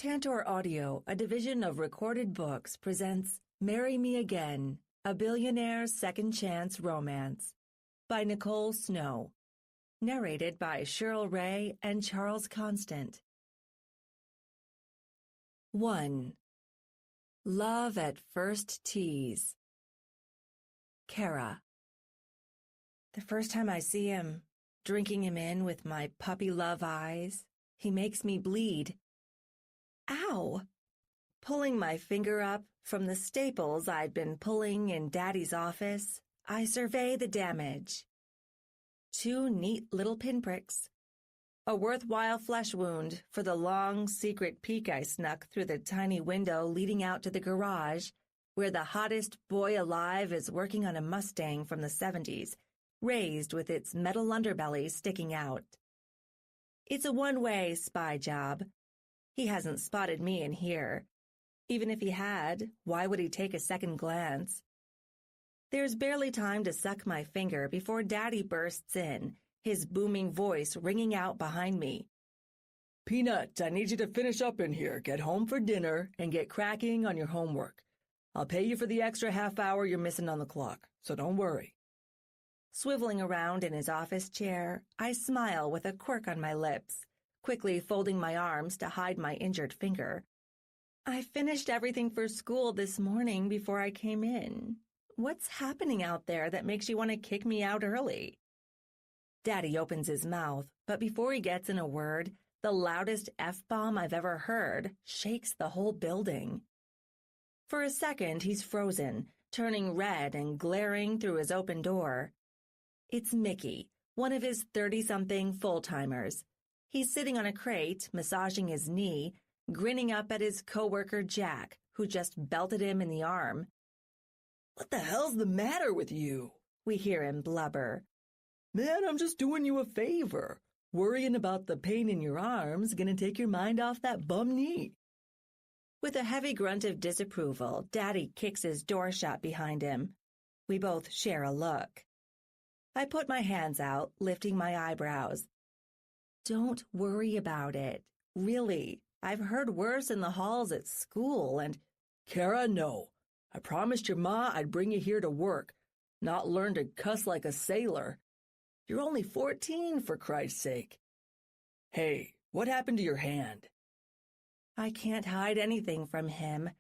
Tantor Audio, a division of Recorded Books, presents Marry Me Again, A Billionaire's Second Chance Romance by Nicole Snow. Narrated by Cheryl Ray and Charles Constant. 1. Love at First Tease. Kara. The first time I see him, drinking him in with my puppy love eyes, he makes me bleed. Ow! Pulling my finger up from the staples I'd been pulling in Daddy's office, I survey the damage. 2 neat little pinpricks. A worthwhile flesh wound for the long, secret peek I snuck through the tiny window leading out to the garage, where the hottest boy alive is working on a Mustang from the 70s, raised with its metal underbelly sticking out. It's a one-way spy job. He hasn't spotted me in here. Even if he had, why would he take a second glance? There's barely time to suck my finger before Daddy bursts in, his booming voice ringing out behind me. Peanut, I need you to finish up in here, get home for dinner, and get cracking on your homework. I'll pay you for the extra half hour you're missing on the clock, so don't worry. Swiveling around in his office chair, I smile with a quirk on my lips, quickly folding my arms to hide my injured finger. I finished everything for school this morning before I came in. What's happening out there that makes you want to kick me out early? Daddy opens his mouth, but before he gets in a word, the loudest F-bomb I've ever heard shakes the whole building. For a second, he's frozen, turning red and glaring through his open door. It's Mickey, one of his 30-something full-timers. He's sitting on a crate, massaging his knee, grinning up at his coworker Jack, who just belted him in the arm. What the hell's the matter with you? We hear him blubber. Man, I'm just doing you a favor. Worrying about the pain in your arm's gonna take your mind off that bum knee. With a heavy grunt of disapproval, Daddy kicks his door shut behind him. We both share a look. I put my hands out, lifting my eyebrows. Don't worry about it. Really, I've heard worse in the halls at school and— Kara, no. I promised your ma I'd bring you here to work, not learn to cuss like a sailor. You're only 14, for Christ's sake. Hey, what happened to your hand? I can't hide anything from him.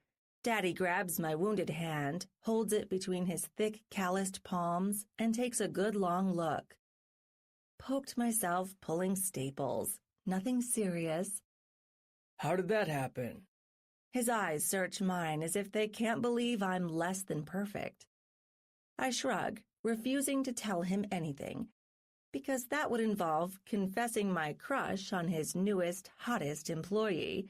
Daddy grabs my wounded hand, holds it between his thick, calloused palms, and takes a good long look. Poked myself pulling staples. Nothing serious. How did that happen? His eyes search mine as if they can't believe I'm less than perfect. I shrug, refusing to tell him anything, because that would involve confessing my crush on his newest, hottest employee,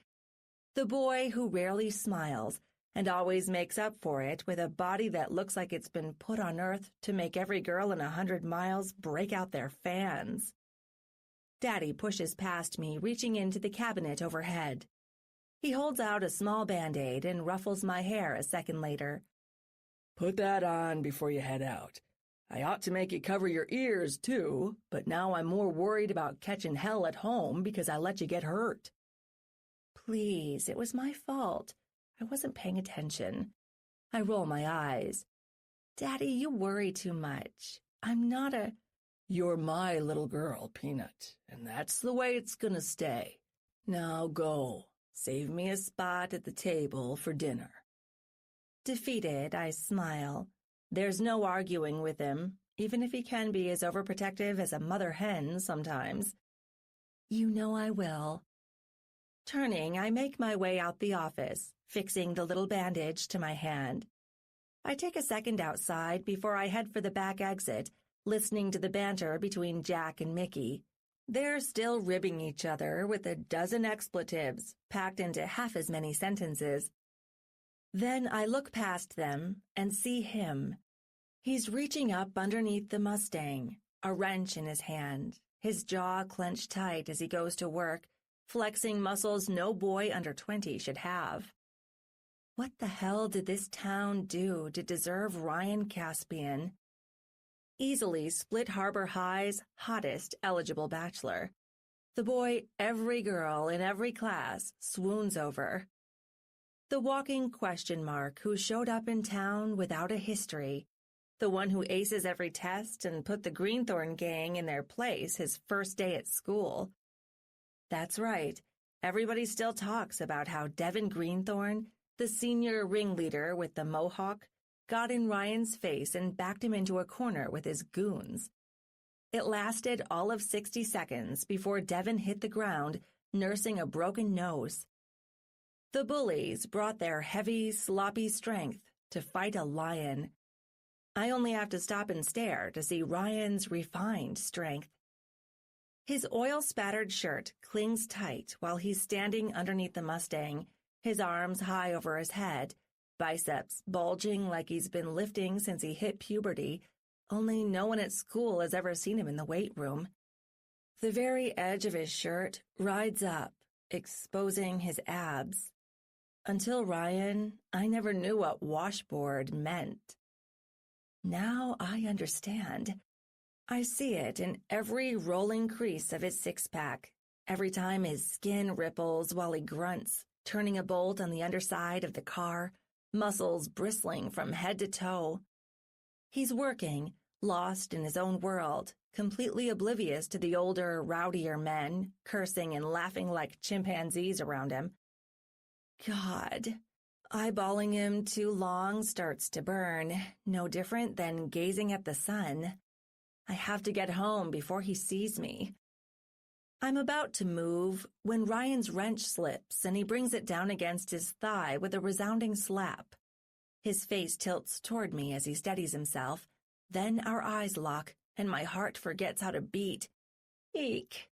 the boy who rarely smiles and always makes up for it with a body that looks like it's been put on Earth to make every girl in 100 miles break out their fans. Daddy pushes past me, reaching into the cabinet overhead. He holds out a small Band-Aid and ruffles my hair a second later. Put that on before you head out. I ought to make you cover your ears, too, but now I'm more worried about catching hell at home because I let you get hurt. Please, it was my fault. I wasn't paying attention. I roll my eyes. Daddy, you worry too much. I'm not a— You're my little girl, Peanut, and that's the way it's gonna stay. Now go. Save me a spot at the table for dinner. Defeated, I smile. There's no arguing with him, even if he can be as overprotective as a mother hen sometimes. You know I will. Turning, I make my way out the office, fixing the little bandage to my hand. I take a second outside before I head for the back exit, listening to the banter between Jack and Mickey. They're still ribbing each other with a dozen expletives packed into half as many sentences. Then I look past them and see him. He's reaching up underneath the Mustang, a wrench in his hand, his jaw clenched tight as he goes to work, flexing muscles no boy under 20 should have. What the hell did this town do to deserve Ryan Caspian? Easily Split Harbor High's hottest eligible bachelor. the boy every girl in every class swoons over. The walking question mark who showed up in town without a history, the one who aces every test and put the Greenthorn gang in their place his first day at school. That's right, everybody still talks about how Devin Greenthorn, the senior ringleader with the mohawk, got in Ryan's face and backed him into a corner with his goons. It lasted all of 60 seconds before Devin hit the ground, nursing a broken nose. The bullies brought their heavy, sloppy strength to fight a lion. I only have to stop and stare to see Ryan's refined strength. His oil-spattered shirt clings tight while he's standing underneath the Mustang, his arms high over his head, biceps bulging like he's been lifting since he hit puberty, only no one at school has ever seen him in the weight room. The very edge of his shirt rides up, exposing his abs. Until Ryan, I never knew what washboard meant. Now I understand. I see it in every rolling crease of his six-pack, every time his skin ripples while he grunts, turning a bolt on the underside of the car, muscles bristling from head to toe. He's working, lost in his own world, completely oblivious to the older, rowdier men, cursing and laughing like chimpanzees around him. God, eyeballing him too long starts to burn, no different than gazing at the sun. I have to get home before he sees me. I'm about to move when Ryan's wrench slips and he brings it down against his thigh with a resounding slap. His face tilts toward me as he steadies himself. Then our eyes lock and my heart forgets how to beat. Eek!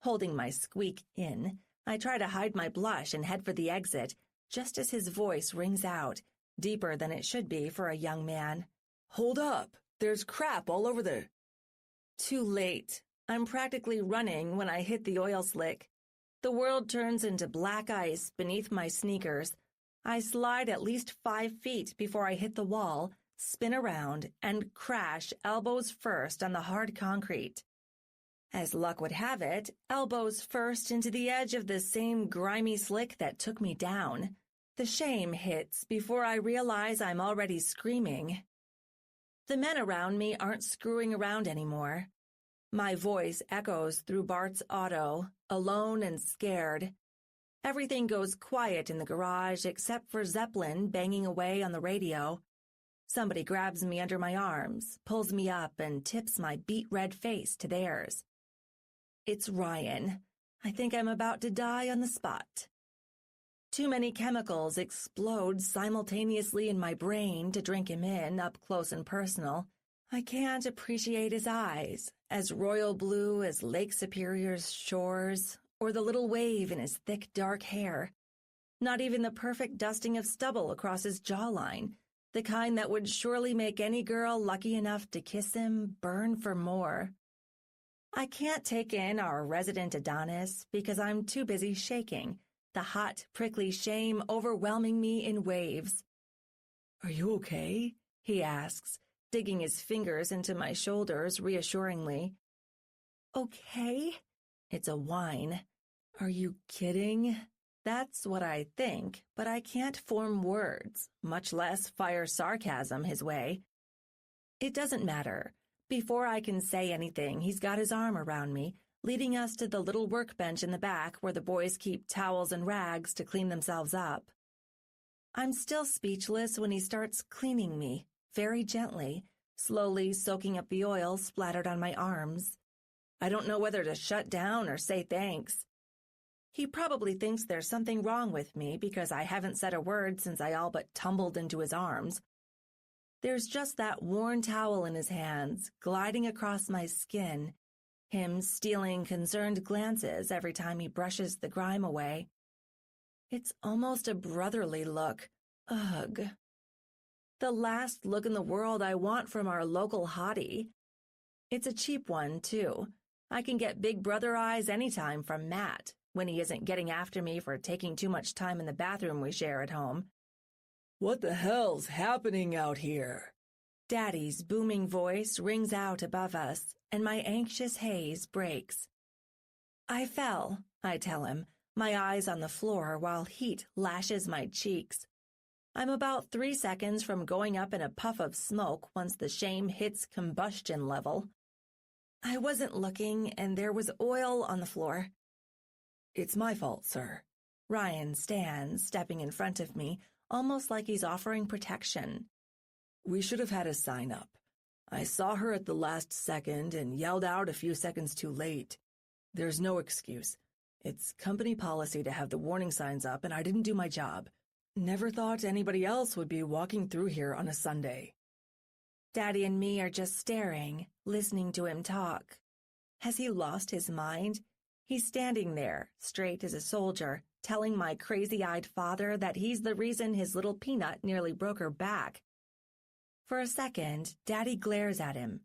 Holding my squeak in, I try to hide my blush and head for the exit, just as his voice rings out, deeper than it should be for a young man. Hold up! There's crap all over the... Too late. I'm practically running when I hit the oil slick. The world turns into black ice beneath my sneakers. I slide at least 5 feet before I hit the wall, spin around, and crash elbows first on the hard concrete. As luck would have it, elbows first into the edge of the same grimy slick that took me down. The shame hits before I realize I'm already screaming. The men around me aren't screwing around anymore. My voice echoes through Bart's auto, alone and scared. Everything goes quiet in the garage except for Zeppelin banging away on the radio. Somebody grabs me under my arms, pulls me up, and tips my beet-red face to theirs. It's Ryan. I think I'm about to die on the spot. Too many chemicals explode simultaneously in my brain to drink him in up close and personal. I can't appreciate his eyes, as royal blue as Lake Superior's shores, or the little wave in his thick dark hair. Not even the perfect dusting of stubble across his jawline, the kind that would surely make any girl lucky enough to kiss him burn for more. I can't take in our resident Adonis because I'm too busy shaking, the hot, prickly shame overwhelming me in waves. Are you okay? He asks, digging his fingers into my shoulders reassuringly. Okay? It's a whine. Are you kidding? That's what I think, but I can't form words, much less fire sarcasm his way. It doesn't matter. Before I can say anything, he's got his arm around me, leading us to the little workbench in the back where the boys keep towels and rags to clean themselves up. I'm still speechless when he starts cleaning me, very gently, slowly soaking up the oil splattered on my arms. I don't know whether to shut down or say thanks. He probably thinks there's something wrong with me because I haven't said a word since I all but tumbled into his arms. There's just that worn towel in his hands, gliding across my skin, him stealing concerned glances every time he brushes the grime away. It's almost a brotherly look. Ugh. The last look in the world I want from our local hottie. It's a cheap one, too. I can get big brother eyes anytime from Matt, when he isn't getting after me for taking too much time in the bathroom we share at home. What the hell's happening out here? Daddy's booming voice rings out above us, and my anxious haze breaks. I fell, I tell him, my eyes on the floor while heat lashes my cheeks. I'm about 3 seconds from going up in a puff of smoke once the shame hits combustion level. I wasn't looking, and there was oil on the floor. It's my fault, sir. Ryan stands, stepping in front of me, almost like he's offering protection. We should have had a sign up. I saw her at the last second and yelled out a few seconds too late. There's no excuse. It's company policy to have the warning signs up, and I didn't do my job. Never thought anybody else would be walking through here on a Sunday. Daddy and me are just staring, listening to him talk. Has he lost his mind? He's standing there, straight as a soldier, telling my crazy-eyed father that he's the reason his little peanut nearly broke her back. For a second, Daddy glares at him.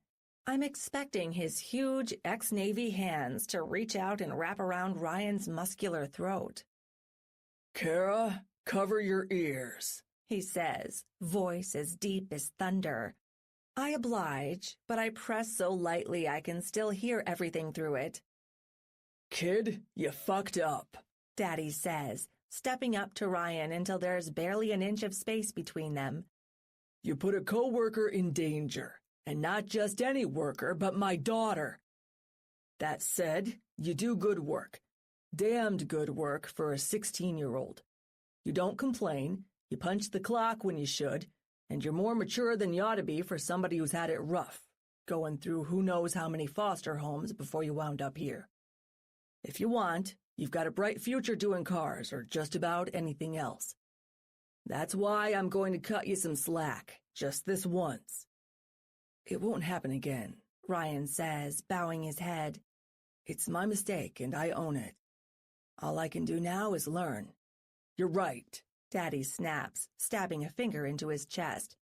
I'm expecting his huge ex-Navy hands to reach out and wrap around Ryan's muscular throat. Kara, cover your ears, he says, voice as deep as thunder. I oblige, but I press so lightly I can still hear everything through it. Kid, you fucked up, Daddy says, stepping up to Ryan until there's barely an inch of space between them. You put a coworker in danger, and not just any worker, but my daughter. That said, you do good work. Damned good work for a 16-year-old. You don't complain, you punch the clock when you should, and you're more mature than you ought to be for somebody who's had it rough, going through who knows how many foster homes before you wound up here. If you want, you've got a bright future doing cars or just about anything else. That's why I'm going to cut you some slack, just this once. It won't happen again, Ryan says, bowing his head. It's my mistake, and I own it. All I can do now is learn. You're right, Daddy snaps, stabbing a finger into his chest.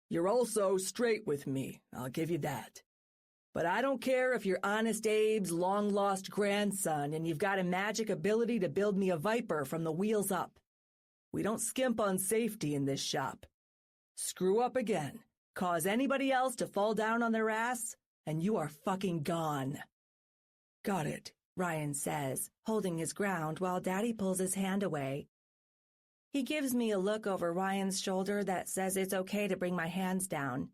You're also straight with me, I'll give you that. But I don't care if you're Honest Abe's long-lost grandson and you've got a magic ability to build me a Viper from the wheels up. We don't skimp on safety in this shop. Screw up again, cause anybody else to fall down on their ass, and you are fucking gone. Got it, Ryan says, holding his ground while Daddy pulls his hand away. He gives me a look over Ryan's shoulder that says it's okay to bring my hands down.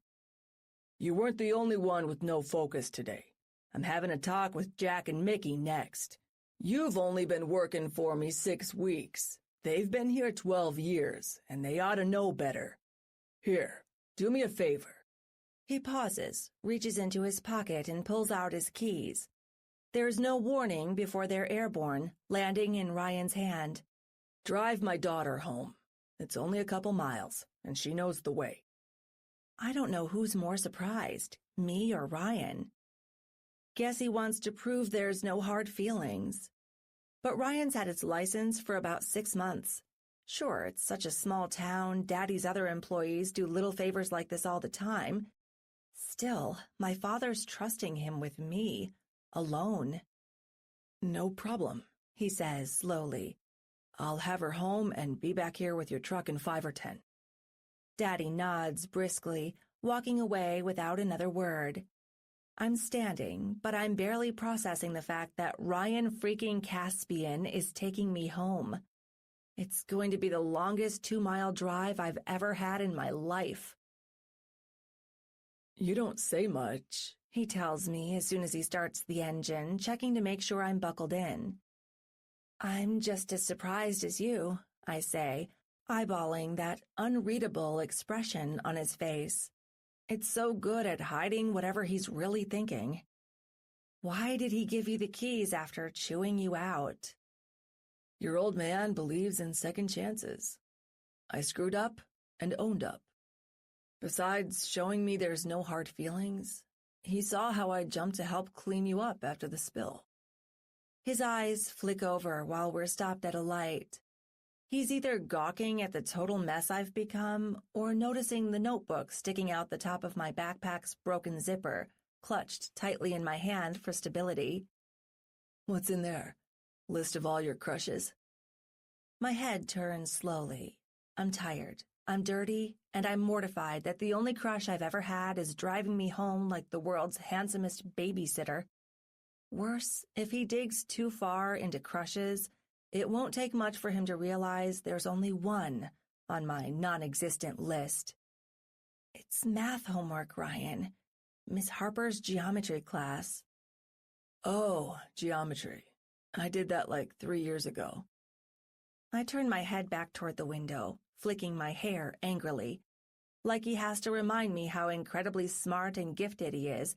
You weren't the only one with no focus today. I'm having a talk with Jack and Mickey next. You've only been working for me 6 weeks. They've been here 12 years, and they ought to know better. Here, do me a favor. He pauses, reaches into his pocket, and pulls out his keys. There's no warning before they're airborne, landing in Ryan's hand. Drive my daughter home. It's only a couple miles, and she knows the way. I don't know who's more surprised, me or Ryan. Guess he wants to prove there's no hard feelings. But Ryan's had his license for about 6 months. Sure, it's such a small town, Daddy's other employees do little favors like this all the time. Still, my father's trusting him with me, alone. No problem, he says slowly. I'll have her home and be back here with your truck in 5 or 10. Daddy nods briskly, walking away without another word. I'm standing, but I'm barely processing the fact that Ryan freaking Caspian is taking me home. It's going to be the longest 2-mile drive I've ever had in my life. You don't say much, he tells me as soon as he starts the engine, checking to make sure I'm buckled in. I'm just as surprised as you, I say, eyeballing that unreadable expression on his face. It's so good at hiding whatever he's really thinking. Why did he give you the keys after chewing you out? Your old man believes in second chances. I screwed up and owned up. Besides showing me there's no hard feelings, he saw how I jumped to help clean you up after the spill. His eyes flick over while we're stopped at a light. He's either gawking at the total mess I've become or noticing the notebook sticking out the top of my backpack's broken zipper, clutched tightly in my hand for stability. What's in there? List of all your crushes? My head turns slowly. I'm tired, I'm dirty, and I'm mortified that the only crush I've ever had is driving me home like the world's handsomest babysitter. Worse, if he digs too far into crushes, it won't take much for him to realize there's only one on my non-existent list. It's math homework, Ryan. Miss Harper's geometry class. Oh, geometry. I did that like 3 years ago. I turn my head back toward the window, flicking my hair angrily, like he has to remind me how incredibly smart and gifted he is.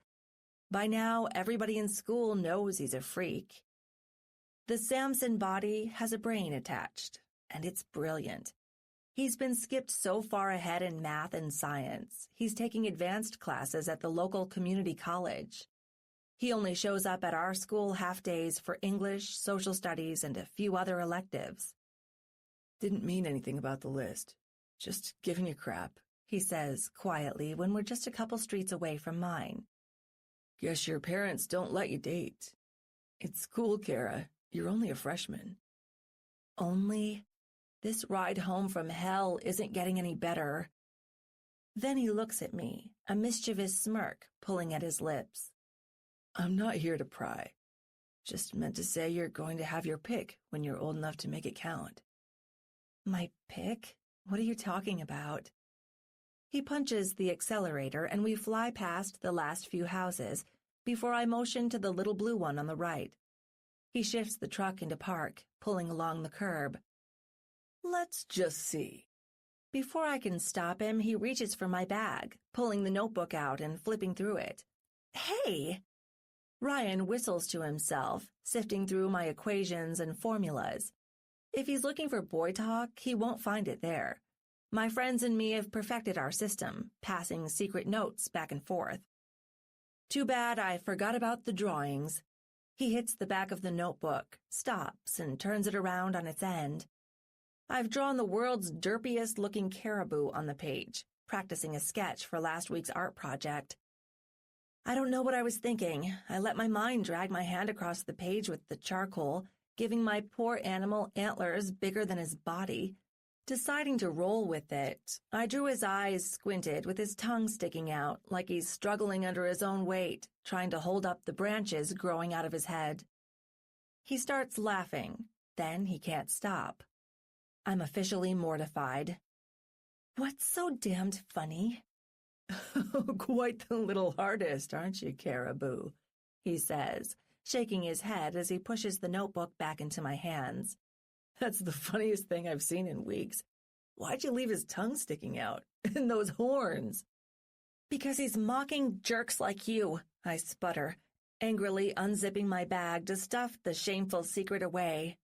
By now, everybody in school knows he's a freak. The Samson body has a brain attached, and it's brilliant. He's been skipped so far ahead in math and science, he's taking advanced classes at the local community college. He only shows up at our school half-days for English, social studies, and a few other electives. Didn't mean anything about the list. Just giving you crap, he says quietly when we're just a couple streets away from mine. Guess your parents don't let you date. It's cool, Kara. You're only a freshman. Only? This ride home from hell isn't getting any better. Then he looks at me, a mischievous smirk pulling at his lips. I'm not here to pry. Just meant to say you're going to have your pick when you're old enough to make it count. My pick? What are you talking about? He punches the accelerator and we fly past the last few houses before I motion to the little blue one on the right. He shifts the truck into park, pulling along the curb. Let's just see. Before I can stop him, he reaches for my bag, pulling the notebook out and flipping through it. Hey! Ryan whistles to himself, sifting through my equations and formulas. If he's looking for boy talk, he won't find it there. My friends and me have perfected our system, passing secret notes back and forth. Too bad I forgot about the drawings. He hits the back of the notebook, stops, and turns it around on its end. I've drawn the world's derpiest-looking caribou on the page, practicing a sketch for last week's art project. I don't know what I was thinking. I let my mind drag my hand across the page with the charcoal, giving my poor animal antlers bigger than his body. Deciding to roll with it, I drew his eyes squinted with his tongue sticking out like he's struggling under his own weight, trying to hold up the branches growing out of his head. He starts laughing, then he can't stop. I'm officially mortified. What's so damned funny? Quite the little artist, aren't you, Caribou? He says, shaking his head as he pushes the notebook back into my hands. That's the funniest thing I've seen in weeks. Why'd you leave his tongue sticking out? And those horns? Because he's mocking jerks like you, I sputter, angrily unzipping my bag to stuff the shameful secret away.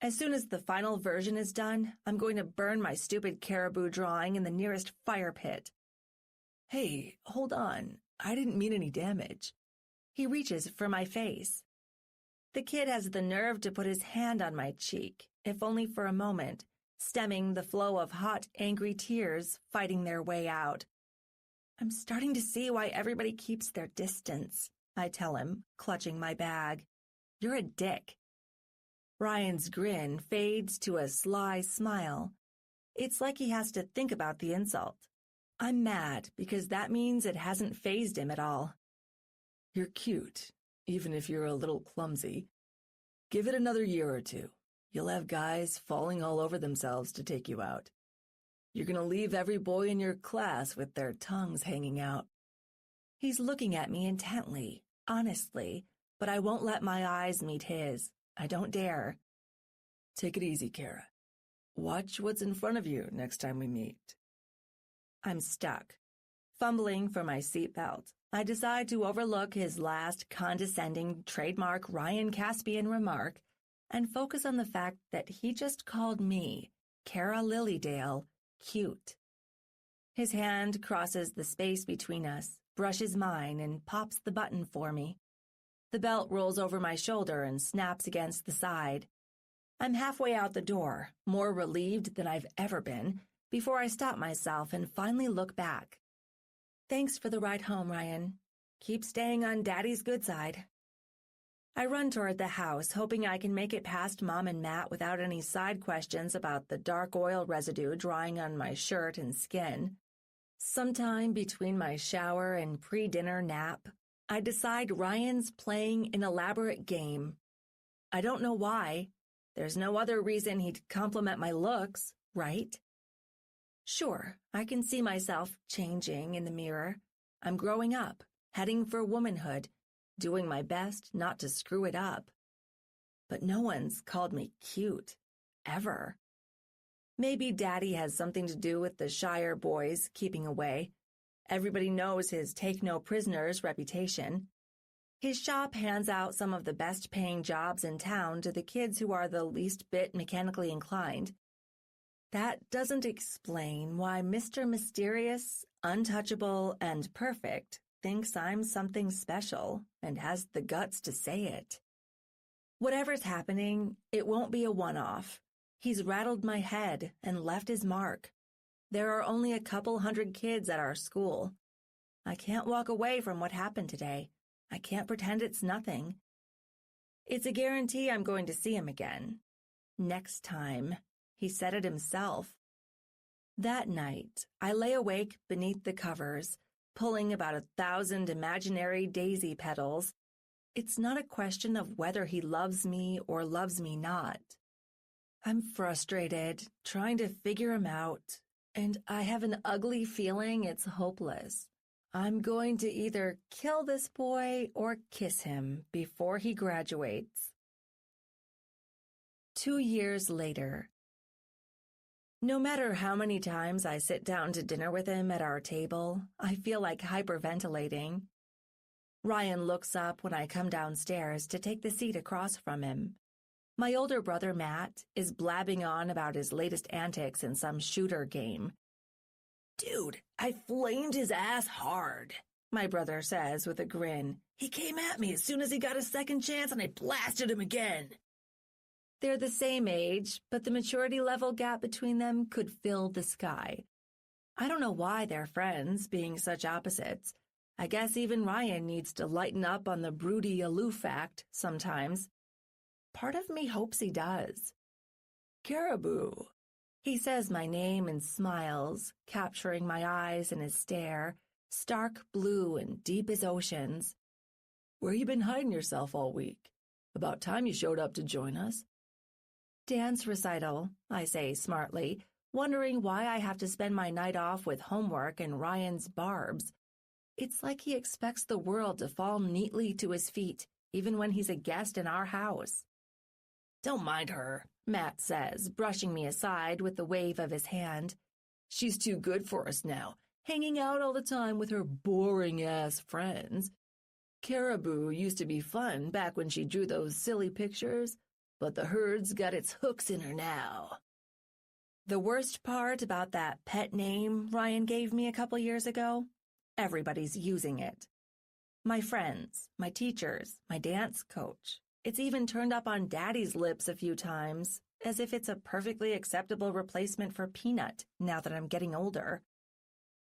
As soon as the final version is done, I'm going to burn my stupid caribou drawing in the nearest fire pit. Hey, hold on. I didn't mean any damage. He reaches for my face. The kid has the nerve to put his hand on my cheek, if only for a moment, stemming the flow of hot, angry tears fighting their way out. I'm starting to see why everybody keeps their distance, I tell him, clutching my bag. You're a dick. Ryan's grin fades to a sly smile. It's like he has to think about the insult. I'm mad because that means it hasn't fazed him at all. You're cute, even if you're a little clumsy. Give it another year or two. You'll have guys falling all over themselves to take you out. You're going to leave every boy in your class with their tongues hanging out. He's looking at me intently, honestly, but I won't let my eyes meet his. I don't dare. Take it easy, Kara. Watch what's in front of you next time we meet. I'm stuck. Fumbling for my seatbelt, I decide to overlook his last condescending trademark Ryan Caspian remark and focus on the fact that he just called me, Kara Lilydale, cute. His hand crosses the space between us, brushes mine, and pops the button for me. The belt rolls over my shoulder and snaps against the side. I'm halfway out the door, more relieved than I've ever been, before I stop myself and finally look back. Thanks for the ride home, Ryan. Keep staying on Daddy's good side. I run toward the house, hoping I can make it past Mom and Matt without any side questions about the dark oil residue drying on my shirt and skin. Sometime between my shower and pre-dinner nap, I decide Ryan's playing an elaborate game. I don't know why. There's no other reason he'd compliment my looks, right? Sure, I can see myself changing in the mirror. I'm growing up, heading for womanhood, doing my best not to screw it up. But no one's called me cute, ever. Maybe Daddy has something to do with the Shire boys keeping away. Everybody knows his take-no-prisoners reputation. His shop hands out some of the best-paying jobs in town to the kids who are the least bit mechanically inclined. That doesn't explain why Mr. Mysterious, Untouchable, and Perfect thinks I'm something special and has the guts to say it. Whatever's happening, it won't be a one-off. He's rattled my head and left his mark. There are only a couple hundred kids at our school. I can't walk away from what happened today. I can't pretend it's nothing. It's a guarantee I'm going to see him again. Next time. He said it himself. That night, I lay awake beneath the covers, pulling about 1,000 imaginary daisy petals. It's not a question of whether he loves me or loves me not. I'm frustrated, trying to figure him out, and I have an ugly feeling it's hopeless. I'm going to either kill this boy or kiss him before he graduates. 2 years later. No matter how many times I sit down to dinner with him at our table, I feel like hyperventilating. Ryan looks up when I come downstairs to take the seat across from him. My older brother, Matt, is blabbing on about his latest antics in some shooter game. "Dude, I flamed his ass hard," my brother says with a grin. "He came at me as soon as he got a second chance and I blasted him again." They're the same age, but the maturity level gap between them could fill the sky. I don't know why they're friends, being such opposites. I guess even Ryan needs to lighten up on the broody aloof act sometimes. Part of me hopes he does. "Caribou." He says my name and smiles, capturing my eyes in his stare, stark blue and deep as oceans. "Where you been hiding yourself all week? About time you showed up to join us." "Dance recital," I say smartly, wondering why I have to spend my night off with homework and Ryan's barbs. It's like he expects the world to fall neatly to his feet, even when he's a guest in our house. "Don't mind her," Matt says, brushing me aside with the wave of his hand. "She's too good for us now, hanging out all the time with her boring-ass friends. Caribou used to be fun back when she drew those silly pictures, but the herd's got its hooks in her now." The worst part about that pet name Ryan gave me a couple years ago? Everybody's using it. My friends, my teachers, my dance coach. It's even turned up on Daddy's lips a few times, as if it's a perfectly acceptable replacement for Peanut now that I'm getting older.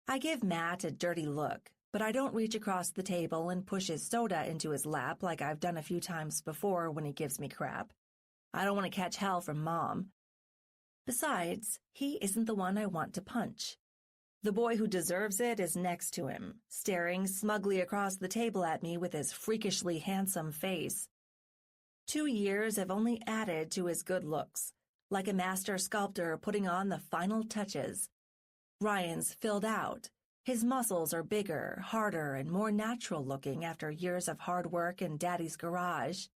I give Matt a dirty look, but I don't reach across the table and push his soda into his lap like I've done a few times before when he gives me crap. I don't want to catch hell from Mom. Besides, he isn't the one I want to punch. The boy who deserves it is next to him, staring smugly across the table at me with his freakishly handsome face. 2 years have only added to his good looks, like a master sculptor putting on the final touches. Ryan's filled out. His muscles are bigger, harder, and more natural looking after years of hard work in Daddy's garage.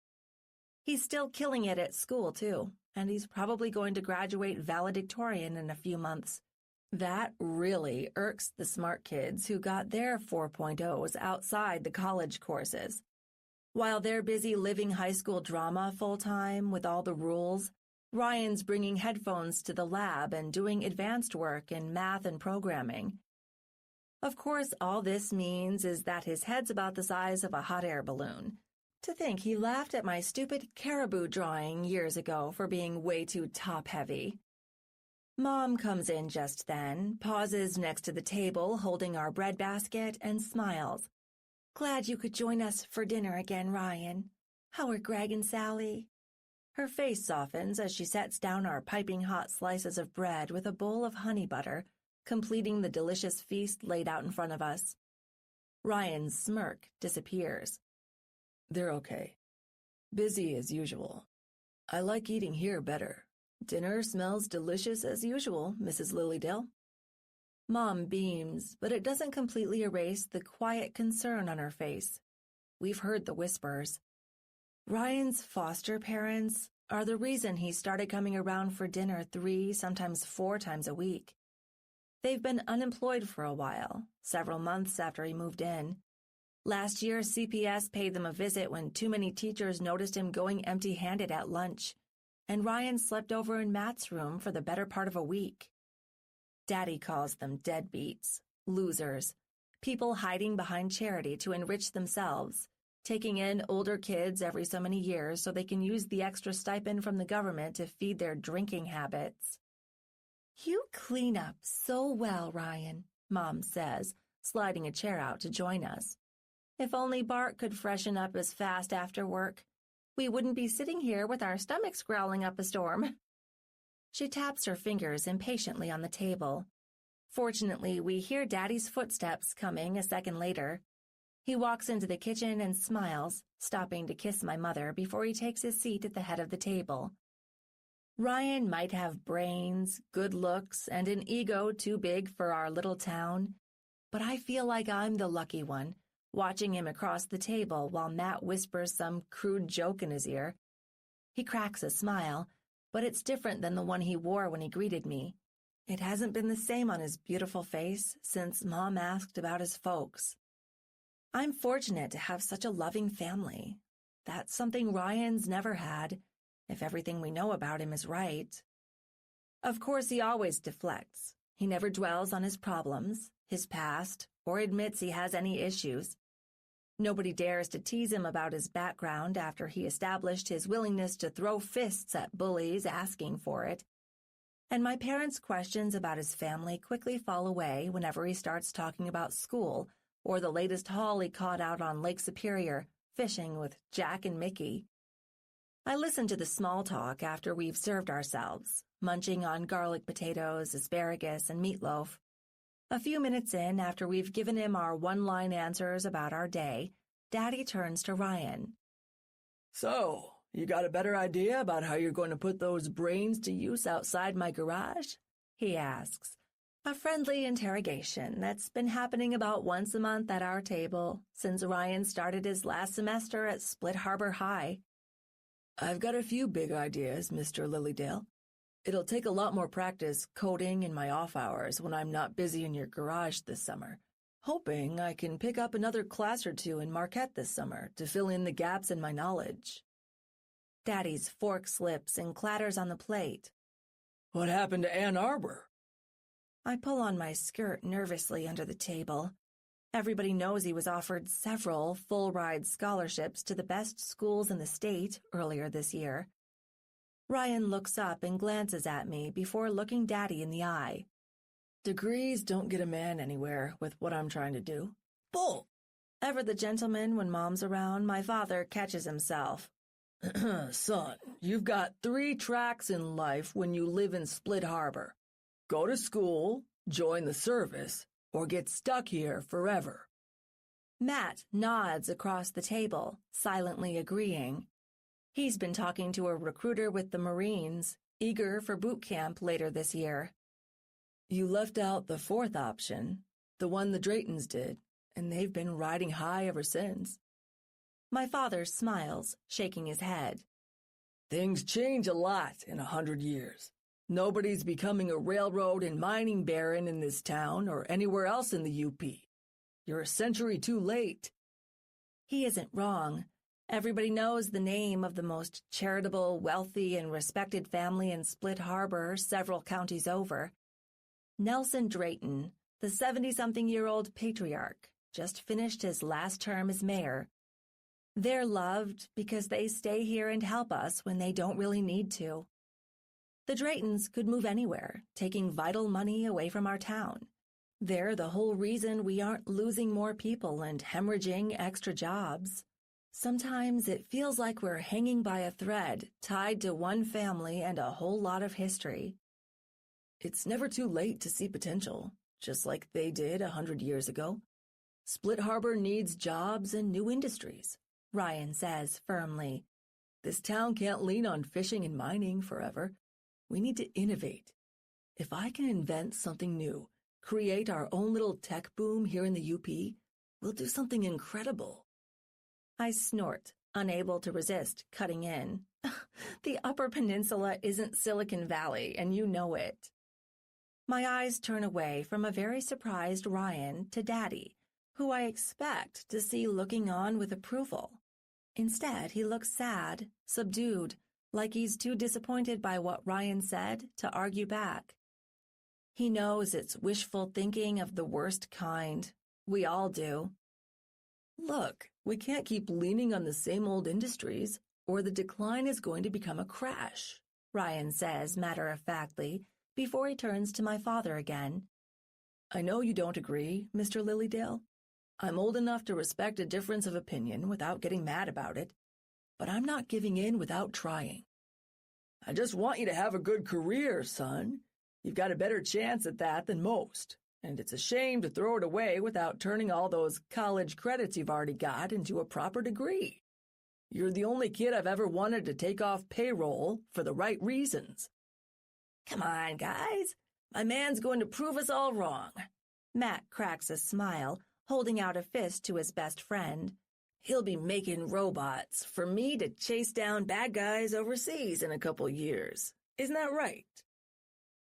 He's still killing it at school, too, and he's probably going to graduate valedictorian in a few months. That really irks the smart kids who got their 4.0s outside the college courses. While they're busy living high school drama full-time with all the rules, Ryan's bringing headphones to the lab and doing advanced work in math and programming. Of course, all this means is that his head's about the size of a hot air balloon. To think he laughed at my stupid caribou drawing years ago for being way too top-heavy. Mom comes in just then, pauses next to the table holding our bread basket, and smiles. "Glad you could join us for dinner again, Ryan. How are Greg and Sally?" Her face softens as she sets down our piping hot slices of bread with a bowl of honey butter, completing the delicious feast laid out in front of us. Ryan's smirk disappears. They're okay. Busy as usual. I like eating here better. Dinner smells delicious as usual, Mrs. Lilydale. Mom beams, but it doesn't completely erase the quiet concern on her face. We've heard the whispers. Ryan's foster parents are the reason he started coming around for dinner 3, sometimes 4 times a week. They've been unemployed for a while, several months after he moved in. Last year, CPS paid them a visit when too many teachers noticed him going empty-handed at lunch, and Ryan slept over in Matt's room for the better part of a week. Daddy calls them deadbeats, losers, people hiding behind charity to enrich themselves, taking in older kids every so many years so they can use the extra stipend from the government to feed their drinking habits. You clean up so well, Ryan, Mom says, sliding a chair out to join us. If only Bart could freshen up as fast after work, we wouldn't be sitting here with our stomachs growling up a storm. She taps her fingers impatiently on the table. Fortunately, we hear Daddy's footsteps coming a second later. He walks into the kitchen and smiles, stopping to kiss my mother before he takes his seat at the head of the table. Ryan might have brains, good looks, and an ego too big for our little town, but I feel like I'm the lucky one, watching him across the table while Matt whispers some crude joke in his ear. He cracks a smile, but it's different than the one he wore when he greeted me. It hasn't been the same on his beautiful face since Mom asked about his folks. I'm fortunate to have such a loving family. That's something Ryan's never had, if everything we know about him is right. Of course, he always deflects. He never dwells on his problems, his past, or admits he has any issues. Nobody dares to tease him about his background after he established his willingness to throw fists at bullies asking for it. And my parents' questions about his family quickly fall away whenever he starts talking about school or the latest haul he caught out on Lake Superior, fishing with Jack and Mickey. I listen to the small talk after we've served ourselves, munching on garlic potatoes, asparagus, and meatloaf. A few minutes in, after we've given him our one-line answers about our day, Daddy turns to Ryan. So, you got a better idea about how you're going to put those brains to use outside my garage? He asks. A friendly interrogation that's been happening about once a month at our table since Ryan started his last semester at Split Harbor High. I've got a few big ideas, Mr. Lilydale. It'll take a lot more practice coding in my off hours when I'm not busy in your garage this summer. Hoping I can pick up another class or 2 in Marquette this summer to fill in the gaps in my knowledge. Daddy's fork slips and clatters on the plate. What happened to Ann Arbor? I pull on my skirt nervously under the table. Everybody knows he was offered several full-ride scholarships to the best schools in the state earlier this year. Ryan looks up and glances at me before looking Daddy in the eye. Degrees don't get a man anywhere with what I'm trying to do. Bull! Ever the gentleman when Mom's around, my father catches himself. Son, you've got 3 tracks in life when you live in Split Harbor. Go to school, join the service, or get stuck here forever. Matt nods across the table, silently agreeing. He's been talking to a recruiter with the Marines, eager for boot camp later this year. You left out the 4th option, the one the Draytons did, and they've been riding high ever since. My father smiles, shaking his head. Things change a lot in 100 years. Nobody's becoming a railroad and mining baron in this town or anywhere else in the UP. You're a century too late. He isn't wrong. Everybody knows the name of the most charitable, wealthy, and respected family in Split Harbor several counties over. Nelson Drayton, the 70-something-year-old patriarch, just finished his last term as mayor. They're loved because they stay here and help us when they don't really need to. The Draytons could move anywhere, taking vital money away from our town. They're the whole reason we aren't losing more people and hemorrhaging extra jobs. Sometimes it feels like we're hanging by a thread, tied to one family and a whole lot of history. It's never too late to see potential, just like they did 100 years ago. Split Harbor needs jobs and new industries, Ryan says firmly. This town can't lean on fishing and mining forever. We need to innovate. If I can invent something new, create our own little tech boom here in the UP, we'll do something incredible. I snort, unable to resist cutting in. The Upper Peninsula isn't Silicon Valley, and you know it. My eyes turn away from a very surprised Ryan to Daddy, who I expect to see looking on with approval. Instead, he looks sad, subdued, like he's too disappointed by what Ryan said to argue back. He knows it's wishful thinking of the worst kind. We all do. Look, we can't keep leaning on the same old industries, or the decline is going to become a crash, Ryan says matter-of-factly before he turns to my father again. I know you don't agree, Mr. Lilydale. I'm old enough to respect a difference of opinion without getting mad about it, but I'm not giving in without trying. I just want you to have a good career, son. You've got a better chance at that than most, and it's a shame to throw it away without turning all those college credits you've already got into a proper degree. You're the only kid I've ever wanted to take off payroll for the right reasons. Come on, guys. My man's going to prove us all wrong. Matt cracks a smile, holding out a fist to his best friend. He'll be making robots for me to chase down bad guys overseas in a couple years. Isn't that right?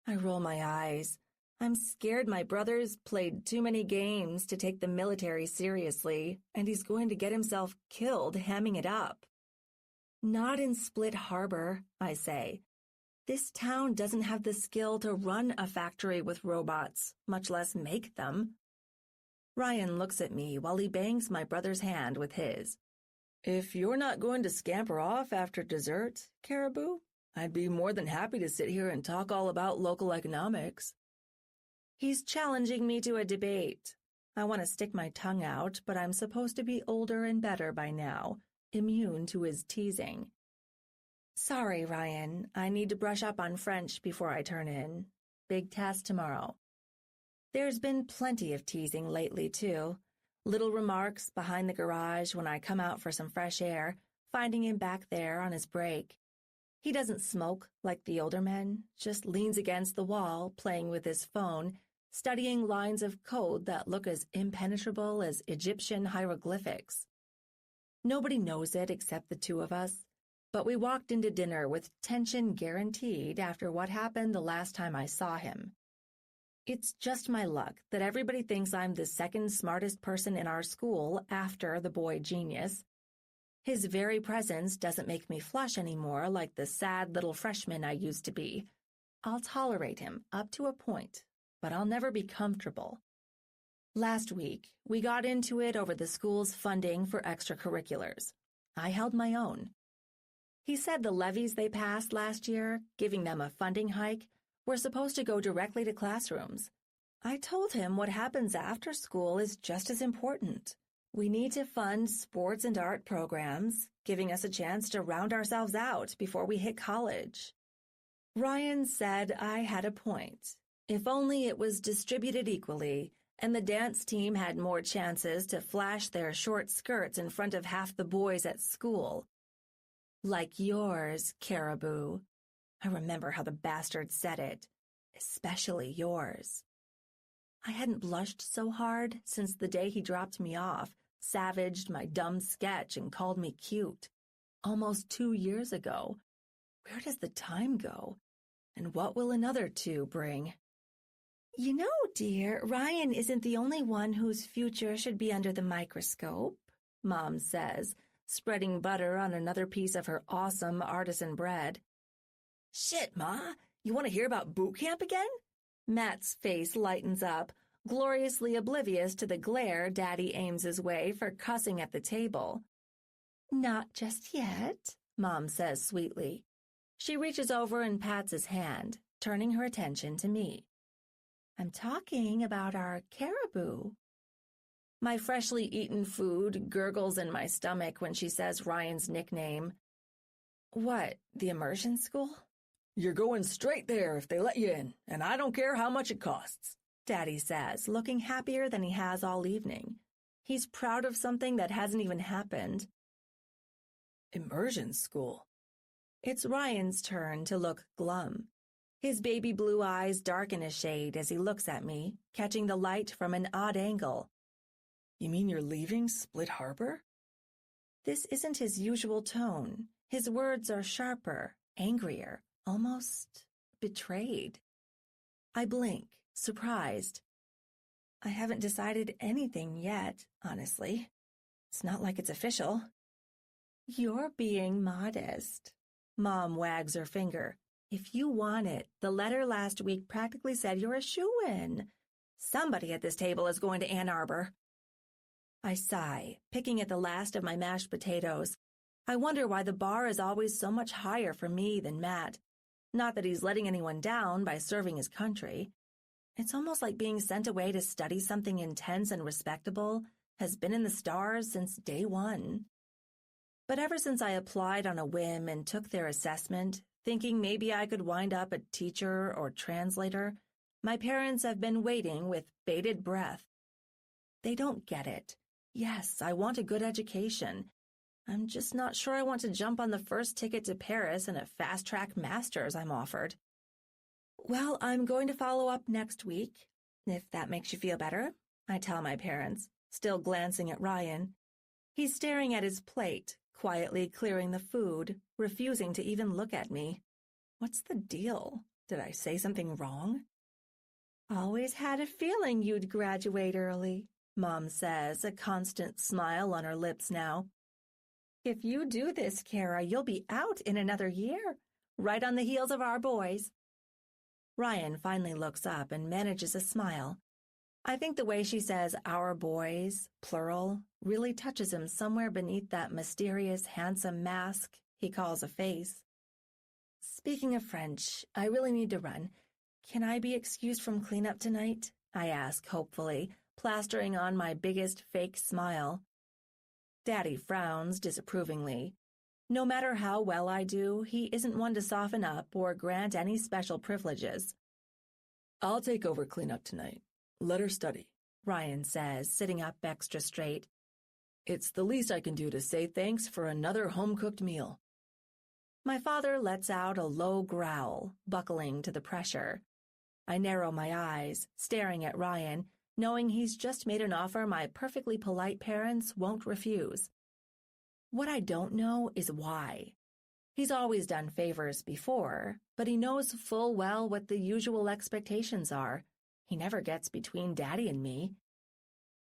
I roll my eyes. I'm scared my brother's played too many games to take the military seriously, and he's going to get himself killed hamming it up. Not in Split Harbor, I say. This town doesn't have the skill to run a factory with robots, much less make them. Ryan looks at me while he bangs my brother's hand with his. If you're not going to scamper off after dessert, Caribou, I'd be more than happy to sit here and talk all about local economics. He's challenging me to a debate. I want to stick my tongue out, but I'm supposed to be older and better by now, immune to his teasing. Sorry, Ryan, I need to brush up on French before I turn in. Big test tomorrow. There's been plenty of teasing lately, too. Little remarks behind the garage when I come out for some fresh air, finding him back there on his break. He doesn't smoke like the older men, just leans against the wall, playing with his phone, studying lines of code that look as impenetrable as Egyptian hieroglyphics. Nobody knows it except the two of us, but we walked into dinner with tension guaranteed after what happened the last time I saw him. It's just my luck that everybody thinks I'm the second smartest person in our school after the boy genius. His very presence doesn't make me flush anymore like the sad little freshman I used to be. I'll tolerate him up to a point, but I'll never be comfortable. Last week, we got into it over the school's funding for extracurriculars. I held my own. He said the levies they passed last year, giving them a funding hike, were supposed to go directly to classrooms. I told him what happens after school is just as important. We need to fund sports and art programs, giving us a chance to round ourselves out before we hit college. Ryan said I had a point. If only it was distributed equally, and the dance team had more chances to flash their short skirts in front of half the boys at school. Like yours, Caribou. I remember how the bastard said it. Especially yours. I hadn't blushed so hard since the day he dropped me off, savaged my dumb sketch, and called me cute. Almost 2 years ago. Where does the time go? And what will another 2 bring? You know, dear, Ryan isn't the only one whose future should be under the microscope, Mom says, spreading butter on another piece of her awesome artisan bread. Shit, Ma, you want to hear about boot camp again? Matt's face lightens up, gloriously oblivious to the glare Daddy aims his way for cussing at the table. Not just yet, Mom says sweetly. She reaches over and pats his hand, turning her attention to me. I'm talking about our Caribou. My freshly eaten food gurgles in my stomach when she says Ryan's nickname. What, the immersion school? You're going straight there if they let you in, and I don't care how much it costs, Daddy says, looking happier than he has all evening. He's proud of something that hasn't even happened. Immersion school. It's Ryan's turn to look glum. His baby blue eyes darken a shade as he looks at me, catching the light from an odd angle. You mean you're leaving Split Harbor? This isn't his usual tone. His words are sharper, angrier, almost betrayed. I blink, surprised. I haven't decided anything yet, honestly. It's not like it's official. You're being modest. Mom wags her finger. If you want it, the letter last week practically said you're a shoo-in. Somebody at this table is going to Ann Arbor. I sigh, picking at the last of my mashed potatoes. I wonder why the bar is always so much higher for me than Matt. Not that he's letting anyone down by serving his country. It's almost like being sent away to study something intense and respectable has been in the stars since day one. But ever since I applied on a whim and took their assessment, thinking maybe I could wind up a teacher or translator, my parents have been waiting with bated breath. They don't get it. Yes, I want a good education. I'm just not sure I want to jump on the first ticket to Paris and a fast-track master's I'm offered. Well, I'm going to follow up next week, if that makes you feel better, I tell my parents, still glancing at Ryan. He's staring at his plate, quietly clearing the food, refusing to even look at me. What's the deal? Did I say something wrong? Always had a feeling you'd graduate early, Mom says, a constant smile on her lips now. If you do this, Kara, you'll be out in another year, right on the heels of our boys. Ryan finally looks up and manages a smile. I think the way she says our boys, plural, really touches him somewhere beneath that mysterious, handsome mask he calls a face. Speaking of French, I really need to run. Can I be excused from cleanup tonight? I ask hopefully, plastering on my biggest fake smile. Daddy frowns disapprovingly. No matter how well I do, he isn't one to soften up or grant any special privileges. I'll take over cleanup tonight. Let her study, Ryan says, sitting up extra straight. It's the least I can do to say thanks for another home-cooked meal. My father lets out a low growl, buckling to the pressure. I narrow my eyes, staring at Ryan, knowing he's just made an offer my perfectly polite parents won't refuse. What I don't know is why. He's always done favors before, but he knows full well what the usual expectations are. He never gets between Daddy and me.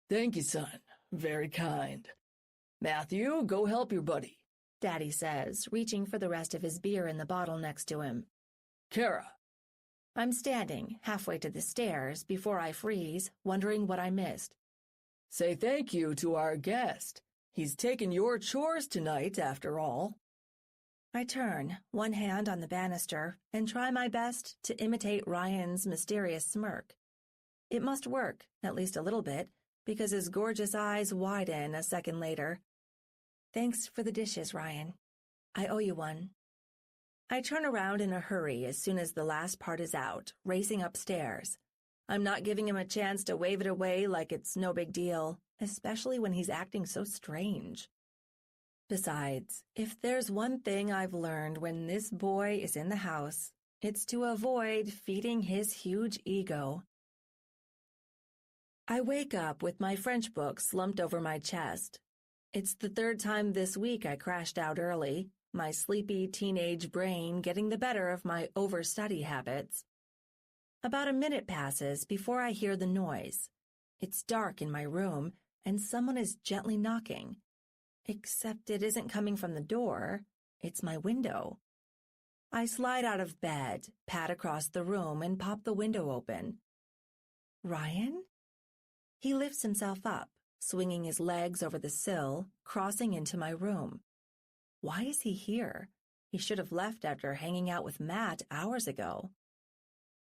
Thank you, son. Very kind. Matthew, go help your buddy, Daddy says, reaching for the rest of his beer in the bottle next to him. Kara. I'm standing halfway to the stairs before I freeze, wondering what I missed. Say thank you to our guest. He's taken your chores tonight, after all. I turn, one hand on the banister, and try my best to imitate Ryan's mysterious smirk. It must work, at least a little bit, because his gorgeous eyes widen a second later. Thanks for the dishes, Ryan. I owe you one. I turn around in a hurry as soon as the last part is out, racing upstairs. I'm not giving him a chance to wave it away like it's no big deal, especially when he's acting so strange. Besides, if there's one thing I've learned when this boy is in the house, it's to avoid feeding his huge ego. I wake up with my French book slumped over my chest. It's the third time this week I crashed out early, my sleepy teenage brain getting the better of my overstudy habits. About a minute passes before I hear the noise. It's dark in my room, and someone is gently knocking. Except it isn't coming from the door, it's my window. I slide out of bed, pat across the room, and pop the window open. Ryan? He lifts himself up, swinging his legs over the sill, crossing into my room. Why is he here? He should have left after hanging out with Matt hours ago.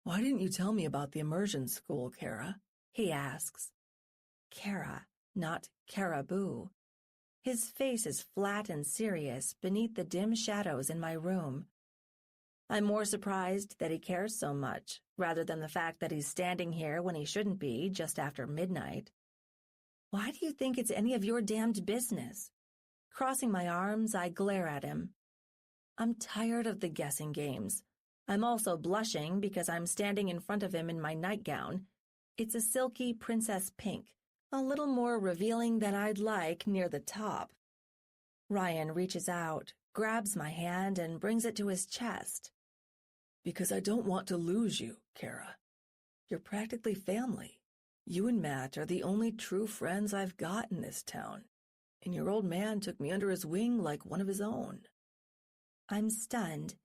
Why didn't you tell me about the immersion school, Kara? He asks. Kara, not Caribou. His face is flat and serious beneath the dim shadows in my room. I'm more surprised that he cares so much, rather than the fact that he's standing here when he shouldn't be just after midnight. Why do you think it's any of your damned business? Crossing my arms, I glare at him. I'm tired of the guessing games. I'm also blushing because I'm standing in front of him in my nightgown. It's a silky princess pink, a little more revealing than I'd like near the top. Ryan reaches out, grabs my hand, and brings it to his chest. Because I don't want to lose you, Kara. You're practically family. You and Matt are the only true friends I've got in this town, and your old man took me under his wing like one of his own. I'm stunned.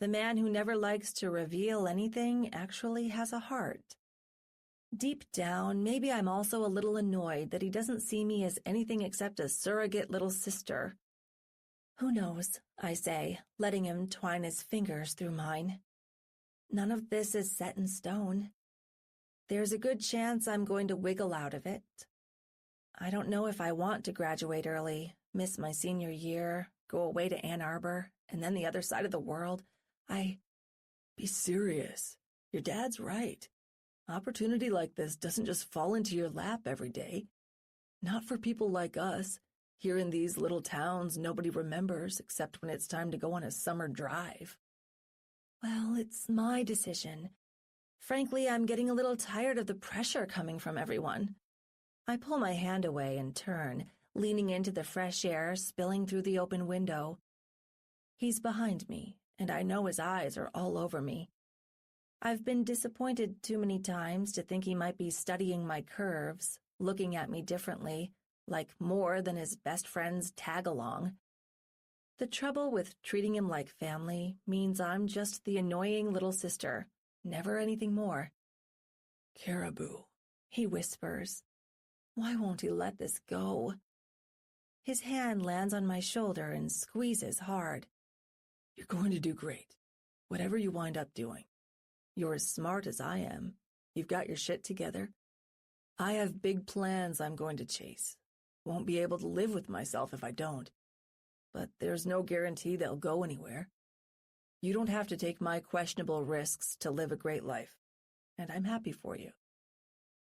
The man who never likes to reveal anything actually has a heart. Deep down, maybe I'm also a little annoyed that he doesn't see me as anything except a surrogate little sister. Who knows, I say, letting him twine his fingers through mine. None of this is set in stone. There's a good chance I'm going to wiggle out of it. I don't know if I want to graduate early, miss my senior year, go away to Ann Arbor, and then the other side of the world. Be serious. Your dad's right. Opportunity like this doesn't just fall into your lap every day. Not for people like us. Here in these little towns, nobody remembers except when it's time to go on a summer drive. Well, it's my decision. Frankly, I'm getting a little tired of the pressure coming from everyone. I pull my hand away and turn, leaning into the fresh air spilling through the open window. He's behind me, and I know his eyes are all over me. I've been disappointed too many times to think he might be studying my curves, looking at me differently, like more than his best friend's tag-along. The trouble with treating him like family means I'm just the annoying little sister, never anything more. Caribou, he whispers. Why won't he let this go? His hand lands on my shoulder and squeezes hard. You're going to do great, whatever you wind up doing. You're as smart as I am. You've got your shit together. I have big plans I'm going to chase. Won't be able to live with myself if I don't. But there's no guarantee they'll go anywhere. You don't have to take my questionable risks to live a great life, and I'm happy for you.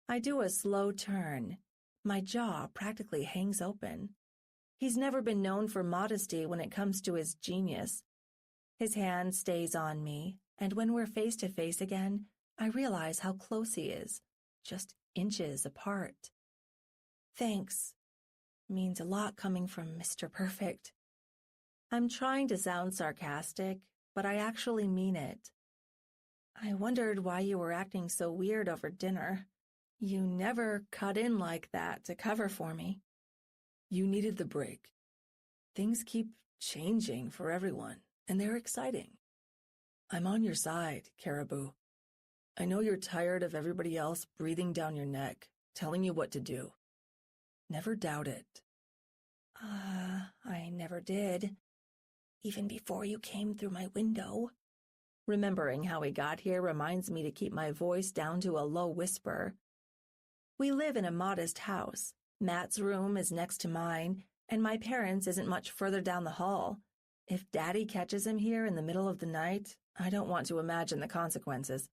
I do a slow turn. My jaw practically hangs open. He's never been known for modesty when it comes to his genius. His hand stays on me, and when we're face to face again, I realize how close he is, just inches apart. Thanks. Means a lot coming from Mr. Perfect. I'm trying to sound sarcastic, but I actually mean it. I wondered why you were acting so weird over dinner. You never cut in like that to cover for me. You needed the break. Things keep changing for everyone, and they're exciting. I'm on your side, Caribou. I know you're tired of everybody else breathing down your neck, telling you what to do. Never doubt it. I never did. Even before you came through my window. Remembering how we got here reminds me to keep my voice down to a low whisper. We live in a modest house. Matt's room is next to mine, and my parents' isn't much further down the hall. If Daddy catches him here in the middle of the night, I don't want to imagine the consequences.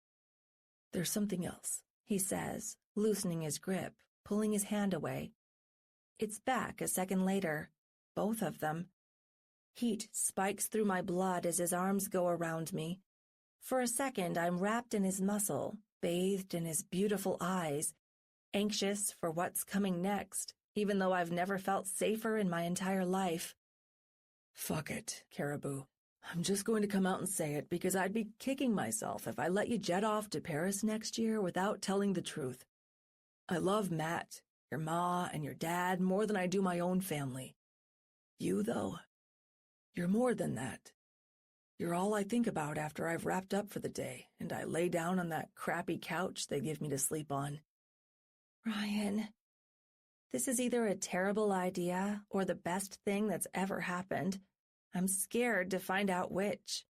There's something else, he says, loosening his grip, pulling his hand away. It's back a second later, both of them. Heat spikes through my blood as his arms go around me. For a second, I'm wrapped in his muscle, bathed in his beautiful eyes, anxious for what's coming next, even though I've never felt safer in my entire life. Fuck it, Caribou. I'm just going to come out and say it because I'd be kicking myself if I let you jet off to Paris next year without telling the truth. I love Matt, your ma, and your dad more than I do my own family. You, though, you're more than that. You're all I think about after I've wrapped up for the day and I lay down on that crappy couch they give me to sleep on. Ryan, this is either a terrible idea or the best thing that's ever happened. I'm scared to find out which.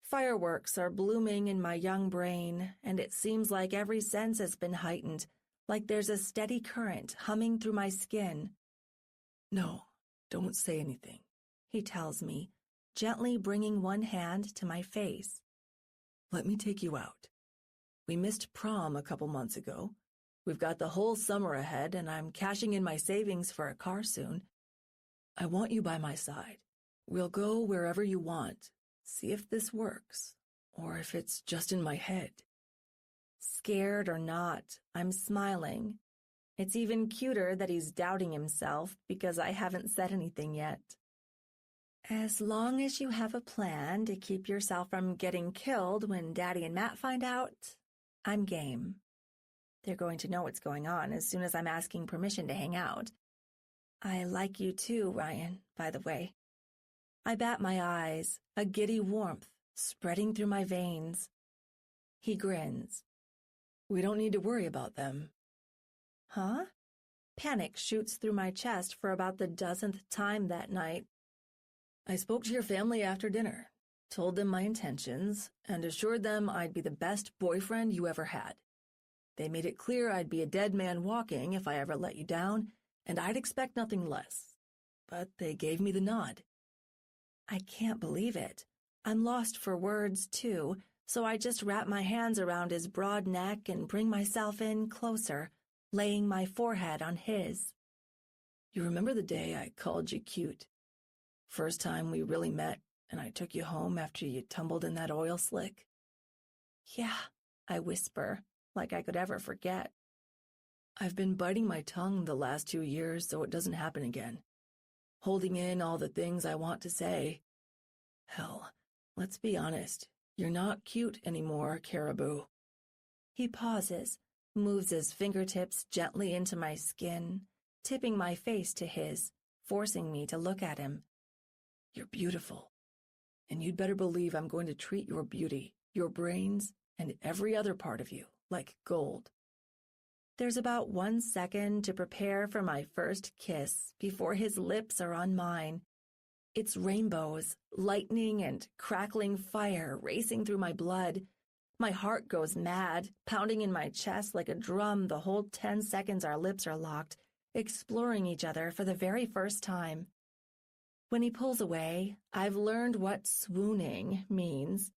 Fireworks are blooming in my young brain, and it seems like every sense has been heightened, like there's a steady current humming through my skin. No, don't say anything, he tells me, gently bringing one hand to my face. Let me take you out. We missed prom a couple months ago. We've got the whole summer ahead, and I'm cashing in my savings for a car soon. I want you by my side. We'll go wherever you want. See if this works, or if it's just in my head. Scared or not, I'm smiling. It's even cuter that he's doubting himself because I haven't said anything yet. As long as you have a plan to keep yourself from getting killed when Daddy and Matt find out, I'm game. They're going to know what's going on as soon as I'm asking permission to hang out. I like you too, Ryan, by the way. I bat my eyes, a giddy warmth spreading through my veins. He grins. We don't need to worry about them. Huh? Panic shoots through my chest for about the dozenth time that night. I spoke to your family after dinner, told them my intentions, and assured them I'd be the best boyfriend you ever had. They made it clear I'd be a dead man walking if I ever let you down, and I'd expect nothing less. But they gave me the nod. I can't believe it. I'm lost for words, too, so I just wrap my hands around his broad neck and bring myself in closer, laying my forehead on his. You remember the day I called you cute? First time we really met, and I took you home after you tumbled in that oil slick? Yeah, I whisper, like I could ever forget. I've been biting my tongue the last 2 years so it doesn't happen again. Holding in all the things I want to say. Hell, let's be honest. You're not cute anymore, Caribou. He pauses, moves his fingertips gently into my skin, tipping my face to his, forcing me to look at him. You're beautiful. And you'd better believe I'm going to treat your beauty, your brains, and every other part of you like gold. There's about 1 second to prepare for my first kiss before his lips are on mine. It's rainbows, lightning, and crackling fire racing through my blood. My heart goes mad, pounding in my chest like a drum the whole 10 seconds our lips are locked, exploring each other for the very first time. When he pulls away, I've learned what swooning means.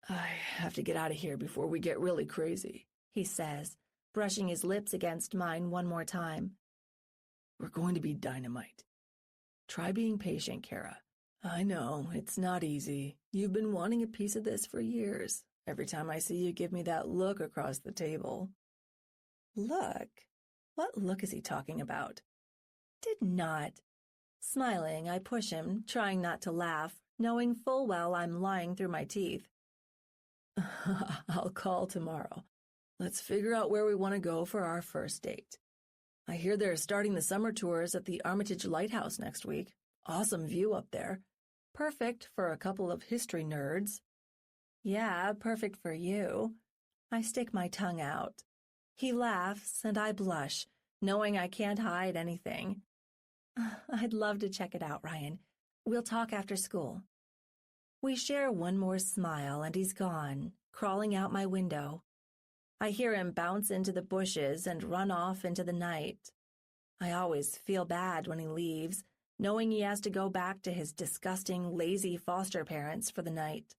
I have to get out of here before we get really crazy, he says, brushing his lips against mine one more time. We're going to be dynamite. Try being patient, Kara. I know, it's not easy. You've been wanting a piece of this for years. Every time I see you give me that look across the table. Look? What look is he talking about? Did not. Smiling, I push him, trying not to laugh, knowing full well I'm lying through my teeth. I'll call tomorrow. Let's figure out where we want to go for our first date. I hear they're starting the summer tours at the Armitage Lighthouse next week. Awesome view up there. Perfect for a couple of history nerds. Yeah, perfect for you. I stick my tongue out. He laughs, and I blush, knowing I can't hide anything. I'd love to check it out, Ryan. We'll talk after school. We share one more smile, and he's gone, crawling out my window. I hear him bounce into the bushes and run off into the night. I always feel bad when he leaves, knowing he has to go back to his disgusting, lazy foster parents for the night.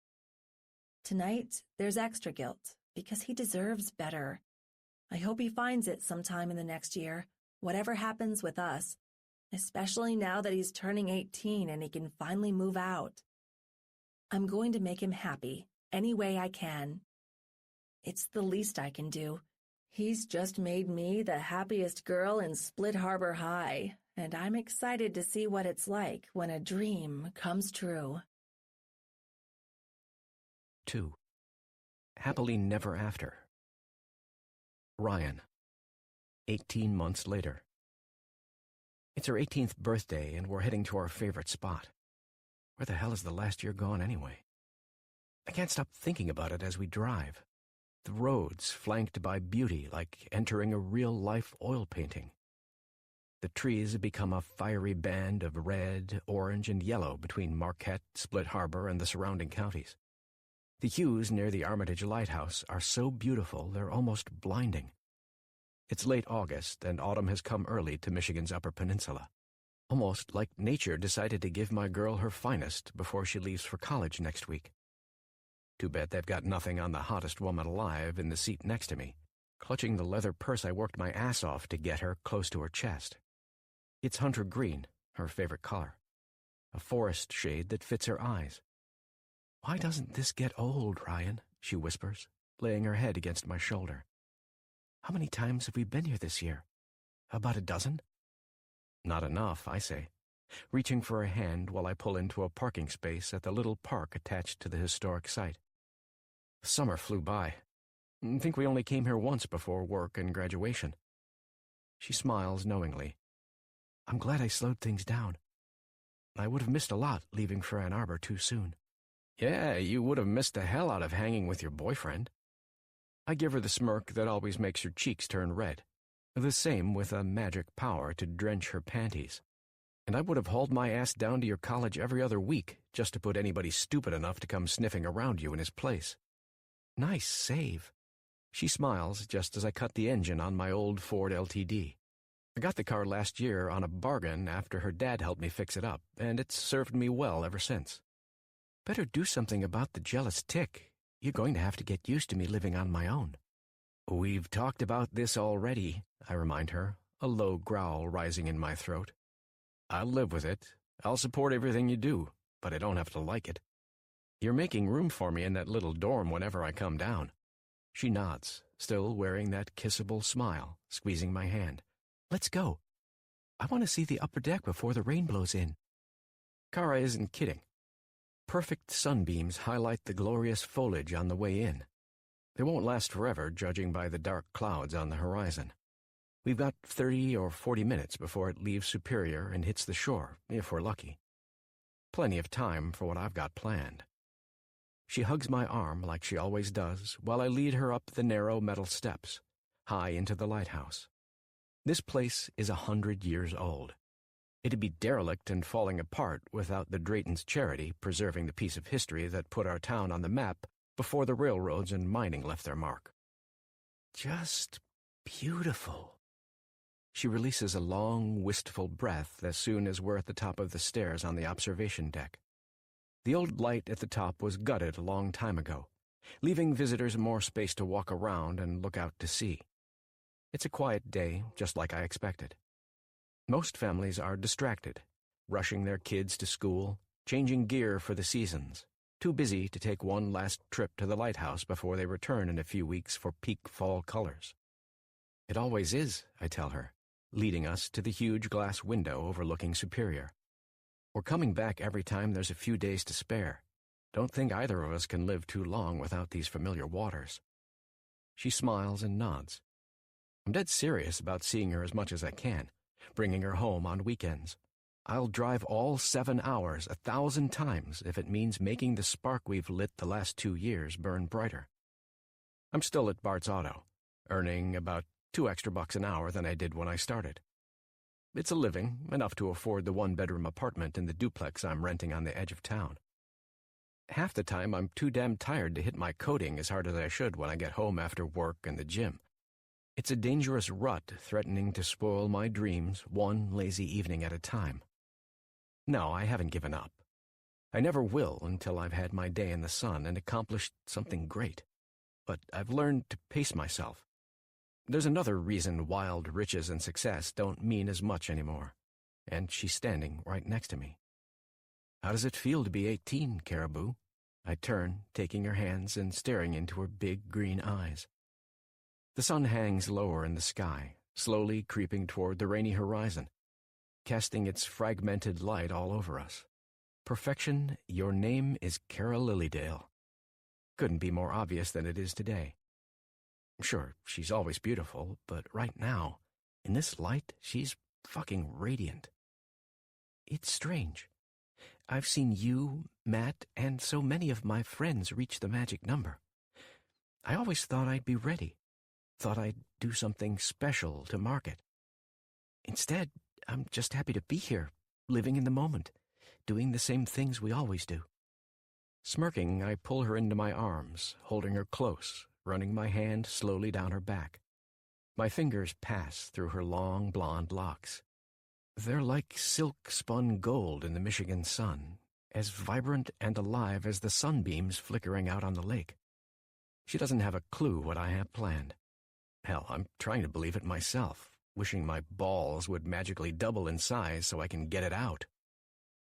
Tonight, there's extra guilt, because he deserves better. I hope he finds it sometime in the next year, whatever happens with us, especially now that he's turning 18 and he can finally move out. I'm going to make him happy, any way I can. It's the least I can do. He's just made me the happiest girl in Split Harbor High, and I'm excited to see what it's like when a dream comes true. 2. Happily Never After. Ryan. 18 months later. It's her 18th birthday, and we're heading to our favorite spot. Where the hell is the last year gone anyway? I can't stop thinking about it as we drive. The roads flanked by beauty like entering a real-life oil painting. The trees have become a fiery band of red, orange, and yellow between Marquette, Split Harbor, and the surrounding counties. The hues near the Armitage Lighthouse are so beautiful they're almost blinding. It's late August, and autumn has come early to Michigan's Upper Peninsula. Almost like nature decided to give my girl her finest before she leaves for college next week. Too bad they've got nothing on the hottest woman alive in the seat next to me. clutching the leather purse I worked my ass off to get her close to her chest. It's hunter green, her favorite color, a forest shade that fits her eyes. "Why doesn't this get old, Ryan?" she whispers, laying her head against my shoulder. "How many times have we been here this year? About a dozen?" "Not enough," I say, reaching for a hand while I pull into a parking space at the little park attached to the historic site. The summer flew by. I think we only came here once before work and graduation. She smiles knowingly. "I'm glad I slowed things down. I would have missed a lot leaving for Ann Arbor too soon." "Yeah, you would have missed the hell out of hanging with your boyfriend." I give her the smirk that always makes her cheeks turn red, the same with a magic power to drench her panties. "And I would have hauled my ass down to your college every other week just to put anybody stupid enough to come sniffing around you in his place." "Nice save." She smiles just as I cut the engine on my old Ford LTD. I got the car last year on a bargain after her dad helped me fix it up, and it's served me well ever since. "Better do something about the jealous tick. You're going to have to get used to me living on my own." "We've talked about this already," I remind her, a low growl rising in my throat. "I'll live with it. I'll support everything you do, but I don't have to like it. You're making room for me in that little dorm whenever I come down." She nods, still wearing that kissable smile, squeezing my hand. "Let's go. I want to see the upper deck before the rain blows in." Kara isn't kidding. Perfect sunbeams highlight the glorious foliage on the way in. They won't last forever, judging by the dark clouds on the horizon. We've got 30 or 40 minutes before it leaves Superior and hits the shore, if we're lucky. Plenty of time for what I've got planned. She hugs my arm like she always does while I lead her up the narrow metal steps, high into the lighthouse. This place is 100 years old. It'd be derelict and falling apart without the Drayton's charity preserving the piece of history that put our town on the map before the railroads and mining left their mark. "Just beautiful." She releases a long, wistful breath as soon as we're at the top of the stairs on the observation deck. The old light at the top was gutted a long time ago, leaving visitors more space to walk around and look out to sea. It's a quiet day, just like I expected. Most families are distracted, rushing their kids to school, changing gear for the seasons, too busy to take one last trip to the lighthouse before they return in a few weeks for peak fall colors. "It always is," I tell her, leading us to the huge glass window overlooking Superior. "We're coming back every time there's a few days to spare. Don't think either of us can live too long without these familiar waters." She smiles and nods. I'm dead serious about seeing her as much as I can, bringing her home on weekends. I'll drive all 7 hours 1,000 times if it means making the spark we've lit the last 2 years burn brighter. I'm still at Bart's Auto, earning about $2 extra an hour than I did when I started. It's a living, enough to afford the 1-bedroom apartment in the duplex I'm renting on the edge of town. Half the time I'm too damn tired to hit my coding as hard as I should when I get home after work and the gym. It's a dangerous rut threatening to spoil my dreams one lazy evening at a time. No, I haven't given up. I never will until I've had my day in the sun and accomplished something great. But I've learned to pace myself. There's another reason wild riches and success don't mean as much anymore, and she's standing right next to me. "How does it feel to be 18, Caribou?" I turn, taking her hands and staring into her big green eyes. The sun hangs lower in the sky, slowly creeping toward the rainy horizon, casting its fragmented light all over us. Perfection, your name is Cara Lilydale. Couldn't be more obvious than it is today. Sure, she's always beautiful, but right now, in this light, she's fucking radiant. It's strange. I've seen you, Matt, and so many of my friends reach the magic number. I always thought I'd be ready, thought I'd do something special to mark it. Instead, I'm just happy to be here, living in the moment, doing the same things we always do. Smirking, I pull her into my arms, holding her close, running my hand slowly down her back. My fingers pass through her long blonde locks. They're like silk-spun gold in the Michigan sun, as vibrant and alive as the sunbeams flickering out on the lake. She doesn't have a clue what I have planned. Hell, I'm trying to believe it myself, wishing my balls would magically double in size so I can get it out.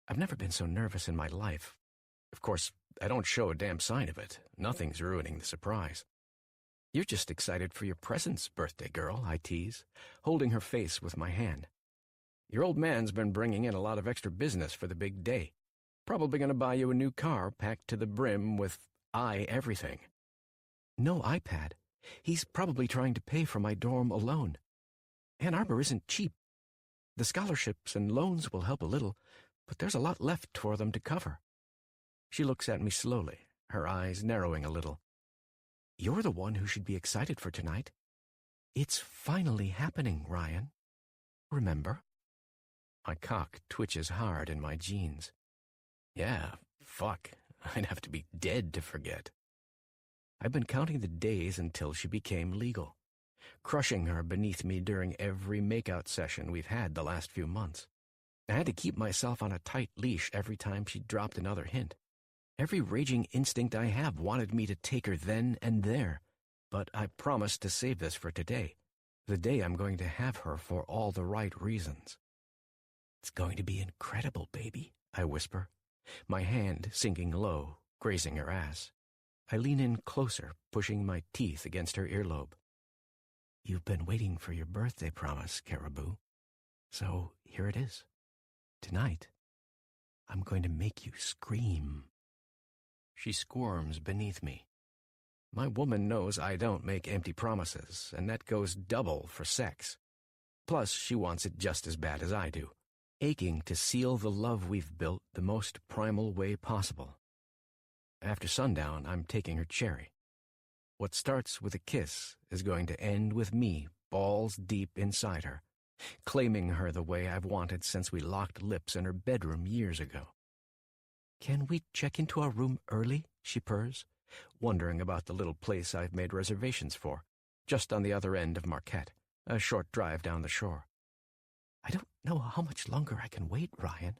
I've never been so nervous in my life. Of course, I don't show a damn sign of it. Nothing's ruining the surprise. You're just excited for your presents, birthday girl, I tease, holding her face with my hand. Your old man's been bringing in a lot of extra business for the big day. Probably going to buy you a new car packed to the brim with everything. No iPad. He's probably trying to pay for my dorm alone. Ann Arbor isn't cheap. The scholarships and loans will help a little, but there's a lot left for them to cover. She looks at me slowly, her eyes narrowing a little. You're the one who should be excited for tonight. It's finally happening, Ryan. Remember? My cock twitches hard in my jeans. Yeah, fuck. I'd have to be dead to forget. I've been counting the days until she became legal, crushing her beneath me during every makeout session we've had the last few months. I had to keep myself on a tight leash every time she dropped another hint. Every raging instinct I have wanted me to take her then and there, but I promised to save this for today, the day I'm going to have her for all the right reasons. It's going to be incredible, baby, I whisper, my hand sinking low, grazing her ass. I lean in closer, pushing my teeth against her earlobe. You've been waiting for your birthday promise, Caribou. So here it is. Tonight, I'm going to make you scream. She squirms beneath me. My woman knows I don't make empty promises, and that goes double for sex. Plus, she wants it just as bad as I do, aching to seal the love we've built the most primal way possible. After sundown, I'm taking her cherry. What starts with a kiss is going to end with me balls deep inside her, claiming her the way I've wanted since we locked lips in her bedroom years ago. Can we check into our room early? She purrs, wondering about the little place I've made reservations for, just on the other end of Marquette, a short drive down the shore. I don't know how much longer I can wait, Ryan.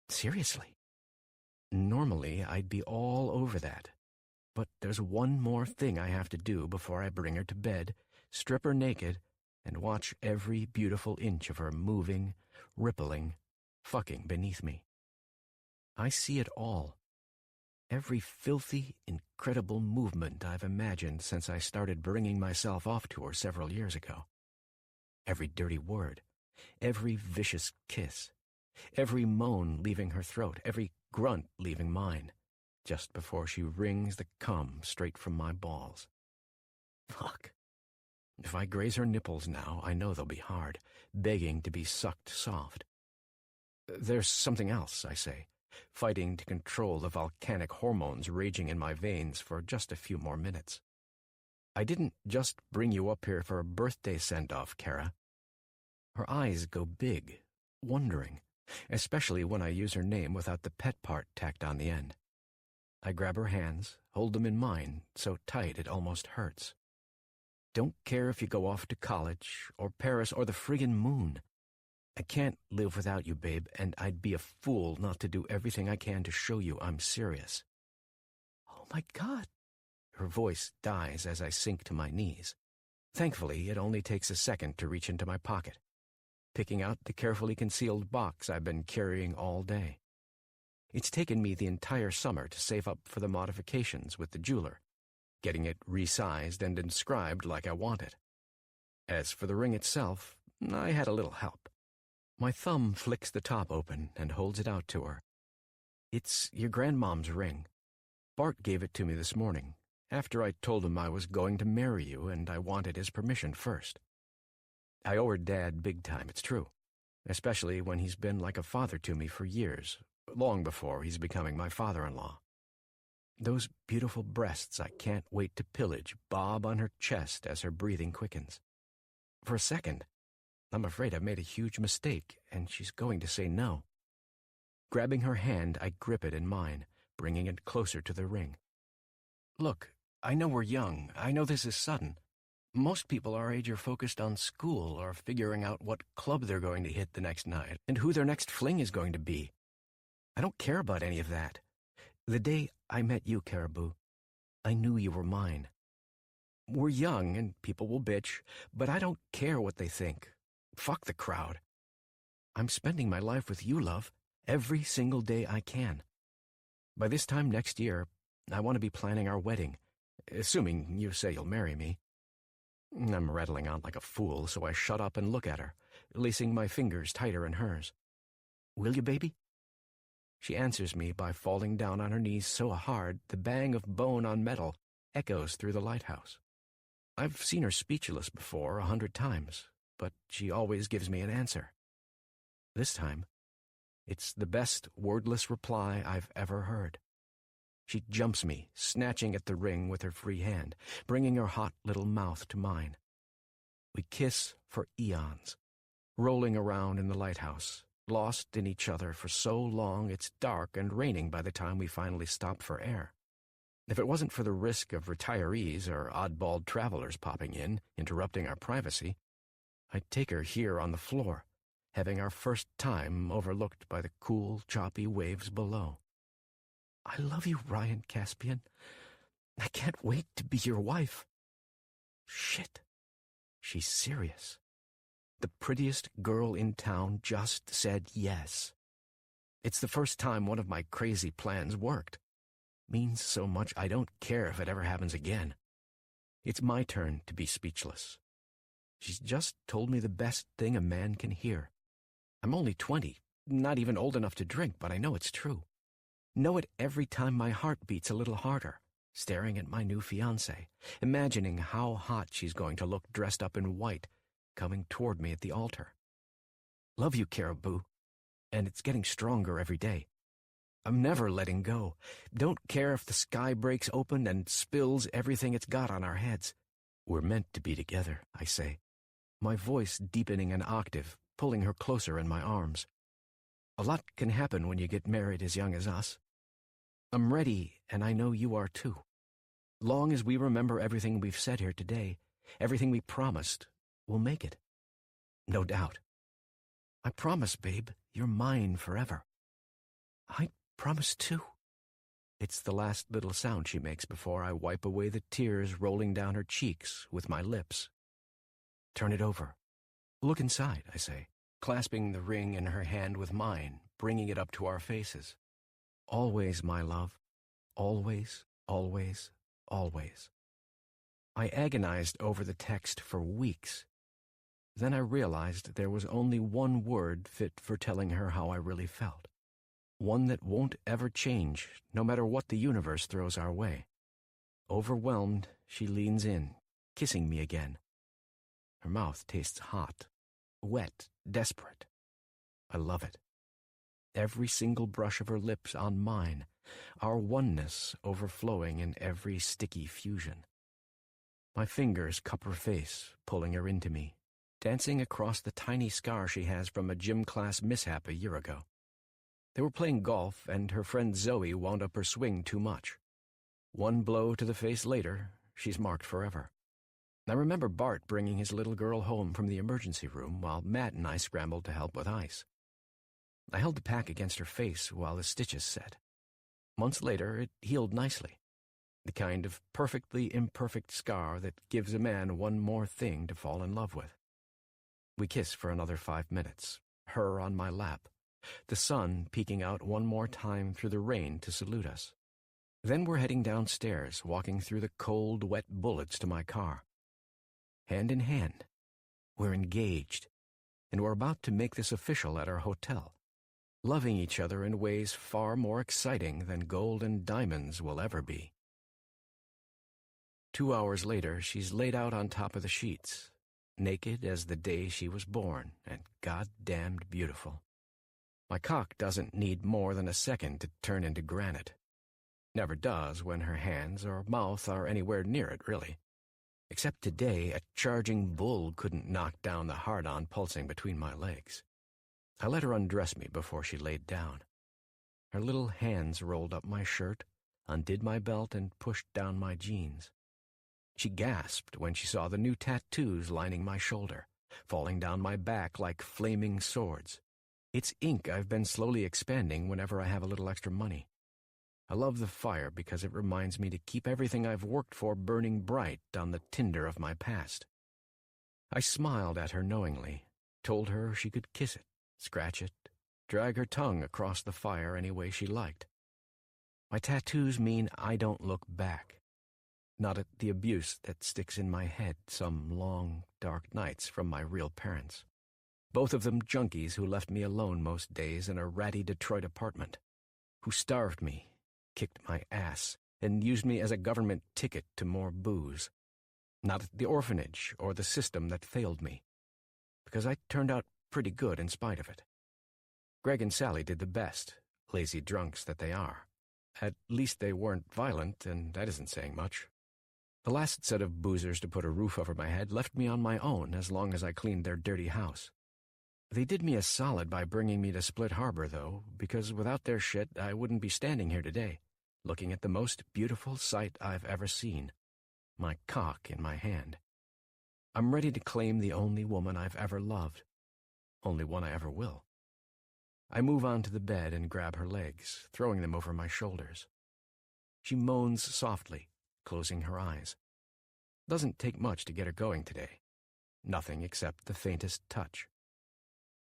Seriously. Normally, I'd be all over that. But there's one more thing I have to do before I bring her to bed, strip her naked, and watch every beautiful inch of her moving, rippling, fucking beneath me. I see it all. Every filthy, incredible movement I've imagined since I started bringing myself off to her several years ago. Every dirty word, every vicious kiss, every moan leaving her throat, every grunt leaving mine, just before she wrings the cum straight from my balls. Fuck. If I graze her nipples now, I know they'll be hard, begging to be sucked soft. There's something else, I say, fighting to control the volcanic hormones raging in my veins for just a few more minutes. I didn't just bring you up here for a birthday send-off, Kara. Her eyes go big, wondering, especially when I use her name without the pet part tacked on the end. I grab her hands, hold them in mine, so tight it almost hurts. Don't care if you go off to college, or Paris, or the friggin' moon. I can't live without you, babe, and I'd be a fool not to do everything I can to show you I'm serious. Oh my God. Her voice dies as I sink to my knees. Thankfully, it only takes a second to reach into my pocket, picking out the carefully concealed box I've been carrying all day. It's taken me the entire summer to save up for the modifications with the jeweler, getting it resized and inscribed like I want it. As for the ring itself, I had a little help. My thumb flicks the top open and holds it out to her. It's your grandmom's ring. Bart gave it to me this morning, after I told him I was going to marry you and I wanted his permission first. I owe her dad big time, it's true, especially when he's been like a father to me for years, long before he's becoming my father-in-law. Those beautiful breasts I can't wait to pillage bob on her chest as her breathing quickens. For a second, I'm afraid I've made a huge mistake, and she's going to say no. Grabbing her hand, I grip it in mine, bringing it closer to the ring. Look, I know we're young. I know this is sudden. Most people our age are focused on school or figuring out what club they're going to hit the next night and who their next fling is going to be. I don't care about any of that. The day I met you, Caribou, I knew you were mine. We're young and people will bitch, but I don't care what they think. Fuck the crowd. I'm spending my life with you, love, every single day I can. By this time next year, I want to be planning our wedding, assuming you say you'll marry me. I'm rattling on like a fool, so I shut up and look at her, lacing my fingers tighter in hers. Will you, baby? She answers me by falling down on her knees so hard the bang of bone on metal echoes through the lighthouse. I've seen her speechless before 100 times, but she always gives me an answer. This time, it's the best wordless reply I've ever heard. She jumps me, snatching at the ring with her free hand, bringing her hot little mouth to mine. We kiss for eons, rolling around in the lighthouse, lost in each other for so long it's dark and raining by the time we finally stop for air. If it wasn't for the risk of retirees or oddball travelers popping in, interrupting our privacy, I'd take her here on the floor, having our first time overlooked by the cool, choppy waves below. I love you, Ryan Caspian. I can't wait to be your wife. Shit. She's serious. The prettiest girl in town just said yes. It's the first time one of my crazy plans worked. Means so much I don't care if it ever happens again. It's my turn to be speechless. She's just told me the best thing a man can hear. I'm only 20, not even old enough to drink, but I know it's true. Know it every time my heart beats a little harder, staring at my new fiancé, imagining how hot she's going to look dressed up in white, coming toward me at the altar. Love you, Caribou, and it's getting stronger every day. I'm never letting go. Don't care if the sky breaks open and spills everything it's got on our heads. We're meant to be together, I say, my voice deepening an octave, pulling her closer in my arms. A lot can happen when you get married as young as us. I'm ready, and I know you are too. Long as we remember everything we've said here today, everything we promised, we'll make it. No doubt. I promise, babe, you're mine forever. I promise too. It's the last little sound she makes before I wipe away the tears rolling down her cheeks with my lips. Turn it over. Look inside, I say, clasping the ring in her hand with mine, bringing it up to our faces. Always, my love. Always, always, always. I agonized over the text for weeks. Then I realized there was only one word fit for telling her how I really felt. One that won't ever change, no matter what the universe throws our way. Overwhelmed, she leans in, kissing me again. Her mouth tastes hot, wet, desperate. I love it. Every single brush of her lips on mine, our oneness overflowing in every sticky fusion. My fingers cup her face, pulling her into me, dancing across the tiny scar she has from a gym class mishap a year ago. They were playing golf, and her friend Zoe wound up her swing too much. One blow to the face later, she's marked forever. I remember Bart bringing his little girl home from the emergency room while Matt and I scrambled to help with ice. I held the pack against her face while the stitches set. Months later, it healed nicely. The kind of perfectly imperfect scar that gives a man one more thing to fall in love with. We kissed for another 5 minutes, her on my lap, the sun peeking out one more time through the rain to salute us. Then we're heading downstairs, walking through the cold, wet bullets to my car. Hand in hand, we're engaged, and we're about to make this official at our hotel, loving each other in ways far more exciting than gold and diamonds will ever be. 2 hours later, she's laid out on top of the sheets, naked as the day she was born, and goddamned beautiful. My cock doesn't need more than a second to turn into granite. Never does when her hands or mouth are anywhere near it, really. Except today, a charging bull couldn't knock down the hard-on pulsing between my legs. I let her undress me before she laid down. Her little hands rolled up my shirt, undid my belt, and pushed down my jeans. She gasped when she saw the new tattoos lining my shoulder, falling down my back like flaming swords. It's ink I've been slowly expanding whenever I have a little extra money. I love the fire because it reminds me to keep everything I've worked for burning bright on the tinder of my past. I smiled at her knowingly, told her she could kiss it, scratch it, drag her tongue across the fire any way she liked. My tattoos mean I don't look back, not at the abuse that sticks in my head some long, dark nights from my real parents. Both of them junkies who left me alone most days in a ratty Detroit apartment, who starved me, kicked my ass, and used me as a government ticket to more booze. Not the orphanage or the system that failed me, because I turned out pretty good in spite of it. Greg and Sally did the best, lazy drunks that they are. At least they weren't violent, and that isn't saying much. The last set of boozers to put a roof over my head left me on my own as long as I cleaned their dirty house. They did me a solid by bringing me to Split Harbor, though, because without their shit I wouldn't be standing here today, looking at the most beautiful sight I've ever seen, my cock in my hand. I'm ready to claim the only woman I've ever loved, only one I ever will. I move onto the bed and grab her legs, throwing them over my shoulders. She moans softly, closing her eyes. Doesn't take much to get her going today. Nothing except the faintest touch.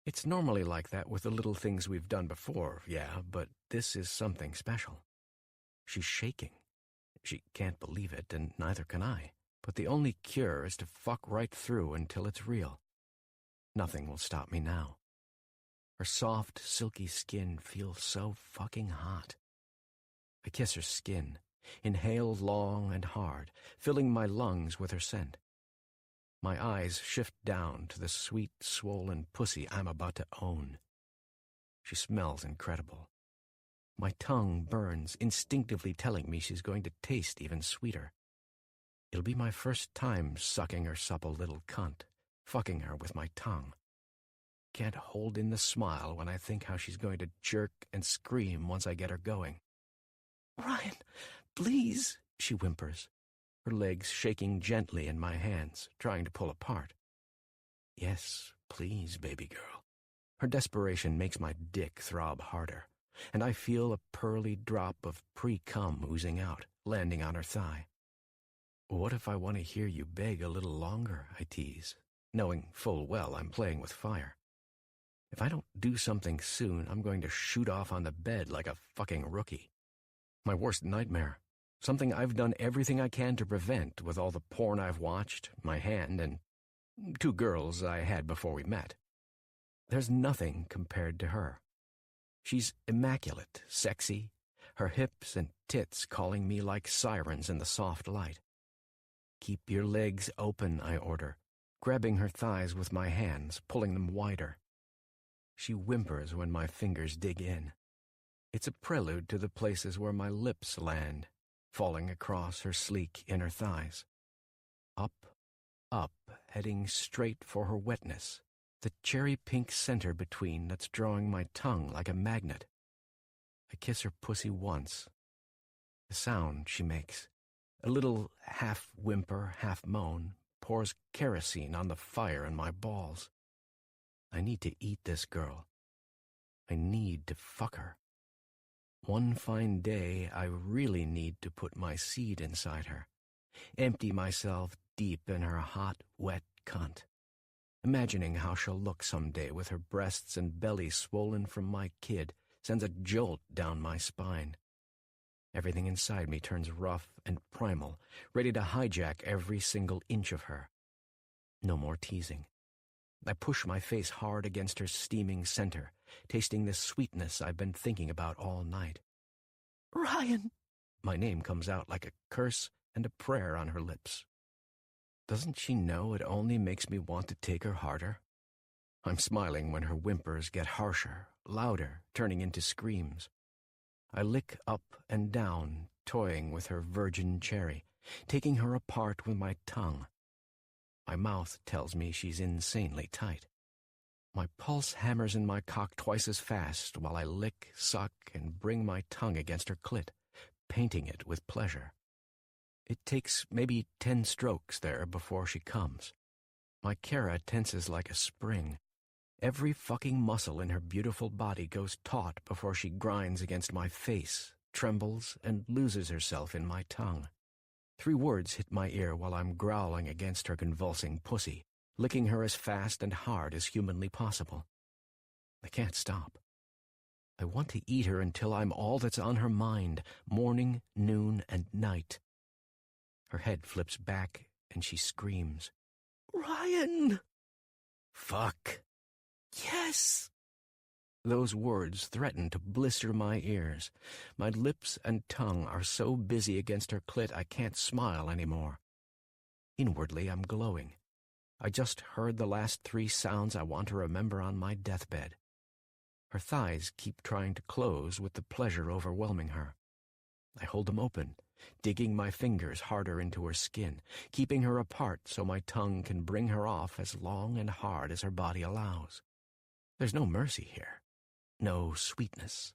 It's normally like that with the little things we've done before, yeah, but this is something special. She's shaking. She can't believe it, and neither can I. But the only cure is to fuck right through until it's real. Nothing will stop me now. Her soft, silky skin feels so fucking hot. I kiss her skin, inhale long and hard, filling my lungs with her scent. My eyes shift down to the sweet, swollen pussy I'm about to own. She smells incredible. My tongue burns, instinctively telling me she's going to taste even sweeter. It'll be my first time sucking her supple little cunt, fucking her with my tongue. Can't hold in the smile when I think how she's going to jerk and scream once I get her going. "Ryan, please," she whimpers, her legs shaking gently in my hands, trying to pull apart. Yes, please, baby girl. Her desperation makes my dick throb harder, and I feel a pearly drop of pre-cum oozing out, landing on her thigh. What if I want to hear you beg a little longer, I tease, knowing full well I'm playing with fire. If I don't do something soon, I'm going to shoot off on the bed like a fucking rookie. My worst nightmare. Something I've done everything I can to prevent with all the porn I've watched, my hand, and 2 girls I had before we met. There's nothing compared to her. She's immaculate, sexy, her hips and tits calling me like sirens in the soft light. Keep your legs open, I order, grabbing her thighs with my hands, pulling them wider. She whimpers when my fingers dig in. It's a prelude to the places where my lips land, falling across her sleek inner thighs. Up, up, heading straight for her wetness, the cherry-pink center between that's drawing my tongue like a magnet. I kiss her pussy once. The sound she makes, a little half-whimper, half-moan, pours kerosene on the fire in my balls. I need to eat this girl. I need to fuck her. One fine day, I really need to put my seed inside her, empty myself deep in her hot, wet cunt, imagining how she'll look someday with her breasts and belly swollen from my kid sends a jolt down my spine. Everything inside me turns rough and primal, ready to hijack every single inch of her. No more teasing. I push my face hard against her steaming center, tasting the sweetness I've been thinking about all night. "Ryan!" My name comes out like a curse and a prayer on her lips. Doesn't she know it only makes me want to take her harder? I'm smiling when her whimpers get harsher, louder, turning into screams. I lick up and down, toying with her virgin cherry, taking her apart with my tongue. My mouth tells me she's insanely tight. My pulse hammers in my cock twice as fast while I lick, suck, and bring my tongue against her clit, painting it with pleasure. It takes maybe 10 strokes there before she comes. My Kara tenses like a spring. Every fucking muscle in her beautiful body goes taut before she grinds against my face, trembles and loses herself in my tongue. 3 words hit my ear while I'm growling against her convulsing pussy, licking her as fast and hard as humanly possible. I can't stop. I want to eat her until I'm all that's on her mind, morning, noon, and night. Her head flips back, and she screams, "Ryan!" Fuck. Yes! Those words threaten to blister my ears. My lips and tongue are so busy against her clit I can't smile anymore. Inwardly, I'm glowing. I just heard the last 3 sounds I want to remember on my deathbed. Her thighs keep trying to close with the pleasure overwhelming her. I hold them open, digging my fingers harder into her skin, keeping her apart so my tongue can bring her off as long and hard as her body allows. There's no mercy here. No sweetness.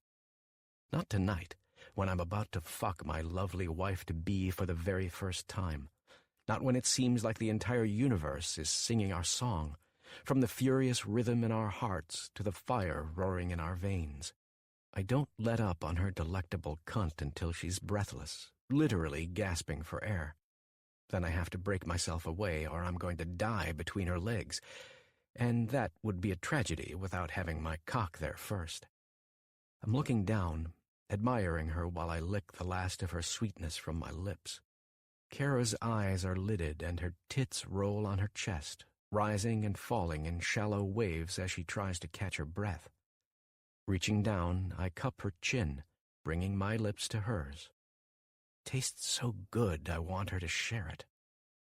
Not tonight, when I'm about to fuck my lovely wife-to-be for the very first time. Not when it seems like the entire universe is singing our song, from the furious rhythm in our hearts to the fire roaring in our veins. I don't let up on her delectable cunt until she's breathless, literally gasping for air. Then I have to break myself away or I'm going to die between her legs, and that would be a tragedy without having my cock there first. I'm looking down, admiring her while I lick the last of her sweetness from my lips. Kara's eyes are lidded and her tits roll on her chest, rising and falling in shallow waves as she tries to catch her breath. Reaching down, I cup her chin, bringing my lips to hers. Tastes so good, I want her to share it.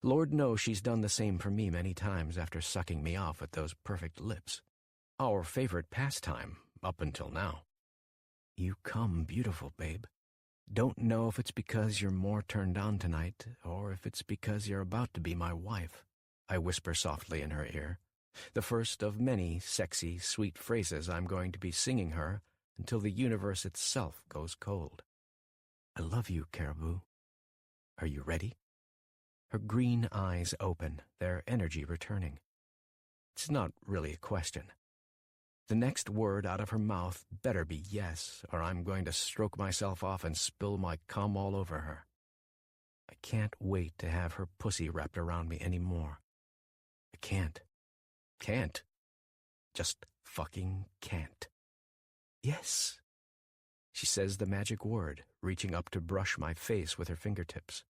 Lord knows she's done the same for me many times after sucking me off with those perfect lips. Our favorite pastime, up until now. You come beautiful, babe. Don't know if it's because you're more turned on tonight, or if it's because you're about to be my wife, I whisper softly in her ear, the first of many sexy, sweet phrases I'm going to be singing her until the universe itself goes cold. I love you, Caribou. Are you ready? Her green eyes open, their energy returning. It's not really a question. The next word out of her mouth better be yes, or I'm going to stroke myself off and spill my cum all over her. I can't wait to have her pussy wrapped around me anymore. I can't. Can't. Just fucking can't. Yes. She says the magic word, reaching up to brush my face with her fingertips.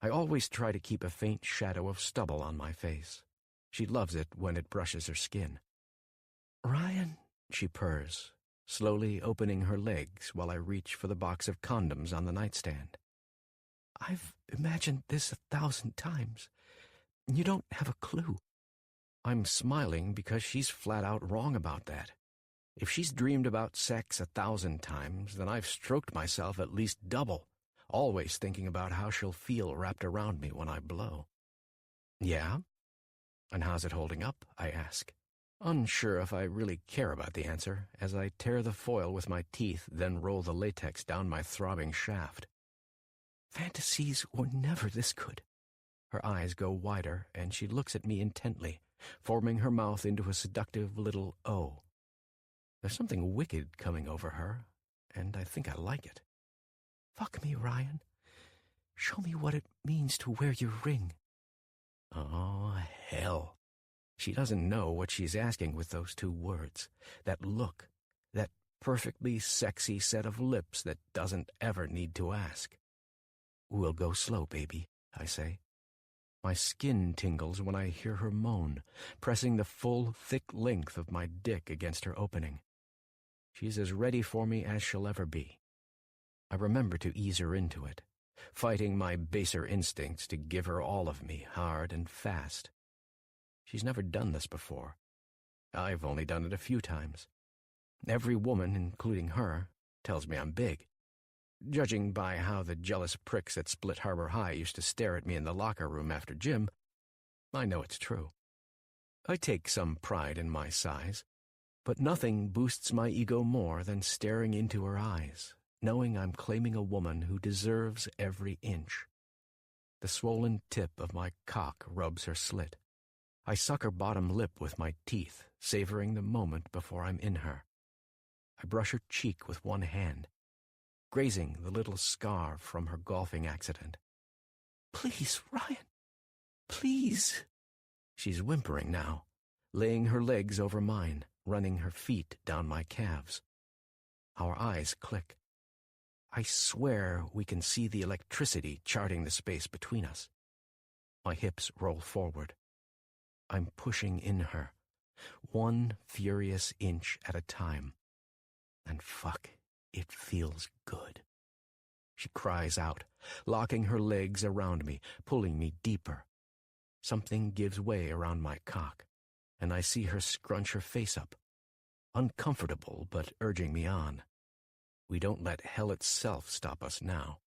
I always try to keep a faint shadow of stubble on my face. She loves it when it brushes her skin. Ryan, she purrs, slowly opening her legs while I reach for the box of condoms on the nightstand. I've imagined this 1,000 times. You don't have a clue. I'm smiling because she's flat out wrong about that. If she's dreamed about sex 1,000 times, then I've stroked myself at least double, always thinking about how she'll feel wrapped around me when I blow. Yeah? And how's it holding up? I ask, unsure if I really care about the answer, as I tear the foil with my teeth, then roll the latex down my throbbing shaft. Fantasies were never this good. Her eyes go wider, and she looks at me intently, forming her mouth into a seductive little O. There's something wicked coming over her, and I think I like it. Fuck me, Ryan. Show me what it means to wear your ring. Oh, hell. She doesn't know what she's asking with those 2 words. That look, that perfectly sexy set of lips that doesn't ever need to ask. We'll go slow, baby, I say. My skin tingles when I hear her moan, pressing the full, thick length of my dick against her opening. She's as ready for me as she'll ever be. I remember to ease her into it, fighting my baser instincts to give her all of me, hard and fast. She's never done this before. I've only done it a few times. Every woman, including her, tells me I'm big. Judging by how the jealous pricks at Split Harbor High used to stare at me in the locker room after gym, I know it's true. I take some pride in my size, but nothing boosts my ego more than staring into her eyes, knowing I'm claiming a woman who deserves every inch. The swollen tip of my cock rubs her slit. I suck her bottom lip with my teeth, savoring the moment before I'm in her. I brush her cheek with one hand. grazing the little scar from her golfing accident. "Please, Ryan, please." She's whimpering now, laying her legs over mine, running her feet down my calves. Our eyes click. I swear we can see the electricity charting the space between us. My hips roll forward. I'm pushing in her, one furious inch at a time. And fuck, it feels good. She cries out, locking her legs around me, pulling me deeper. Something gives way around my cock, and I see her scrunch her face up, uncomfortable but urging me on. We don't let hell itself stop us now.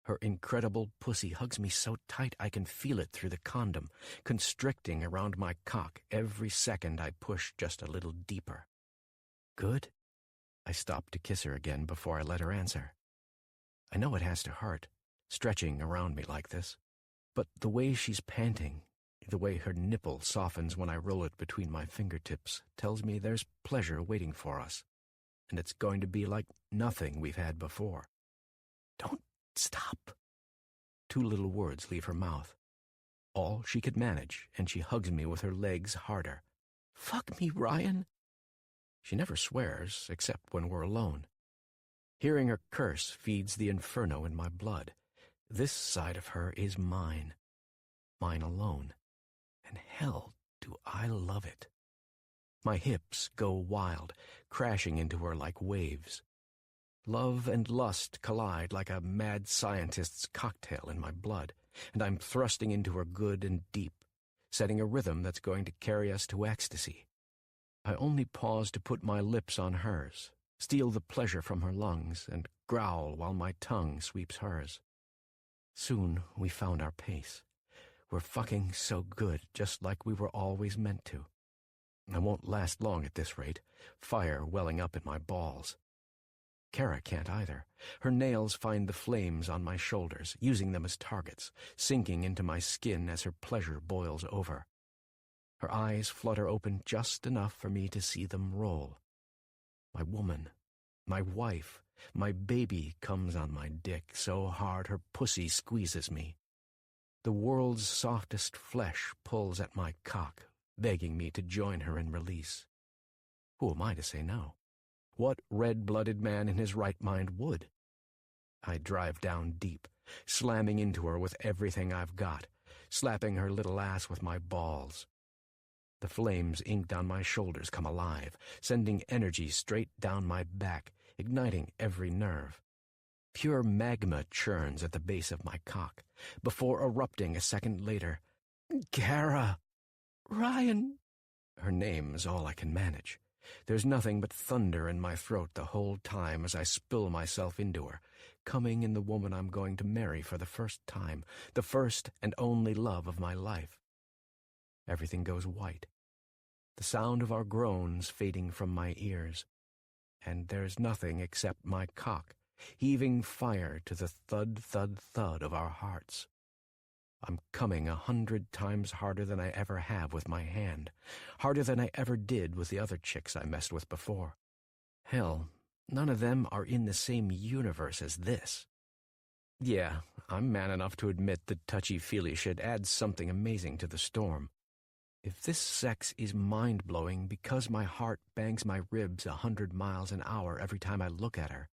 Her incredible pussy hugs me so tight I can feel it through the condom, constricting around my cock every second I push just a little deeper. Good? I stop to kiss her again before I let her answer. I know it has to hurt, stretching around me like this, but the way she's panting, the way her nipple softens when I roll it between my fingertips, tells me there's pleasure waiting for us, and it's going to be like nothing we've had before. Don't stop. Two little words leave her mouth. All she could manage, and she hugs me with her legs harder. Fuck me, Ryan. She never swears, except when we're alone. Hearing her curse feeds the inferno in my blood. This side of her is mine. Mine alone. And hell, do I love it. My hips go wild, crashing into her like waves. Love and lust collide like a mad scientist's cocktail in my blood, and I'm thrusting into her good and deep, setting a rhythm that's going to carry us to ecstasy. I only pause to put my lips on hers, steal the pleasure from her lungs, and growl while my tongue sweeps hers. Soon we found our pace. We're fucking so good, just like we were always meant to. I won't last long at this rate, fire welling up in my balls. Kara can't either. Her nails find the flames on my shoulders, using them as targets, sinking into my skin as her pleasure boils over. Her eyes flutter open just enough for me to see them roll. My woman, my wife, my baby comes on my dick so hard her pussy squeezes me. The world's softest flesh pulls at my cock, begging me to join her in release. Who am I to say no? What red-blooded man in his right mind would? I drive down deep, slamming into her with everything I've got, slapping her little ass with my balls. The flames inked on my shoulders come alive, sending energy straight down my back, igniting every nerve. Pure magma churns at the base of my cock, before erupting a second later. Kara! Ryan! Her name is all I can manage. There's nothing but thunder in my throat the whole time as I spill myself into her, coming in the woman I'm going to marry for the first time, the first and only love of my life. Everything goes white, the sound of our groans fading from my ears, and there's nothing except my cock, heaving fire to the thud, thud, thud of our hearts. I'm coming 100 times harder than I ever have with my hand, harder than I ever did with the other chicks I messed with before. Hell, none of them are in the same universe as this. Yeah, I'm man enough to admit that touchy-feely shit adds something amazing to the storm. If this sex is mind-blowing because my heart bangs my ribs 100 miles an hour every time I look at her,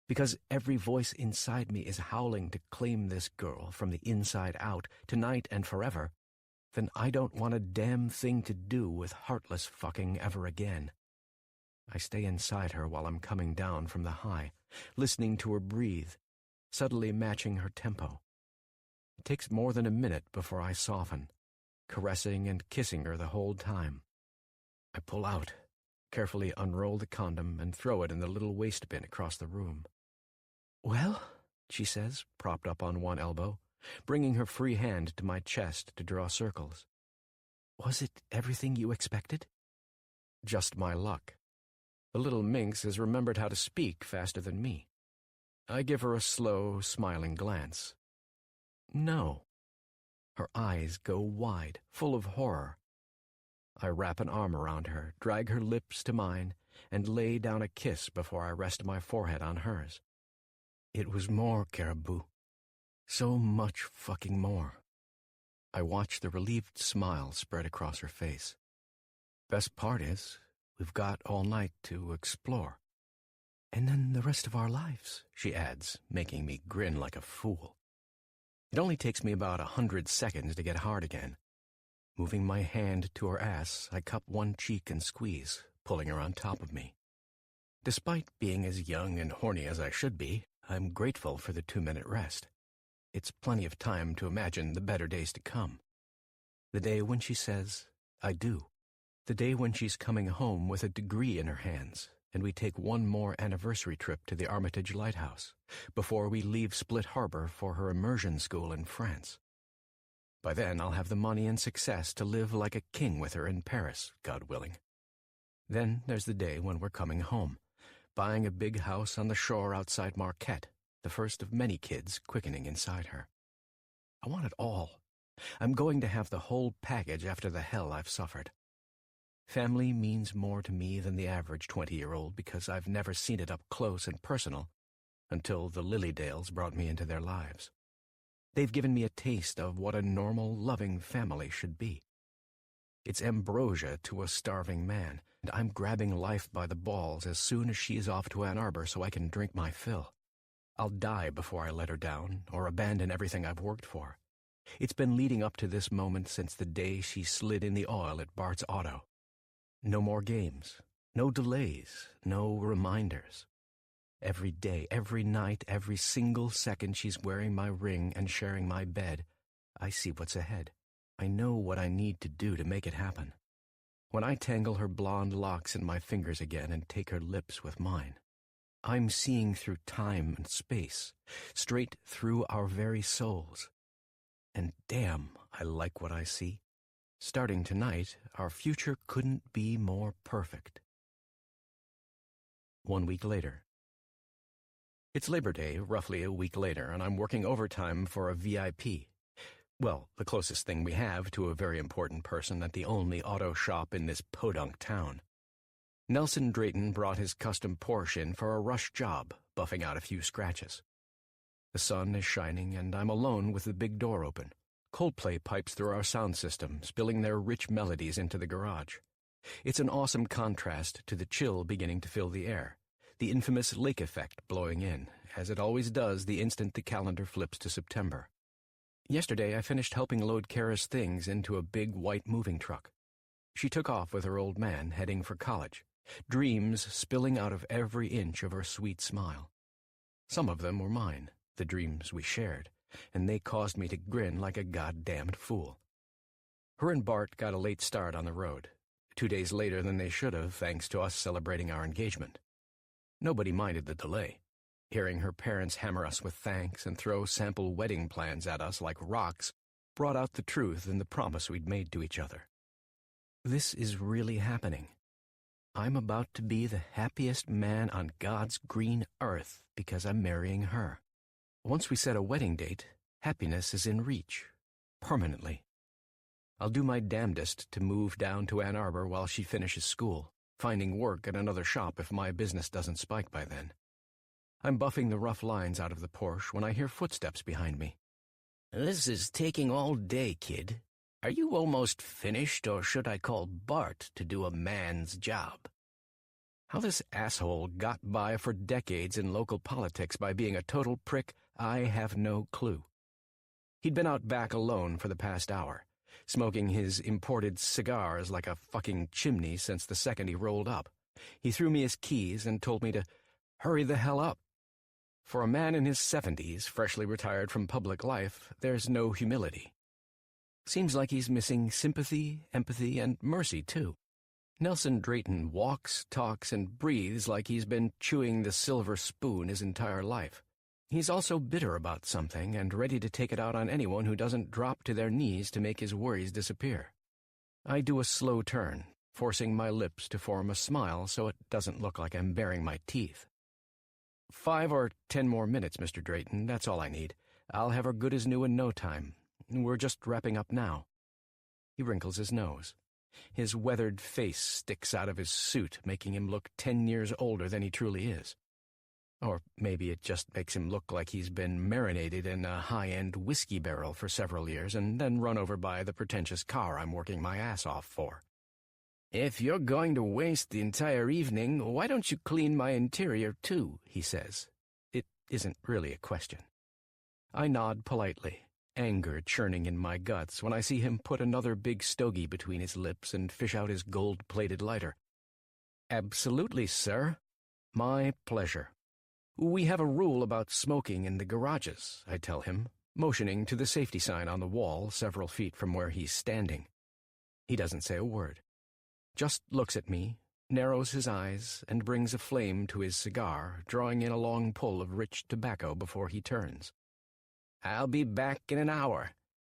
because every voice inside me is howling to claim this girl from the inside out, tonight and forever, then I don't want a damn thing to do with heartless fucking ever again. I stay inside her while I'm coming down from the high, listening to her breathe, subtly matching her tempo. It takes more than a minute before I soften, caressing and kissing her the whole time. I pull out, carefully unroll the condom, and throw it in the little waste bin across the room. Well, she says, propped up on one elbow, bringing her free hand to my chest to draw circles. Was it everything you expected? Just my luck. The little minx has remembered how to speak faster than me. I give her a slow, smiling glance. No. Her eyes go wide, full of horror. I wrap an arm around her, drag her lips to mine, and lay down a kiss before I rest my forehead on hers. It was more, Caribou. So much fucking more. I watched the relieved smile spread across her face. Best part is, we've got all night to explore. And then the rest of our lives, she adds, making me grin like a fool. It only takes me about 100 seconds to get hard again. Moving my hand to her ass, I cup one cheek and squeeze, pulling her on top of me. Despite being as young and horny as I should be, I'm grateful for the 2-minute rest. It's plenty of time to imagine the better days to come. The day when she says, I do. The day when she's coming home with a degree in her hands, and we take one more anniversary trip to the Armitage Lighthouse, before we leave Split Harbor for her immersion school in France. By then I'll have the money and success to live like a king with her in Paris, God willing. Then there's the day when we're coming home, buying a big house on the shore outside Marquette, the first of many kids quickening inside her. I want it all. I'm going to have the whole package after the hell I've suffered. Family means more to me than the average 20-year-old because I've never seen it up close and personal until the Lilydales brought me into their lives. They've given me a taste of what a normal, loving family should be. It's ambrosia to a starving man, and I'm grabbing life by the balls as soon as she's off to Ann Arbor so I can drink my fill. I'll die before I let her down or abandon everything I've worked for. It's been leading up to this moment since the day she slid in the oil at Bart's Auto. No more games, no delays, no reminders. Every day, every night, every single second she's wearing my ring and sharing my bed, I see what's ahead. I know what I need to do to make it happen. When I tangle her blonde locks in my fingers again and take her lips with mine, I'm seeing through time and space, straight through our very souls. And damn, I like what I see. Starting tonight, our future couldn't be more perfect. 1 week later. It's Labor Day, roughly a week later, and I'm working overtime for a VIP. Well, the closest thing we have to a very important person at the only auto shop in this podunk town. Nelson Drayton brought his custom Porsche in for a rush job, buffing out a few scratches. The sun is shining, and I'm alone with the big door open. Coldplay pipes through our sound system, spilling their rich melodies into the garage. It's an awesome contrast to the chill beginning to fill the air, the infamous lake effect blowing in, as it always does the instant the calendar flips to September. Yesterday I finished helping load Kara's things into a big white moving truck. She took off with her old man, heading for college, dreams spilling out of every inch of her sweet smile. Some of them were mine, the dreams we shared, and they caused me to grin like a goddamned fool. Her and Bart got a late start on the road, 2 days later than they should have, thanks to us celebrating our engagement. Nobody minded the delay. Hearing her parents hammer us with thanks and throw sample wedding plans at us like rocks brought out the truth in the promise we'd made to each other. This is really happening. I'm about to be the happiest man on God's green earth because I'm marrying her. Once we set a wedding date, happiness is in reach. Permanently. I'll do my damnedest to move down to Ann Arbor while she finishes school, finding work at another shop if my business doesn't spike by then. I'm buffing the rough lines out of the Porsche when I hear footsteps behind me. This is taking all day, kid. Are you almost finished, or should I call Bart to do a man's job? How this asshole got by for decades in local politics by being a total prick, I have no clue. He'd been out back alone for the past hour, smoking his imported cigars like a fucking chimney since the second he rolled up. He threw me his keys and told me to hurry the hell up. For a man in his 70s, freshly retired from public life, there's no humility. Seems like he's missing sympathy, empathy, and mercy, too. Nelson Drayton walks, talks, and breathes like he's been chewing the silver spoon his entire life. He's also bitter about something and ready to take it out on anyone who doesn't drop to their knees to make his worries disappear. I do a slow turn, forcing my lips to form a smile so it doesn't look like I'm baring my teeth. 5 or 10 more minutes, Mr. Drayton, that's all I need. I'll have her good as new in no time. We're just wrapping up now. He wrinkles his nose. His weathered face sticks out of his suit, making him look 10 years older than he truly is. Or maybe it just makes him look like he's been marinated in a high-end whiskey barrel for several years and then run over by the pretentious car I'm working my ass off for. "If you're going to waste the entire evening, why don't you clean my interior too?" he says. It isn't really a question. I nod politely, anger churning in my guts when I see him put another big stogie between his lips and fish out his gold-plated lighter. "Absolutely, sir. My pleasure. We have a rule about smoking in the garages," I tell him, motioning to the safety sign on the wall several feet from where he's standing. He doesn't say a word, just looks at me, narrows his eyes, and brings a flame to his cigar, drawing in a long pull of rich tobacco before he turns. "I'll be back in an hour.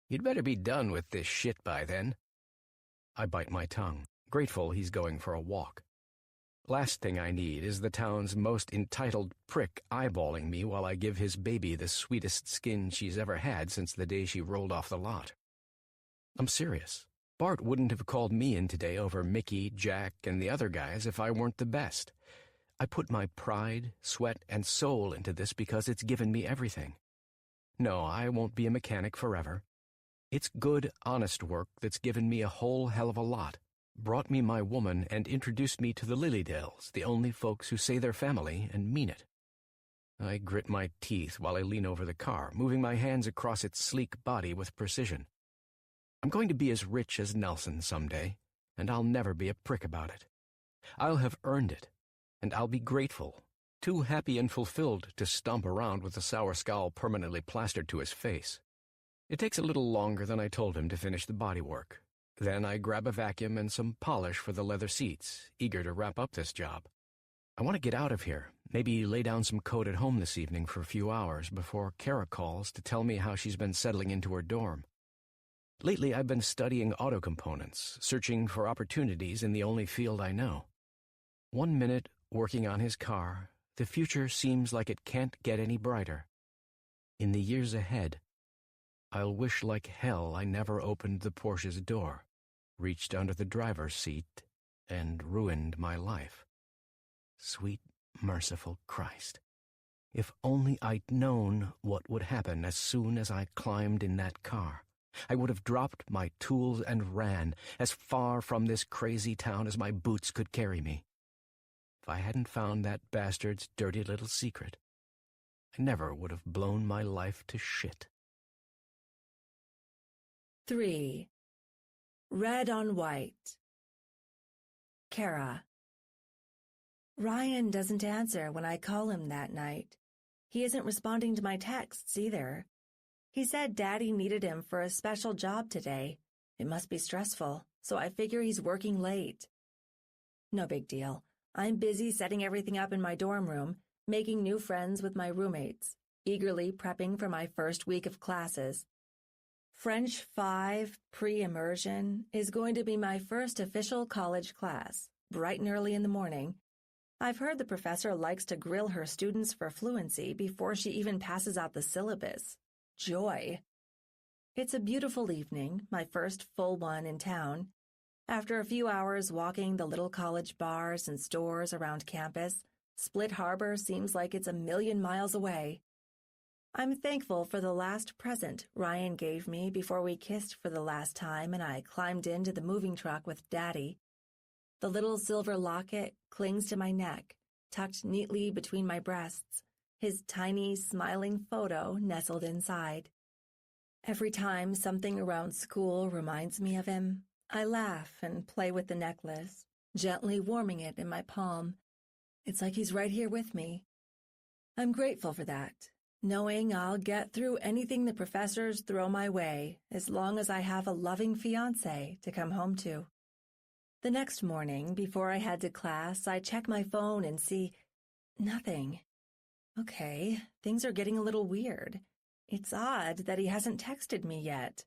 You'd better be done with this shit by then." I bite my tongue, grateful he's going for a walk. Last thing I need is the town's most entitled prick eyeballing me while I give his baby the sweetest skin she's ever had since the day she rolled off the lot. I'm serious. Bart wouldn't have called me in today over Mickey, Jack, and the other guys if I weren't the best. I put my pride, sweat, and soul into this because it's given me everything. No, I won't be a mechanic forever. It's good, honest work that's given me a whole hell of a lot. Brought me my woman and introduced me to the Lilydales, the only folks who say they're family and mean it. I grit my teeth while I lean over the car, moving my hands across its sleek body with precision. I'm going to be as rich as Nelson someday, and I'll never be a prick about it. I'll have earned it, and I'll be grateful, too happy and fulfilled to stomp around with a sour scowl permanently plastered to his face. It takes a little longer than I told him to finish the bodywork. Then I grab a vacuum and some polish for the leather seats, eager to wrap up this job. I want to get out of here, maybe lay down some coat at home this evening for a few hours before Kara calls to tell me how she's been settling into her dorm. Lately, I've been studying auto components, searching for opportunities in the only field I know. 1 minute, working on his car, the future seems like it can't get any brighter. In the years ahead, I'll wish like hell I never opened the Porsche's door, reached under the driver's seat, and ruined my life. Sweet, merciful Christ. If only I'd known what would happen as soon as I climbed in that car. I would have dropped my tools and ran as far from this crazy town as my boots could carry me. If I hadn't found that bastard's dirty little secret, I never would have blown my life to shit. 3. Red on white. Kara. Ryan doesn't answer when I call him that night. He isn't responding to my texts either. He said Daddy needed him for a special job today. It must be stressful, so I figure he's working late. No big deal. I'm busy setting everything up in my dorm room, making new friends with my roommates, eagerly prepping for my first week of classes. French 5 pre-immersion is going to be my first official college class, bright and early in the morning. I've heard the professor likes to grill her students for fluency before she even passes out the syllabus. Joy. It's a beautiful evening, my first full one in town. After a few hours walking the little college bars and stores around campus, Split Harbor seems like it's a million miles away. I'm thankful for the last present Ryan gave me before we kissed for the last time and I climbed into the moving truck with Daddy. The little silver locket clings to my neck, tucked neatly between my breasts, his tiny, smiling photo nestled inside. Every time something around school reminds me of him, I laugh and play with the necklace, gently warming it in my palm. It's like he's right here with me. I'm grateful for that, knowing I'll get through anything the professors throw my way as long as I have a loving fiancé to come home to. The next morning, before I head to class, I check my phone and see nothing. Okay, things are getting a little weird. It's odd that he hasn't texted me yet.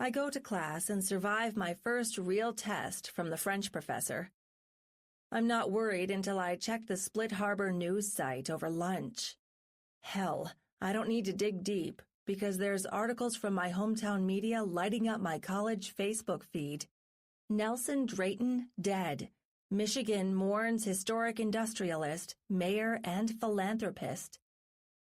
I go to class and survive my first real test from the French professor. I'm not worried until I check the Split Harbor news site over lunch. Hell, I don't need to dig deep because there's articles from my hometown media lighting up my college Facebook feed. Nelson Drayton dead. Michigan mourns historic industrialist, mayor, and philanthropist.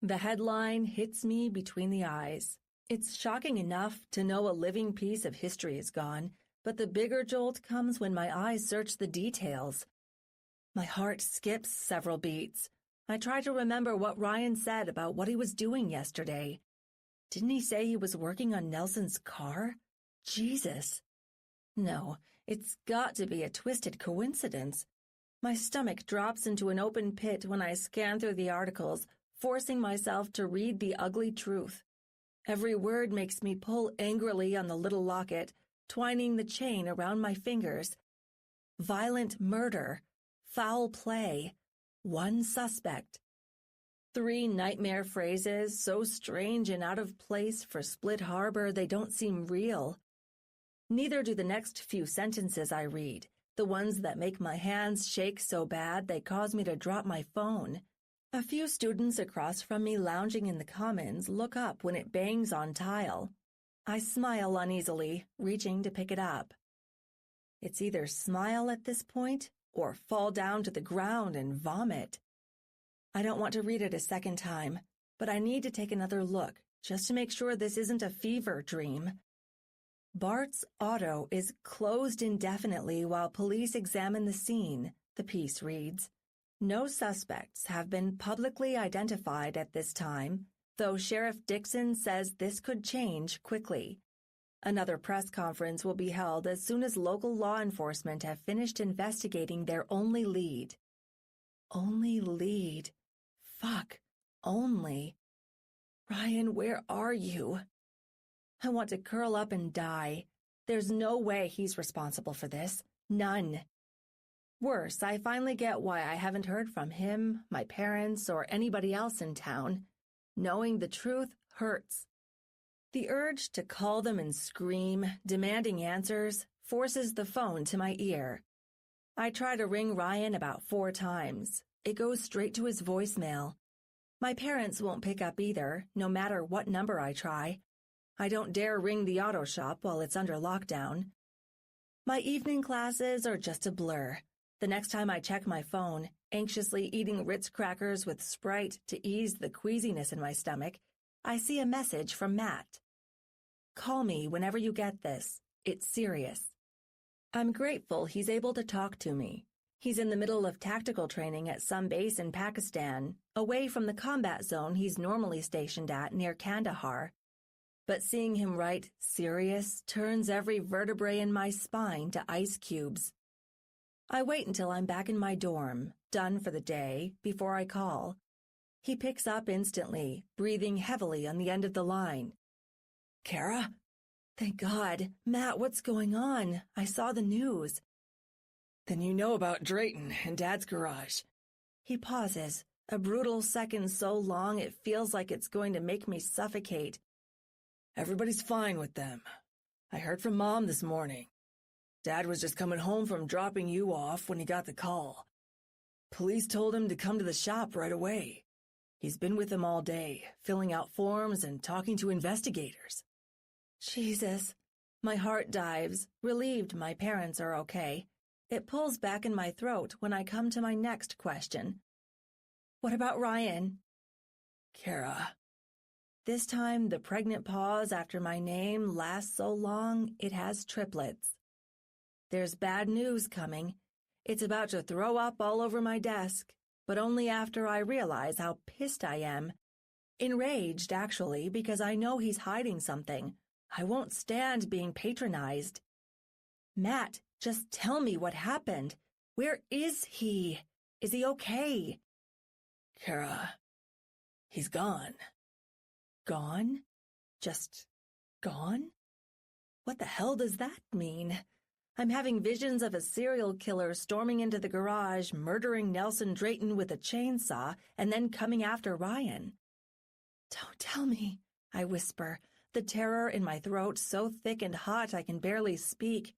The headline hits me between the eyes. It's shocking enough to know a living piece of history is gone, but the bigger jolt comes when my eyes search the details. My heart skips several beats. I try to remember what Ryan said about what he was doing yesterday. Didn't he say he was working on Nelson's car? Jesus. No, it's got to be a twisted coincidence. My stomach drops into an open pit when I scan through the articles, forcing myself to read the ugly truth. Every word makes me pull angrily on the little locket, twining the chain around my fingers. Violent murder, foul play, one suspect. 3 nightmare phrases so strange and out of place for Split Harbor they don't seem real. Neither do the next few sentences I read, the ones that make my hands shake so bad they cause me to drop my phone. A few students across from me lounging in the commons look up when it bangs on tile. I smile uneasily, reaching to pick it up. It's either smile at this point or fall down to the ground and vomit. I don't want to read it a second time, but I need to take another look just to make sure this isn't a fever dream. Bart's auto is closed indefinitely while police examine the scene, the piece reads. No suspects have been publicly identified at this time, though Sheriff Dixon says this could change quickly. Another press conference will be held as soon as local law enforcement have finished investigating their only lead. Only lead. Fuck. Only. Ryan, where are you? I want to curl up and die. There's no way he's responsible for this. None. Worse, I finally get why I haven't heard from him, my parents, or anybody else in town. Knowing the truth hurts. The urge to call them and scream, demanding answers, forces the phone to my ear. I try to ring Ryan about 4 times. It goes straight to his voicemail. My parents won't pick up either, no matter what number I try. I don't dare ring the auto shop while it's under lockdown. My evening classes are just a blur. The next time I check my phone, anxiously eating Ritz crackers with Sprite to ease the queasiness in my stomach, I see a message from Matt. Call me whenever you get this. It's serious. I'm grateful he's able to talk to me. He's in the middle of tactical training at some base in Pakistan, away from the combat zone he's normally stationed at near Kandahar. But seeing him write serious turns every vertebrae in my spine to ice cubes. I wait until I'm back in my dorm, done for the day, before I call. He picks up instantly, breathing heavily on the end of the line. Kara? Thank God. Matt, what's going on? I saw the news. Then you know about Drayton and Dad's garage. He pauses, a brutal second so long it feels like it's going to make me suffocate. Everybody's fine with them. I heard from Mom this morning. Dad was just coming home from dropping you off when he got the call. Police told him to come to the shop right away. He's been with them all day, filling out forms and talking to investigators. Jesus. My heart dives, relieved my parents are okay. It pulls back in my throat when I come to my next question. What about Ryan? Kara. This time, the pregnant pause after my name lasts so long, it has triplets. There's bad news coming. It's about to throw up all over my desk, but only after I realize how pissed I am. Enraged, actually, because I know he's hiding something. I won't stand being patronized. Matt, just tell me what happened. Where is he? Is he okay? Kara, he's gone. Gone? Just gone? What the hell does that mean? I'm having visions of a serial killer storming into the garage, murdering Nelson Drayton with a chainsaw, and then coming after Ryan. Don't tell me, I whisper, the terror in my throat so thick and hot I can barely speak.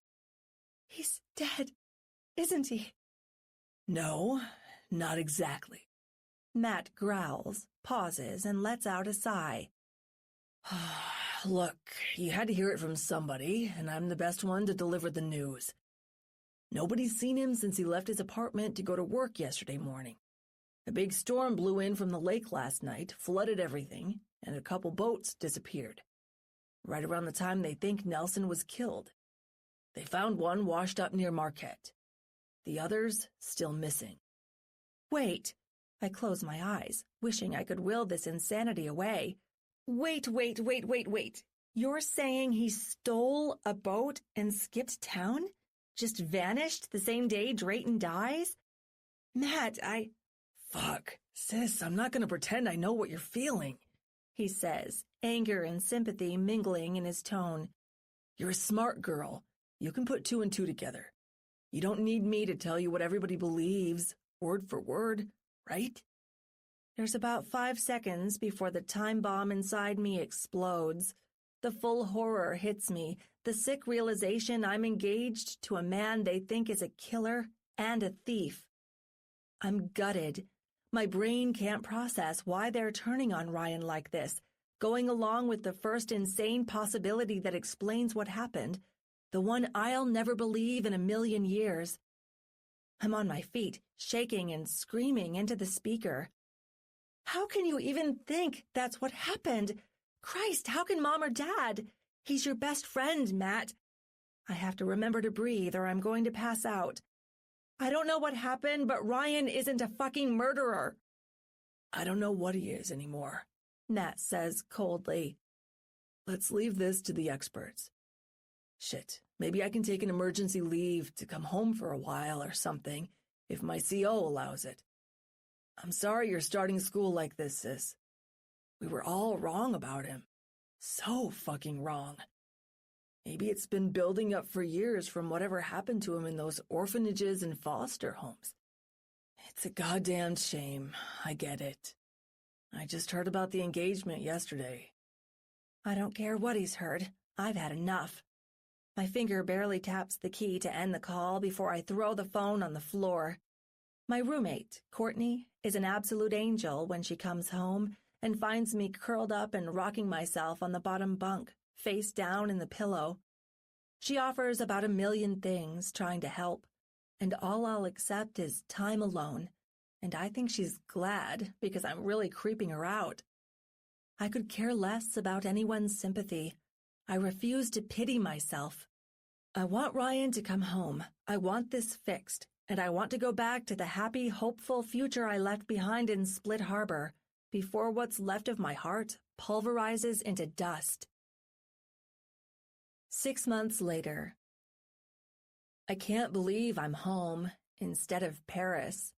He's dead, isn't he? No, not exactly. Matt growls, pauses, and lets out a sigh. Look, you had to hear it from somebody, and I'm the best one to deliver the news. Nobody's seen him since he left his apartment to go to work yesterday morning. A big storm blew in from the lake last night, flooded everything, and a couple boats disappeared. Right around the time they think Nelson was killed. They found one washed up near Marquette. The others still missing. Wait. I close my eyes, wishing I could will this insanity away. Wait. You're saying he stole a boat and skipped town? Just vanished the same day Drayton dies? Matt, Fuck, sis, I'm not gonna pretend I know what you're feeling, he says, anger and sympathy mingling in his tone. You're a smart girl. You can put two and two together. You don't need me to tell you what everybody believes, word for word, right? There's about 5 seconds before the time bomb inside me explodes. The full horror hits me, the sick realization I'm engaged to a man they think is a killer and a thief. I'm gutted. My brain can't process why they're turning on Ryan like this, going along with the first insane possibility that explains what happened, the one I'll never believe in a million years. I'm on my feet, shaking and screaming into the speaker. How can you even think that's what happened? Christ, how can Mom or Dad? He's your best friend, Matt. I have to remember to breathe or I'm going to pass out. I don't know what happened, but Ryan isn't a fucking murderer. I don't know what he is anymore, Nat says coldly. Let's leave this to the experts. Shit, maybe I can take an emergency leave to come home for a while or something, if my CO allows it. I'm sorry you're starting school like this, sis. We were all wrong about him. So fucking wrong. Maybe it's been building up for years from whatever happened to him in those orphanages and foster homes. It's a goddamn shame. I get it. I just heard about the engagement yesterday. I don't care what he's heard. I've had enough. My finger barely taps the key to end the call before I throw the phone on the floor. My roommate, Courtney, is an absolute angel when she comes home and finds me curled up and rocking myself on the bottom bunk, face down in the pillow. She offers about 1,000,000 things, trying to help, and all I'll accept is time alone, and I think she's glad because I'm really creeping her out. I could care less about anyone's sympathy. I refuse to pity myself. I want Ryan to come home. I want this fixed, and I want to go back to the happy, hopeful future I left behind in Split Harbor before what's left of my heart pulverizes into dust. 6 months later. I can't believe I'm home instead of Paris.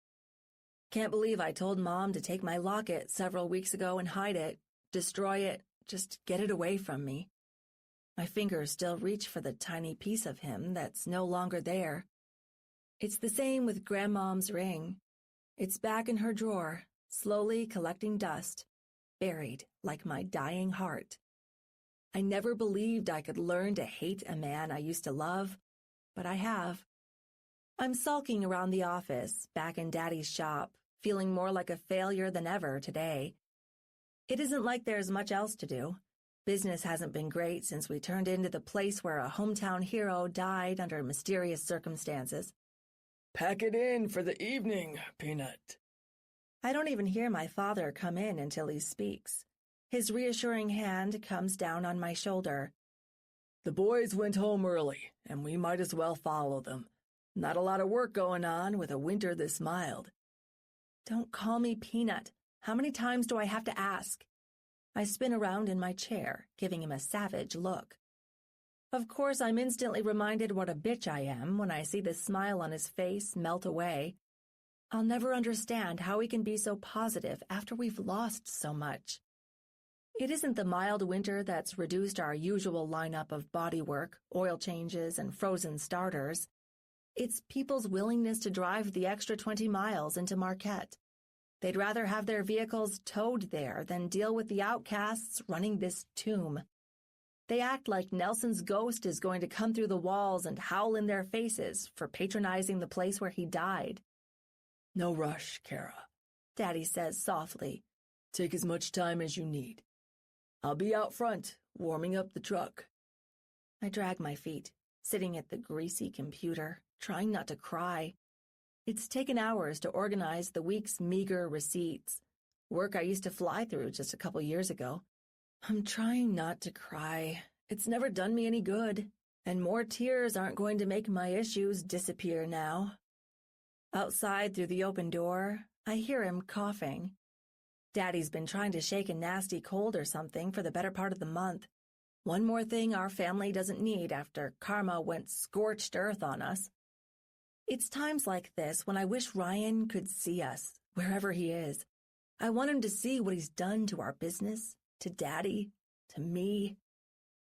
Can't believe I told Mom to take my locket several weeks ago and hide it, destroy it, just get it away from me. My fingers still reach for the tiny piece of him that's no longer there. It's the same with Grandmom's ring. It's back in her drawer, slowly collecting dust, buried like my dying heart. I never believed I could learn to hate a man I used to love, but I have. I'm sulking around the office, back in Daddy's shop, feeling more like a failure than ever today. It isn't like there's much else to do. Business hasn't been great since we turned into the place where a hometown hero died under mysterious circumstances. Pack it in for the evening, Peanut. I don't even hear my father come in until he speaks. His reassuring hand comes down on my shoulder. The boys went home early, and we might as well follow them. Not a lot of work going on with a winter this mild. Don't call me Peanut. How many times do I have to ask? I spin around in my chair, giving him a savage look. Of course, I'm instantly reminded what a bitch I am when I see the smile on his face melt away. I'll never understand how he can be so positive after we've lost so much. It isn't the mild winter that's reduced our usual lineup of bodywork, oil changes, and frozen starters. It's people's willingness to drive the extra 20 miles into Marquette. They'd rather have their vehicles towed there than deal with the outcasts running this tomb. They act like Nelson's ghost is going to come through the walls and howl in their faces for patronizing the place where he died. No rush, Kara, Daddy says softly. Take as much time as you need. I'll be out front, warming up the truck. I drag my feet. sitting at the greasy computer, trying not to cry. It's taken hours to organize the week's meager receipts, work I used to fly through just a couple years ago. I'm trying not to cry. It's never done me any good, and more tears aren't going to make my issues disappear now. Outside through the open door, I hear him coughing. Daddy's been trying to shake a nasty cold or something for the better part of the month. One more thing our family doesn't need after karma went scorched earth on us. It's times like this when I wish Ryan could see us, wherever he is. I want him to see what he's done to our business, to Daddy, to me.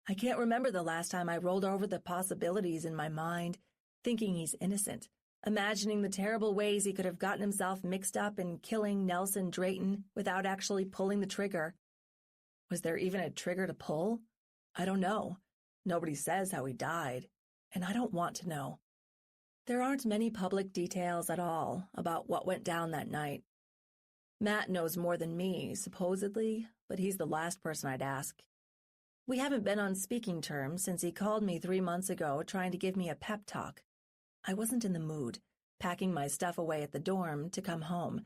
I can't remember the last time I rolled over the possibilities in my mind, thinking he's innocent, imagining the terrible ways he could have gotten himself mixed up in killing Nelson Drayton without actually pulling the trigger. Was there even a trigger to pull? I don't know. Nobody says how he died, and I don't want to know. There aren't many public details at all about what went down that night. Matt knows more than me, supposedly, but he's the last person I'd ask. We haven't been on speaking terms since he called me 3 months ago trying to give me a pep talk. I wasn't in the mood, packing my stuff away at the dorm to come home,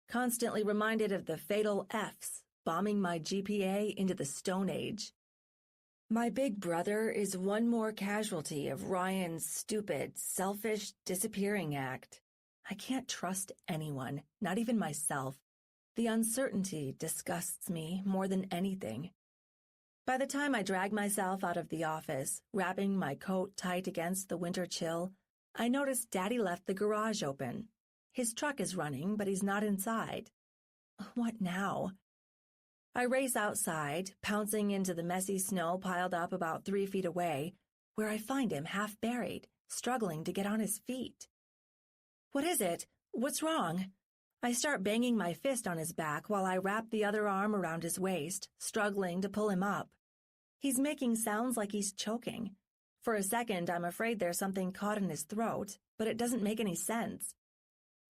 constantly reminded of the fatal Fs, bombing my GPA into the Stone Age. My big brother is one more casualty of Ryan's stupid, selfish disappearing act. I can't trust anyone, not even myself. The uncertainty disgusts me more than anything. By the time I drag myself out of the office, wrapping my coat tight against the winter chill, I notice Daddy left the garage open. His truck is running, but he's not inside. What now? I race outside, pouncing into the messy snow piled up about 3 feet away, where I find him half buried, struggling to get on his feet. What is it? What's wrong? I start banging my fist on his back while I wrap the other arm around his waist, struggling to pull him up. He's making sounds like he's choking. For a second, I'm afraid there's something caught in his throat, but it doesn't make any sense.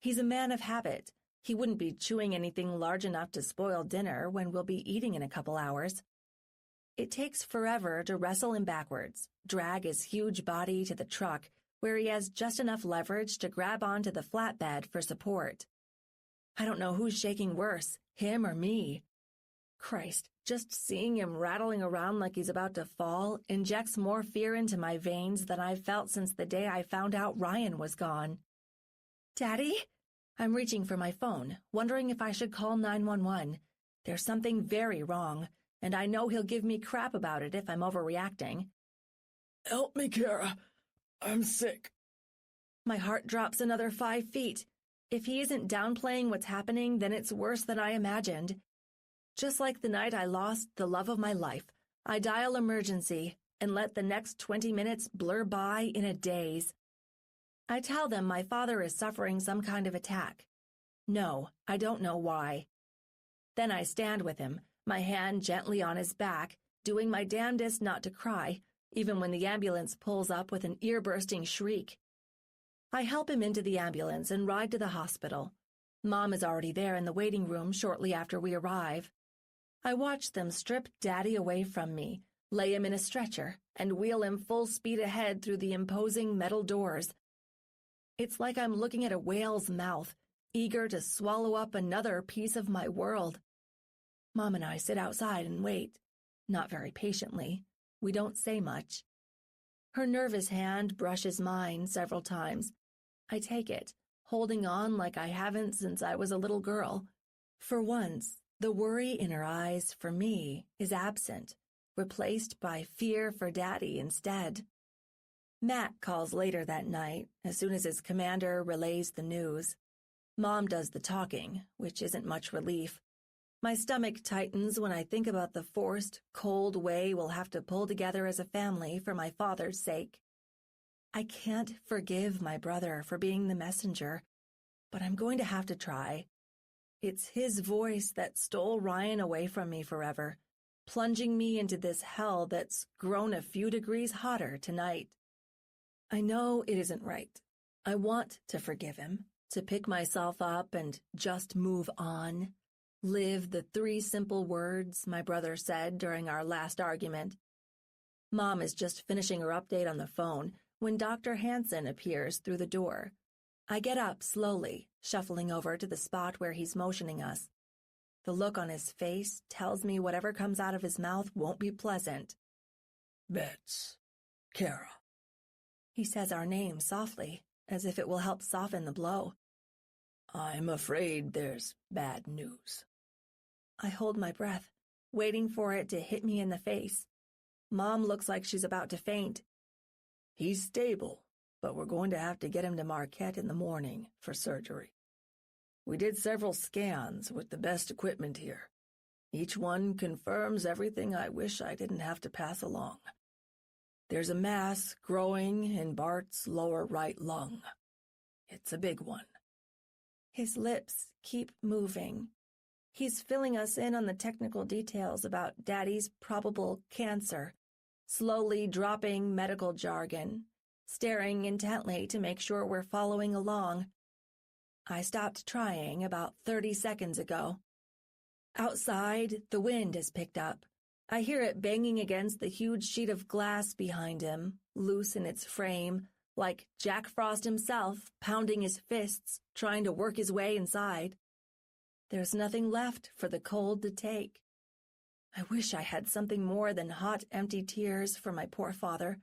He's a man of habit. He wouldn't be chewing anything large enough to spoil dinner when we'll be eating in a couple hours. It takes forever to wrestle him backwards, drag his huge body to the truck, where he has just enough leverage to grab onto the flatbed for support. I don't know who's shaking worse, him or me. Christ, just seeing him rattling around like he's about to fall injects more fear into my veins than I've felt since the day I found out Ryan was gone. Daddy? I'm reaching for my phone, wondering if I should call 911. There's something very wrong, and I know he'll give me crap about it if I'm overreacting. Help me, Kara. I'm sick. My heart drops another 5 feet. If he isn't downplaying what's happening, then it's worse than I imagined. Just like the night I lost the love of my life, I dial emergency and let the next 20 minutes blur by in a daze. I tell them my father is suffering some kind of attack. No, I don't know why. Then I stand with him, my hand gently on his back, doing my damnedest not to cry, even when the ambulance pulls up with an ear-bursting shriek. I help him into the ambulance and ride to the hospital. Mom is already there in the waiting room shortly after we arrive. I watch them strip Daddy away from me, lay him in a stretcher, and wheel him full speed ahead through the imposing metal doors. It's like I'm looking at a whale's mouth, eager to swallow up another piece of my world. Mom and I sit outside and wait, not very patiently. We don't say much. Her nervous hand brushes mine several times. I take it, holding on like I haven't since I was a little girl. For once, the worry in her eyes for me is absent, replaced by fear for Daddy instead. Matt calls later that night, as soon as his commander relays the news. Mom does the talking, which isn't much relief. My stomach tightens when I think about the forced, cold way we'll have to pull together as a family for my father's sake. I can't forgive my brother for being the messenger, but I'm going to have to try. It's his voice that stole Ryan away from me forever, plunging me into this hell that's grown a few degrees hotter tonight. I know it isn't right. I want to forgive him, to pick myself up and just move on. Live the 3 simple words my brother said during our last argument. Mom is just finishing her update on the phone when Dr. Hansen appears through the door. I get up slowly, shuffling over to the spot where he's motioning us. The look on his face tells me whatever comes out of his mouth won't be pleasant. Bets. Kara. He says our names softly, as if it will help soften the blow. I'm afraid there's bad news. I hold my breath, waiting for it to hit me in the face. Mom looks like she's about to faint. He's stable, but we're going to have to get him to Marquette in the morning for surgery. We did several scans with the best equipment here. Each one confirms everything I wish I didn't have to pass along. There's a mass growing in Bart's lower right lung. It's a big one. His lips keep moving. He's filling us in on the technical details about Daddy's probable cancer, slowly dropping medical jargon, staring intently to make sure we're following along. I stopped trying about 30 seconds ago. Outside, the wind has picked up. I hear it banging against the huge sheet of glass behind him, loose in its frame, like Jack Frost himself pounding his fists, trying to work his way inside. There's nothing left for the cold to take. I wish I had something more than hot, empty tears for my poor father.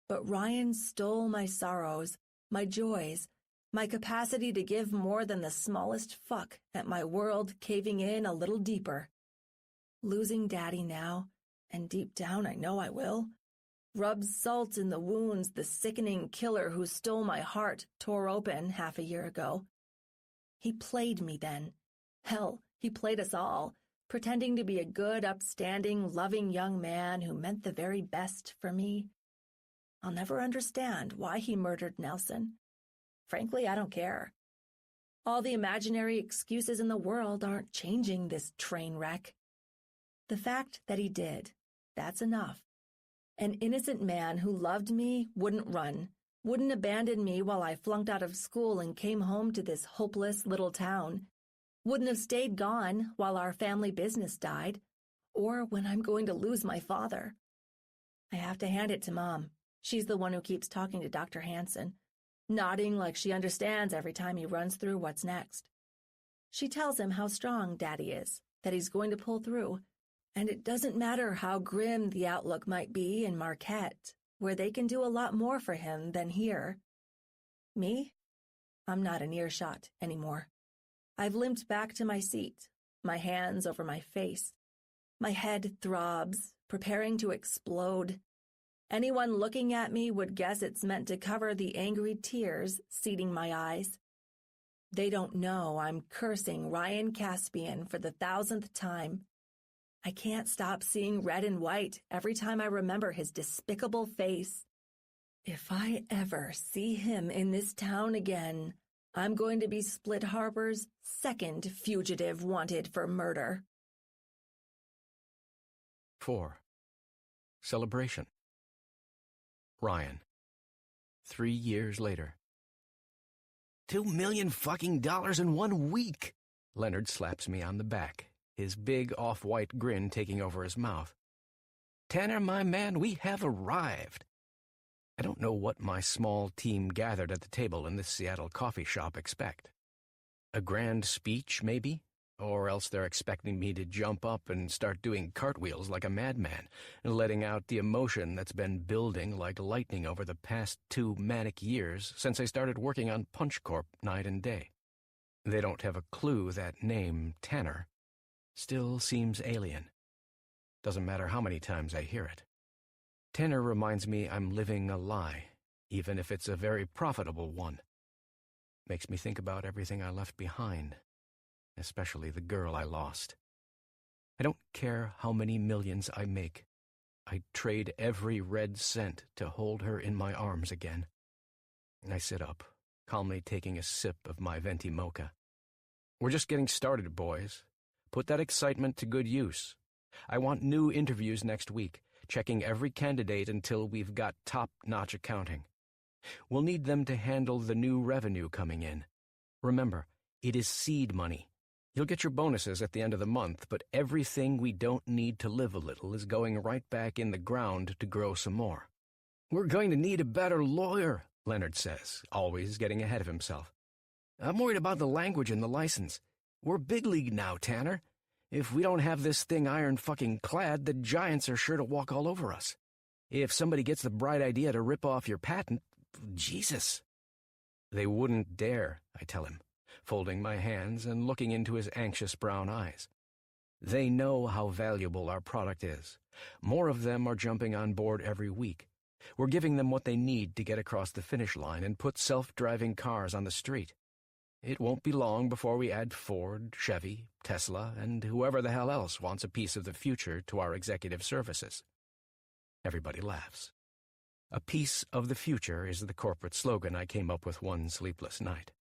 But Ryan stole my sorrows, my joys, my capacity to give more than the smallest fuck at my world caving in a little deeper. Losing Daddy now, and deep down I know I will, rubs salt in the wounds the sickening killer who stole my heart tore open half a year ago. He played me then. Hell, he played us all, pretending to be a good, upstanding, loving young man who meant the very best for me. I'll never understand why he murdered Nelson. Frankly, I don't care. All the imaginary excuses in the world aren't changing this train wreck. The fact that he did, that's enough. An innocent man who loved me wouldn't run, wouldn't abandon me while I flunked out of school and came home to this hopeless little town, wouldn't have stayed gone while our family business died, or when I'm going to lose my father. I have to hand it to Mom. She's the one who keeps talking to Dr. Hansen, nodding like she understands every time he runs through what's next. She tells him how strong Daddy is, that he's going to pull through, and it doesn't matter how grim the outlook might be in Marquette, where they can do a lot more for him than here. Me? I'm not in earshot anymore. I've limped back to my seat, my hands over my face. My head throbs, preparing to explode. Anyone looking at me would guess it's meant to cover the angry tears seeding my eyes. They don't know I'm cursing Ryan Caspian for the 1,000th time. I can't stop seeing red and white every time I remember his despicable face. If I ever see him in this town again, I'm going to be Split Harbor's second fugitive wanted for murder. 4. Celebration. Ryan. 3 years later. $2 million fucking dollars in 1 week. Leonard slaps me on the back, his big off-white grin taking over his mouth. Tanner, my man, we have arrived. I don't know what my small team gathered at the table in this Seattle coffee shop expect. A grand speech, maybe? Or else they're expecting me to jump up and start doing cartwheels like a madman, letting out the emotion that's been building like lightning over the past 2 manic years since I started working on Punch Corp night and day. They don't have a clue that name, Tanner, still seems alien. Doesn't matter how many times I hear it. Tanner reminds me I'm living a lie, even if it's a very profitable one. Makes me think about everything I left behind, especially the girl I lost. I don't care how many millions I make. I'd trade every red cent to hold her in my arms again. I sit up, calmly taking a sip of my venti mocha. We're just getting started, boys. Put that excitement to good use. I want new interviews next week, checking every candidate until we've got top-notch accounting. We'll need them to handle the new revenue coming in. Remember, it is seed money. You'll get your bonuses at the end of the month, but everything we don't need to live a little is going right back in the ground to grow some more. We're going to need a better lawyer, Leonard says, always getting ahead of himself. I'm worried about the language and the license. We're big league now, Tanner. If we don't have this thing iron-fucking-clad, the giants are sure to walk all over us. If somebody gets the bright idea to rip off your patent, Jesus. They wouldn't dare, I tell him, folding my hands and looking into his anxious brown eyes. They know how valuable our product is. More of them are jumping on board every week. We're giving them what they need to get across the finish line and put self-driving cars on the street. It won't be long before we add Ford, Chevy, Tesla, and whoever the hell else wants a piece of the future to our executive services. Everybody laughs. A piece of the future is the corporate slogan I came up with one sleepless night.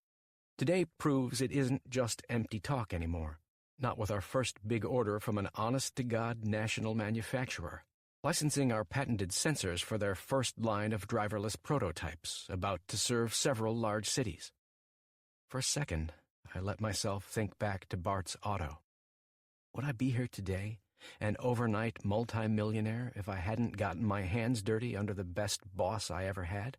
Today proves it isn't just empty talk anymore, not with our first big order from an honest-to-God national manufacturer, licensing our patented sensors for their first line of driverless prototypes, about to serve several large cities. For a second, I let myself think back to Bart's Auto. Would I be here today, an overnight multimillionaire, if I hadn't gotten my hands dirty under the best boss I ever had?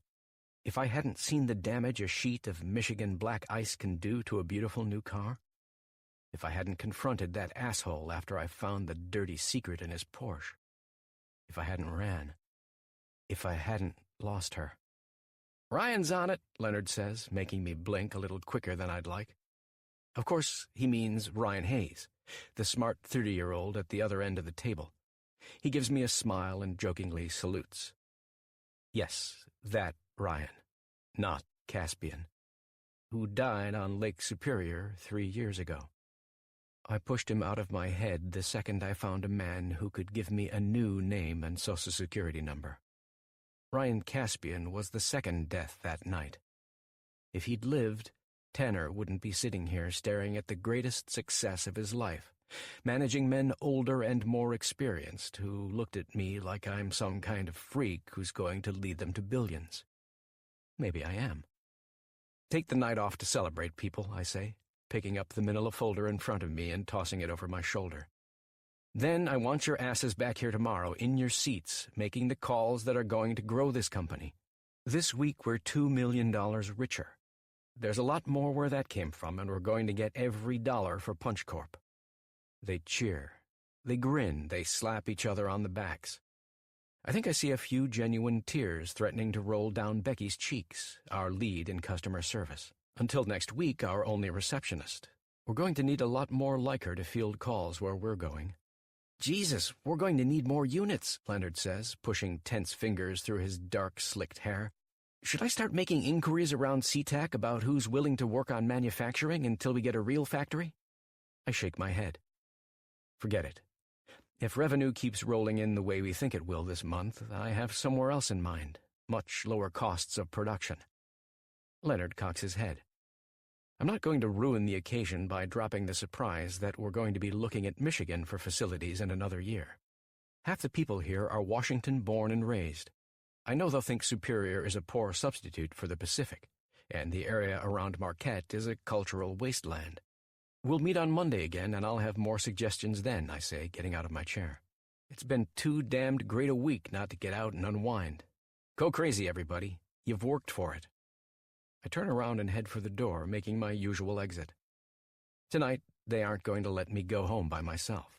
If I hadn't seen the damage a sheet of Michigan black ice can do to a beautiful new car? If I hadn't confronted that asshole after I found the dirty secret in his Porsche? If I hadn't ran? If I hadn't lost her? Ryan's on it, Leonard says, making me blink a little quicker than I'd like. Of course, he means Ryan Hayes, the smart 30-year-old at the other end of the table. He gives me a smile and jokingly salutes. Yes, that Ryan, not Caspian, who died on Lake Superior 3 years ago. I pushed him out of my head the second I found a man who could give me a new name and Social Security number. Ryan Caspian was the second death that night. If he'd lived, Tanner wouldn't be sitting here staring at the greatest success of his life, managing men older and more experienced who looked at me like I'm some kind of freak who's going to lead them to billions. Maybe I am. Take the night off to celebrate, people, I say, picking up the manila folder in front of me and tossing it over my shoulder. Then I want your asses back here tomorrow, in your seats, making the calls that are going to grow this company. This week we're $2 million richer. There's a lot more where that came from, and we're going to get every dollar for Punch Corp. They cheer. They grin. They slap each other on the backs. I think I see a few genuine tears threatening to roll down Becky's cheeks, our lead in customer service. Until next week, our only receptionist. We're going to need a lot more like her to field calls where we're going. Jesus, we're going to need more units, Leonard says, pushing tense fingers through his dark, slicked hair. Should I start making inquiries around SeaTac about who's willing to work on manufacturing until we get a real factory? I shake my head. Forget it. If revenue keeps rolling in the way we think it will this month, I have somewhere else in mind, much lower costs of production. Leonard cocks his head. I'm not going to ruin the occasion by dropping the surprise that we're going to be looking at Michigan for facilities in another year. Half the people here are Washington-born and raised. I know they'll think Superior is a poor substitute for the Pacific, and the area around Marquette is a cultural wasteland. We'll meet on Monday again, and I'll have more suggestions then, I say, getting out of my chair. It's been too damned great a week not to get out and unwind. Go crazy, everybody. You've worked for it. I turn around and head for the door, making my usual exit. Tonight, they aren't going to let me go home by myself.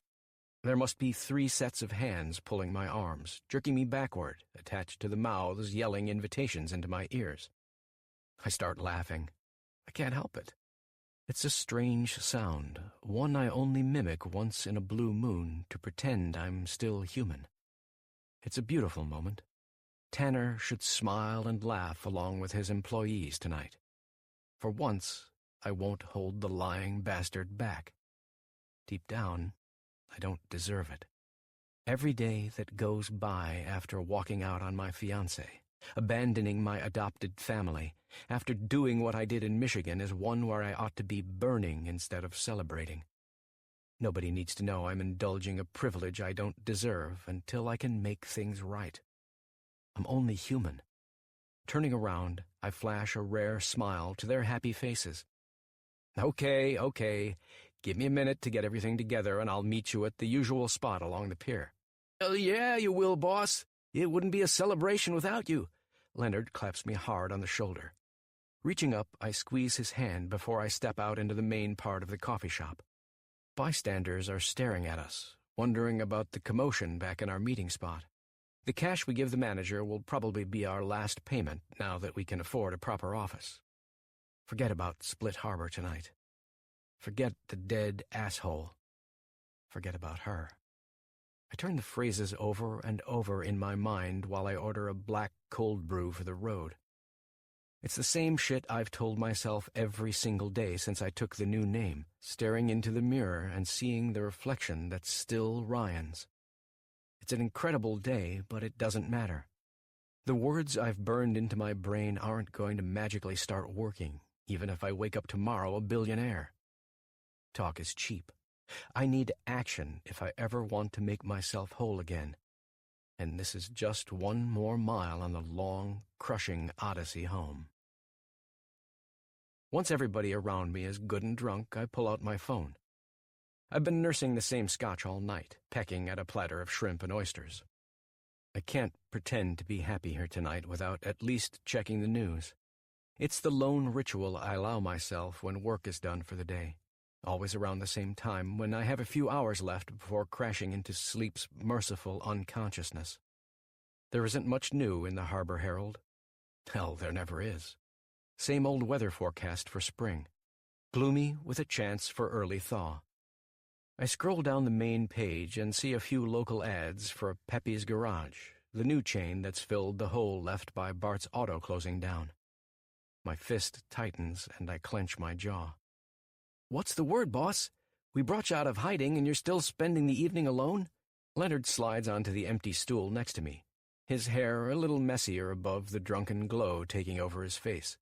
There must be 3 sets of hands pulling my arms, jerking me backward, attached to the mouths yelling invitations into my ears. I start laughing. I can't help it. It's a strange sound, one I only mimic once in a blue moon to pretend I'm still human. It's a beautiful moment. Tanner should smile and laugh along with his employees tonight. For once, I won't hold the lying bastard back. Deep down, I don't deserve it. Every day that goes by after walking out on my fiancé, abandoning my adopted family, after doing what I did in Michigan, is one where I ought to be burning instead of celebrating. Nobody needs to know I'm indulging a privilege I don't deserve until I can make things right. I'm only human. Turning around, I flash a rare smile to their happy faces. Okay, Give me a minute to get everything together, and I'll meet you at the usual spot along the pier." "Oh, yeah, you will, boss. It wouldn't be a celebration without you." Leonard claps me hard on the shoulder. Reaching up, I squeeze his hand before I step out into the main part of the coffee shop. Bystanders are staring at us, wondering about the commotion back in our meeting spot. The cash we give the manager will probably be our last payment now that we can afford a proper office. Forget about Split Harbor tonight. Forget the dead asshole. Forget about her. I turn the phrases over and over in my mind while I order a black cold brew for the road. It's the same shit I've told myself every single day since I took the new name, staring into the mirror and seeing the reflection that's still Ryan's. It's an incredible day, but it doesn't matter. The words I've burned into my brain aren't going to magically start working, even if I wake up tomorrow a billionaire. Talk is cheap. I need action if I ever want to make myself whole again. And this is just one more mile on the long, crushing odyssey home. Once everybody around me is good and drunk, I pull out my phone. I've been nursing the same scotch all night, pecking at a platter of shrimp and oysters. I can't pretend to be happy here tonight without at least checking the news. It's the lone ritual I allow myself when work is done for the day. Always around the same time, when I have a few hours left before crashing into sleep's merciful unconsciousness. There isn't much new in the Harbor Herald. Hell, there never is. Same old weather forecast for spring. Gloomy with a chance for early thaw. I scroll down the main page and see a few local ads for Pepe's Garage, the new chain that's filled the hole left by Bart's auto closing down. My fist tightens and I clench my jaw. "What's the word, boss? We brought you out of hiding and you're still spending the evening alone?" Leonard slides onto the empty stool next to me, his hair a little messier above the drunken glow taking over his face.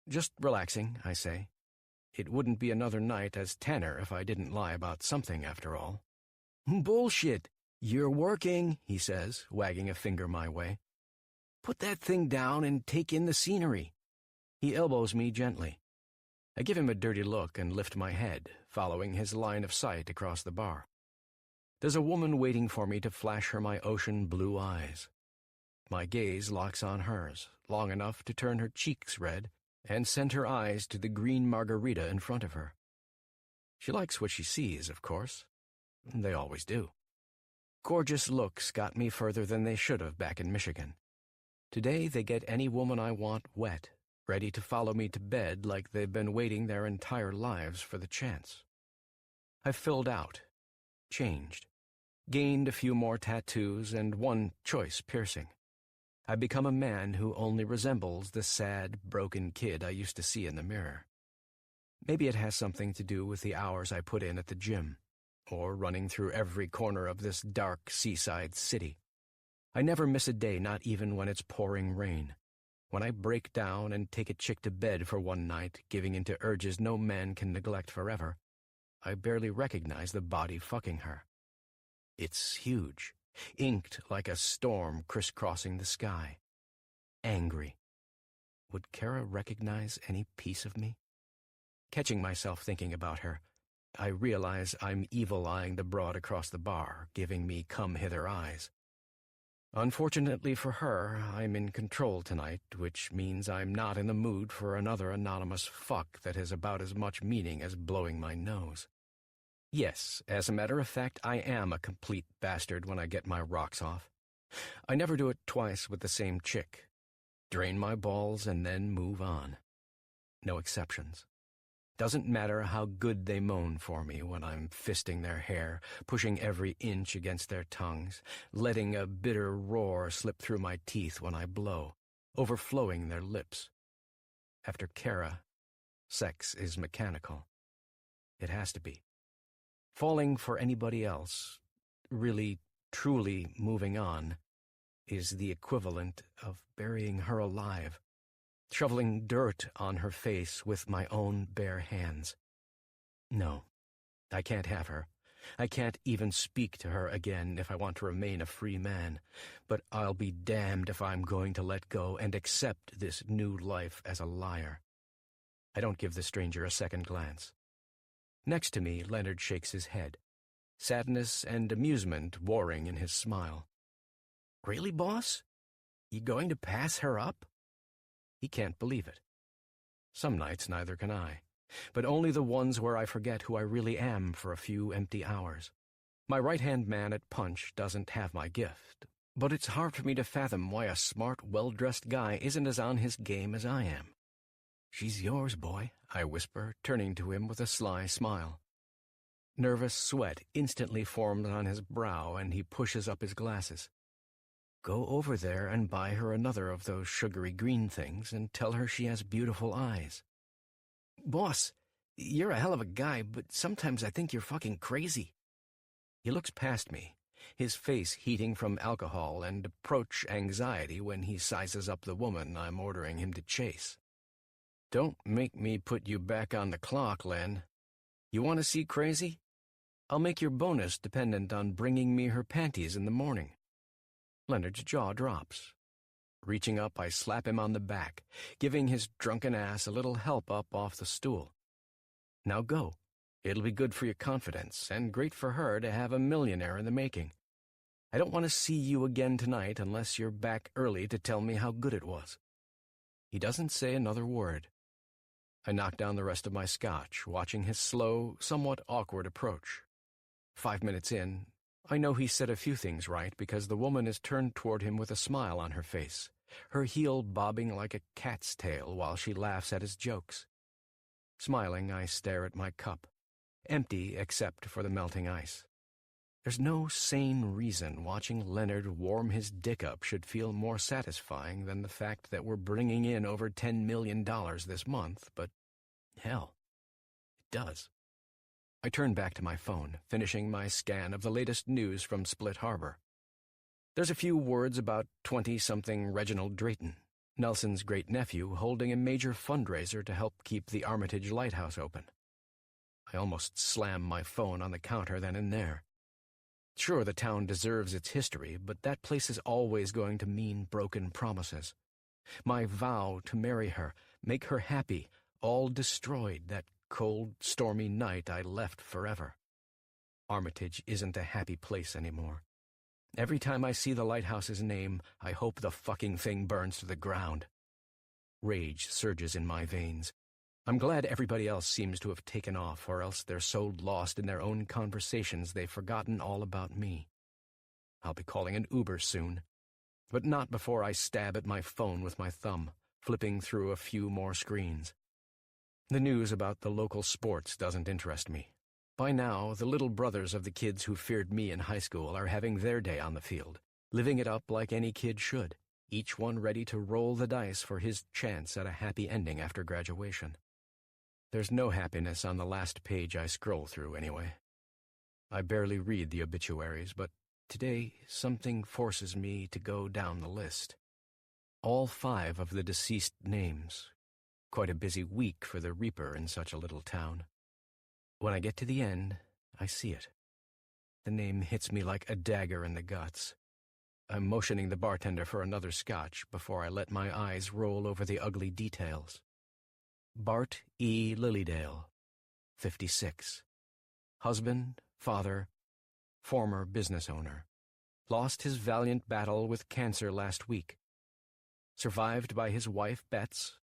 "Just relaxing," I say. It wouldn't be another night as Tanner if I didn't lie about something, after all. "Bullshit! You're working," he says, wagging a finger my way. "Put that thing down and take in the scenery." He elbows me gently. I give him a dirty look and lift my head, following his line of sight across the bar. There's a woman waiting for me to flash her my ocean blue eyes. My gaze locks on hers, long enough to turn her cheeks red and send her eyes to the green margarita in front of her. She likes what she sees, of course. They always do. Gorgeous looks got me further than they should have back in Michigan. Today they get any woman I want wet, ready to follow me to bed like they've been waiting their entire lives for the chance. I've filled out, changed, gained a few more tattoos and one choice piercing. I've become a man who only resembles the sad, broken kid I used to see in the mirror. Maybe it has something to do with the hours I put in at the gym, or running through every corner of this dark seaside city. I never miss a day, not even when it's pouring rain. When I break down and take a chick to bed for one night, giving into urges no man can neglect forever, I barely recognize the body fucking her. It's huge, inked like a storm crisscrossing the sky. Angry. Would Kara recognize any piece of me? Catching myself thinking about her, I realize I'm evil-eyeing the broad across the bar, giving me come-hither eyes. Unfortunately for her, I'm in control tonight, which means I'm not in the mood for another anonymous fuck that has about as much meaning as blowing my nose. Yes, as a matter of fact, I am a complete bastard when I get my rocks off. I never do it twice with the same chick. Drain my balls and then move on. No exceptions. Doesn't matter how good they moan for me when I'm fisting their hair, pushing every inch against their tongues, letting a bitter roar slip through my teeth when I blow, overflowing their lips. After Kara, sex is mechanical. It has to be. Falling for anybody else, really, truly moving on, is the equivalent of burying her alive, shoveling dirt on her face with my own bare hands. No, I can't have her. I can't even speak to her again if I want to remain a free man, but I'll be damned if I'm going to let go and accept this new life as a liar. I don't give the stranger a second glance. Next to me, Leonard shakes his head, sadness and amusement warring in his smile. "Really, boss? You going to pass her up?" He can't believe it. Some nights neither can I, but only the ones where I forget who I really am for a few empty hours. My right-hand man at Punch doesn't have my gift, but it's hard for me to fathom why a smart, well-dressed guy isn't as on his game as I am. "She's yours, boy," I whisper, turning to him with a sly smile. Nervous sweat instantly forms on his brow, and he pushes up his glasses. "Go over there and buy her another of those sugary green things and tell her she has beautiful eyes." "Boss, you're a hell of a guy, but sometimes I think you're fucking crazy." He looks past me, his face heating from alcohol and approach anxiety when he sizes up the woman I'm ordering him to chase. "Don't make me put you back on the clock, Len. You want to see crazy? I'll make your bonus dependent on bringing me her panties in the morning." Leonard's jaw drops. Reaching up, I slap him on the back, giving his drunken ass a little help up off the stool. "Now go. It'll be good for your confidence, and great for her to have a millionaire in the making. I don't want to see you again tonight unless you're back early to tell me how good it was." He doesn't say another word. I knock down the rest of my scotch, watching his slow, somewhat awkward approach. 5 minutes in, I know he said a few things right because the woman is turned toward him with a smile on her face, her heel bobbing like a cat's tail while she laughs at his jokes. Smiling, I stare at my cup, empty except for the melting ice. There's no sane reason watching Leonard warm his dick up should feel more satisfying than the fact that we're bringing in over $10 million this month, but hell, it does. I turn back to my phone, finishing my scan of the latest news from Split Harbor. There's a few words about 20-something Reginald Drayton, Nelson's great-nephew, holding a major fundraiser to help keep the Armitage Lighthouse open. I almost slam my phone on the counter then and there. Sure, the town deserves its history, but that place is always going to mean broken promises. My vow to marry her, make her happy, all destroyed that cold, stormy night I left forever. Armitage isn't a happy place anymore. Every time I see the lighthouse's name, I hope the fucking thing burns to the ground. Rage surges in my veins. I'm glad everybody else seems to have taken off, or else they're so lost in their own conversations they've forgotten all about me. I'll be calling an Uber soon, but not before I stab at my phone with my thumb, flipping through a few more screens. The news about the local sports doesn't interest me. By now, the little brothers of the kids who feared me in high school are having their day on the field, living it up like any kid should, each one ready to roll the dice for his chance at a happy ending after graduation. There's no happiness on the last page I scroll through, anyway. I barely read the obituaries, but today something forces me to go down the list. All 5 of the deceased names. Quite a busy week for the Reaper in such a little town. When I get to the end, I see it. The name hits me like a dagger in the guts. I'm motioning the bartender for another scotch before I let my eyes roll over the ugly details. Bart E. Lilydale, 56. Husband, father, former business owner. Lost his valiant battle with cancer last week. Survived by his wife, Betts,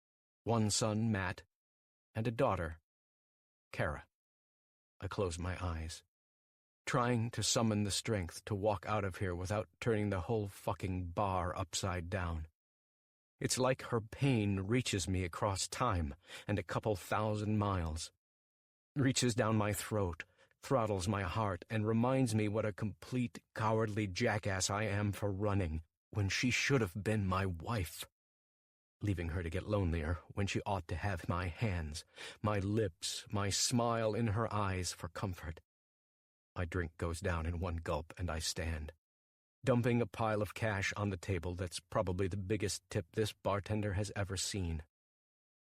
1 son, Matt, and a daughter, Kara. I close my eyes, trying to summon the strength to walk out of here without turning the whole fucking bar upside down. It's like her pain reaches me across time and a couple thousand miles. Reaches down my throat, throttles my heart, and reminds me what a complete, cowardly jackass I am for running when she should have been my wife. Leaving her to get lonelier when she ought to have my hands, my lips, my smile in her eyes for comfort. My drink goes down in one gulp and I stand, dumping a pile of cash on the table that's probably the biggest tip this bartender has ever seen.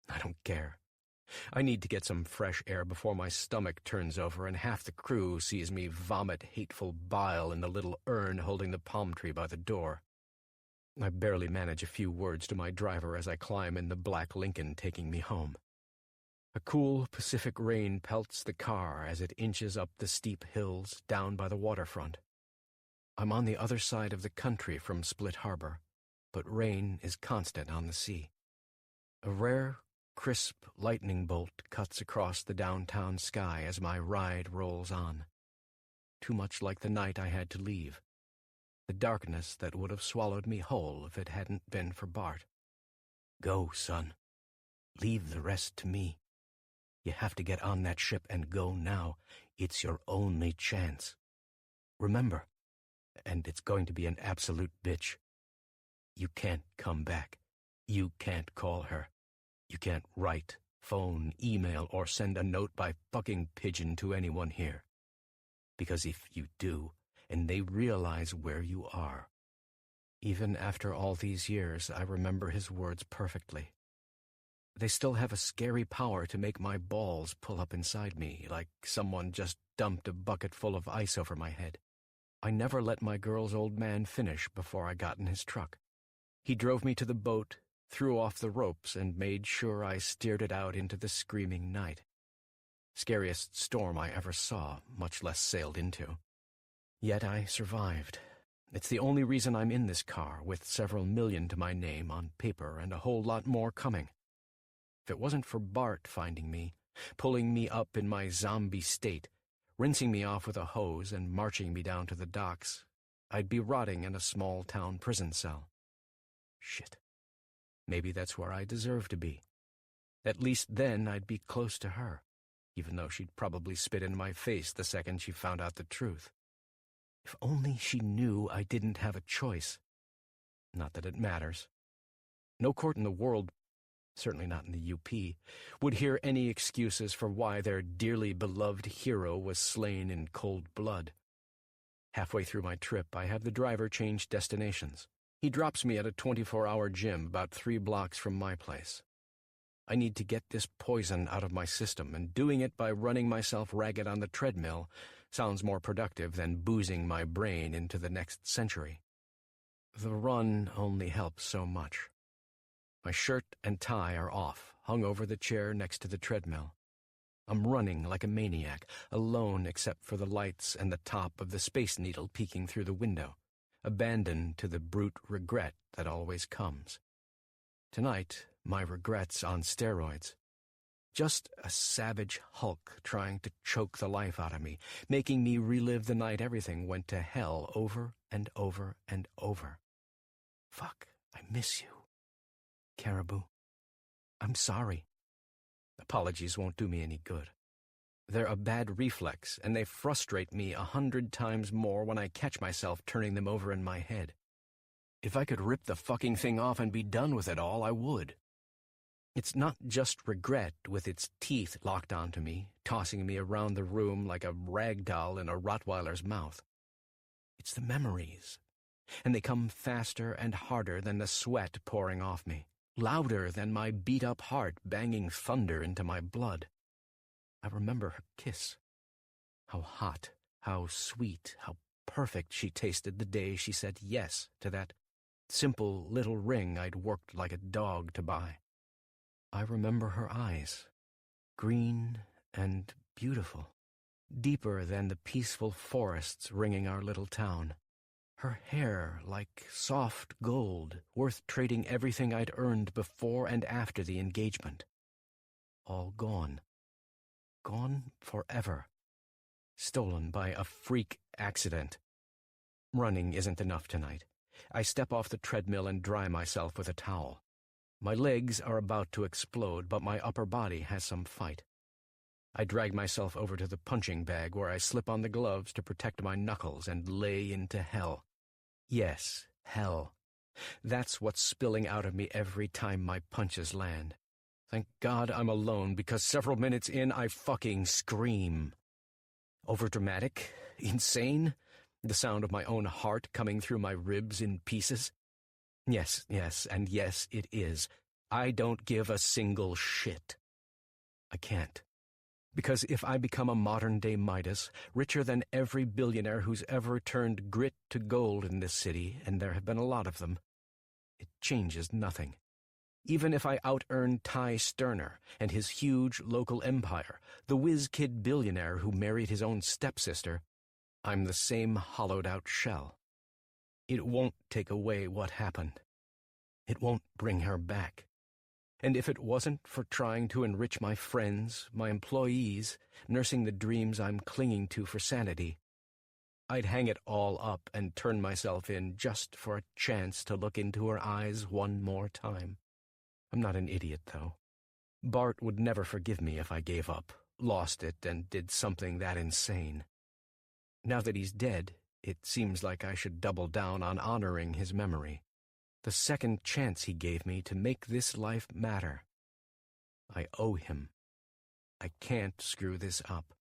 I don't care. I need to get some fresh air before my stomach turns over and half the crew sees me vomit hateful bile in the little urn holding the palm tree by the door. I barely manage a few words to my driver as I climb in the black Lincoln taking me home. A cool Pacific rain pelts the car as it inches up the steep hills down by the waterfront. I'm on the other side of the country from Split Harbor, but rain is constant on the sea. A rare, crisp lightning bolt cuts across the downtown sky as my ride rolls on. Too much like the night I had to leave. The darkness that would have swallowed me whole if it hadn't been for Bart. Go, son. Leave the rest to me. You have to get on that ship and go now. It's your only chance. Remember, and it's going to be an absolute bitch, you can't come back. You can't call her. You can't write, phone, email, or send a note by fucking pigeon to anyone here. Because if you do, and they realize where you are. Even after all these years, I remember his words perfectly. They still have a scary power to make my balls pull up inside me, like someone just dumped a bucket full of ice over my head. I never let my girl's old man finish before I got in his truck. He drove me to the boat, threw off the ropes, and made sure I steered it out into the screaming night. Scariest storm I ever saw, much less sailed into. Yet I survived. It's the only reason I'm in this car, with several million to my name on paper and a whole lot more coming. If it wasn't for Bart finding me, pulling me up in my zombie state, rinsing me off with a hose and marching me down to the docks, I'd be rotting in a small-town prison cell. Shit. Maybe that's where I deserve to be. At least then I'd be close to her, even though she'd probably spit in my face the second she found out the truth. If only she knew I didn't have a choice. Not that it matters. No court in the world, certainly not in the UP, would hear any excuses for why their dearly beloved hero was slain in cold blood. Halfway through my trip, I have the driver change destinations. He drops me at a 24-hour gym about 3 blocks from my place. I need to get this poison out of my system, and doing it by running myself ragged on the treadmill sounds more productive than boozing my brain into the next century. The run only helps so much. My shirt and tie are off, hung over the chair next to the treadmill. I'm running like a maniac, alone except for the lights and the top of the Space Needle peeking through the window, abandoned to the brute regret that always comes. Tonight, my regret's on steroids. Just a savage Hulk trying to choke the life out of me, making me relive the night everything went to hell over and over and over. Fuck, I miss you. Caribou, I'm sorry. Apologies won't do me any good. They're a bad reflex, and they frustrate me 100 times more when I catch myself turning them over in my head. If I could rip the fucking thing off and be done with it all, I would. It's not just regret with its teeth locked onto me, tossing me around the room like a rag doll in a Rottweiler's mouth. It's the memories, and they come faster and harder than the sweat pouring off me, louder than my beat-up heart banging thunder into my blood. I remember her kiss. How hot, how sweet, how perfect she tasted the day she said yes to that simple little ring I'd worked like a dog to buy. I remember her eyes, green and beautiful, deeper than the peaceful forests ringing our little town. Her hair like soft gold, worth trading everything I'd earned before and after the engagement. All gone. Gone forever. Stolen by a freak accident. Running isn't enough tonight. I step off the treadmill and dry myself with a towel. My legs are about to explode, but my upper body has some fight. I drag myself over to the punching bag where I slip on the gloves to protect my knuckles and lay into hell. Yes, hell. That's what's spilling out of me every time my punches land. Thank God I'm alone, because several minutes in I fucking scream. Overdramatic? Insane? The sound of my own heart coming through my ribs in pieces? Yes, and yes, it is. I don't give a single shit. I can't. Because if I become a modern-day Midas, richer than every billionaire who's ever turned grit to gold in this city, and there have been a lot of them, it changes nothing. Even if I out-earn Ty Sterner and his huge local empire, the whiz-kid billionaire who married his own stepsister, I'm the same hollowed-out shell. It won't take away what happened. It won't bring her back. And if it wasn't for trying to enrich my friends, my employees, nursing the dreams I'm clinging to for sanity, I'd hang it all up and turn myself in just for a chance to look into her eyes one more time. I'm not an idiot, though. Bart would never forgive me if I gave up, lost it, and did something that insane. Now that he's dead, it seems like I should double down on honoring his memory. The second chance he gave me to make this life matter. I owe him. I can't screw this up.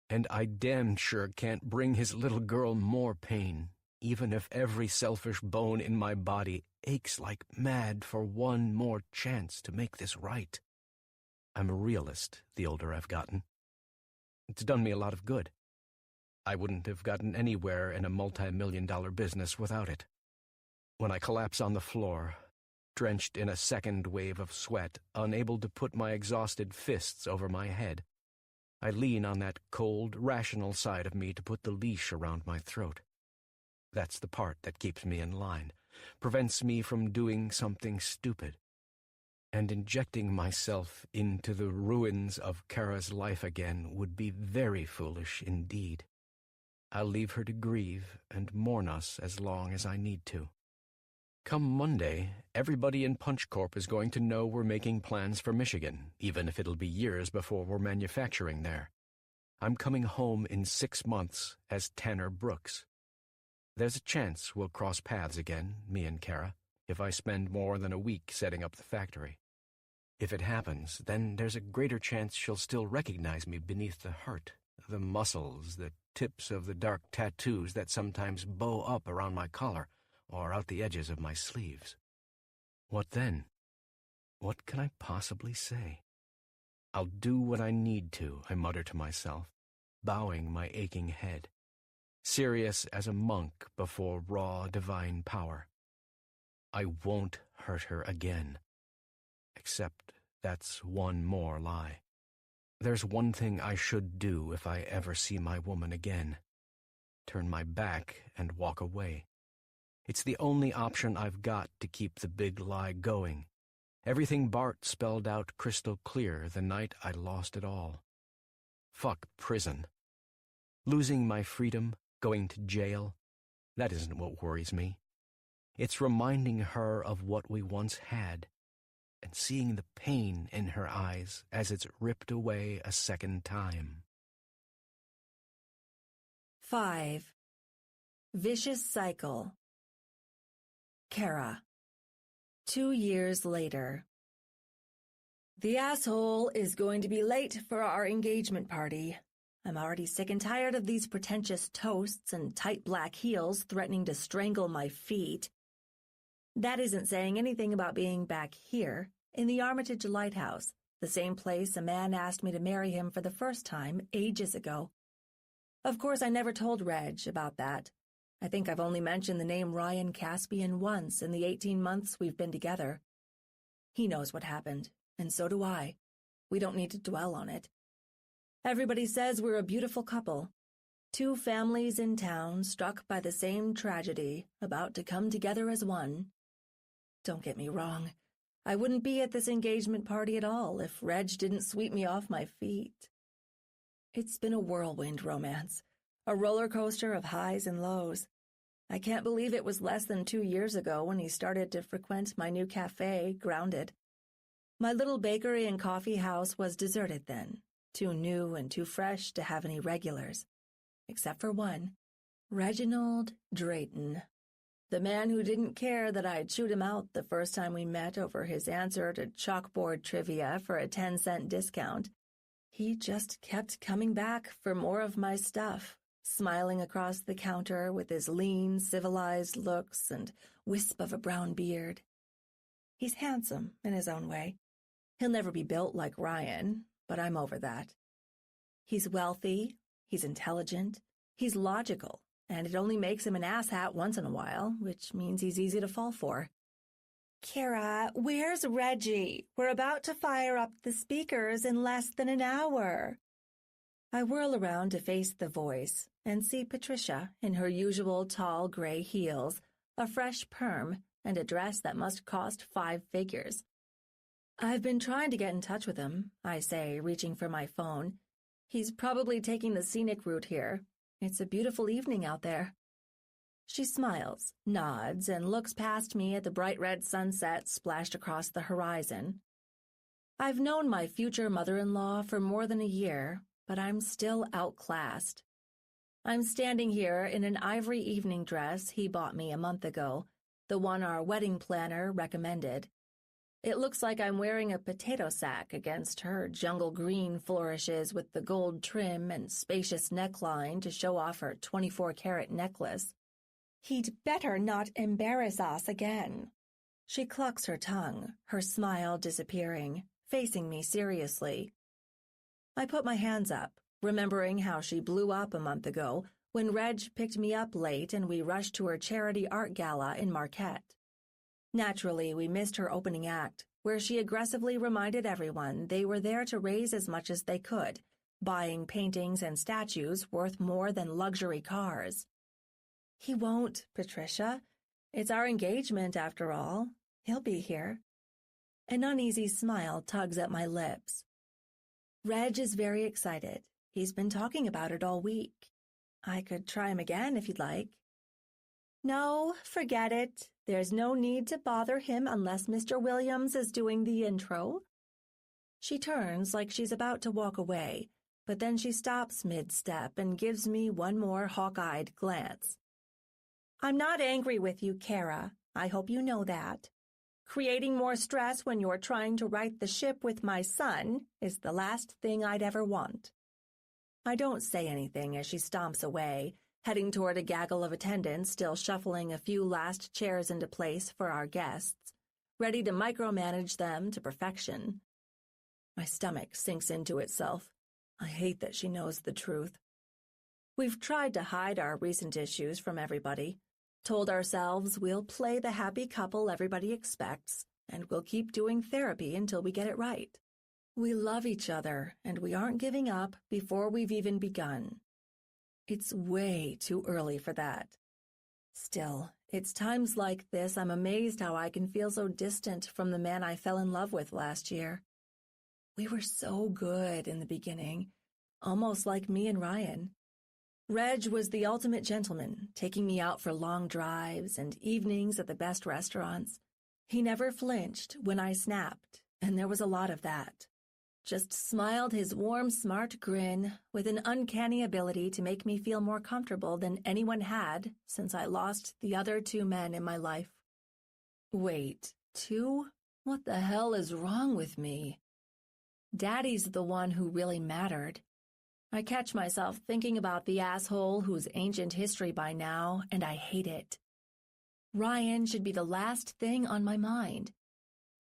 And I damn sure can't bring his little girl more pain, even if every selfish bone in my body aches like mad for one more chance to make this right. I'm a realist the older I've gotten. It's done me a lot of good. I wouldn't have gotten anywhere in a multi-million-dollar business without it. When I collapse on the floor, drenched in a second wave of sweat, unable to put my exhausted fists over my head, I lean on that cold, rational side of me to put the leash around my throat. That's the part that keeps me in line, prevents me from doing something stupid. And injecting myself into the ruins of Kara's life again would be very foolish indeed. I'll leave her to grieve and mourn us as long as I need to. Come Monday, everybody in Punch Corp is going to know we're making plans for Michigan, even if it'll be years before we're manufacturing there. I'm coming home in 6 months as Tanner Brooks. There's a chance we'll cross paths again, me and Kara, if I spend more than a week setting up the factory. If it happens, then there's a greater chance she'll still recognize me beneath the hurt, the muscles, the tips of the dark tattoos that sometimes bow up around my collar or out the edges of my sleeves. What then? What can I possibly say? I'll do what I need to, I mutter to myself, bowing my aching head, serious as a monk before raw divine power. I won't hurt her again. Except that's one more lie. There's one thing I should do if I ever see my woman again. Turn my back and walk away. It's the only option I've got to keep the big lie going. Everything Bart spelled out crystal clear the night I lost it all. Fuck prison. Losing my freedom, going to jail, that isn't what worries me. It's reminding her of what we once had, and seeing the pain in her eyes as it's ripped away a second time. 5. Vicious Cycle. Kara. 2 years later. The asshole is going to be late for our engagement party. I'm already sick and tired of these pretentious toasts and tight black heels threatening to strangle my feet. That isn't saying anything about being back here, in the Armitage Lighthouse, the same place a man asked me to marry him for the first time ages ago. Of course, I never told Reg about that. I think I've only mentioned the name Ryan Caspian once in the 18 months we've been together. He knows what happened, and so do I. We don't need to dwell on it. Everybody says we're a beautiful couple. 2 families in town struck by the same tragedy, about to come together as one. Don't get me wrong. I wouldn't be at this engagement party at all if Reg didn't sweep me off my feet. It's been a whirlwind romance, a roller coaster of highs and lows. I can't believe it was less than 2 years ago when he started to frequent my new cafe, Grounded. My little bakery and coffee house was deserted then, too new and too fresh to have any regulars. Except for one, Reginald Drayton. The man who didn't care that I'd shoot him out the first time we met over his answer to chalkboard trivia for a 10-cent discount. He just kept coming back for more of my stuff, smiling across the counter with his lean, civilized looks and wisp of a brown beard. He's handsome in his own way. He'll never be built like Ryan, but I'm over that. He's wealthy, he's intelligent, he's logical, and it only makes him an asshat once in a while, which means he's easy to fall for. Kara, where's Reggie? We're about to fire up the speakers in less than an hour. I whirl around to face the voice and see Patricia in her usual tall gray heels, a fresh perm, and a dress that must cost 5 figures. I've been trying to get in touch with him, I say, reaching for my phone. He's probably taking the scenic route here. It's a beautiful evening out there. She smiles, nods, and looks past me at the bright red sunset splashed across the horizon. I've known my future mother-in-law for more than a year, but I'm still outclassed. I'm standing here in an ivory evening dress he bought me a month ago, the one our wedding planner recommended. It looks like I'm wearing a potato sack against her jungle green flourishes with the gold trim and spacious neckline to show off her 24-carat necklace. He'd better not embarrass us again. She clucks her tongue, her smile disappearing, facing me seriously. I put my hands up, remembering how she blew up a month ago when Reg picked me up late and we rushed to her charity art gala in Marquette. Naturally, we missed her opening act, where she aggressively reminded everyone they were there to raise as much as they could, buying paintings and statues worth more than luxury cars. He won't, Patricia. It's our engagement, after all. He'll be here. An uneasy smile tugs at my lips. Reg is very excited. He's been talking about it all week. I could try him again if you'd like. No, forget it. There's no need to bother him unless Mr. Williams is doing the intro. She turns like she's about to walk away, but then she stops mid-step and gives me one more hawk-eyed glance. I'm not angry with you, Kara. I hope you know that. Creating more stress when you're trying to right the ship with my son is the last thing I'd ever want. I don't say anything as she stomps away, heading toward a gaggle of attendants still shuffling a few last chairs into place for our guests, ready to micromanage them to perfection. My stomach sinks into itself. I hate that she knows the truth. We've tried to hide our recent issues from everybody, told ourselves we'll play the happy couple everybody expects, and we'll keep doing therapy until we get it right. We love each other, and we aren't giving up before we've even begun. It's way too early for that. Still, it's times like this I'm amazed how I can feel so distant from the man I fell in love with last year. We were so good in the beginning, almost like me and Ryan. Reg was the ultimate gentleman, taking me out for long drives and evenings at the best restaurants. He never flinched when I snapped, and there was a lot of that. Just smiled his warm, smart grin with an uncanny ability to make me feel more comfortable than anyone had since I lost the other 2 men in my life. Wait, 2? What the hell is wrong with me? Daddy's the one who really mattered. I catch myself thinking about the asshole who's ancient history by now, and I hate it. Ryan should be the last thing on my mind.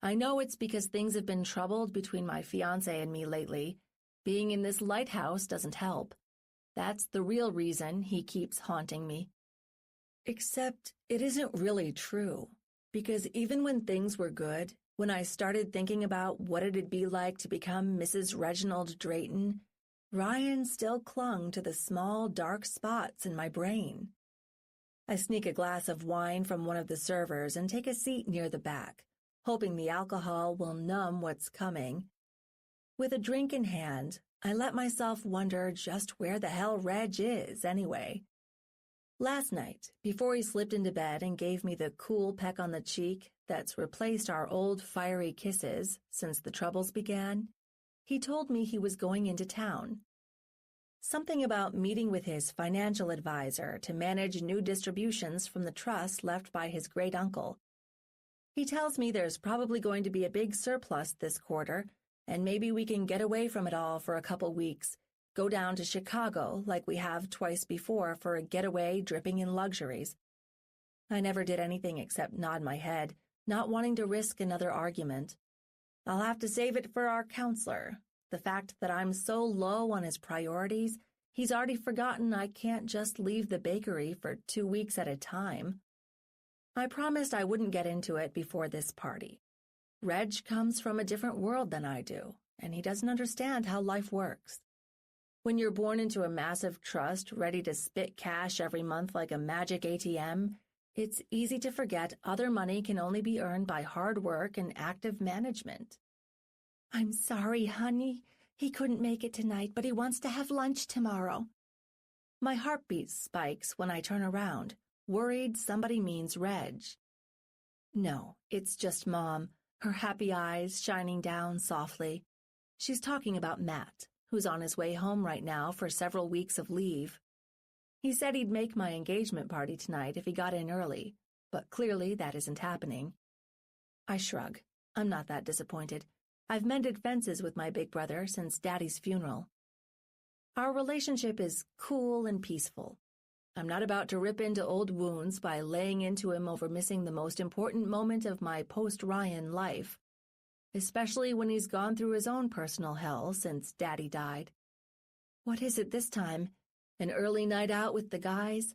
I know it's because things have been troubled between my fiancé and me lately. Being in this lighthouse doesn't help. That's the real reason he keeps haunting me. Except it isn't really true, because even when things were good, when I started thinking about what it'd be like to become Mrs. Reginald Drayton, Ryan still clung to the small, dark spots in my brain. I sneak a glass of wine from one of the servers and take a seat near the back, hoping the alcohol will numb what's coming. With a drink in hand, I let myself wonder just where the hell Reg is, anyway. Last night, before he slipped into bed and gave me the cool peck on the cheek that's replaced our old fiery kisses since the troubles began, he told me he was going into town. Something about meeting with his financial advisor to manage new distributions from the trust left by his great-uncle. He tells me there's probably going to be a big surplus this quarter, and maybe we can get away from it all for a couple weeks, go down to Chicago like we have twice before for a getaway dripping in luxuries. I never did anything except nod my head, not wanting to risk another argument. I'll have to save it for our counselor. The fact that I'm so low on his priorities, he's already forgotten I can't just leave the bakery for 2 weeks at a time. I promised I wouldn't get into it before this party. Reg comes from a different world than I do, and he doesn't understand how life works. When you're born into a massive trust ready to spit cash every month like a magic ATM, it's easy to forget other money can only be earned by hard work and active management. I'm sorry, honey. He couldn't make it tonight, but he wants to have lunch tomorrow. My heartbeat spikes when I turn around, worried somebody means Reg. No, it's just Mom, her happy eyes shining down softly. She's talking about Matt, who's on his way home right now for several weeks of leave. He said he'd make my engagement party tonight if he got in early, but clearly that isn't happening. I shrug. I'm not that disappointed. I've mended fences with my big brother since Daddy's funeral. Our relationship is cool and peaceful. I'm not about to rip into old wounds by laying into him over missing the most important moment of my post-Ryan life, especially when he's gone through his own personal hell since Daddy died. What is it this time? An early night out with the guys?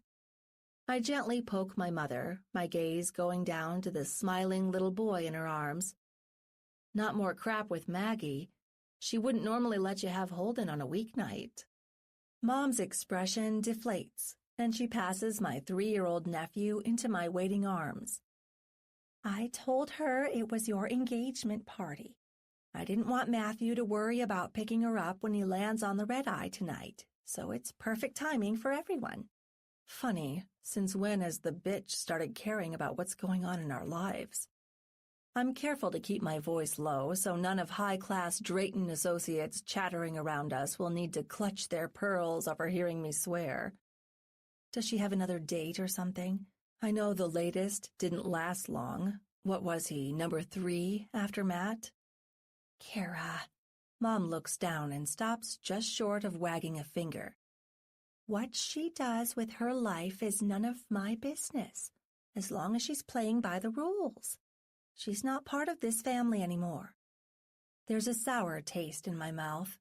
I gently poke my mother, my gaze going down to the smiling little boy in her arms. Not more crap with Maggie. She wouldn't normally let you have Holden on a weeknight. Mom's expression deflates, and she passes my 3-year-old nephew into my waiting arms. I told her it was your engagement party. I didn't want Matthew to worry about picking her up when he lands on the red-eye tonight, so it's perfect timing for everyone. Funny, since when has the bitch started caring about what's going on in our lives? I'm careful to keep my voice low so none of high-class Drayton associates chattering around us will need to clutch their pearls over hearing me swear. Does she have another date or something? I know the latest didn't last long. What was he, number 3 after Matt? Kara. Mom looks down and stops just short of wagging a finger. What she does with her life is none of my business, as long as she's playing by the rules. She's not part of this family anymore. There's a sour taste in my mouth.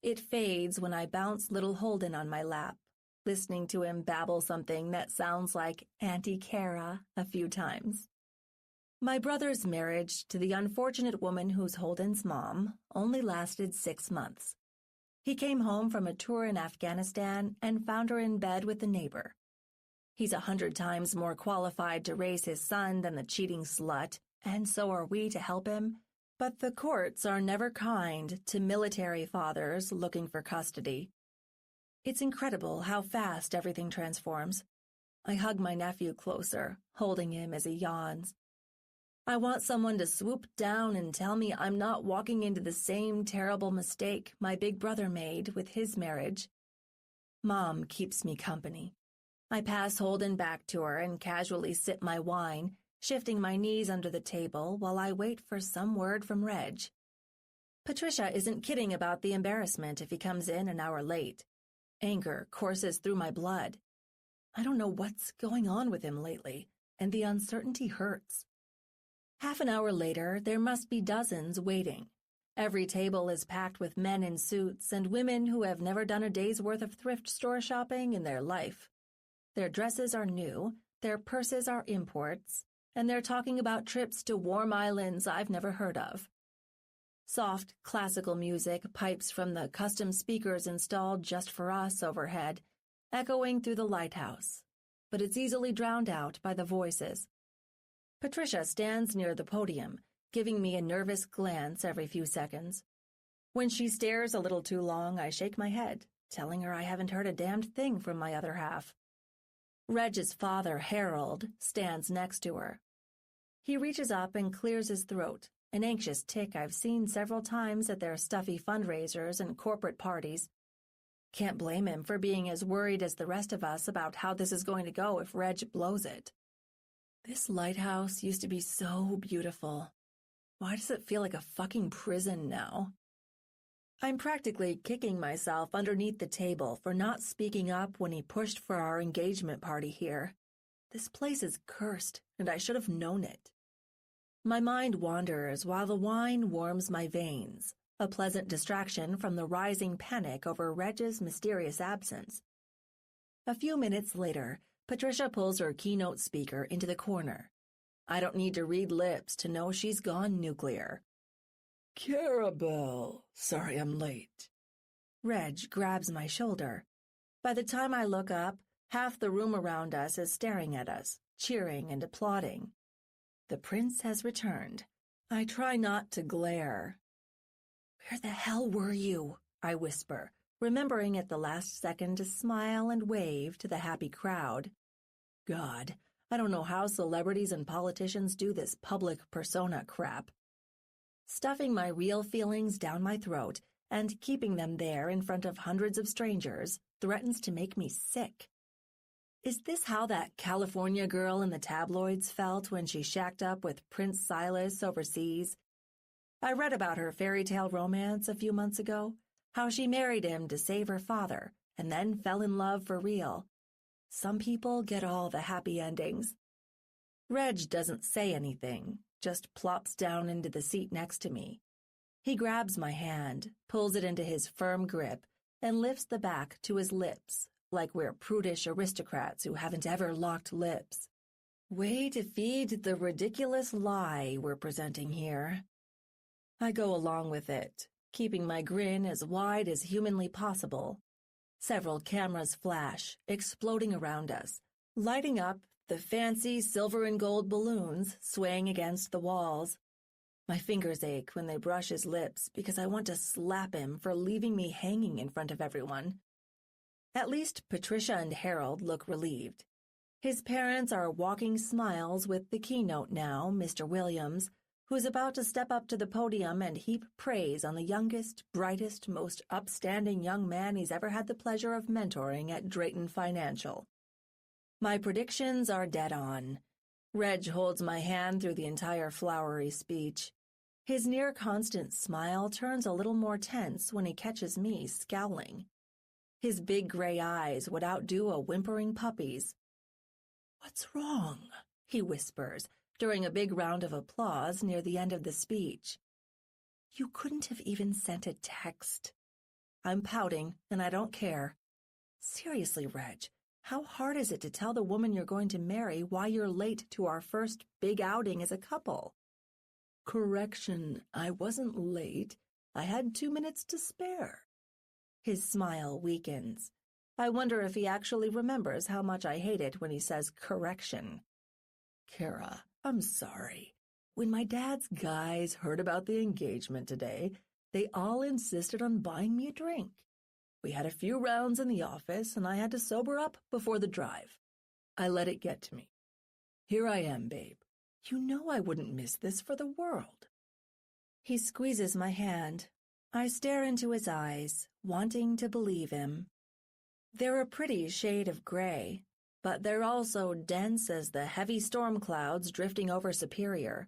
It fades when I bounce little Holden on my lap, listening to him babble something that sounds like Auntie Kara a few times. My brother's marriage to the unfortunate woman who's Holden's mom only lasted 6 months. He came home from a tour in Afghanistan and found her in bed with a neighbor. He's 100 times more qualified to raise his son than the cheating slut, and so are we to help him. But the courts are never kind to military fathers looking for custody. It's incredible how fast everything transforms. I hug my nephew closer, holding him as he yawns. I want someone to swoop down and tell me I'm not walking into the same terrible mistake my big brother made with his marriage. Mom keeps me company. I pass Holden back to her and casually sip my wine, shifting my knees under the table while I wait for some word from Reg. Patricia isn't kidding about the embarrassment if he comes in an hour late. Anger courses through my blood. I don't know what's going on with him lately, and the uncertainty hurts. Half an hour later, there must be dozens waiting. Every table is packed with men in suits and women who have never done a day's worth of thrift store shopping in their life. Their dresses are new, their purses are imports, and they're talking about trips to warm islands I've never heard of. Soft, classical music pipes from the custom speakers installed just for us overhead, echoing through the lighthouse, but it's easily drowned out by the voices. Patricia stands near the podium, giving me a nervous glance every few seconds. When she stares a little too long, I shake my head, telling her I haven't heard a damned thing from my other half. Reg's father, Harold, stands next to her. He reaches up and clears his throat, an anxious tick I've seen several times at their stuffy fundraisers and corporate parties. Can't blame him for being as worried as the rest of us about how this is going to go if Reg blows it. This lighthouse used to be so beautiful. Why does it feel like a fucking prison now? I'm practically kicking myself underneath the table for not speaking up when he pushed for our engagement party here. This place is cursed, and I should have known it. My mind wanders while the wine warms my veins, a pleasant distraction from the rising panic over Reg's mysterious absence. A few minutes later, Patricia pulls her keynote speaker into the corner, I don't need to read lips to know she's gone nuclear. Carabelle, sorry I'm late. Reg grabs my shoulder. By the time I look up, half the room around us is staring at us, cheering and applauding. The prince has returned. I try not to glare. Where the hell were you? I whisper, remembering at the last second to smile and wave to the happy crowd. God, I don't know how celebrities and politicians do this public persona crap. Stuffing my real feelings down my throat and keeping them there in front of hundreds of strangers threatens to make me sick. Is this how that California girl in the tabloids felt when she shacked up with Prince Silas overseas? I read about her fairy tale romance a few months ago, how she married him to save her father and then fell in love for real. Some people get all the happy endings. Reg doesn't say anything, just plops down into the seat next to me. He grabs my hand, pulls it into his firm grip, and lifts the back to his lips, like we're prudish aristocrats who haven't ever locked lips. Way to feed the ridiculous lie we're presenting here. I go along with it, keeping my grin as wide as humanly possible. Several cameras flash, exploding around us, lighting up the fancy silver and gold balloons swaying against the walls. My fingers ache when they brush his lips because I want to slap him for leaving me hanging in front of everyone. At least Patricia and Harold look relieved. His parents are walking smiles with the keynote now, Mr. Williams, who's about to step up to the podium and heap praise on the youngest, brightest, most upstanding young man he's ever had the pleasure of mentoring at Drayton Financial. My predictions are dead on. Reg holds my hand through the entire flowery speech. His near-constant smile turns a little more tense when he catches me scowling. His big gray eyes would outdo a whimpering puppy's. "What's wrong?" he whispers during a big round of applause near the end of the speech. "You couldn't have even sent a text." I'm pouting, and I don't care. Seriously, Reg, how hard is it to tell the woman you're going to marry why you're late to our first big outing as a couple? Correction, I wasn't late. I had 2 minutes to spare. His smile weakens. I wonder if he actually remembers how much I hate it when he says correction. Kara, I'm sorry. When my dad's guys heard about the engagement today, they all insisted on buying me a drink. We had a few rounds in the office, and I had to sober up before the drive. I let it get to me. Here I am, babe. You know I wouldn't miss this for the world. He squeezes my hand. I stare into his eyes, wanting to believe him. They're a pretty shade of gray, but they're also dense as the heavy storm clouds drifting over Superior.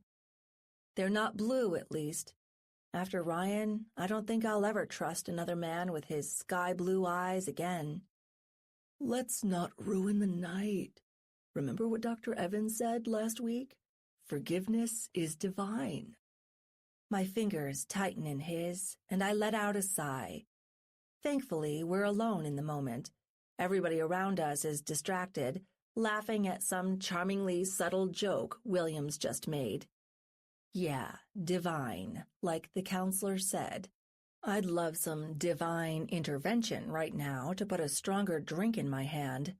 They're not blue, at least. After Ryan, I don't think I'll ever trust another man with his sky-blue eyes again. Let's not ruin the night. Remember what Dr. Evans said last week? Forgiveness is divine. My fingers tighten in his, and I let out a sigh. Thankfully, we're alone in the moment. Everybody around us is distracted, laughing at some charmingly subtle joke Williams just made. Yeah, divine, like the counselor said. I'd love some divine intervention right now to put a stronger drink in my hand.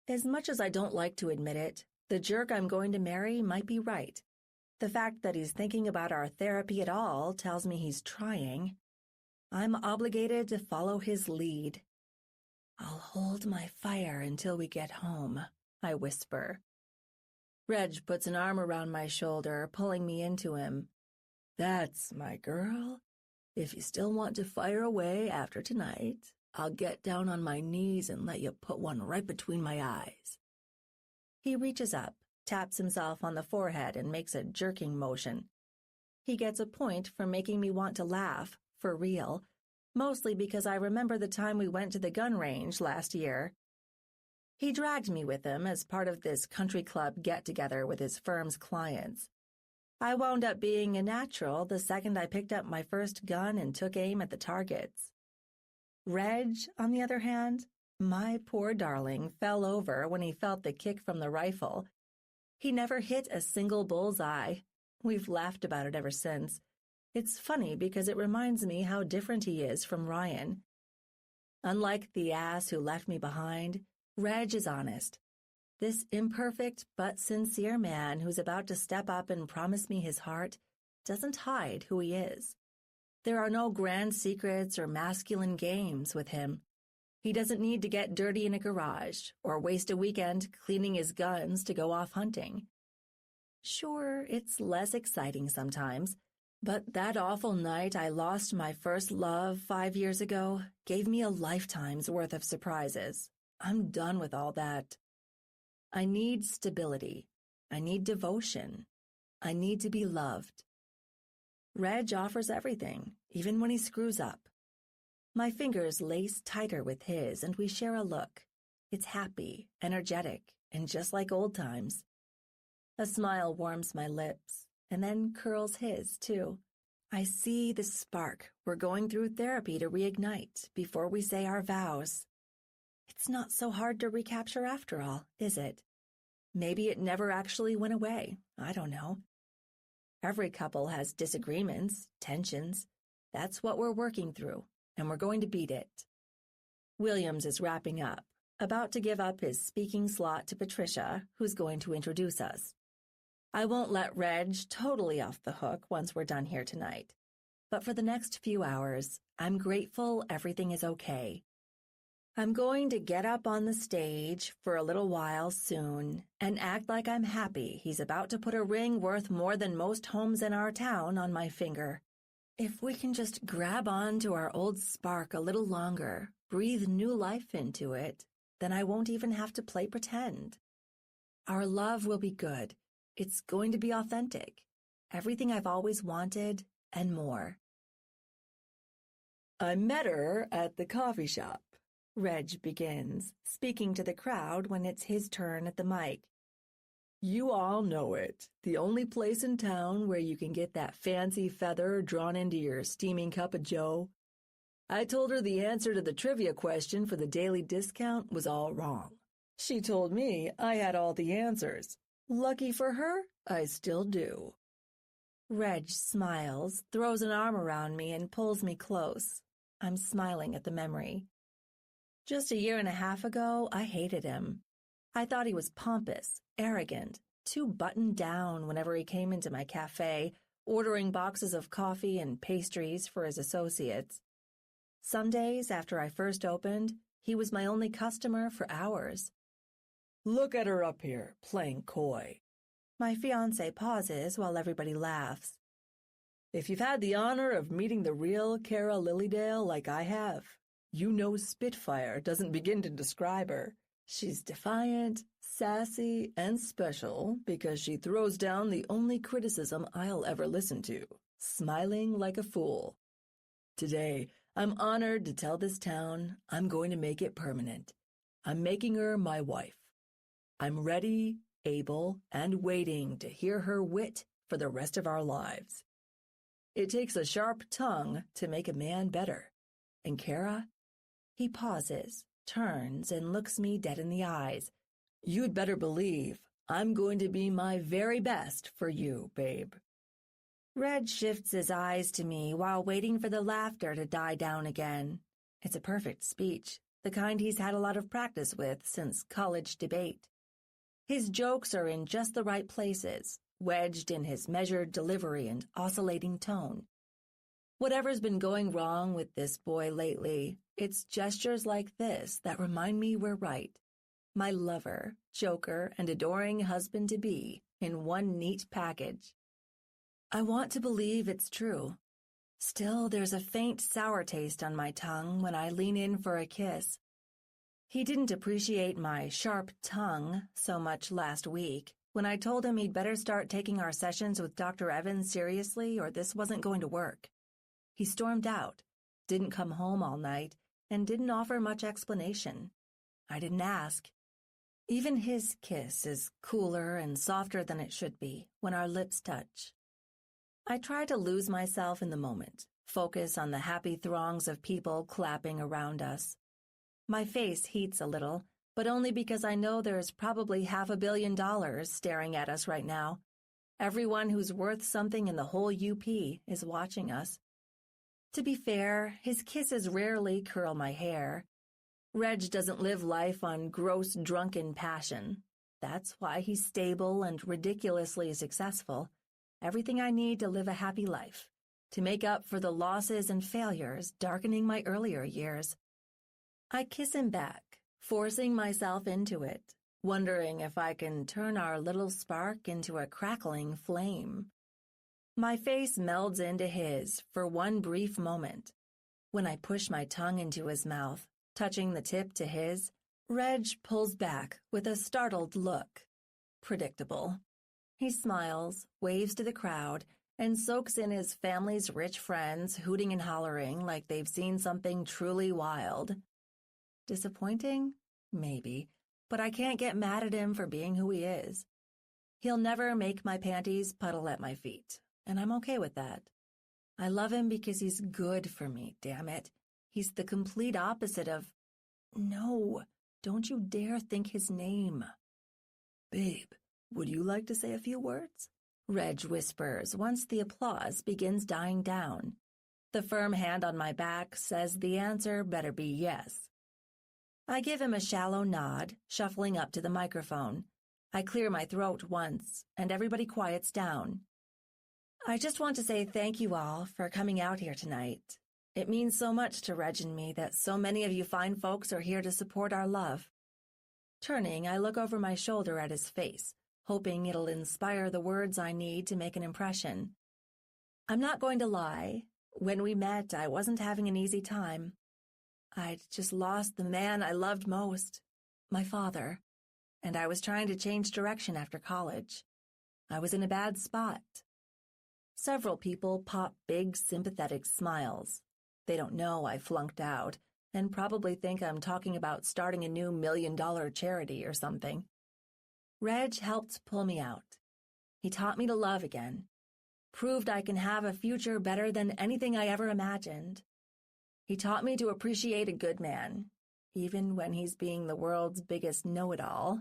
As much as I don't like to admit it, the jerk I'm going to marry might be right. The fact that he's thinking about our therapy at all tells me he's trying. I'm obligated to follow his lead. I'll hold my fire until we get home, I whisper. Reg puts an arm around my shoulder, pulling me into him. That's my girl. If you still want to fire away after tonight, I'll get down on my knees and let you put one right between my eyes. He reaches up, taps himself on the forehead, and makes a jerking motion. He gets a point for making me want to laugh, for real, mostly because I remember the time we went to the gun range last year. He dragged me with him as part of this country club get-together with his firm's clients. I wound up being a natural the second I picked up my first gun and took aim at the targets. Reg, on the other hand, my poor darling, fell over when he felt the kick from the rifle. He never hit a single bullseye. We've laughed about it ever since. It's funny because it reminds me how different he is from Ryan. Unlike the ass who left me behind, Reg is honest. This imperfect but sincere man who's about to step up and promise me his heart doesn't hide who he is. There are no grand secrets or masculine games with him. He doesn't need to get dirty in a garage or waste a weekend cleaning his guns to go off hunting. Sure, it's less exciting sometimes, but that awful night I lost my first love 5 years ago gave me a lifetime's worth of surprises. I'm done with all that. I need stability. I need devotion. I need to be loved. Reg offers everything, even when he screws up. My fingers lace tighter with his, and we share a look. It's happy, energetic, and just like old times. A smile warms my lips, and then curls his, too. I see the spark we're going through therapy to reignite before we say our vows. It's not so hard to recapture after all, is it? Maybe it never actually went away. I don't know. Every couple has disagreements, tensions. That's what we're working through, and we're going to beat it. Williams is wrapping up, about to give up his speaking slot to Patricia, who's going to introduce us. I won't let Reg totally off the hook once we're done here tonight. But for the next few hours, I'm grateful everything is okay. I'm going to get up on the stage for a little while soon and act like I'm happy he's about to put a ring worth more than most homes in our town on my finger. If we can just grab on to our old spark a little longer, breathe new life into it, then I won't even have to play pretend. Our love will be good. It's going to be authentic. Everything I've always wanted and more. I met her at the coffee shop. Reg begins, speaking to the crowd when it's his turn at the mic. You all know it, the only place in town where you can get that fancy feather drawn into your steaming cup of joe. I told her the answer to the trivia question for the daily discount was all wrong. She told me I had all the answers. Lucky for her, I still do. Reg smiles, throws an arm around me, and pulls me close. I'm smiling at the memory. Just a year and a half ago, I hated him. I thought he was pompous, arrogant, too buttoned down whenever he came into my cafe, ordering boxes of coffee and pastries for his associates. Some days after I first opened, he was my only customer for hours. Look at her up here, playing coy. My fiancé pauses while everybody laughs. If you've had the honor of meeting the real Cara Lilydale like I have, you know Spitfire doesn't begin to describe her. She's defiant, sassy, and special because she throws down the only criticism I'll ever listen to, smiling like a fool. Today, I'm honored to tell this town I'm going to make it permanent. I'm making her my wife. I'm ready, able, and waiting to hear her wit for the rest of our lives. It takes a sharp tongue to make a man better. And Cara? He pauses, turns, and looks me dead in the eyes. You'd better believe I'm going to be my very best for you, babe. Red shifts his eyes to me while waiting for the laughter to die down again. It's a perfect speech, the kind he's had a lot of practice with since college debate. His jokes are in just the right places, wedged in his measured delivery and oscillating tone. Whatever's been going wrong with this boy lately, it's gestures like this that remind me we're right. My lover, joker, and adoring husband-to-be in one neat package. I want to believe it's true. Still, there's a faint sour taste on my tongue when I lean in for a kiss. He didn't appreciate my sharp tongue so much last week when I told him he'd better start taking our sessions with Dr. Evans seriously or this wasn't going to work. He stormed out, didn't come home all night, and didn't offer much explanation. I didn't ask. Even his kiss is cooler and softer than it should be when our lips touch. I try to lose myself in the moment, focus on the happy throngs of people clapping around us. My face heats a little, but only because I know there's probably $500 million staring at us right now. Everyone who's worth something in the whole UP is watching us. To be fair, his kisses rarely curl my hair. Reg doesn't live life on gross drunken passion. That's why he's stable and ridiculously successful. Everything I need to live a happy life, to make up for the losses and failures darkening my earlier years. I kiss him back, forcing myself into it, wondering if I can turn our little spark into a crackling flame. My face melds into his for one brief moment. When I push my tongue into his mouth, touching the tip to his, Reg pulls back with a startled look. Predictable. He smiles, waves to the crowd, and soaks in his family's rich friends hooting and hollering like they've seen something truly wild. Disappointing? Maybe, but I can't get mad at him for being who he is. He'll never make my panties puddle at my feet, and I'm okay with that. I love him because he's good for me, damn it. He's the complete opposite of... No, don't you dare think his name. Babe, would you like to say a few words? Reg whispers once the applause begins dying down. The firm hand on my back says the answer better be yes. I give him a shallow nod, shuffling up to the microphone. I clear my throat once, and everybody quiets down. I just want to say thank you all for coming out here tonight. It means so much to Reg and me that so many of you fine folks are here to support our love. Turning, I look over my shoulder at his face, hoping it'll inspire the words I need to make an impression. I'm not going to lie. When we met, I wasn't having an easy time. I'd just lost the man I loved most, my father, and I was trying to change direction after college. I was in a bad spot. Several people pop big, sympathetic smiles. They don't know I flunked out, and probably think I'm talking about starting a new $1 million charity or something. Reg helped pull me out. He taught me to love again, proved I can have a future better than anything I ever imagined. He taught me to appreciate a good man, even when he's being the world's biggest know-it-all.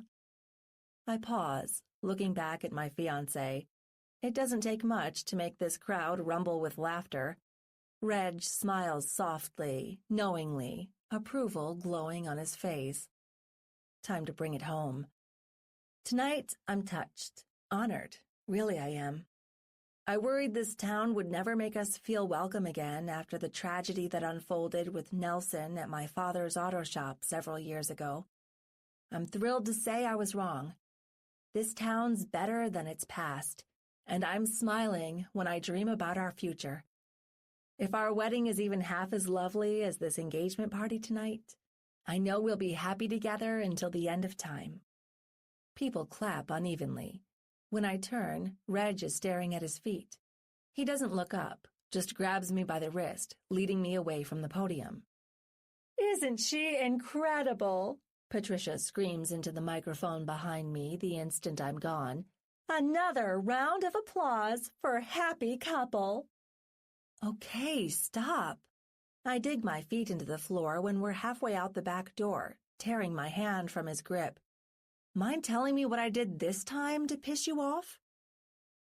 I pause, looking back at my fiancé. It doesn't take much to make this crowd rumble with laughter. Reg smiles softly, knowingly, approval glowing on his face. Time to bring it home. Tonight, I'm touched, honored. Really, I am. I worried this town would never make us feel welcome again after the tragedy that unfolded with Nelson at my father's auto shop several years ago. I'm thrilled to say I was wrong. This town's better than its past, and I'm smiling when I dream about our future. If our wedding is even half as lovely as this engagement party tonight, I know we'll be happy together until the end of time. People clap unevenly. When I turn, Reg is staring at his feet. He doesn't look up, just grabs me by the wrist, leading me away from the podium. "Isn't she incredible?" Patricia screams into the microphone behind me the instant I'm gone. "Another round of applause for happy couple." Okay, stop. I dig my feet into the floor when we're halfway out the back door, tearing my hand from his grip. Mind telling me what I did this time to piss you off?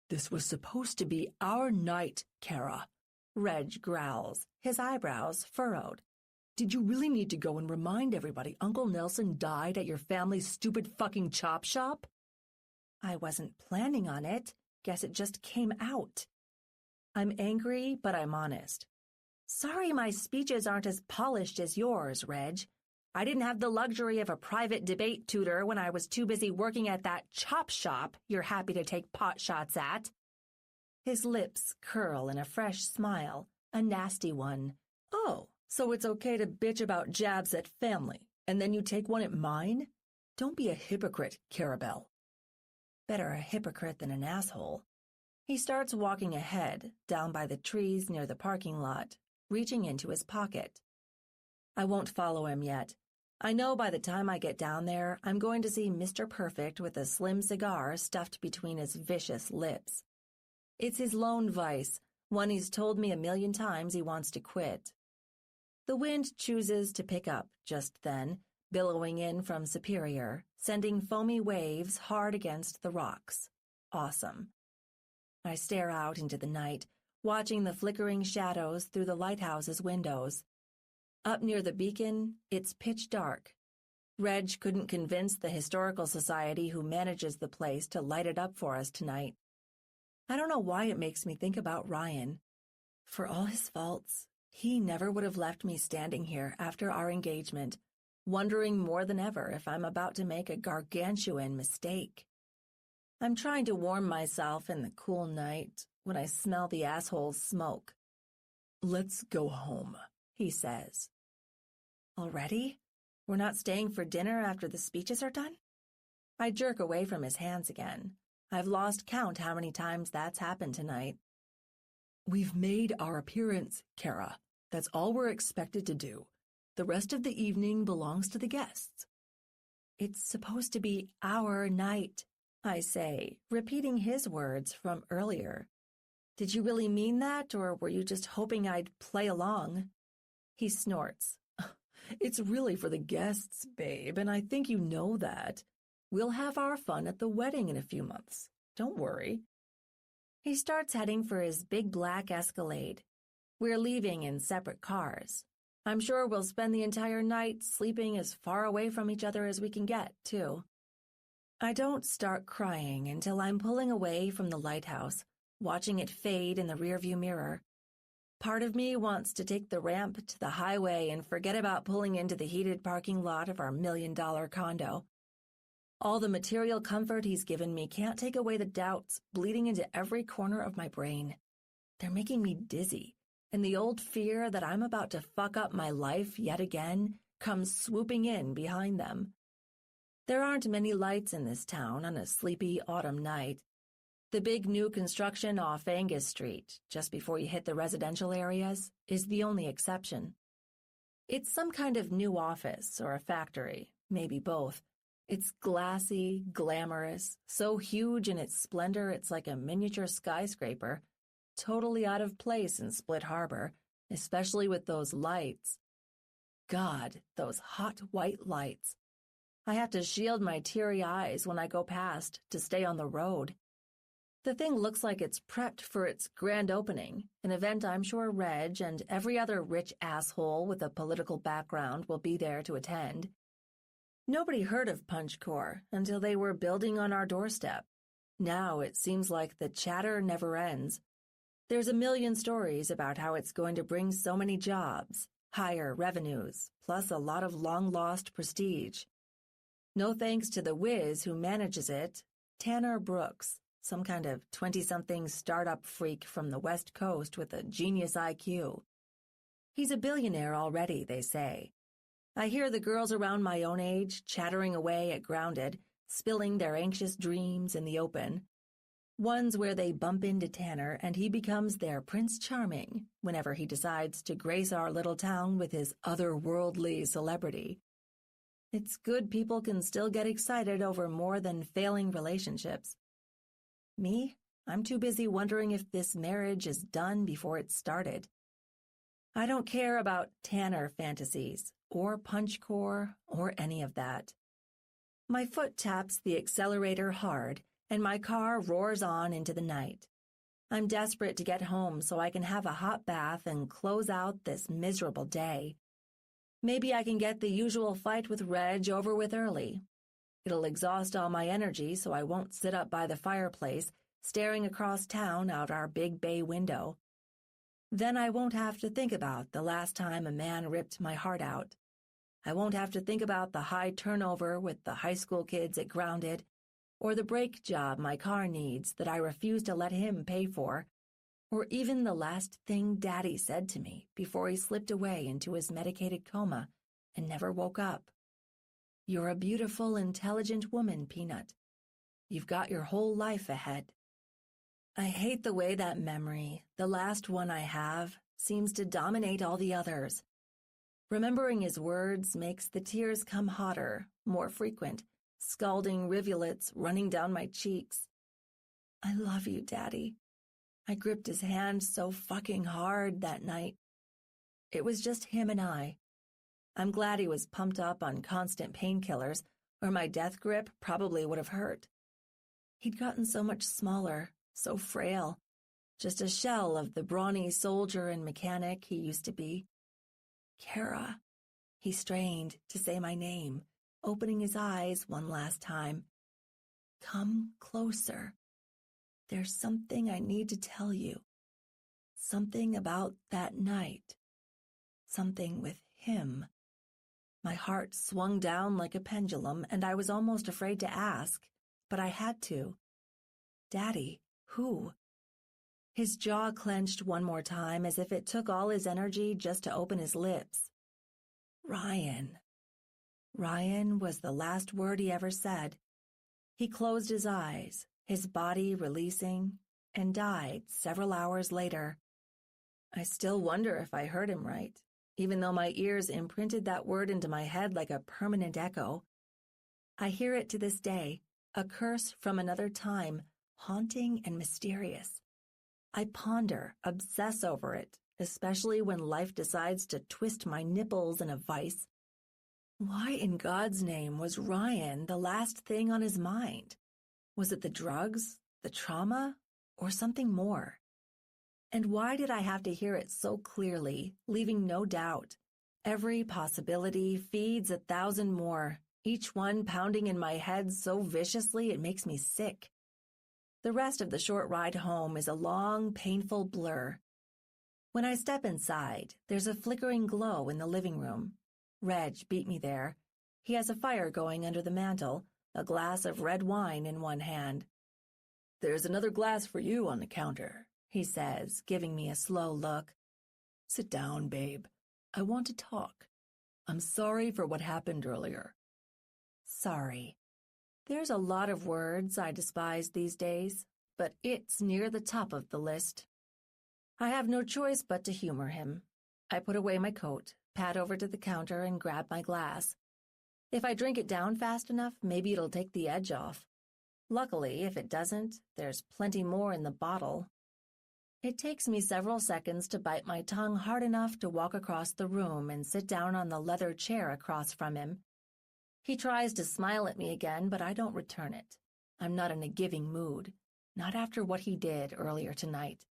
This was supposed to be our night, Kara. Reg growls, his eyebrows furrowed. Did you really need to go and remind everybody Uncle Nelson died at your family's stupid fucking chop shop? I wasn't planning on it. Guess it just came out. I'm angry, but I'm honest. Sorry my speeches aren't as polished as yours, Reg. I didn't have the luxury of a private debate tutor when I was too busy working at that chop shop you're happy to take pot shots at. His lips curl in a fresh smile, a nasty one. Oh, so it's okay to bitch about jabs at family, and then you take one at mine? Don't be a hypocrite, Carabelle. Better a hypocrite than an asshole. He starts walking ahead, down by the trees near the parking lot, reaching into his pocket. I won't follow him yet. I know by the time I get down there, I'm going to see Mr. Perfect with a slim cigar stuffed between his vicious lips. It's his lone vice, one he's told me 1,000,000 times he wants to quit. The wind chooses to pick up just then, billowing in from Superior, sending foamy waves hard against the rocks. Awesome. I stare out into the night, watching the flickering shadows through the lighthouse's windows. Up near the beacon, it's pitch dark. Reg couldn't convince the Historical Society who manages the place to light it up for us tonight. I don't know why it makes me think about Ryan. For all his faults, he never would have left me standing here after our engagement, wondering more than ever if I'm about to make a gargantuan mistake. I'm trying to warm myself in the cool night when I smell the asshole's smoke. "Let's go home," he says. Already? We're not staying for dinner after the speeches are done? I jerk away from his hands again. I've lost count how many times that's happened tonight. "We've made our appearance, Kara. That's all we're expected to do. The rest of the evening belongs to the guests." It's supposed to be our night, I say, repeating his words from earlier. Did you really mean that, or were you just hoping I'd play along? He snorts. "It's really for the guests, babe, and I think you know that. We'll have our fun at the wedding in a few months. Don't worry." He starts heading for his big black Escalade. We're leaving in separate cars. I'm sure we'll spend the entire night sleeping as far away from each other as we can get, too. I don't start crying until I'm pulling away from the lighthouse, watching it fade in the rearview mirror. Part of me wants to take the ramp to the highway and forget about pulling into the heated parking lot of our $1 million condo. All the material comfort he's given me can't take away the doubts bleeding into every corner of my brain. They're making me dizzy, and the old fear that I'm about to fuck up my life yet again comes swooping in behind them. There aren't many lights in this town on a sleepy autumn night. The big new construction off Angus Street, just before you hit the residential areas, is the only exception. It's some kind of new office or a factory, maybe both. It's glassy, glamorous, so huge in its splendor it's like a miniature skyscraper, totally out of place in Split Harbor, especially with those lights. God, those hot white lights. I have to shield my teary eyes when I go past to stay on the road. The thing looks like it's prepped for its grand opening, an event I'm sure Reg and every other rich asshole with a political background will be there to attend. Nobody heard of Punch Corps until they were building on our doorstep. Now it seems like the chatter never ends. There's a million stories about how it's going to bring so many jobs, higher revenues, plus a lot of long-lost prestige. No thanks to the whiz who manages it, Tanner Brooks, some kind of 20-something startup freak from the West Coast with a genius IQ. He's a billionaire already, they say. I hear the girls around my own age chattering away at Grounded, spilling their anxious dreams in the open. Ones where they bump into Tanner and he becomes their Prince Charming whenever he decides to grace our little town with his otherworldly celebrity. It's good people can still get excited over more than failing relationships. Me? I'm too busy wondering if this marriage is done before it started. I don't care about Tanner fantasies, or Punch Corps, or any of that. My foot taps the accelerator hard, and my car roars on into the night. I'm desperate to get home so I can have a hot bath and close out this miserable day. Maybe I can get the usual fight with Reg over with early. It'll exhaust all my energy so I won't sit up by the fireplace, staring across town out our big bay window. Then I won't have to think about the last time a man ripped my heart out. I won't have to think about the high turnover with the high school kids at Grounded, or the brake job my car needs that I refuse to let him pay for, or even the last thing Daddy said to me before he slipped away into his medicated coma and never woke up. You're a beautiful, intelligent woman, Peanut. You've got your whole life ahead. I hate the way that memory, the last one I have, seems to dominate all the others. Remembering his words makes the tears come hotter, more frequent, scalding rivulets running down my cheeks. I love you, Daddy. I gripped his hand so fucking hard that night. It was just him and I. I'm glad he was pumped up on constant painkillers, or my death grip probably would have hurt. He'd gotten so much smaller, so frail, just a shell of the brawny soldier and mechanic he used to be. Kara. He strained to say my name, opening his eyes one last time. Come closer. There's something I need to tell you. Something about that night. Something with him. My heart swung down like a pendulum, and I was almost afraid to ask, but I had to. Daddy, who? His jaw clenched one more time as if it took all his energy just to open his lips. Ryan. Ryan was the last word he ever said. He closed his eyes, his body releasing, and died several hours later. I still wonder if I heard him right, even though my ears imprinted that word into my head like a permanent echo. I hear it to this day, a curse from another time, haunting and mysterious. I ponder, obsess over it, especially when life decides to twist my nipples in a vice. Why in God's name was Ryan the last thing on his mind? Was it the drugs, the trauma, or something more? And why did I have to hear it so clearly, leaving no doubt? Every possibility feeds 1,000 more, each one pounding in my head so viciously it makes me sick. The rest of the short ride home is a long, painful blur. When I step inside, there's a flickering glow in the living room. Reg beat me there. He has a fire going under the mantel, a glass of red wine in one hand. There's another glass for you on the counter, he says, giving me a slow look. Sit down, babe. I want to talk. I'm sorry for what happened earlier. Sorry. There's a lot of words I despise these days, but it's near the top of the list. I have no choice but to humor him. I put away my coat, pad over to the counter, and grab my glass. If I drink it down fast enough, maybe it'll take the edge off. Luckily, if it doesn't, there's plenty more in the bottle. It takes me several seconds to bite my tongue hard enough to walk across the room and sit down on the leather chair across from him. He tries to smile at me again, but I don't return it. I'm not in a giving mood, not after what he did earlier tonight.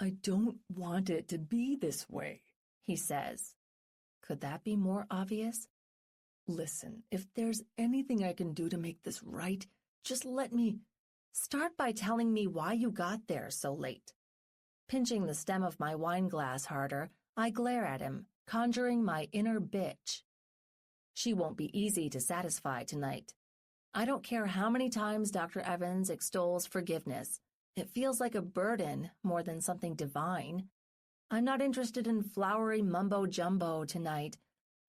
I don't want it to be this way, he says. Could that be more obvious? Listen, if there's anything I can do to make this right, just let me... Start by telling me why you got there so late. Pinching the stem of my wine glass harder, I glare at him, conjuring my inner bitch. She won't be easy to satisfy tonight. I don't care how many times Dr. Evans extols forgiveness. It feels like a burden more than something divine. I'm not interested in flowery mumbo-jumbo tonight,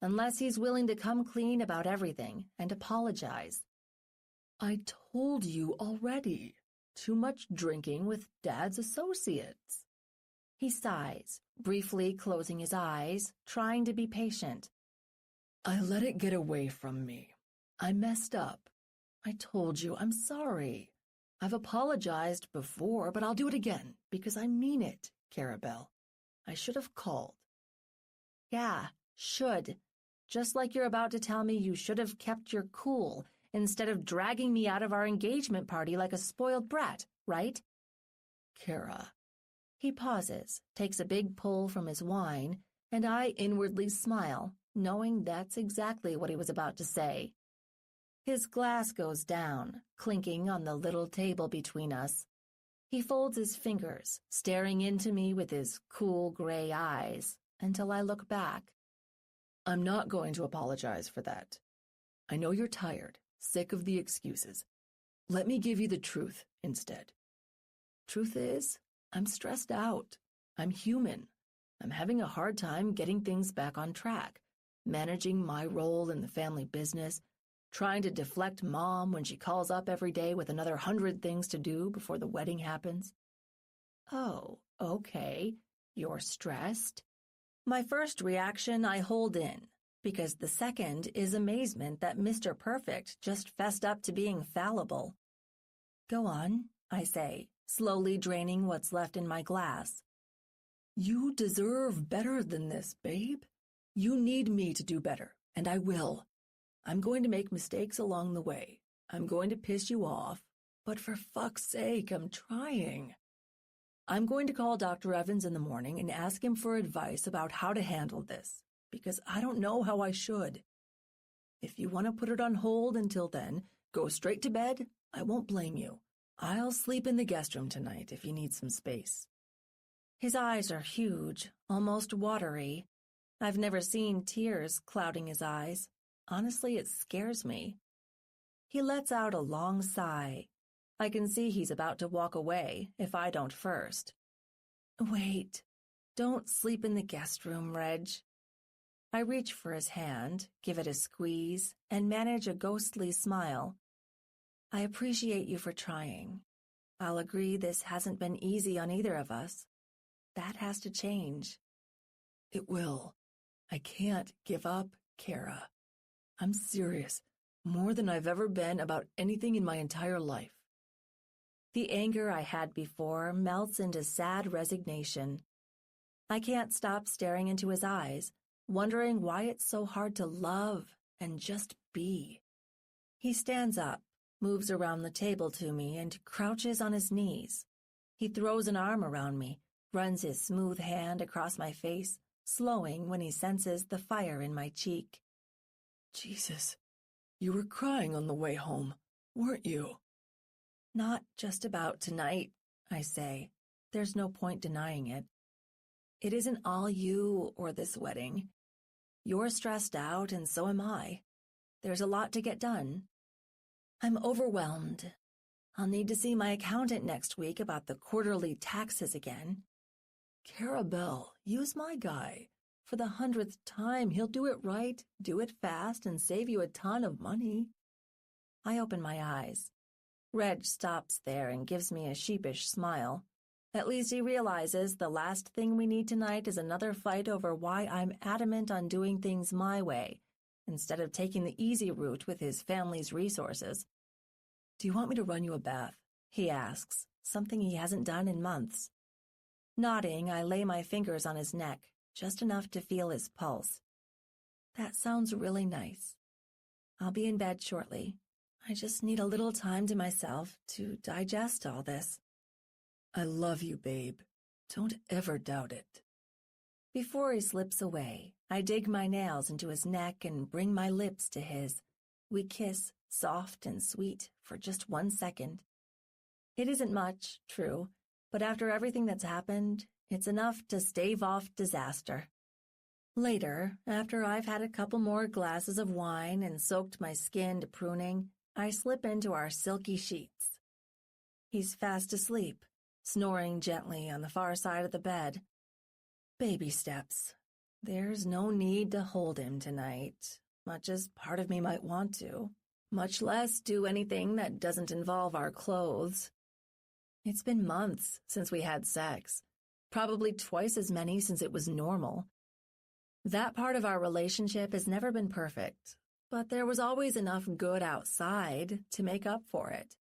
unless he's willing to come clean about everything and apologize. I told you already. Too much drinking with Dad's associates. He sighs, briefly closing his eyes, trying to be patient. I let it get away from me. I messed up. I told you I'm sorry. I've apologized before, but I'll do it again, because I mean it, Carabelle. I should have called. Yeah, should. Just like you're about to tell me you should have kept your cool instead of dragging me out of our engagement party like a spoiled brat, right? Kara. He pauses, takes a big pull from his wine, and I inwardly smile, knowing that's exactly what he was about to say. His glass goes down, clinking on the little table between us. He folds his fingers, staring into me with his cool gray eyes, until I look back. I'm not going to apologize for that. I know you're tired, sick of the excuses. Let me give you the truth instead. Truth is, I'm stressed out. I'm human. I'm having a hard time getting things back on track, managing my role in the family business, trying to deflect Mom when she calls up every day with another 100 things to do before the wedding happens. Oh, okay. You're stressed. My first reaction I hold in, because the second is amazement that Mr. Perfect just fessed up to being fallible. Go on, I say, slowly draining what's left in my glass. You deserve better than this, babe. You need me to do better, and I will. I'm going to make mistakes along the way. I'm going to piss you off, but for fuck's sake, I'm trying. I'm going to call Dr. Evans in the morning and ask him for advice about how to handle this, because I don't know how I should. If you want to put it on hold until then, go straight to bed. I won't blame you. I'll sleep in the guest room tonight if you need some space. His eyes are huge, almost watery. I've never seen tears clouding his eyes. Honestly, it scares me. He lets out a long sigh. I can see he's about to walk away if I don't first. Wait, don't sleep in the guest room, Reg. I reach for his hand, give it a squeeze, and manage a ghostly smile. I appreciate you for trying. I'll agree this hasn't been easy on either of us. That has to change. It will. I can't give up, Kara. I'm serious, more than I've ever been about anything in my entire life. The anger I had before melts into sad resignation. I can't stop staring into his eyes, wondering why it's so hard to love and just be. He stands up, moves around the table to me, and crouches on his knees. He throws an arm around me, runs his smooth hand across my face, slowing when he senses the fire in my cheek. Jesus, you were crying on the way home, weren't you? Not just about tonight, I say. There's no point denying it. It isn't all you or this wedding. You're stressed out, and so am I. There's a lot to get done. I'm overwhelmed. I'll need to see my accountant next week about the quarterly taxes again. Carabelle, use my guy. For the 100th time, he'll do it right, do it fast, and save you a ton of money. I open my eyes. Reg stops there and gives me a sheepish smile. At least he realizes the last thing we need tonight is another fight over why I'm adamant on doing things my way, instead of taking the easy route with his family's resources. Do you want me to run you a bath? He asks, something he hasn't done in months. Nodding, I lay my fingers on his neck, just enough to feel his pulse. That sounds really nice. I'll be in bed shortly. I just need a little time to myself to digest all this. I love you, babe. Don't ever doubt it. Before he slips away, I dig my nails into his neck and bring my lips to his. We kiss, soft and sweet, for just 1 second. It isn't much, true, but after everything that's happened, it's enough to stave off disaster. Later, after I've had a couple more glasses of wine and soaked my skin to pruning, I slip into our silky sheets. He's fast asleep, snoring gently on the far side of the bed. Baby steps. There's no need to hold him tonight, much as part of me might want to, much less do anything that doesn't involve our clothes. It's been months since we had sex, probably twice as many since it was normal. That part of our relationship has never been perfect, but there was always enough good outside to make up for it.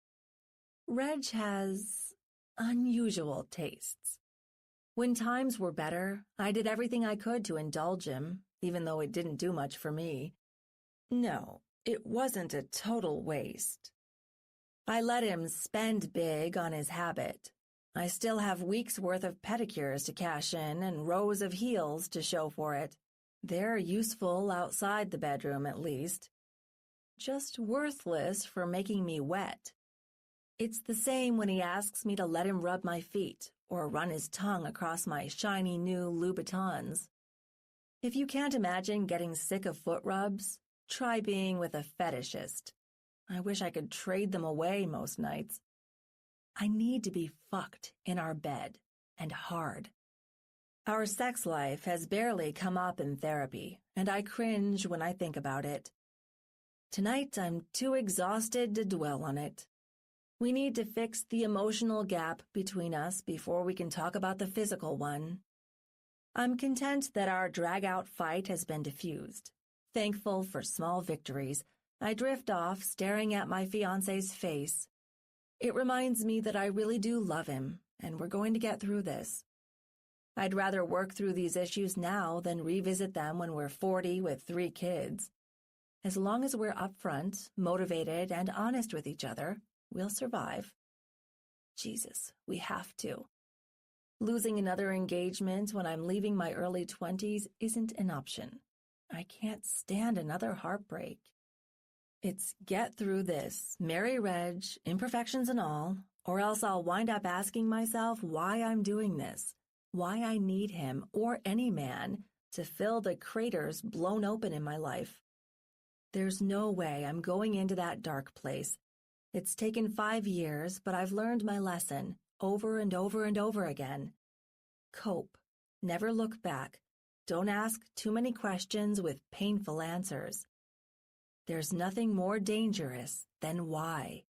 Reg has unusual tastes. When times were better, I did everything I could to indulge him, even though it didn't do much for me. No, it wasn't a total waste. I let him spend big on his habit. I still have weeks' worth of pedicures to cash in and rows of heels to show for it. They're useful outside the bedroom, at least. Just worthless for making me wet. It's the same when he asks me to let him rub my feet or run his tongue across my shiny new Louboutins. If you can't imagine getting sick of foot rubs, try being with a fetishist. I wish I could trade them away most nights. I need to be fucked in our bed, and hard. Our sex life has barely come up in therapy, and I cringe when I think about it. Tonight I'm too exhausted to dwell on it. We need to fix the emotional gap between us before we can talk about the physical one. I'm content that our drag-out fight has been diffused. Thankful for small victories, I drift off staring at my fiancé's face. It reminds me that I really do love him, and we're going to get through this. I'd rather work through these issues now than revisit them when we're 40 with 3 kids. As long as we're upfront, motivated, and honest with each other, we'll survive. Jesus, we have to. Losing another engagement when I'm leaving my early 20s isn't an option. I can't stand another heartbreak. It's get through this, marry Reg, imperfections and all, or else I'll wind up asking myself why I'm doing this, why I need him or any man to fill the craters blown open in my life. There's no way I'm going into that dark place. It's taken 5 years, but I've learned my lesson over and over and over again. Cope. Never look back. Don't ask too many questions with painful answers. There's nothing more dangerous than why.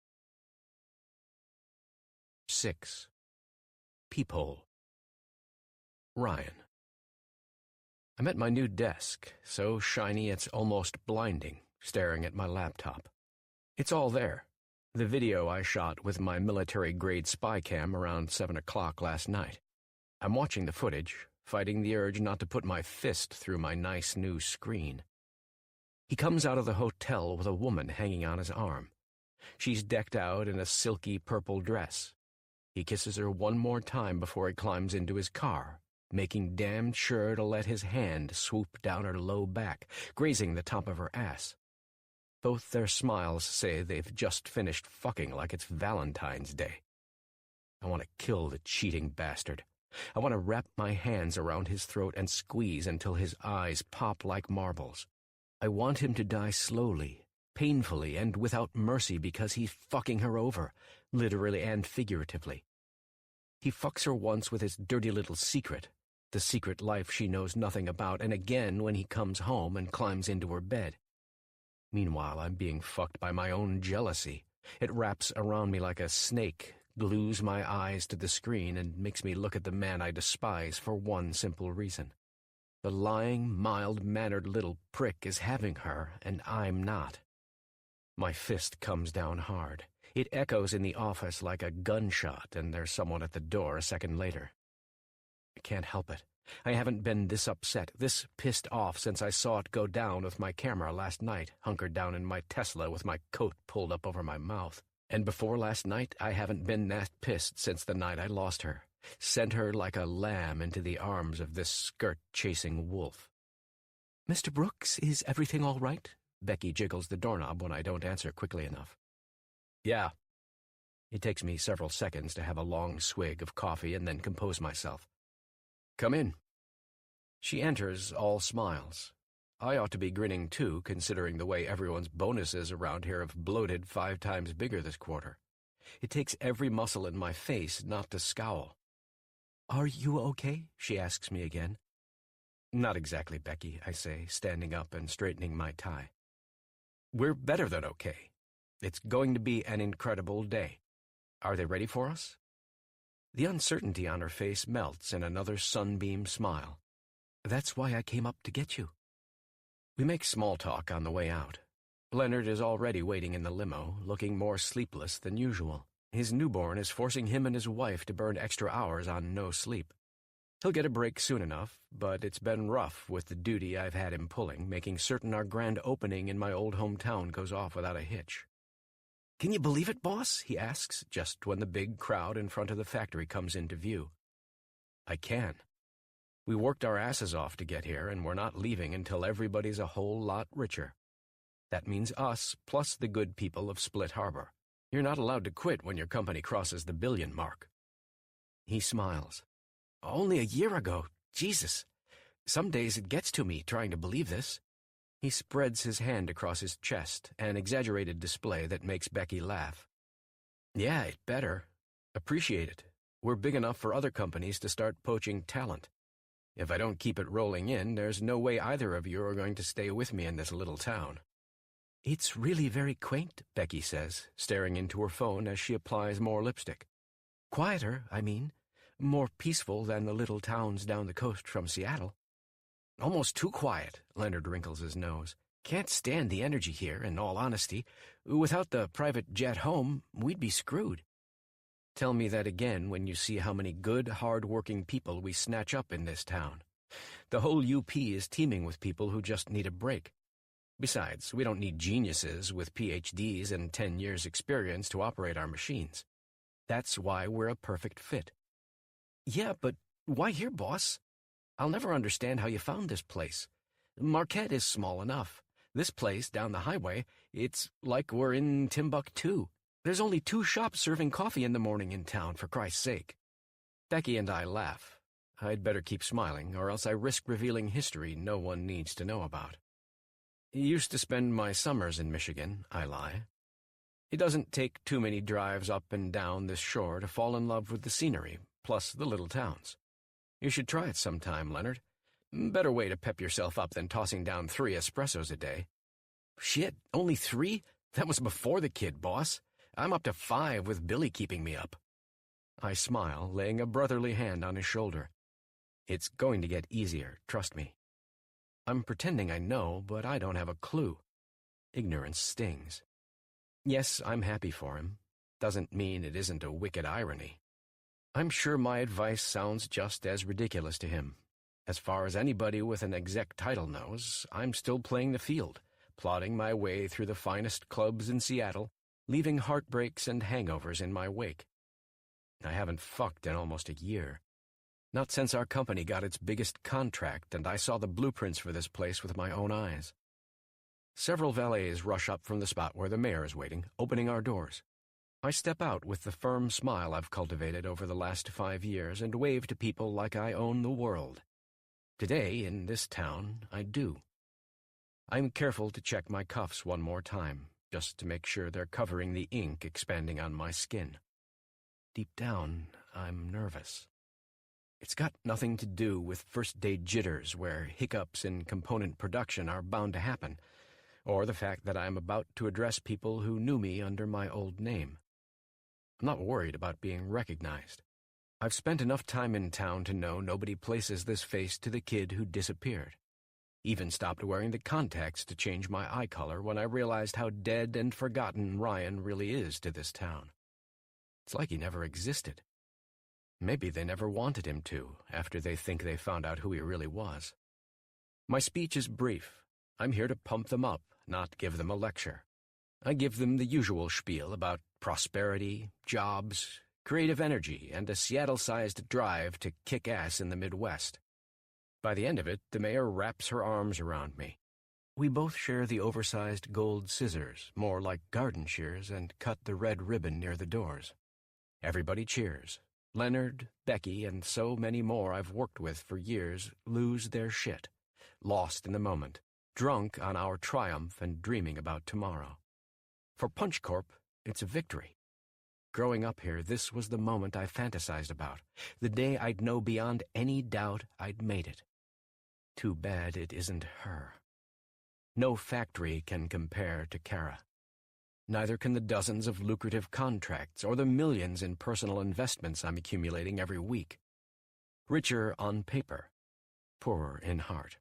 6. Peephole. Ryan. I'm at my new desk, so shiny it's almost blinding, staring at my laptop. It's all there. The video I shot with my military-grade spy cam around 7 o'clock last night. I'm watching the footage, fighting the urge not to put my fist through my nice new screen. He comes out of the hotel with a woman hanging on his arm. She's decked out in a silky purple dress. He kisses her one more time before he climbs into his car, making damn sure to let his hand swoop down her low back, grazing the top of her ass. Both their smiles say they've just finished fucking like it's Valentine's Day. I want to kill the cheating bastard. I want to wrap my hands around his throat and squeeze until his eyes pop like marbles. I want him to die slowly, painfully, and without mercy because he's fucking her over, literally and figuratively. He fucks her once with his dirty little secret, the secret life she knows nothing about, and again when he comes home and climbs into her bed. Meanwhile, I'm being fucked by my own jealousy. It wraps around me like a snake, glues my eyes to the screen, and makes me look at the man I despise for one simple reason. The lying, mild-mannered little prick is having her, and I'm not. My fist comes down hard. It echoes in the office like a gunshot, and there's someone at the door a second later. I can't help it. I haven't been this upset, this pissed off since I saw it go down with my camera last night, hunkered down in my Tesla with my coat pulled up over my mouth. And before last night, I haven't been that pissed since the night I lost her. Sent her like a lamb into the arms of this skirt-chasing wolf. "Mr. Brooks, is everything all right?" Becky jiggles the doorknob when I don't answer quickly enough. "Yeah." It takes me several seconds to have a long swig of coffee and then compose myself. "Come in." She enters, all smiles. I ought to be grinning too, considering the way everyone's bonuses around here have bloated 5 times bigger this quarter. It takes every muscle in my face not to scowl. "Are you okay?" she asks me again. "Not exactly, Becky," I say, standing up and straightening my tie. "We're better than okay. It's going to be an incredible day. Are they ready for us?" The uncertainty on her face melts in another sunbeam smile. "That's why I came up to get you." We make small talk on the way out. Leonard is already waiting in the limo, looking more sleepless than usual. His newborn is forcing him and his wife to burn extra hours on no sleep. He'll get a break soon enough, but it's been rough with the duty I've had him pulling, making certain our grand opening in my old hometown goes off without a hitch. "Can you believe it, boss?" he asks, just when the big crowd in front of the factory comes into view. I can. We worked our asses off to get here, and we're not leaving until everybody's a whole lot richer. That means us, plus the good people of Split Harbor. You're not allowed to quit when your company crosses the billion mark. He smiles. "Only a year ago. Jesus. Some days it gets to me trying to believe this." He spreads his hand across his chest, an exaggerated display that makes Becky laugh. "Yeah, it better. Appreciate it. We're big enough for other companies to start poaching talent. If I don't keep it rolling in, there's no way either of you are going to stay with me in this little town." "It's really very quaint," Becky says, staring into her phone as she applies more lipstick. "Quieter, I mean. More peaceful than the little towns down the coast from Seattle." "Almost too quiet," Leonard wrinkles his nose. "Can't stand the energy here, in all honesty. Without the private jet home, we'd be screwed." Tell me that again when you see how many good, hard-working people we snatch up in this town. The whole UP is teeming with people who just need a break. Besides, we don't need geniuses with PhDs and 10 years' experience to operate our machines. That's why we're a perfect fit. Yeah, but why here, boss? I'll never understand how you found this place. Marquette is small enough. This place, down the highway, it's like we're in Timbuktu. There's only 2 shops serving coffee in the morning in town, for Christ's sake. Becky and I laugh. I'd better keep smiling, or else I risk revealing history no one needs to know about. Used to spend my summers in Michigan, I lie. It doesn't take too many drives up and down this shore to fall in love with the scenery, plus the little towns. You should try it sometime, Leonard. Better way to pep yourself up than tossing down 3 espressos a day. Shit, only 3? That was before the kid, boss. I'm up to 5 with Billy keeping me up. I smile, laying a brotherly hand on his shoulder. It's going to get easier, trust me. I'm pretending I know, but I don't have a clue. Ignorance stings. Yes, I'm happy for him. Doesn't mean it isn't a wicked irony. I'm sure my advice sounds just as ridiculous to him. As far as anybody with an exec title knows, I'm still playing the field, plodding my way through the finest clubs in Seattle, leaving heartbreaks and hangovers in my wake. I haven't fucked in almost a year. Not since our company got its biggest contract and I saw the blueprints for this place with my own eyes. Several valets rush up from the spot where the mayor is waiting, opening our doors. I step out with the firm smile I've cultivated over the last 5 years and wave to people like I own the world. Today, in this town, I do. I'm careful to check my cuffs one more time, just to make sure they're covering the ink expanding on my skin. Deep down, I'm nervous. It's got nothing to do with first-day jitters where hiccups in component production are bound to happen, or the fact that I'm about to address people who knew me under my old name. I'm not worried about being recognized. I've spent enough time in town to know nobody places this face to the kid who disappeared. Even stopped wearing the contacts to change my eye color when I realized how dead and forgotten Ryan really is to this town. It's like he never existed. Maybe they never wanted him to, after they think they found out who he really was. My speech is brief. I'm here to pump them up, not give them a lecture. I give them the usual spiel about prosperity, jobs, creative energy, and a Seattle-sized drive to kick ass in the Midwest. By the end of it, the mayor wraps her arms around me. We both share the oversized gold scissors, more like garden shears, and cut the red ribbon near the doors. Everybody cheers. Leonard, Becky, and so many more I've worked with for years lose their shit, lost in the moment, drunk on our triumph and dreaming about tomorrow. For Punch Corp, it's a victory. Growing up here, this was the moment I fantasized about, the day I'd know beyond any doubt I'd made it. Too bad it isn't her. No factory can compare to Kara. Neither can the dozens of lucrative contracts or the millions in personal investments I'm accumulating every week. Richer on paper, poorer in heart.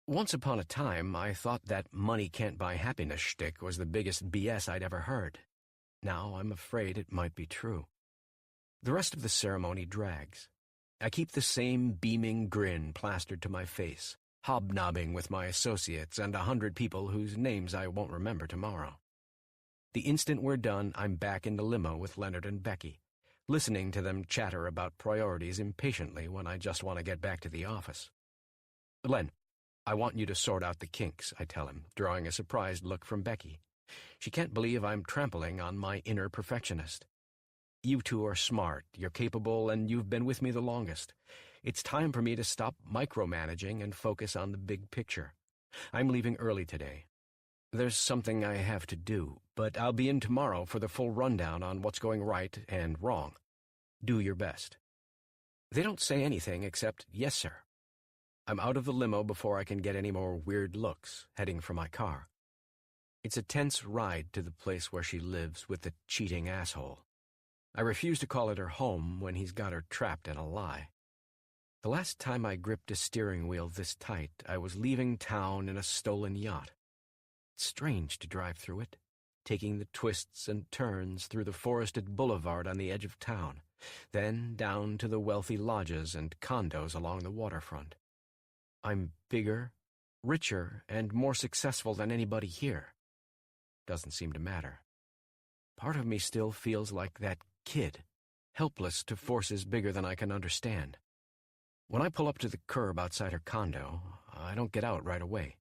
Once upon a time, I thought that money can't buy happiness shtick was the biggest BS I'd ever heard. Now I'm afraid it might be true. The rest of the ceremony drags. I keep the same beaming grin plastered to my face, hobnobbing with my associates and 100 people whose names I won't remember tomorrow. The instant we're done, I'm back in the limo with Leonard and Becky, listening to them chatter about priorities impatiently when I just want to get back to the office. Len, I want you to sort out the kinks, I tell him, drawing a surprised look from Becky. She can't believe I'm trampling on my inner perfectionist. You two are smart, you're capable, and you've been with me the longest. It's time for me to stop micromanaging and focus on the big picture. I'm leaving early today. There's something I have to do, but I'll be in tomorrow for the full rundown on what's going right and wrong. Do your best. They don't say anything except, yes, sir. I'm out of the limo before I can get any more weird looks, heading for my car. It's a tense ride to the place where she lives with the cheating asshole. I refuse to call it her home when he's got her trapped in a lie. The last time I gripped a steering wheel this tight, I was leaving town in a stolen yacht. It's strange to drive through it, taking the twists and turns through the forested boulevard on the edge of town, then down to the wealthy lodges and condos along the waterfront. I'm bigger, richer, and more successful than anybody here. Doesn't seem to matter. Part of me still feels like that kid, helpless to forces bigger than I can understand. When I pull up to the curb outside her condo, I don't get out right away.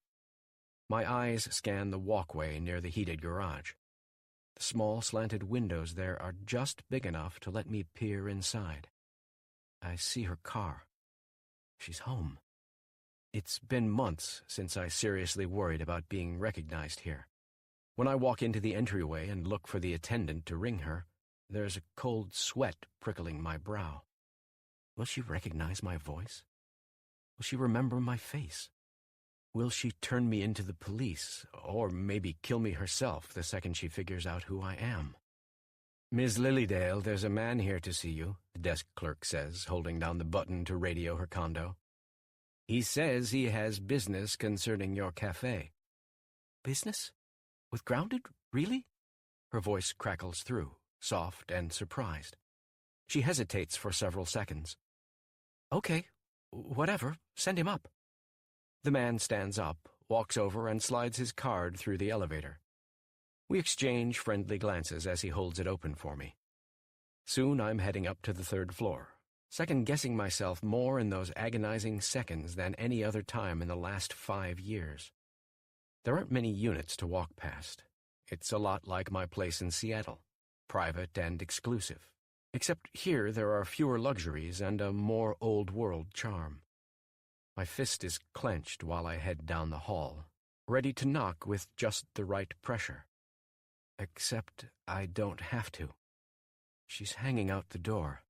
My eyes scan the walkway near the heated garage. The small slanted windows there are just big enough to let me peer inside. I see her car. She's home. It's been months since I seriously worried about being recognized here. When I walk into the entryway and look for the attendant to ring her, there's a cold sweat prickling my brow. Will she recognize my voice? Will she remember my face? Will she turn me into the police, or maybe kill me herself the second she figures out who I am? "Miss Lilydale, there's a man here to see you," the desk clerk says, holding down the button to radio her condo. "He says he has business concerning your cafe." "Business? With Grounded? Really?" Her voice crackles through, soft and surprised. She hesitates for several seconds. "Okay, whatever. Send him up." The man stands up, walks over, and slides his card through the elevator. We exchange friendly glances as he holds it open for me. Soon I'm heading up to the third floor, second-guessing myself more in those agonizing seconds than any other time in the last 5 years. There aren't many units to walk past. It's a lot like my place in Seattle, private and exclusive. Except here there are fewer luxuries and a more old-world charm. My fist is clenched while I head down the hall, ready to knock with just the right pressure. Except I don't have to. She's hanging out the door.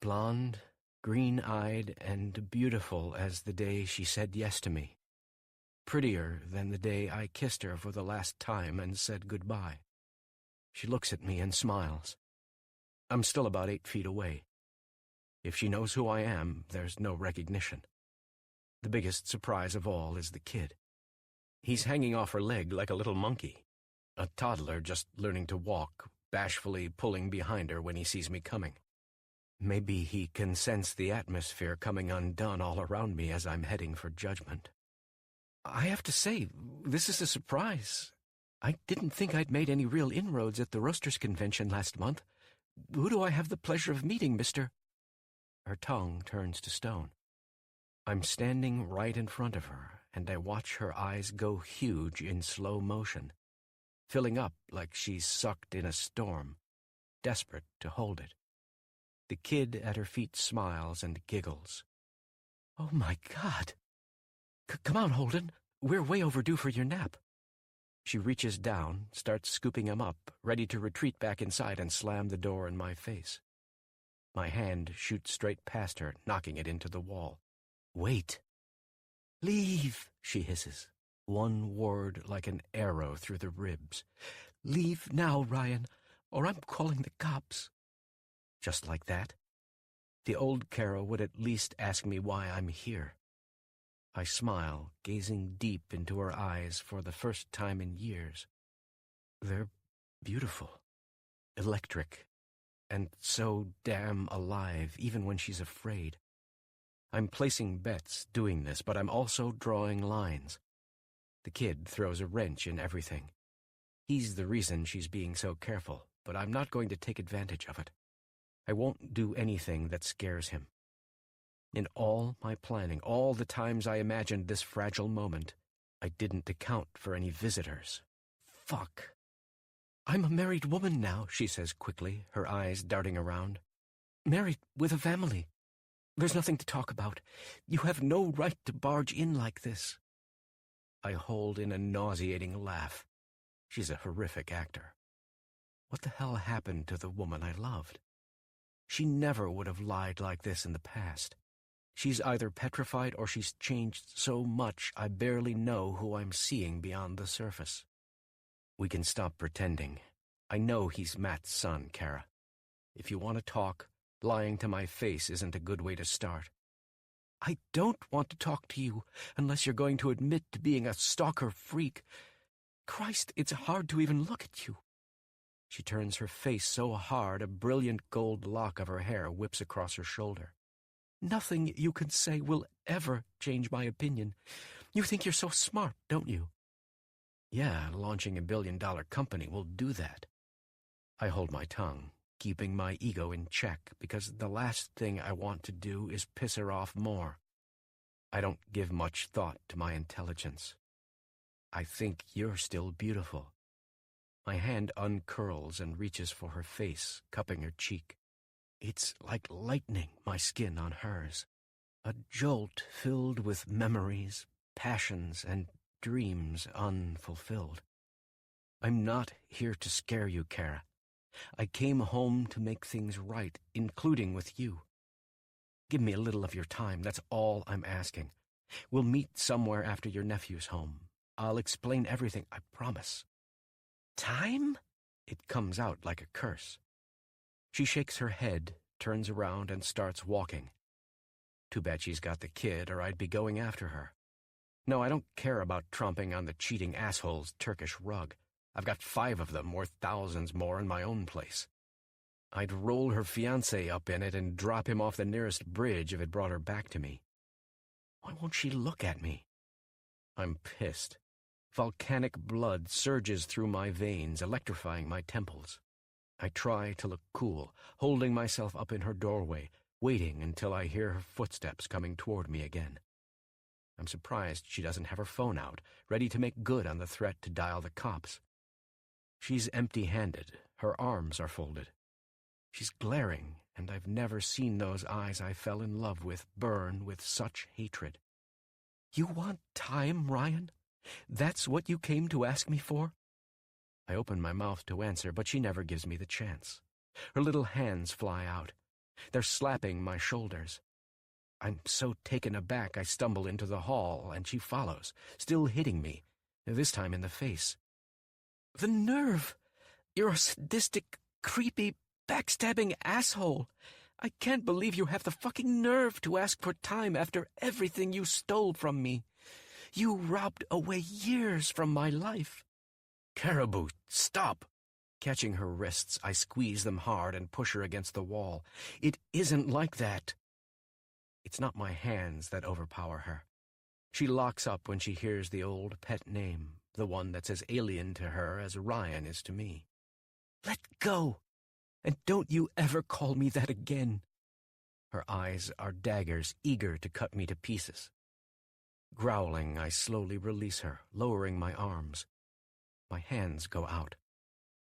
Blonde, green-eyed, and beautiful as the day she said yes to me. Prettier than the day I kissed her for the last time and said goodbye. She looks at me and smiles. I'm still about 8 feet away. If she knows who I am, there's no recognition. The biggest surprise of all is the kid. He's hanging off her leg like a little monkey, a toddler just learning to walk, bashfully pulling behind her when he sees me coming. Maybe he can sense the atmosphere coming undone all around me as I'm heading for judgment. I have to say, this is a surprise. I didn't think I'd made any real inroads at the Roasters Convention last month. Who do I have the pleasure of meeting, Mr.? Her tongue turns to stone. I'm standing right in front of her, and I watch her eyes go huge in slow motion, filling up like she's sucked in a storm, desperate to hold it. The kid at her feet smiles and giggles. Oh, my God! Come on, Holden. We're way overdue for your nap. She reaches down, starts scooping him up, ready to retreat back inside and slam the door in my face. My hand shoots straight past her, knocking it into the wall. Wait. Leave, she hisses, one word like an arrow through the ribs. Leave now, Ryan, or I'm calling the cops. Just like that? The old Kara would at least ask me why I'm here. I smile, gazing deep into her eyes for the first time in years. They're beautiful, electric, and so damn alive, even when she's afraid. I'm placing bets doing this, but I'm also drawing lines. The kid throws a wrench in everything. He's the reason she's being so careful, but I'm not going to take advantage of it. I won't do anything that scares him. In all my planning, all the times I imagined this fragile moment, I didn't account for any visitors. Fuck. I'm a married woman now, she says quickly, her eyes darting around. Married with a family. There's nothing to talk about. You have no right to barge in like this. I hold in a nauseating laugh. She's a horrific actor. What the hell happened to the woman I loved? She never would have lied like this in the past. She's either petrified or she's changed so much I barely know who I'm seeing beyond the surface. We can stop pretending. I know he's Matt's son, Kara. If you want to talk, lying to my face isn't a good way to start. I don't want to talk to you unless you're going to admit to being a stalker freak. Christ, it's hard to even look at you. She turns her face so hard a brilliant gold lock of her hair whips across her shoulder. Nothing you can say will ever change my opinion. You think you're so smart, don't you? Yeah, launching a billion-dollar company will do that. I hold my tongue, keeping my ego in check, because the last thing I want to do is piss her off more. I don't give much thought to my intelligence. I think you're still beautiful. My hand uncurls and reaches for her face, cupping her cheek. It's like lightning, my skin on hers. A jolt filled with memories, passions, and dreams unfulfilled. I'm not here to scare you, Kara. I came home to make things right, including with you. Give me a little of your time, that's all I'm asking. We'll meet somewhere after your nephew's home. I'll explain everything, I promise. Time? It comes out like a curse. She shakes her head, turns around, and starts walking. Too bad she's got the kid, or I'd be going after her. No, I don't care about tromping on the cheating asshole's Turkish rug. I've got 5 of them, worth thousands more in my own place. I'd roll her fiancé up in it and drop him off the nearest bridge if it brought her back to me. Why won't she look at me? I'm pissed. Volcanic blood surges through my veins, electrifying my temples. I try to look cool, holding myself up in her doorway, waiting until I hear her footsteps coming toward me again. I'm surprised she doesn't have her phone out, ready to make good on the threat to dial the cops. She's empty-handed. Her arms are folded. She's glaring, and I've never seen those eyes I fell in love with burn with such hatred. You want time, Ryan? That's what you came to ask me for? I open my mouth to answer, but she never gives me the chance. Her little hands fly out. They're slapping my shoulders. I'm so taken aback I stumble into the hall, and she follows, still hitting me, this time in the face. The nerve! You're a sadistic, creepy, backstabbing asshole. I can't believe you have the fucking nerve to ask for time after everything you stole from me. You robbed away years from my life. Caribou, stop! Catching her wrists, I squeeze them hard and push her against the wall. It isn't like that. It's not my hands that overpower her. She locks up when she hears the old pet name, the one that's as alien to her as Ryan is to me. Let go! And don't you ever call me that again. Her eyes are daggers eager to cut me to pieces. Growling, I slowly release her, lowering my arms. My hands go out.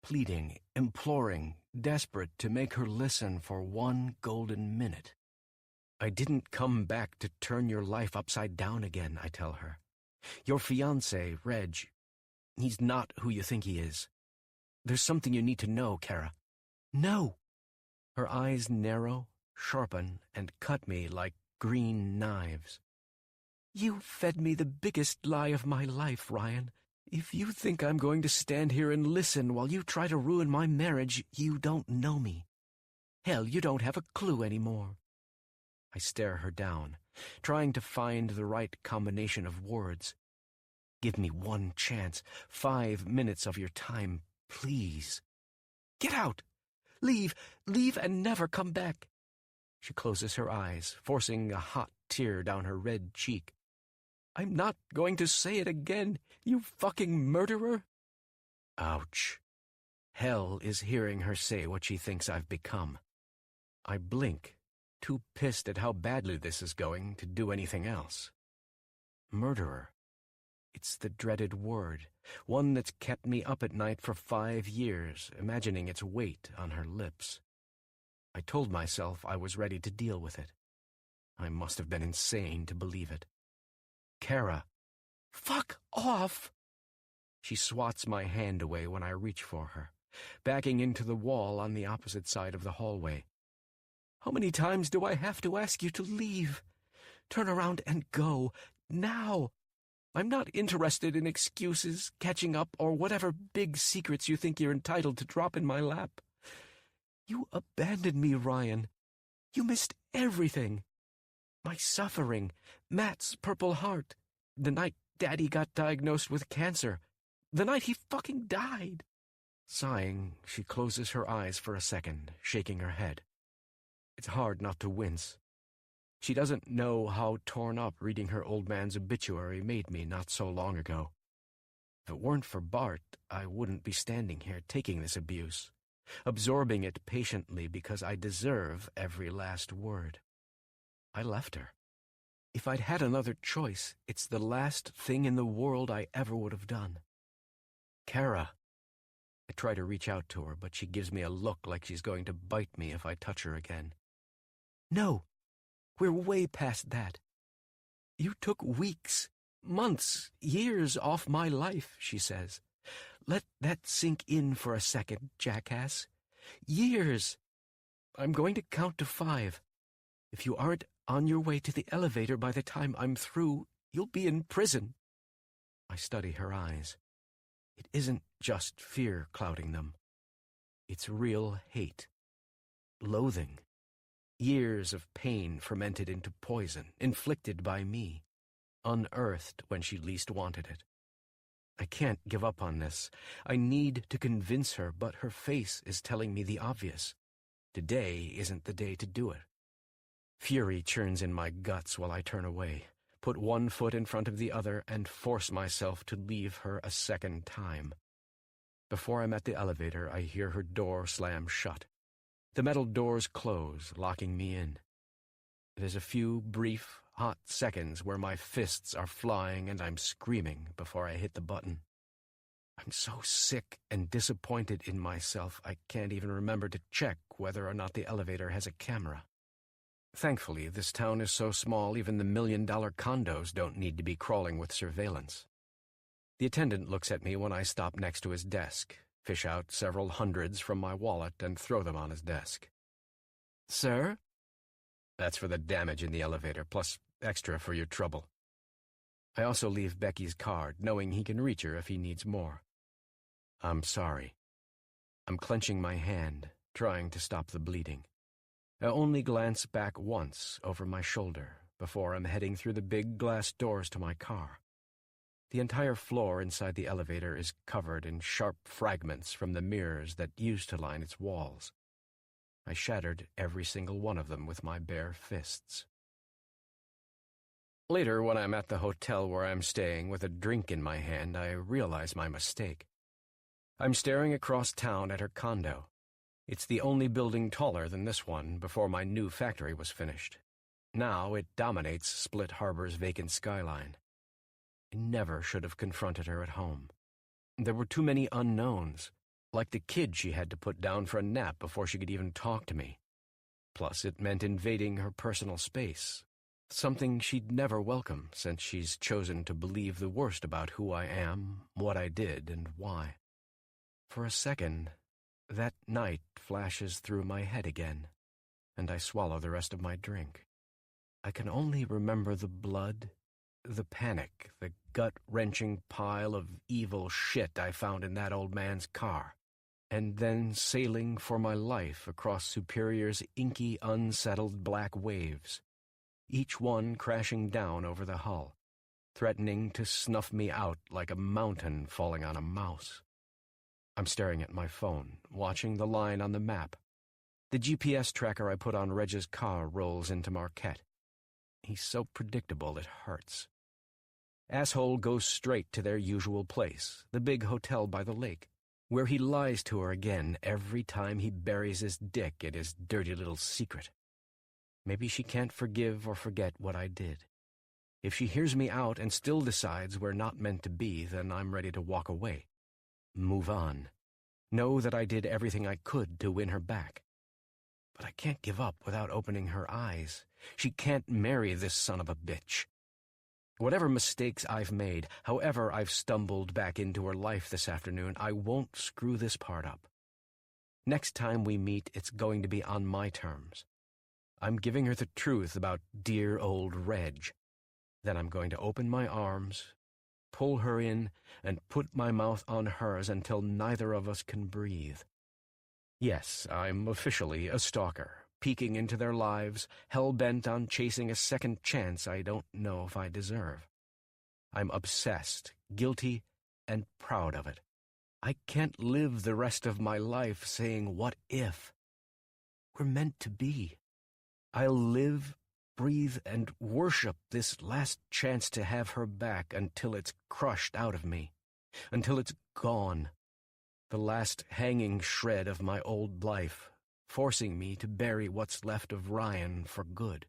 Pleading, imploring, desperate to make her listen for one golden minute. I didn't come back to turn your life upside down again, I tell her. Your fiancé, Reg, he's not who you think he is. There's something you need to know, Kara. No! Her eyes narrow, sharpen, and cut me like green knives. You fed me the biggest lie of my life, Ryan. If you think I'm going to stand here and listen while you try to ruin my marriage, you don't know me. Hell, you don't have a clue anymore. I stare her down, trying to find the right combination of words. Give me one chance, 5 minutes of your time, please. Get out! Leave and never come back. She closes her eyes, forcing a hot tear down her red cheek. I'm not going to say it again, you fucking murderer. Ouch. Hell is hearing her say what she thinks I've become. I blink, too pissed at how badly this is going to do anything else. Murderer. It's the dreaded word, one that's kept me up at night for 5 years, imagining its weight on her lips. I told myself I was ready to deal with it. I must have been insane to believe it. Kara. Fuck off! She swats my hand away when I reach for her, backing into the wall on the opposite side of the hallway. How many times do I have to ask you to leave? Turn around and go, now! I'm not interested in excuses, catching up, or whatever big secrets you think you're entitled to drop in my lap. You abandoned me, Ryan. You missed everything. My suffering, Matt's Purple Heart, the night Daddy got diagnosed with cancer, The night he fucking died. Sighing, she closes her eyes for a second, shaking her head. It's hard not to wince. She doesn't know how torn up reading her old man's obituary made me not so long ago. If it weren't for Bart, I wouldn't be standing here taking this abuse, absorbing it patiently because I deserve every last word. I left her. If I'd had another choice, it's the last thing in the world I ever would have done. Kara. I try to reach out to her, but she gives me a look like she's going to bite me if I touch her again. No, we're way past that. You took weeks, months, years off my life, she says. Let that sink in for a second, jackass. Years. I'm going to count to 5. If you aren't on your way to the elevator by the time I'm through, you'll be in prison. I study her eyes. It isn't just fear clouding them. It's real hate. Loathing. Years of pain fermented into poison, inflicted by me. Unearthed when she least wanted it. I can't give up on this. I need to convince her, but her face is telling me the obvious. Today isn't the day to do it. Fury churns in my guts while I turn away, put one foot in front of the other, and force myself to leave her a second time. Before I'm at the elevator, I hear her door slam shut. The metal doors close, locking me in. There's a few brief, hot seconds where my fists are flying and I'm screaming before I hit the button. I'm so sick and disappointed in myself I can't even remember to check whether or not the elevator has a camera. Thankfully, this town is so small even the $1-million condos don't need to be crawling with surveillance. The attendant looks at me when I stop next to his desk, fish out several hundreds from my wallet, and throw them on his desk. Sir? That's for the damage in the elevator, plus extra for your trouble. I also leave Becky's card, knowing he can reach her if he needs more. I'm sorry. I'm clenching my hand, trying to stop the bleeding. I only glance back once over my shoulder before I'm heading through the big glass doors to my car. The entire floor inside the elevator is covered in sharp fragments from the mirrors that used to line its walls. I shattered every single one of them with my bare fists. Later, when I'm at the hotel where I'm staying with a drink in my hand, I realize my mistake. I'm staring across town at her condo. It's the only building taller than this one before my new factory was finished. Now it dominates Split Harbor's vacant skyline. I never should have confronted her at home. There were too many unknowns, like the kid she had to put down for a nap before she could even talk to me. Plus, it meant invading her personal space, something she'd never welcome since she's chosen to believe the worst about who I am, what I did, and why. For a second, that night flashes through my head again, and I swallow the rest of my drink. I can only remember the blood, the panic, the gut-wrenching pile of evil shit I found in that old man's car, and then sailing for my life across Superior's inky, unsettled black waves, each one crashing down over the hull, threatening to snuff me out like a mountain falling on a mouse. I'm staring at my phone, watching the line on the map. The GPS tracker I put on Reg's car rolls into Marquette. He's so predictable it hurts. Asshole goes straight to their usual place, the big hotel by the lake, where he lies to her again every time he buries his dick in his dirty little secret. Maybe she can't forgive or forget what I did. If she hears me out and still decides we're not meant to be, then I'm ready to walk away. Move on. Know that I did everything I could to win her back. But I can't give up without opening her eyes. She can't marry this son of a bitch. Whatever mistakes I've made, however I've stumbled back into her life this afternoon, I won't screw this part up. Next time we meet, it's going to be on my terms. I'm giving her the truth about dear old Reg. Then I'm going to open my arms, pull her in, and put my mouth on hers until neither of us can breathe. Yes, I'm officially a stalker, peeking into their lives, hell-bent on chasing a second chance I don't know if I deserve. I'm obsessed, guilty, and proud of it. I can't live the rest of my life saying, what if? We're meant to be. I'll live, breathe, and worship this last chance to have her back until it's crushed out of me, until it's gone, the last hanging shred of my old life, forcing me to bury what's left of Ryan for good.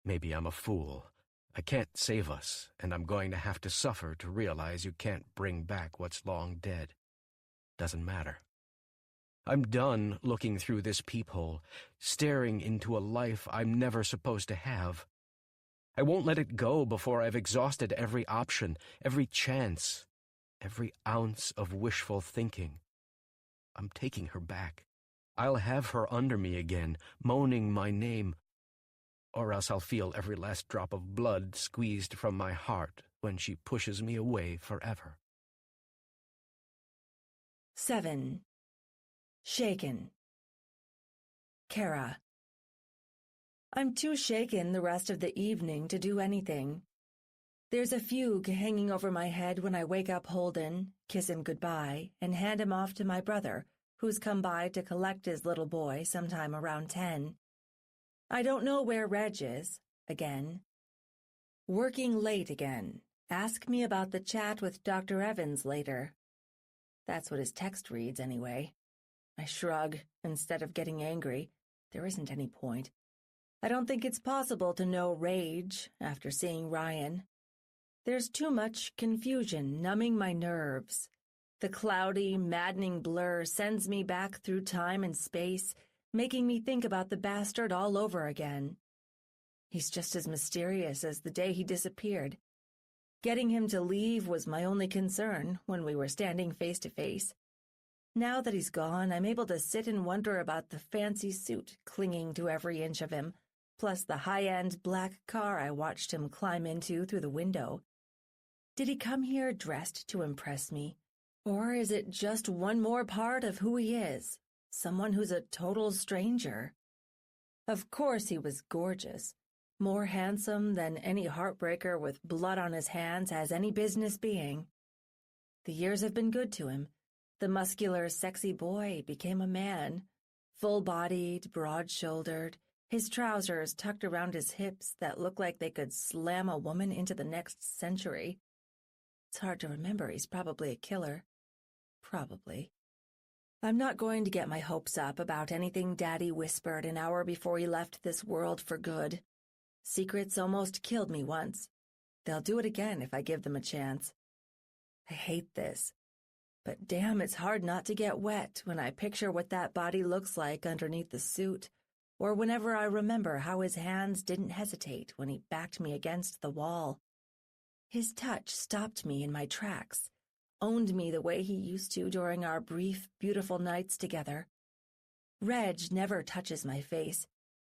Maybe I'm a fool. I can't save us, and I'm going to have to suffer to realize you can't bring back what's long dead. Doesn't matter. I'm done looking through this peephole, staring into a life I'm never supposed to have. I won't let it go before I've exhausted every option, every chance, every ounce of wishful thinking. I'm taking her back. I'll have her under me again, moaning my name, or else I'll feel every last drop of blood squeezed from my heart when she pushes me away forever. 7. Shaken. Kara. I'm too shaken the rest of the evening to do anything. There's a fugue hanging over my head when I wake up Holden, kiss him goodbye, and hand him off to my brother, who's come by to collect his little boy sometime around 10. I don't know where Reg is, again. Working late again. Ask me about the chat with Dr. Evans later. That's what his text reads, anyway. I shrug, instead of getting angry. There isn't any point. I don't think it's possible to know rage after seeing Ryan. There's too much confusion numbing my nerves. The cloudy, maddening blur sends me back through time and space, making me think about the bastard all over again. He's just as mysterious as the day he disappeared. Getting him to leave was my only concern when we were standing face to face. Now that he's gone, I'm able to sit and wonder about the fancy suit clinging to every inch of him, plus the high-end black car I watched him climb into through the window. Did he come here dressed to impress me? Or is it just one more part of who he is, someone who's a total stranger? Of course he was gorgeous, more handsome than any heartbreaker with blood on his hands has any business being. The years have been good to him. The muscular, sexy boy became a man, full-bodied, broad-shouldered, his trousers tucked around his hips that look like they could slam a woman into the next century. It's hard to remember he's probably a killer. Probably. I'm not going to get my hopes up about anything Daddy whispered an hour before he left this world for good. Secrets almost killed me once. They'll do it again if I give them a chance. I hate this. But damn, it's hard not to get wet when I picture what that body looks like underneath the suit, or whenever I remember how his hands didn't hesitate when he backed me against the wall. His touch stopped me in my tracks, owned me the way he used to during our brief, beautiful nights together. Reg never touches my face.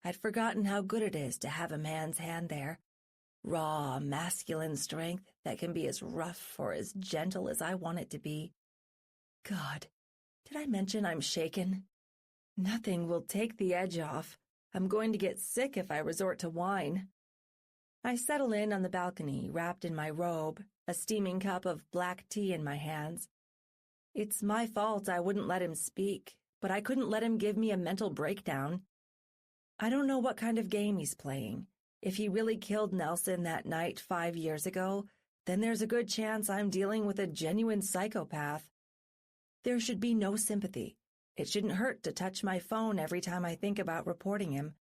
I'd forgotten how good it is to have a man's hand there. Raw, masculine strength that can be as rough or as gentle as I want it to be. God, did I mention I'm shaken? Nothing will take the edge off. I'm going to get sick if I resort to wine. I settle in on the balcony, wrapped in my robe, a steaming cup of black tea in my hands. It's my fault I wouldn't let him speak, but I couldn't let him give me a mental breakdown. I don't know what kind of game he's playing. If he really killed Nelson that night 5 years ago, then there's a good chance I'm dealing with a genuine psychopath. There should be no sympathy. It shouldn't hurt to touch my phone every time I think about reporting him.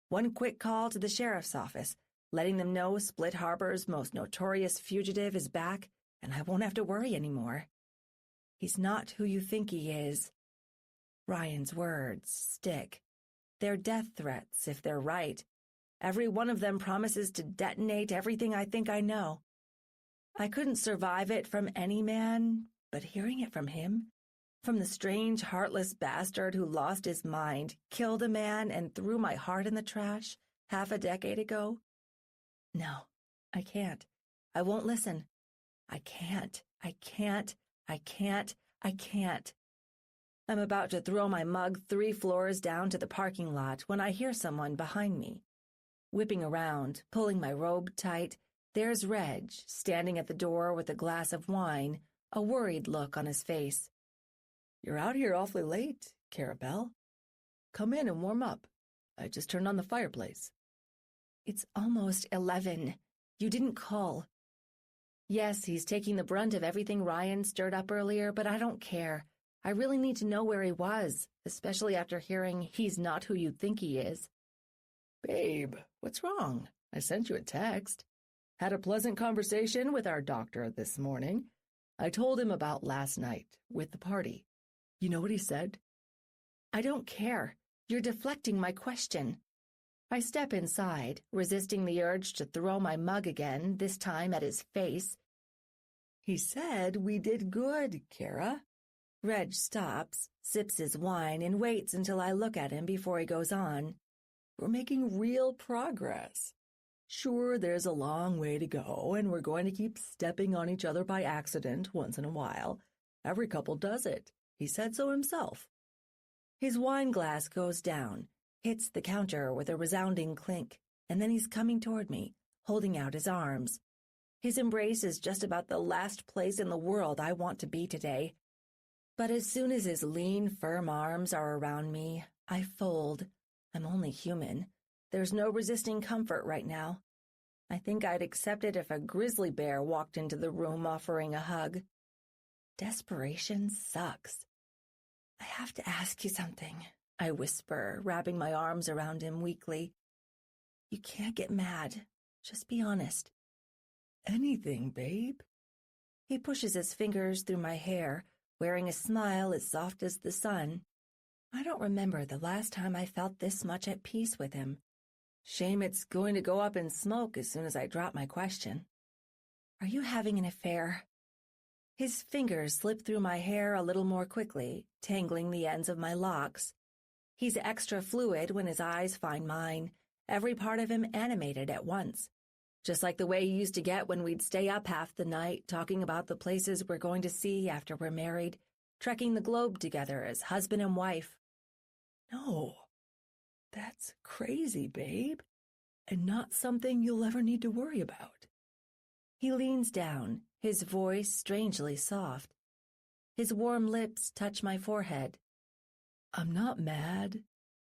One quick call to the sheriff's office, letting them know Split Harbor's most notorious fugitive is back, and I won't have to worry anymore. He's not who you think he is. Ryan's words stick. They're death threats, if they're right. Every one of them promises to detonate everything I think I know. I couldn't survive it from any man, but hearing it from him, from the strange, heartless bastard who lost his mind, killed a man, and threw my heart in the trash half a decade ago? No, I can't. I won't listen. I can't. I'm about to throw my mug 3 floors down to the parking lot when I hear someone behind me. Whipping around, pulling my robe tight, there's Reg, standing at the door with a glass of wine, a worried look on his face. "You're out here awfully late, Carabelle. Come in and warm up. I just turned on the fireplace." It's almost 11. You didn't call. Yes, he's taking the brunt of everything Ryan stirred up earlier, but I don't care. I really need to know where he was, especially after hearing he's not who you think he is. "Babe, what's wrong? I sent you a text. Had a pleasant conversation with our doctor this morning. I told him about last night with the party. You know what he said?" I don't care. You're deflecting my question. I step inside, resisting the urge to throw my mug again, this time at his face. "He said we did good, Kara." Reg stops, sips his wine, and waits until I look at him before he goes on. "We're making real progress. Sure, there's a long way to go, and we're going to keep stepping on each other by accident once in a while. Every couple does it. He said so himself." His wine glass goes down, hits the counter with a resounding clink, and then he's coming toward me, holding out his arms. His embrace is just about the last place in the world I want to be today. But as soon as his lean, firm arms are around me, I fold. I'm only human. There's no resisting comfort right now. I think I'd accept it if a grizzly bear walked into the room offering a hug. Desperation sucks. "I have to ask you something," I whisper, wrapping my arms around him weakly. "You can't get mad. Just be honest." "Anything, babe." He pushes his fingers through my hair, wearing a smile as soft as the sun. I don't remember the last time I felt this much at peace with him. Shame it's going to go up in smoke as soon as I drop my question. "Are you having an affair?" His fingers slip through my hair a little more quickly, tangling the ends of my locks. He's extra fluid when his eyes find mine, every part of him animated at once. Just like the way he used to get when we'd stay up half the night talking about the places we're going to see after we're married, trekking the globe together as husband and wife. "No, that's crazy, babe, and not something you'll ever need to worry about." He leans down, his voice strangely soft. His warm lips touch my forehead. "I'm not mad,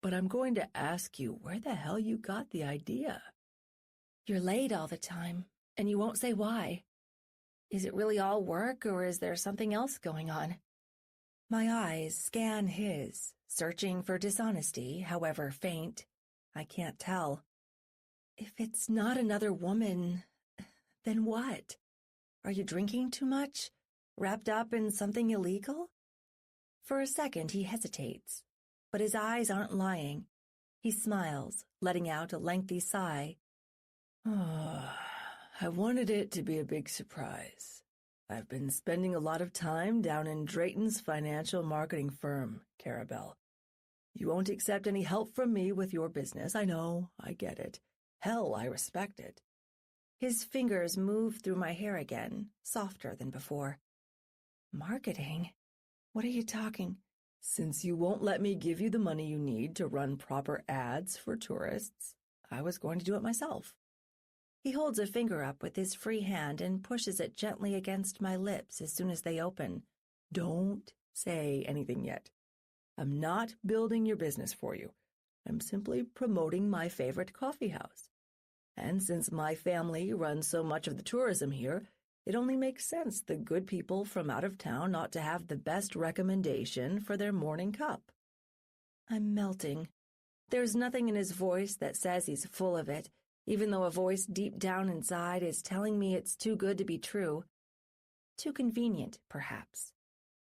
but I'm going to ask you where the hell you got the idea." You're late all the time, and you won't say why. Is it really all work, or is there something else going on? My eyes scan his, searching for dishonesty, however faint. I can't tell. If it's not another woman, then what? Are you drinking too much? Wrapped up in something illegal? For a second he hesitates, but his eyes aren't lying. He smiles, letting out a lengthy sigh. "Oh, I wanted it to be a big surprise. I've been spending a lot of time down in Drayton's financial marketing firm, Carabelle. You won't accept any help from me with your business. I know, I get it. Hell, I respect it." His fingers move through my hair again, softer than before. "Marketing? What are you talking?" "Since you won't let me give you the money you need to run proper ads for tourists, I was going to do it myself." He holds a finger up with his free hand and pushes it gently against my lips as soon as they open. "Don't say anything yet. I'm not building your business for you. I'm simply promoting my favorite coffee house. And since my family runs so much of the tourism here, it only makes sense the good people from out of town ought to have the best recommendation for their morning cup." I'm melting. There's nothing in his voice that says he's full of it, even though a voice deep down inside is telling me it's too good to be true. Too convenient, perhaps.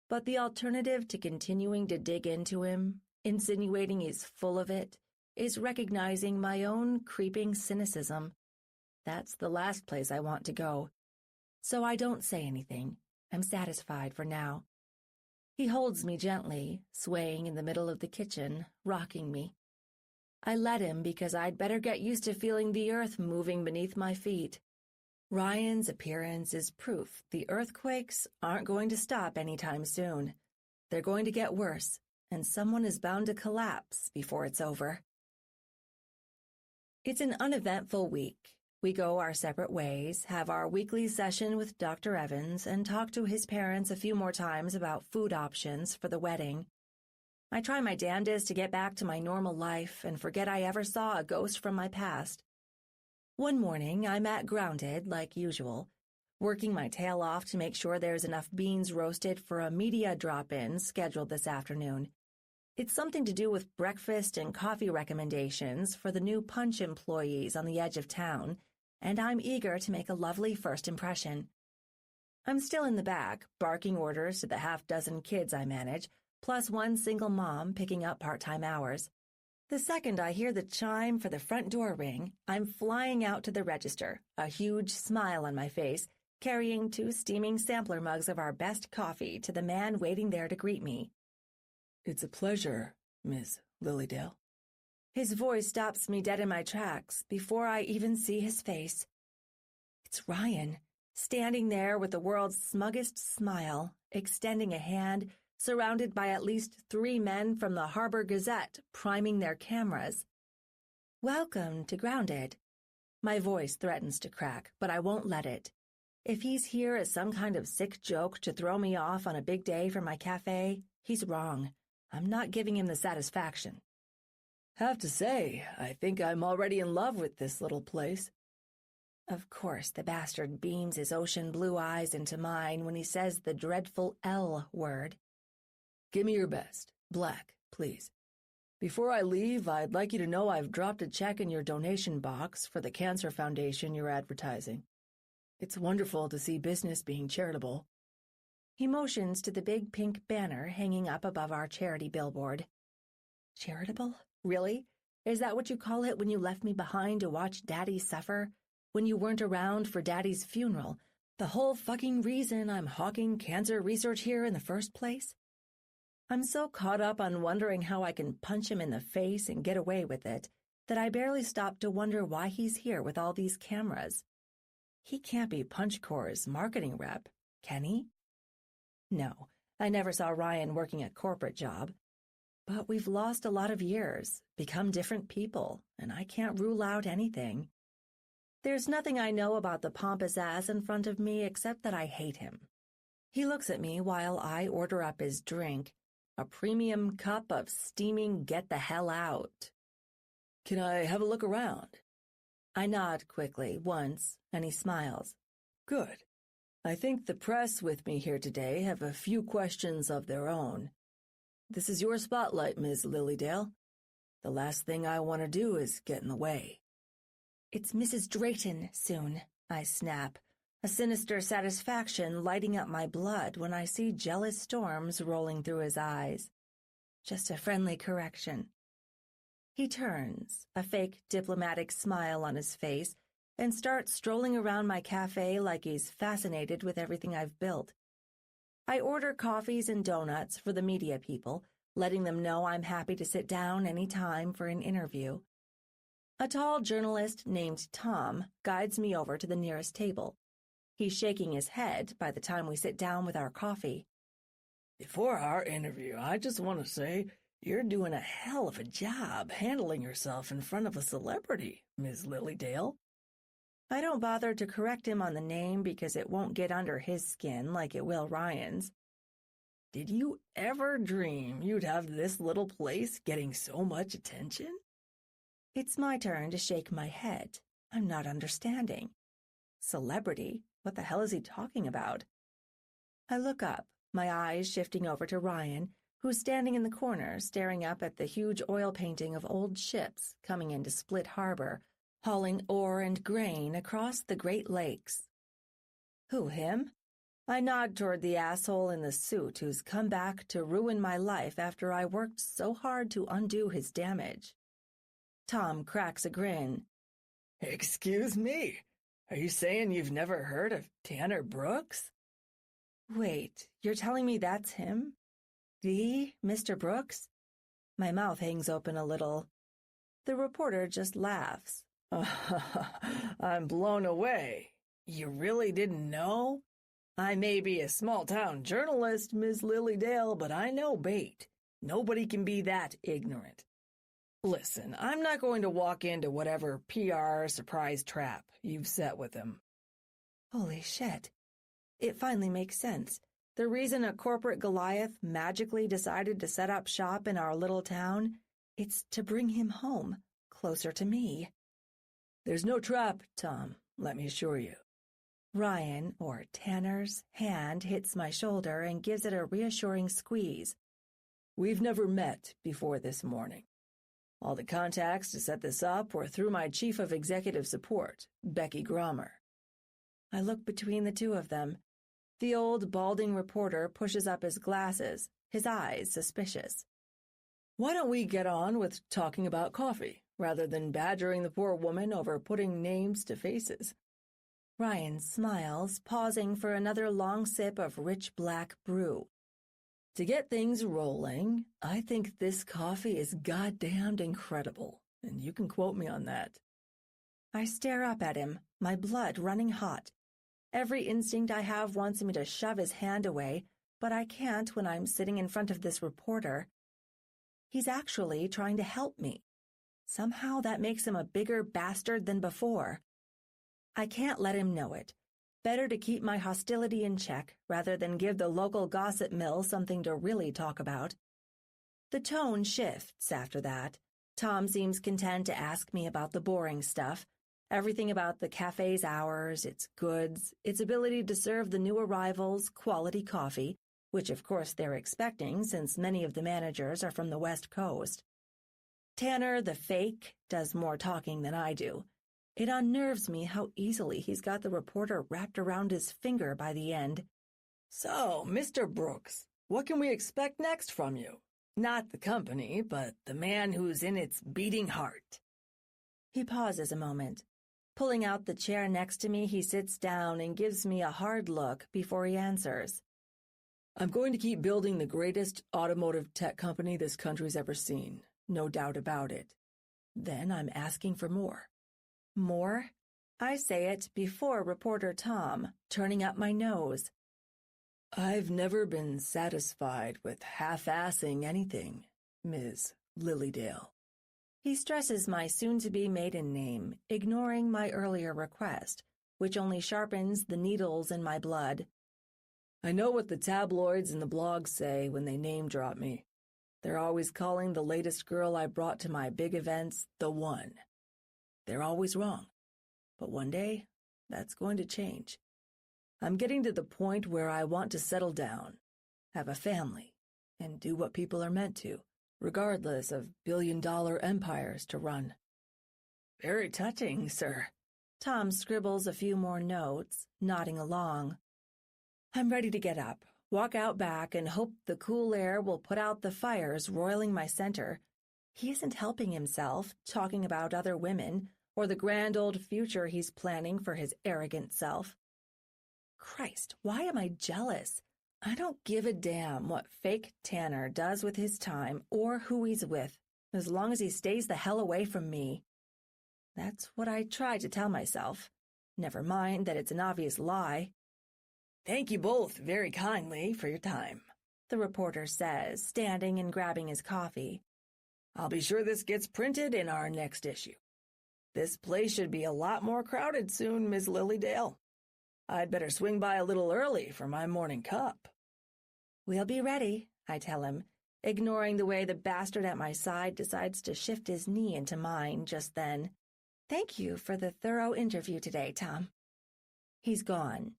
But the alternative to continuing to dig into him, insinuating he's full of it, is recognizing my own creeping cynicism. That's the last place I want to go. So I don't say anything. I'm satisfied for now. He holds me gently, swaying in the middle of the kitchen, rocking me. I let him because I'd better get used to feeling the earth moving beneath my feet. Ryan's appearance is proof the earthquakes aren't going to stop anytime soon. They're going to get worse, and someone is bound to collapse before it's over. It's an uneventful week. We go our separate ways, have our weekly session with Dr. Evans, and talk to his parents a few more times about food options for the wedding. I try my damnedest to get back to my normal life and forget I ever saw a ghost from my past. One morning, I'm at Grounded, like usual, working my tail off to make sure there's enough beans roasted for a media drop-in scheduled this afternoon. It's something to do with breakfast and coffee recommendations for the new Punch employees on the edge of town, and I'm eager to make a lovely first impression. I'm still in the back, barking orders to the half-dozen kids I manage, plus one single mom picking up part-time hours. The second I hear the chime for the front door ring, I'm flying out to the register, a huge smile on my face, carrying 2 steaming sampler mugs of our best coffee to the man waiting there to greet me. It's a pleasure, Miss Lilydale. His voice stops me dead in my tracks before I even see his face. It's Ryan, standing there with the world's smuggest smile, extending a hand, surrounded by at least 3 men from the Harbor Gazette priming their cameras. Welcome to Grounded. My voice threatens to crack, but I won't let it. If he's here as some kind of sick joke to throw me off on a big day for my cafe, he's wrong. I'm not giving him the satisfaction. Have to say, I think I'm already in love with this little place. Of course, the bastard beams his ocean blue eyes into mine when he says the dreadful L word. Give me your best. Black, please. Before I leave, I'd like you to know I've dropped a check in your donation box for the cancer foundation you're advertising. It's wonderful to see business being charitable. He motions to the big pink banner hanging up above our charity billboard. Charitable? Really? Is that what you call it when you left me behind to watch Daddy suffer? When you weren't around for Daddy's funeral? The whole fucking reason I'm hawking cancer research here in the first place? I'm so caught up on wondering how I can punch him in the face and get away with it that I barely stop to wonder why he's here with all these cameras. He can't be PunchCore's marketing rep, can he? No, I never saw Ryan working a corporate job. But we've lost a lot of years, become different people, and I can't rule out anything. There's nothing I know about the pompous ass in front of me except that I hate him. He looks at me while I order up his drink, a premium cup of steaming get the hell out. Can I have a look around? I nod quickly, once, and he smiles. Good. I think the press with me here today have a few questions of their own. This is your spotlight, Ms. Lilydale. The last thing I want to do is get in the way. It's Mrs. Drayton soon, I snap, a sinister satisfaction lighting up my blood when I see jealous storms rolling through his eyes. Just a friendly correction. He turns, a fake diplomatic smile on his face, and starts strolling around my cafe like he's fascinated with everything I've built. I order coffees and donuts for the media people, letting them know I'm happy to sit down any time for an interview. A tall journalist named Tom guides me over to the nearest table. He's shaking his head by the time we sit down with our coffee. Before our interview, I just want to say you're doing a hell of a job handling yourself in front of a celebrity, Ms. Lilydale. I don't bother to correct him on the name because it won't get under his skin like it will Ryan's. Did you ever dream you'd have this little place getting so much attention? It's my turn to shake my head. I'm not understanding. Celebrity? What the hell is he talking about? I look up, my eyes shifting over to Ryan, who's standing in the corner staring up at the huge oil painting of old ships coming into Split Harbor, hauling ore and grain across the Great Lakes. Who, him? I nod toward the asshole in the suit who's come back to ruin my life after I worked so hard to undo his damage. Tom cracks a grin. Excuse me, are you saying you've never heard of Tanner Brooks? Wait, you're telling me that's him? The Mr. Brooks? My mouth hangs open a little. The reporter just laughs. I'm blown away. You really didn't know? I may be a small-town journalist, Miss Lilydale, but I know bait. Nobody can be that ignorant. Listen, I'm not going to walk into whatever PR surprise trap you've set with him. Holy shit. It finally makes sense. The reason a corporate Goliath magically decided to set up shop in our little town, it's to bring him home, closer to me. There's no trap, Tom, let me assure you. Ryan, or Tanner's, hand hits my shoulder and gives it a reassuring squeeze. We've never met before this morning. All the contacts to set this up were through my chief of executive support, Becky Gromer. I look between the two of them. The old, balding reporter pushes up his glasses, his eyes suspicious. Why don't we get on with talking about coffee, rather than badgering the poor woman over putting names to faces? Ryan smiles, pausing for another long sip of rich black brew. To get things rolling, I think this coffee is goddamned incredible, and you can quote me on that. I stare up at him, my blood running hot. Every instinct I have wants me to shove his hand away, but I can't when I'm sitting in front of this reporter. He's actually trying to help me. Somehow that makes him a bigger bastard than before. I can't let him know it. Better to keep my hostility in check rather than give the local gossip mill something to really talk about. The tone shifts after that. Tom seems content to ask me about the boring stuff. Everything about the cafe's hours, its goods, its ability to serve the new arrivals quality coffee, which of course they're expecting since many of the managers are from the West Coast. Tanner, the fake, does more talking than I do. It unnerves me how easily he's got the reporter wrapped around his finger by the end. So, Mr. Brooks, what can we expect next from you? Not the company, but the man who's in its beating heart. He pauses a moment. Pulling out the chair next to me, he sits down and gives me a hard look before he answers. I'm going to keep building the greatest automotive tech company this country's ever seen, no doubt about it. Then I'm asking for more. More? I say it before reporter Tom, turning up my nose. I've never been satisfied with half-assing anything, Ms. Lilydale. He stresses my soon-to-be maiden name, ignoring my earlier request, which only sharpens the needles in my blood. I know what the tabloids and the blogs say when they name-drop me. They're always calling the latest girl I brought to my big events the one. They're always wrong. But one day, that's going to change. I'm getting to the point where I want to settle down, have a family, and do what people are meant to, regardless of billion-dollar empires to run. Very touching, sir. Tom scribbles a few more notes, nodding along. I'm ready to get up, walk out back, and hope the cool air will put out the fires roiling my center. He isn't helping himself, talking about other women, or the grand old future he's planning for his arrogant self. Christ, why am I jealous? I don't give a damn what fake Tanner does with his time or who he's with, as long as he stays the hell away from me. That's what I try to tell myself. Never mind that it's an obvious lie. Thank you both very kindly for your time, the reporter says, standing and grabbing his coffee. I'll be sure this gets printed in our next issue. This place should be a lot more crowded soon, Miss Lilydale. I'd better swing by a little early for my morning cup. We'll be ready, I tell him, ignoring the way the bastard at my side decides to shift his knee into mine just then. Thank you for the thorough interview today, Tom. He's gone.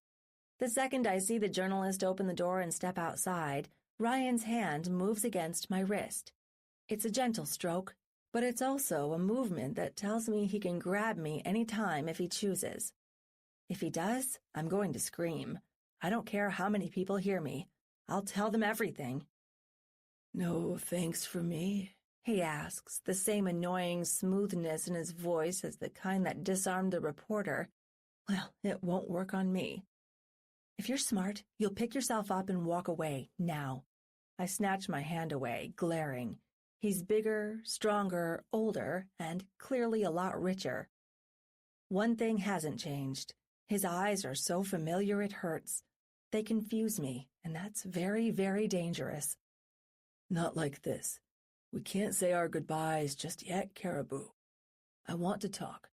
The second I see the journalist open the door and step outside, Ryan's hand moves against my wrist. It's a gentle stroke, but it's also a movement that tells me he can grab me any time if he chooses. If he does, I'm going to scream. I don't care how many people hear me. I'll tell them everything. No thanks for me? He asks, the same annoying smoothness in his voice as the kind that disarmed the reporter. Well, it won't work on me. If you're smart, you'll pick yourself up and walk away, now. I snatch my hand away, glaring. He's bigger, stronger, older, and clearly a lot richer. One thing hasn't changed. His eyes are so familiar it hurts. They confuse me, and that's very, very dangerous. Not like this. We can't say our goodbyes just yet, Caribou. I want to talk.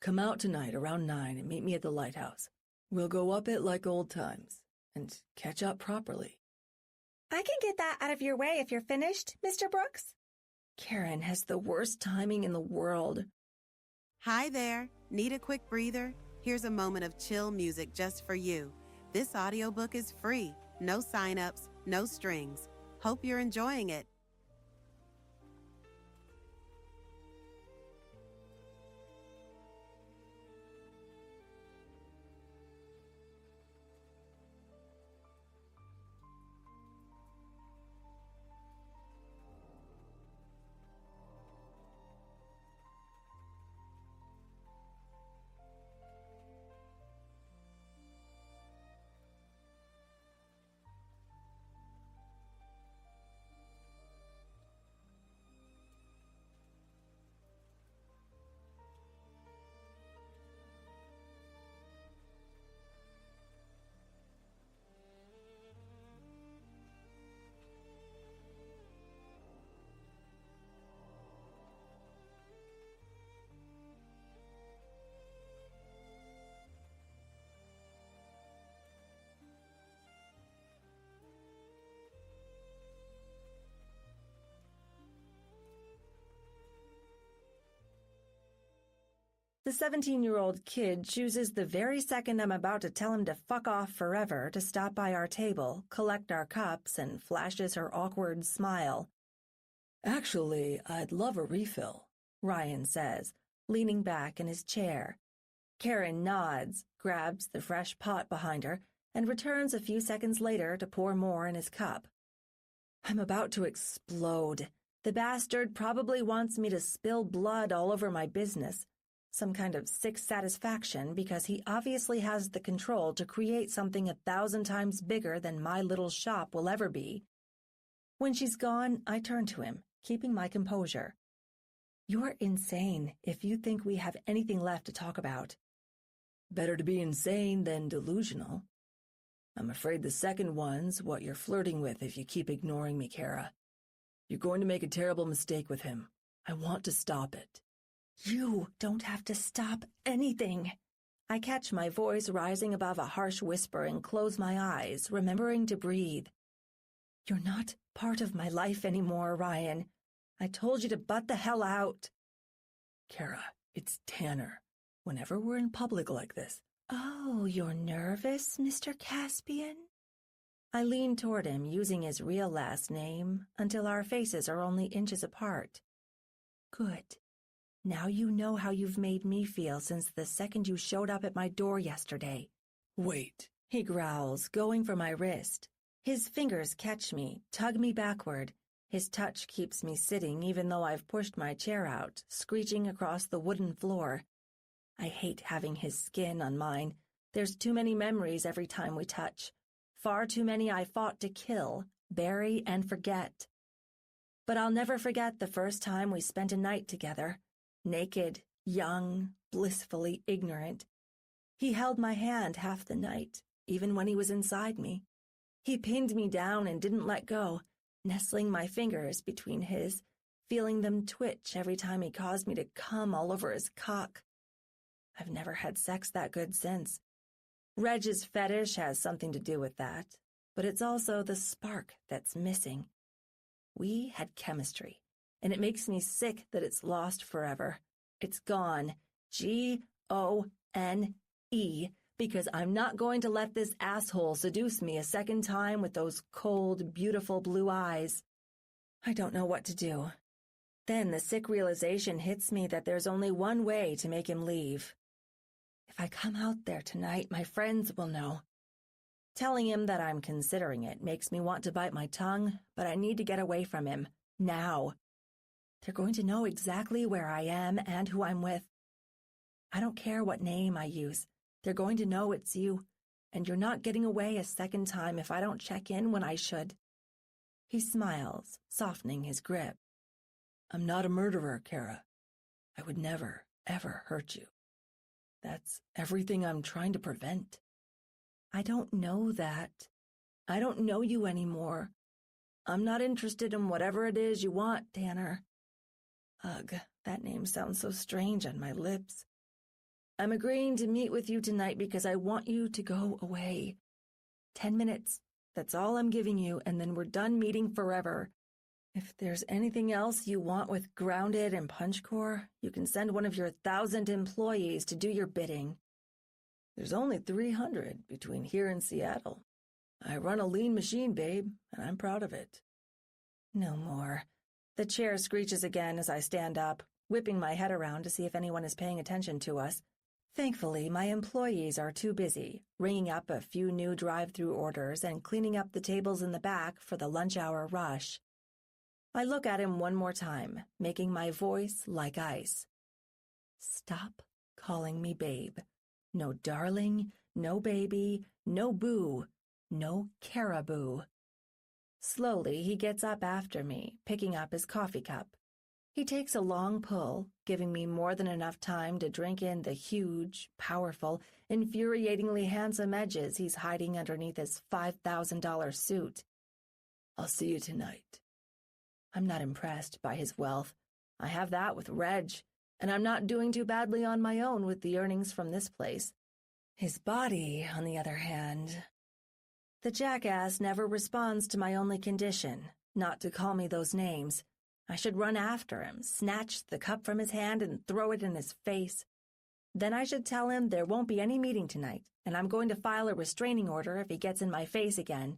Come out tonight around 9 and meet me at the lighthouse. We'll go up it like old times and catch up properly. I can get that out of your way if you're finished, Mr. Brooks. Karen has the worst timing in the world. Hi there. Need a quick breather? Here's a moment of chill music just for you. This audiobook is free. No sign-ups, no strings. Hope you're enjoying it. The 17-year-old kid chooses the very second I'm about to tell him to fuck off forever to stop by our table, collect our cups, and flashes her awkward smile. Actually, I'd love a refill, Ryan says, leaning back in his chair. Karen nods, grabs the fresh pot behind her, and returns a few seconds later to pour more in his cup. I'm about to explode. The bastard probably wants me to spill blood all over my business. Some kind of sick satisfaction because he obviously has the control to create something 1,000 times bigger than my little shop will ever be. When she's gone, I turn to him, keeping my composure. You're insane if you think we have anything left to talk about. Better to be insane than delusional. I'm afraid the second one's what you're flirting with if you keep ignoring me, Kara. You're going to make a terrible mistake with him. I want to stop it. You don't have to stop anything. I catch my voice rising above a harsh whisper and close my eyes, remembering to breathe. You're not part of my life anymore, Ryan. I told you to butt the hell out. Kara, it's Tanner. Whenever we're in public like this. Oh, you're nervous, Mr. Caspian? I lean toward him, using his real last name, until our faces are only inches apart. Good. Now you know how you've made me feel since the second you showed up at my door yesterday. Wait, he growls, going for my wrist. His fingers catch me, tug me backward. His touch keeps me sitting even though I've pushed my chair out, screeching across the wooden floor. I hate having his skin on mine. There's too many memories every time we touch. Far too many I fought to kill, bury, and forget. But I'll never forget the first time we spent a night together. Naked, young, blissfully ignorant. He held my hand half the night, even when he was inside me. He pinned me down and didn't let go, nestling my fingers between his, feeling them twitch every time he caused me to come all over his cock. I've never had sex that good since. Reg's fetish has something to do with that, but it's also the spark that's missing. We had chemistry. And it makes me sick that it's lost forever. It's gone. Gone, because I'm not going to let this asshole seduce me a second time with those cold, beautiful blue eyes. I don't know what to do. Then the sick realization hits me that there's only one way to make him leave. If I come out there tonight, my friends will know. Telling him that I'm considering it makes me want to bite my tongue, but I need to get away from him. Now. They're going to know exactly where I am and who I'm with. I don't care what name I use. They're going to know it's you, and you're not getting away a second time if I don't check in when I should. He smiles, softening his grip. I'm not a murderer, Kara. I would never, ever hurt you. That's everything I'm trying to prevent. I don't know that. I don't know you anymore. I'm not interested in whatever it is you want, Tanner. Ugh, that name sounds so strange on my lips. I'm agreeing to meet with you tonight because I want you to go away. 10 minutes. That's all I'm giving you, and then we're done meeting forever. If there's anything else you want with Grounded and Punchcore, you can send one of your 1,000 employees to do your bidding. There's only 300 between here and Seattle. I run a lean machine, babe, and I'm proud of it. No more. The chair screeches again as I stand up, whipping my head around to see if anyone is paying attention to us. Thankfully, my employees are too busy, ringing up a few new drive-through orders and cleaning up the tables in the back for the lunch hour rush. I look at him one more time, making my voice like ice. Stop calling me babe. No darling, no baby, no boo, no caribou. Slowly, he gets up after me, picking up his coffee cup. He takes a long pull, giving me more than enough time to drink in the huge, powerful, infuriatingly handsome edges he's hiding underneath his $5,000 suit. I'll see you tonight. I'm not impressed by his wealth. I have that with Reg, and I'm not doing too badly on my own with the earnings from this place. His body, on the other hand... The jackass never responds to my only condition, not to call me those names. I should run after him, snatch the cup from his hand, and throw it in his face. Then I should tell him there won't be any meeting tonight, and I'm going to file a restraining order if he gets in my face again.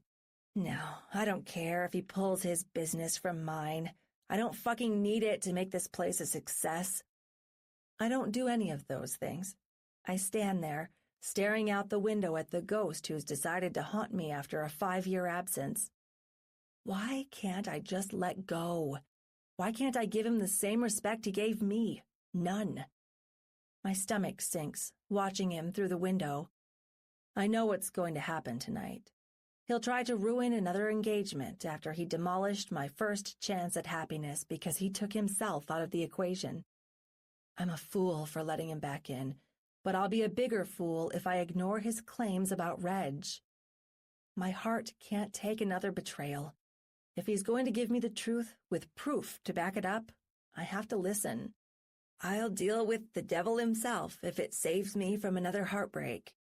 No, I don't care if he pulls his business from mine. I don't fucking need it to make this place a success. I don't do any of those things. I stand there, staring out the window at the ghost who's decided to haunt me after a 5-year absence. Why can't I just let go? Why can't I give him the same respect he gave me? None. My stomach sinks, watching him through the window. I know what's going to happen tonight. He'll try to ruin another engagement after he demolished my first chance at happiness because he took himself out of the equation. I'm a fool for letting him back in, but I'll be a bigger fool if I ignore his claims about Reg. My heart can't take another betrayal. If he's going to give me the truth with proof to back it up, I have to listen. I'll deal with the devil himself if it saves me from another heartbreak.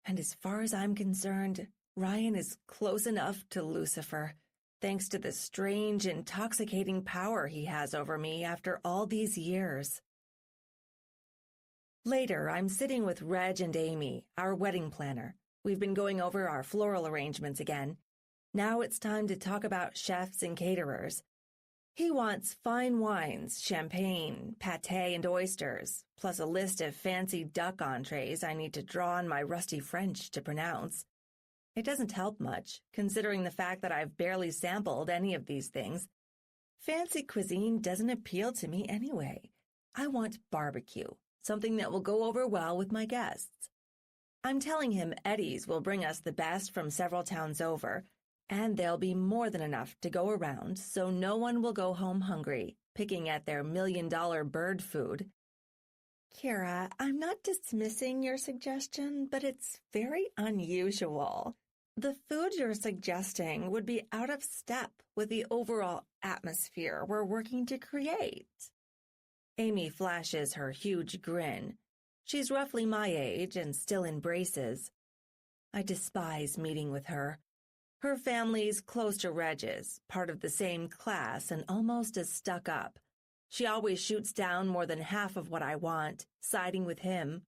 And as far as I'm concerned, Ryan is close enough to Lucifer, thanks to the strange, intoxicating power he has over me after all these years. Later, I'm sitting with Reg and Amy, our wedding planner. We've been going over our floral arrangements again. Now it's time to talk about chefs and caterers. He wants fine wines, champagne, pâté, and oysters, plus a list of fancy duck entrees I need to draw on my rusty French to pronounce. It doesn't help much, considering the fact that I've barely sampled any of these things. Fancy cuisine doesn't appeal to me anyway. I want barbecue, something that will go over well with my guests. I'm telling him Eddie's will bring us the best from several towns over, and there'll be more than enough to go around so no one will go home hungry, picking at their $1 million bird food. Kira, I'm not dismissing your suggestion, but it's very unusual. The food you're suggesting would be out of step with the overall atmosphere we're working to create. Amy flashes her huge grin. She's roughly my age and still in braces. I despise meeting with her. Her family's close to Reg's, part of the same class and almost as stuck up. She always shoots down more than half of what I want, siding with him.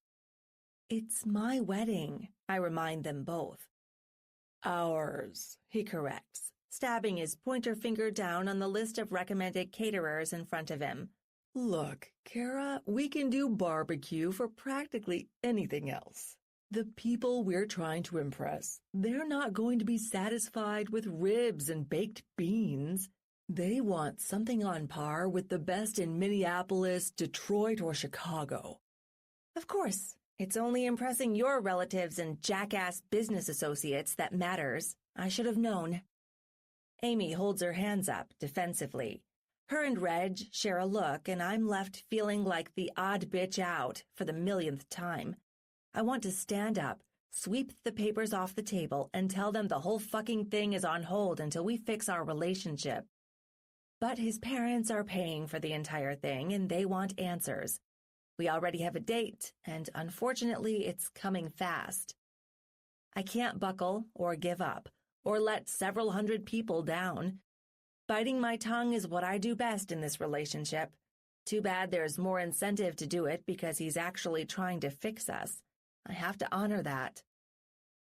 It's my wedding, I remind them both. Ours, he corrects, stabbing his pointer finger down on the list of recommended caterers in front of him. Look, Kara, we can do barbecue for practically anything else. The people we're trying to impress, they're not going to be satisfied with ribs and baked beans. They want something on par with the best in Minneapolis, Detroit, or Chicago. Of course, it's only impressing your relatives and jackass business associates that matters. I should have known. Amy holds her hands up defensively. Her and Reg share a look, and I'm left feeling like the odd bitch out for the millionth time. I want to stand up, sweep the papers off the table, and tell them the whole fucking thing is on hold until we fix our relationship. But his parents are paying for the entire thing, and they want answers. We already have a date, and unfortunately, it's coming fast. I can't buckle or give up or let several hundred people down. Biting my tongue is what I do best in this relationship. Too bad there's more incentive to do it because he's actually trying to fix us. I have to honor that.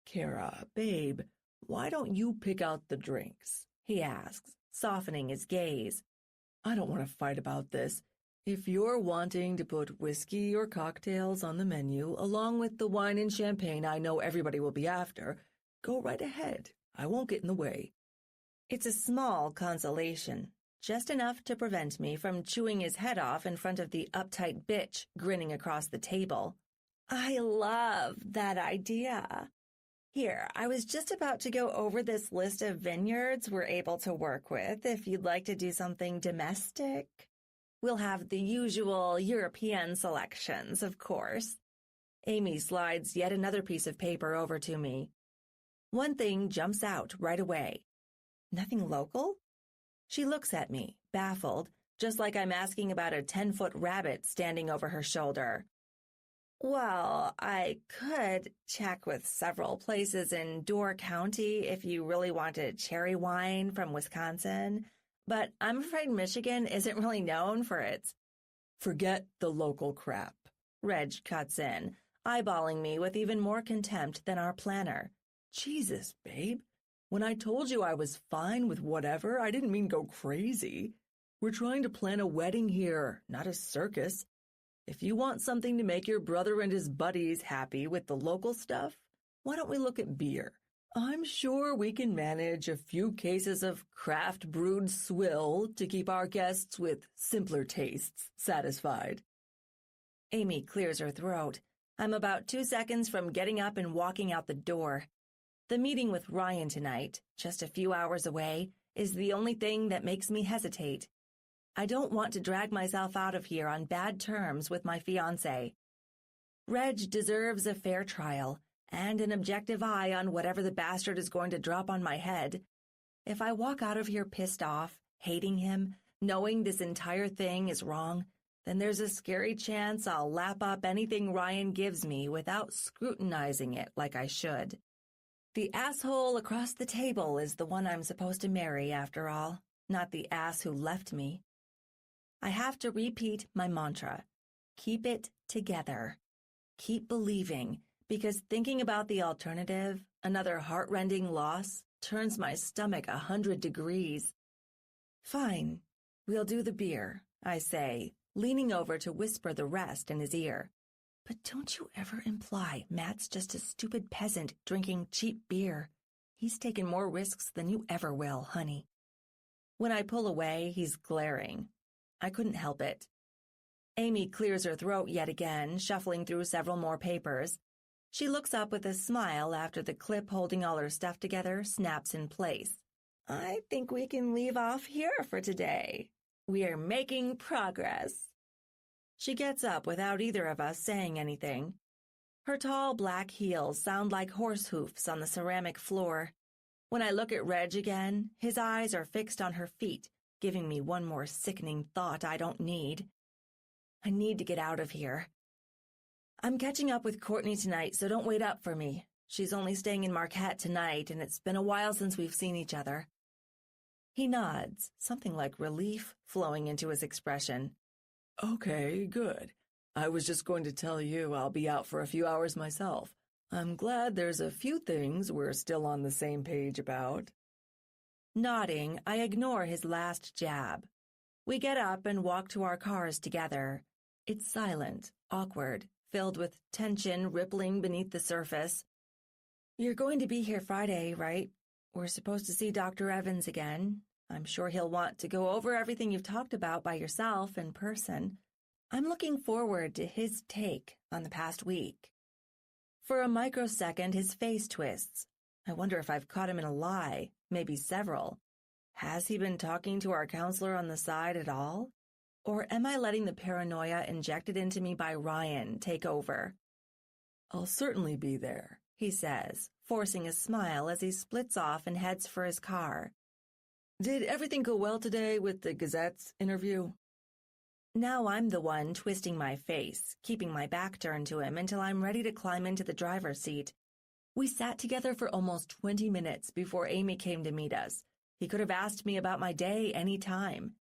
Kara, babe, why don't you pick out the drinks? He asks, softening his gaze. I don't want to fight about this. If you're wanting to put whiskey or cocktails on the menu, along with the wine and champagne I know everybody will be after, go right ahead. I won't get in the way. It's a small consolation, just enough to prevent me from chewing his head off in front of the uptight bitch grinning across the table. I love that idea. Here, I was just about to go over this list of vineyards we're able to work with if you'd like to do something domestic. We'll have the usual European selections, of course. Amy slides yet another piece of paper over to me. One thing jumps out right away. Nothing local? She looks at me, baffled, just like I'm asking about a 10-foot rabbit standing over her shoulder. Well, I could check with several places in Door County if you really wanted cherry wine from Wisconsin, but I'm afraid Michigan isn't really known for its... Forget the local crap. Reg cuts in, eyeballing me with even more contempt than our planner. Jesus, babe. When I told you I was fine with whatever, I didn't mean go crazy. We're trying to plan a wedding here, not a circus. If you want something to make your brother and his buddies happy with the local stuff, why don't we look at beer? I'm sure we can manage a few cases of craft brewed swill to keep our guests with simpler tastes satisfied. Amy clears her throat. I'm about 2 seconds from getting up and walking out the door. The meeting with Ryan tonight, just a few hours away, is the only thing that makes me hesitate. I don't want to drag myself out of here on bad terms with my fiancé. Reg deserves a fair trial and an objective eye on whatever the bastard is going to drop on my head. If I walk out of here pissed off, hating him, knowing this entire thing is wrong, then there's a scary chance I'll lap up anything Ryan gives me without scrutinizing it like I should. The asshole across the table is the one I'm supposed to marry, after all, not the ass who left me. I have to repeat my mantra. Keep it together. Keep believing, because thinking about the alternative, another heart-rending loss, turns my stomach 100 degrees. Fine, we'll do the beer, I say, leaning over to whisper the rest in his ear. But don't you ever imply Matt's just a stupid peasant drinking cheap beer. He's taken more risks than you ever will, honey. When I pull away, he's glaring. I couldn't help it. Amy clears her throat yet again, shuffling through several more papers. She looks up with a smile after the clip holding all her stuff together snaps in place. I think we can leave off here for today. We're making progress. She gets up without either of us saying anything. Her tall black heels sound like horse hoofs on the ceramic floor. When I look at Reg again, his eyes are fixed on her feet, giving me one more sickening thought I don't need. I need to get out of here. I'm catching up with Courtney tonight, so don't wait up for me. She's only staying in Marquette tonight, and it's been a while since we've seen each other. He nods, something like relief flowing into his expression. Okay, good. I was just going to tell you I'll be out for a few hours myself. I'm glad there's a few things we're still on the same page about. Nodding, I ignore his last jab. We get up and walk to our cars together. It's silent, awkward, filled with tension rippling beneath the surface. You're going to be here Friday, right? We're supposed to see Dr. Evans again. I'm sure he'll want to go over everything you've talked about by yourself in person. I'm looking forward to his take on the past week. For a microsecond, his face twists. I wonder if I've caught him in a lie, maybe several. Has he been talking to our counselor on the side at all? Or am I letting the paranoia injected into me by Ryan take over? I'll certainly be there, he says, forcing a smile as he splits off and heads for his car. Did everything go well today with the Gazette's interview? Now I'm the one twisting my face, keeping my back turned to him until I'm ready to climb into the driver's seat. We sat together for almost 20 minutes before Amy came to meet us. He could have asked me about my day any time.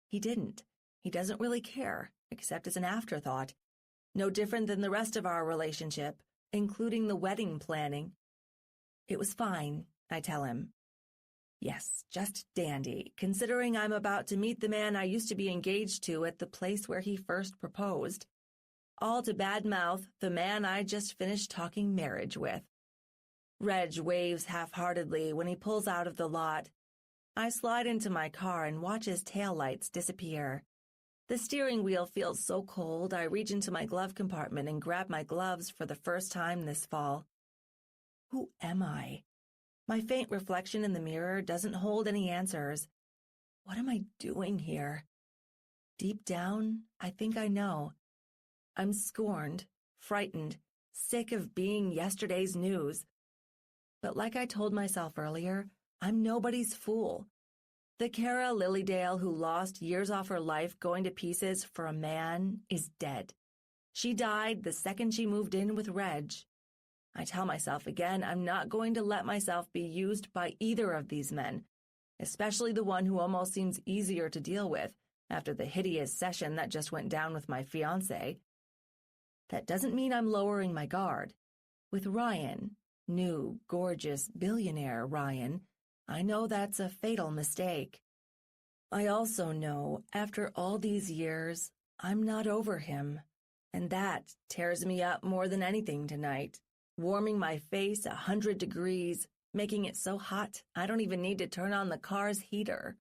He didn't. He doesn't really care, except as an afterthought. No different than the rest of our relationship, including the wedding planning. It was fine, I tell him. Yes, just dandy, considering I'm about to meet the man I used to be engaged to at the place where he first proposed. All to badmouth the man I just finished talking marriage with. Reg waves half-heartedly when he pulls out of the lot. I slide into my car and watch his taillights disappear. The steering wheel feels so cold I reach into my glove compartment and grab my gloves for the first time this fall. Who am I? My faint reflection in the mirror doesn't hold any answers. What am I doing here? Deep down, I think I know. I'm scorned, frightened, sick of being yesterday's news. But like I told myself earlier, I'm nobody's fool. The Kara Lilydale who lost years off her life going to pieces for a man is dead. She died the second she moved in with Reg. I tell myself again I'm not going to let myself be used by either of these men, especially the one who almost seems easier to deal with after the hideous session that just went down with my fiancé. That doesn't mean I'm lowering my guard. With Ryan, new, gorgeous, billionaire Ryan, I know that's a fatal mistake. I also know, after all these years, I'm not over him, and that tears me up more than anything tonight, warming my face 100 degrees, making it so hot I don't even need to turn on the car's heater.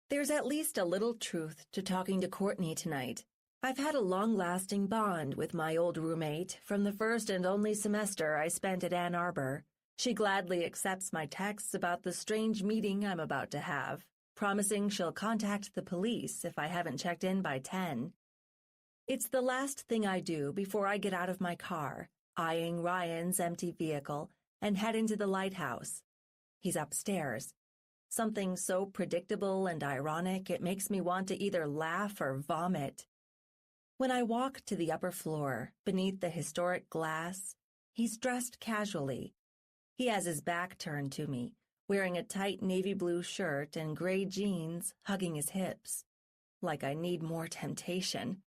There's at least a little truth to talking to Courtney tonight. I've had a long-lasting bond with my old roommate from the first and only semester I spent at Ann Arbor. She gladly accepts my texts about the strange meeting I'm about to have, promising she'll contact the police if I haven't checked in by 10. It's the last thing I do before I get out of my car, eyeing Ryan's empty vehicle, and head into the lighthouse. He's upstairs. Something so predictable and ironic it makes me want to either laugh or vomit. When I walk to the upper floor, beneath the historic glass, he's dressed casually. He has his back turned to me, wearing a tight navy blue shirt and gray jeans, hugging his hips. Like I need more temptation.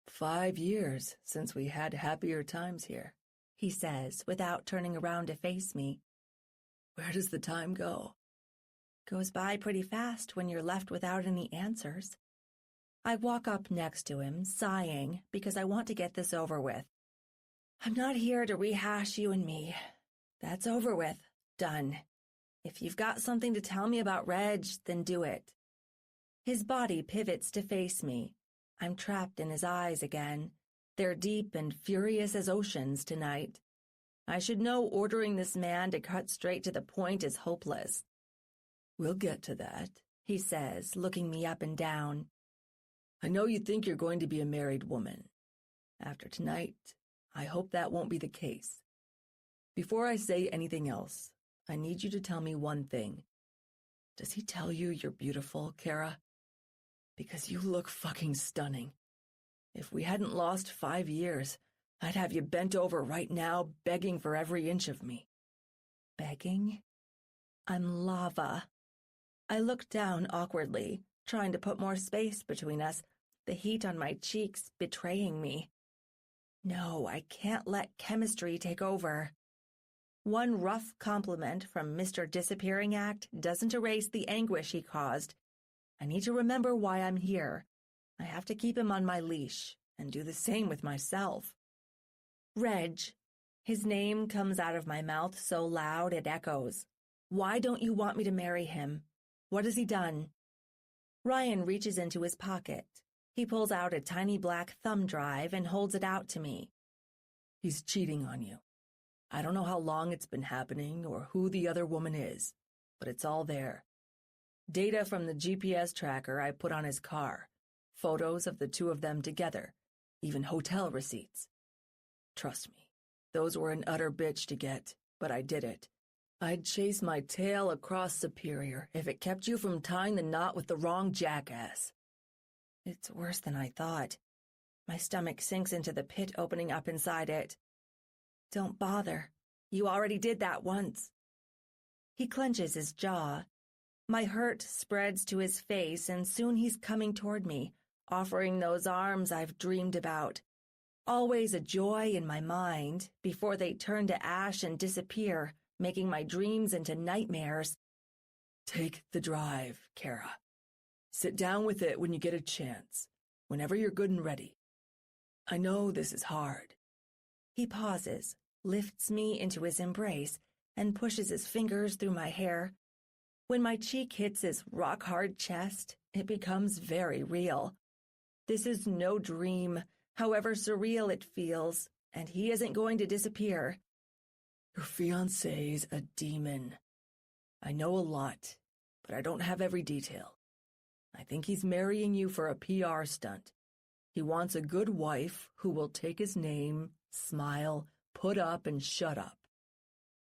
5 years since we had happier times here, he says, without turning around to face me. Where does the time go? Goes by pretty fast when you're left without any answers. I walk up next to him, sighing, because I want to get this over with. I'm not here to rehash you and me. That's over with. Done. If you've got something to tell me about Reg, then do it. His body pivots to face me. I'm trapped in his eyes again. They're deep and furious as oceans tonight. I should know ordering this man to cut straight to the point is hopeless. We'll get to that, he says, looking me up and down. I know you think you're going to be a married woman. After tonight, I hope that won't be the case. Before I say anything else, I need you to tell me one thing. Does he tell you you're beautiful, Kara? Because you look fucking stunning. If we hadn't lost 5 years, I'd have you bent over right now, begging for every inch of me. Begging? I'm lava. I look down awkwardly, trying to put more space between us, the heat on my cheeks betraying me. No, I can't let chemistry take over. One rough compliment from Mr. Disappearing Act doesn't erase the anguish he caused. I need to remember why I'm here. I have to keep him on my leash and do the same with myself. Reg. His name comes out of my mouth so loud it echoes. Why don't you want me to marry him? What has he done? Ryan reaches into his pocket. He pulls out a tiny black thumb drive and holds it out to me. He's cheating on you. I don't know how long it's been happening or who the other woman is, but it's all there. Data from the GPS tracker I put on his car, photos of the two of them together, even hotel receipts. Trust me, Those were an utter bitch to get, but I did it. I'd chase my tail across Superior if it kept you from tying the knot with the wrong jackass. It's worse than I thought. My stomach sinks into the pit opening up inside it. Don't bother. You already did that once. He clenches his jaw. My hurt spreads to his face, and soon he's coming toward me, offering those arms I've dreamed about. Always a joy in my mind before they turn to ash and disappear, making my dreams into nightmares. Take the drive, Kara. Sit down with it when you get a chance, whenever you're good and ready. I know this is hard. He pauses, lifts me into his embrace, and pushes his fingers through my hair. When my cheek hits his rock-hard chest, it becomes very real. This is no dream, however surreal it feels, and he isn't going to disappear. Your fiancé's a demon. I know a lot, but I don't have every detail. I think he's marrying you for a PR stunt. He wants a good wife who will take his name, smile, put up, and shut up.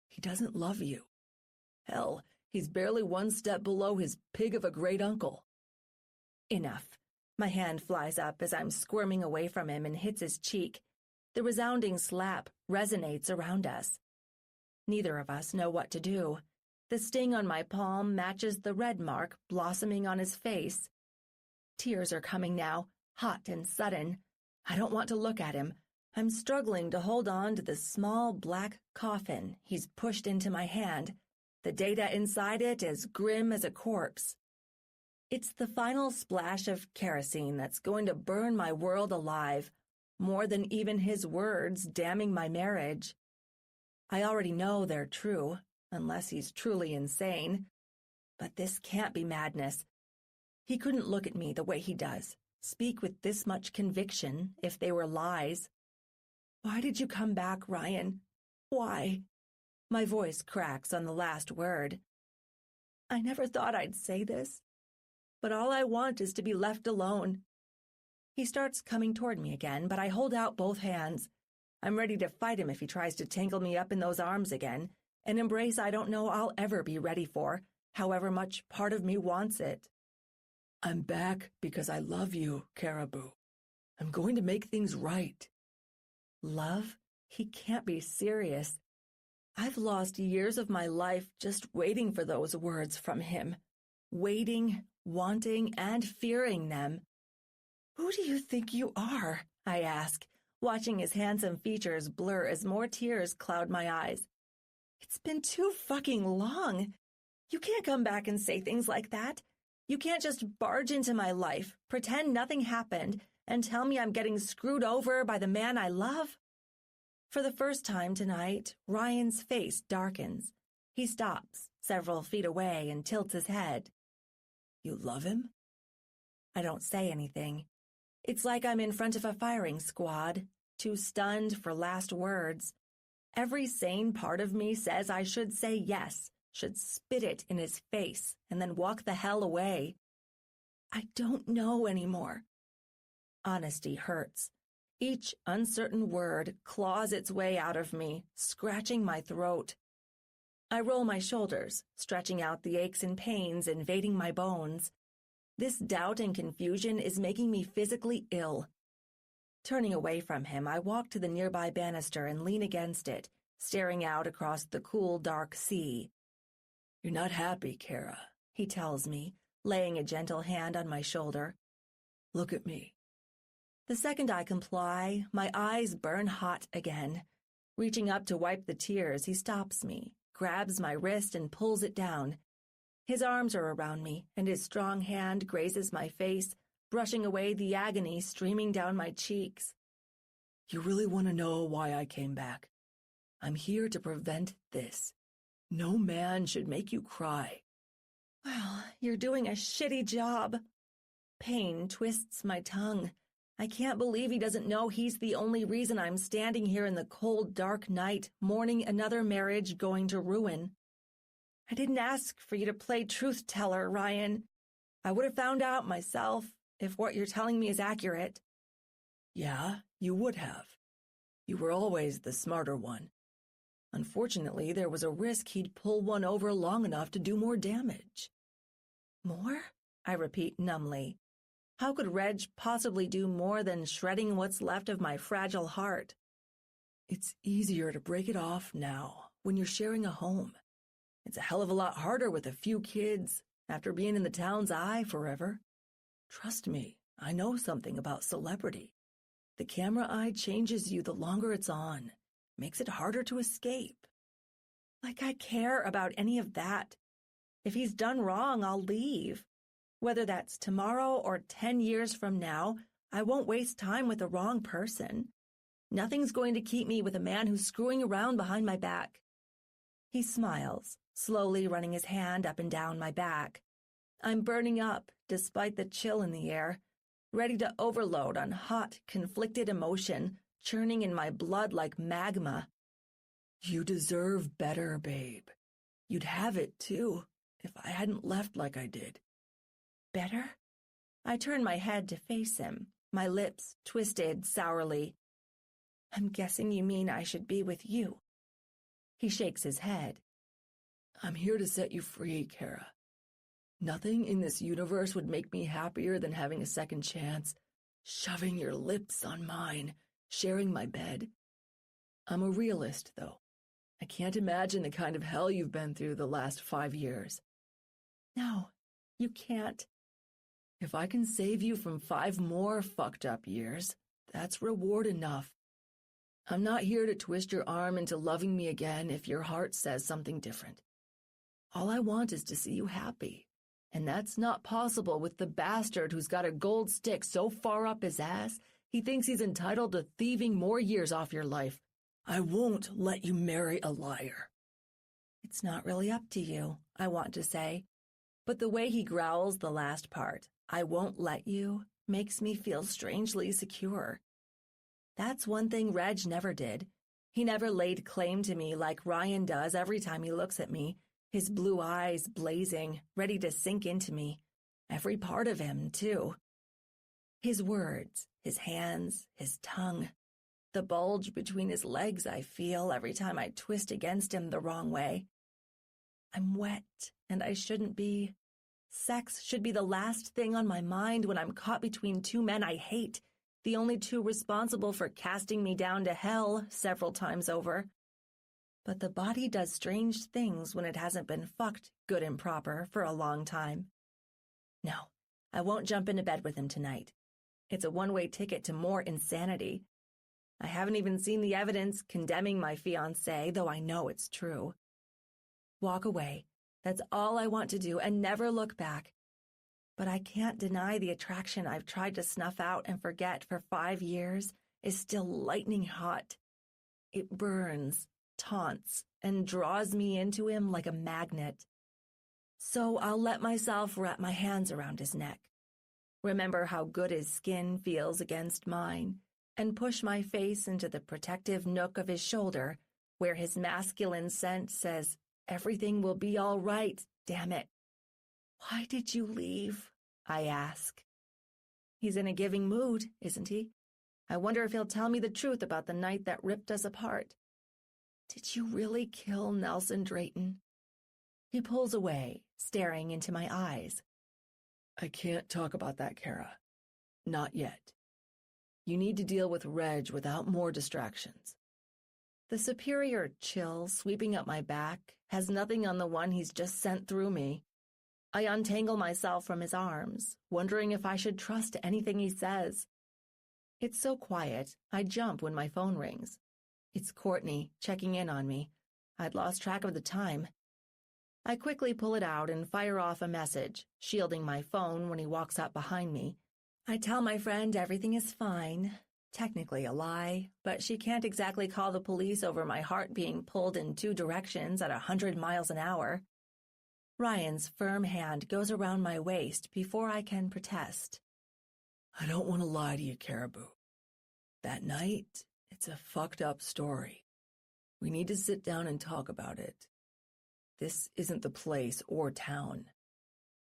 He doesn't love you. Hell, he's barely one step below his pig of a great uncle. Enough. My hand flies up as I'm squirming away from him and hits his cheek. The resounding slap resonates around us. Neither of us know what to do. The sting on my palm matches the red mark blossoming on his face. Tears are coming now, hot and sudden. I don't want to look at him. I'm struggling to hold on to the small black coffin he's pushed into my hand, the data inside it as grim as a corpse. It's the final splash of kerosene that's going to burn my world alive, more than even his words damning my marriage. I already know they're true, unless he's truly insane. But this can't be madness. He couldn't look at me the way he does, speak with this much conviction if they were lies. Why did you come back, Ryan? Why? My voice cracks on the last word. I never thought I'd say this, but all I want is to be left alone. He starts coming toward me again, but I hold out both hands. I'm ready to fight him if he tries to tangle me up in those arms again, an embrace I don't know I'll ever be ready for, however much part of me wants it. I'm back because I love you, Caribou. I'm going to make things right. Love? He can't be serious. I've lost years of my life just waiting for those words from him. Waiting, wanting, and fearing them. Who do you think you are? I ask, watching his handsome features blur as more tears cloud my eyes. It's been too fucking long. You can't come back and say things like that. You can't just barge into my life, pretend nothing happened, and tell me I'm getting screwed over by the man I love. For the first time tonight, Ryan's face darkens. He stops, several feet away, and tilts his head. You love him? I don't say anything. It's like I'm in front of a firing squad, too stunned for last words. Every sane part of me says I should say yes, should spit it in his face, and then walk the hell away. I don't know anymore. Honesty hurts. Each uncertain word claws its way out of me, scratching my throat. I roll my shoulders, stretching out the aches and pains invading my bones. This doubt and confusion is making me physically ill. Turning away from him, I walk to the nearby banister and lean against it, staring out across the cool, dark sea. You're not happy, Kara, he tells me, laying a gentle hand on my shoulder. Look at me. The second I comply, my eyes burn hot again. Reaching up to wipe the tears, he stops me, grabs my wrist and pulls it down. His arms are around me, and his strong hand grazes my face, brushing away the agony streaming down my cheeks. You really want to know why I came back? I'm here to prevent this. No man should make you cry. Well, you're doing a shitty job. Pain twists my tongue. I can't believe he doesn't know he's the only reason I'm standing here in the cold, dark night, mourning another marriage going to ruin. I didn't ask for you to play truth-teller, Ryan. I would have found out myself if what you're telling me is accurate. Yeah, you would have. You were always the smarter one. Unfortunately, there was a risk he'd pull one over long enough to do more damage. More? I repeat numbly. How could Reg possibly do more than shredding what's left of my fragile heart? It's easier to break it off now, when you're sharing a home. It's a hell of a lot harder with a few kids, after being in the town's eye forever. Trust me, I know something about celebrity. The camera eye changes you the longer it's on, makes it harder to escape. Like I care about any of that. If he's done wrong, I'll leave. Whether that's tomorrow or 10 years from now, I won't waste time with the wrong person. Nothing's going to keep me with a man who's screwing around behind my back. He smiles, slowly running his hand up and down my back. I'm burning up, despite the chill in the air, ready to overload on hot, conflicted emotion, churning in my blood like magma. You deserve better, babe. You'd have it, too, if I hadn't left like I did. Better? I turn my head to face him, my lips twisted sourly. I'm guessing you mean I should be with you. He shakes his head. I'm here to set you free, Kara. Nothing in this universe would make me happier than having a second chance, shoving your lips on mine, sharing my bed. I'm a realist, though. I can't imagine the kind of hell you've been through the last 5 years. No, you can't. If I can save you from 5 more fucked up years, that's reward enough. I'm not here to twist your arm into loving me again if your heart says something different. All I want is to see you happy, and that's not possible with the bastard who's got a gold stick so far up his ass he thinks he's entitled to thieving more years off your life. I won't let you marry a liar. It's not really up to you, I want to say, but the way he growls the last part, I won't let you, makes me feel strangely secure. That's one thing Reg never did. He never laid claim to me like Ryan does every time he looks at me, his blue eyes blazing, ready to sink into me. Every part of him, too. His words, his hands, his tongue. The bulge between his legs I feel every time I twist against him the wrong way. I'm wet, and I shouldn't be. Sex should be the last thing on my mind when I'm caught between 2 men I hate, the only 2 responsible for casting me down to hell several times over. But the body does strange things when it hasn't been fucked good and proper for a long time. No, I won't jump into bed with him tonight. It's a one-way ticket to more insanity. I haven't even seen the evidence condemning my fiancé, though I know it's true. Walk away. That's all I want to do, and never look back. But I can't deny the attraction I've tried to snuff out and forget for 5 years is still lightning hot. It burns, taunts, and draws me into him like a magnet. So I'll let myself wrap my hands around his neck, remember how good his skin feels against mine, and push my face into the protective nook of his shoulder where his masculine scent says, "Everything will be all right, damn it." "Why did you leave?" I ask. He's in a giving mood, isn't he? I wonder if he'll tell me the truth about the night that ripped us apart. Did you really kill Nelson Drayton? He pulls away, staring into my eyes. I can't talk about that, Kara. Not yet. You need to deal with Reg without more distractions. The superior chill sweeping up my back has nothing on the one he's just sent through me. I untangle myself from his arms, wondering if I should trust anything he says. It's so quiet, I jump when my phone rings. It's Courtney checking in on me. I'd lost track of the time. I quickly pull it out and fire off a message, shielding my phone when he walks up behind me. I tell my friend everything is fine. Technically a lie, but she can't exactly call the police over my heart being pulled in 2 directions at 100 miles an hour. Ryan's firm hand goes around my waist before I can protest. I don't want to lie to you, Caribou. That night, it's a fucked up story. We need to sit down and talk about it. This isn't the place or town.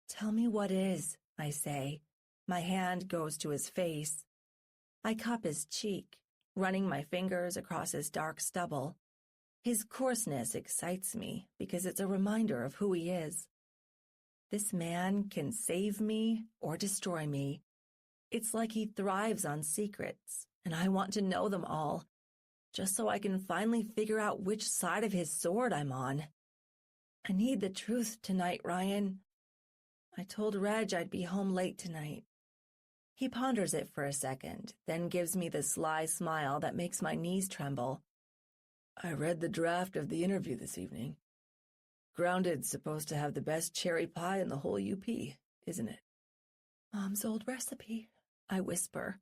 Tell me what is, I say. My hand goes to his face. I cup his cheek, running my fingers across his dark stubble. His coarseness excites me because it's a reminder of who he is. This man can save me or destroy me. It's like he thrives on secrets, and I want to know them all, just so I can finally figure out which side of his sword I'm on. I need the truth tonight, Ryan. I told Reg I'd be home late tonight. He ponders it for a second, then gives me the sly smile that makes my knees tremble. I read the draft of the interview this evening. Grounded's supposed to have the best cherry pie in the whole UP, isn't it? Mom's old recipe, I whisper.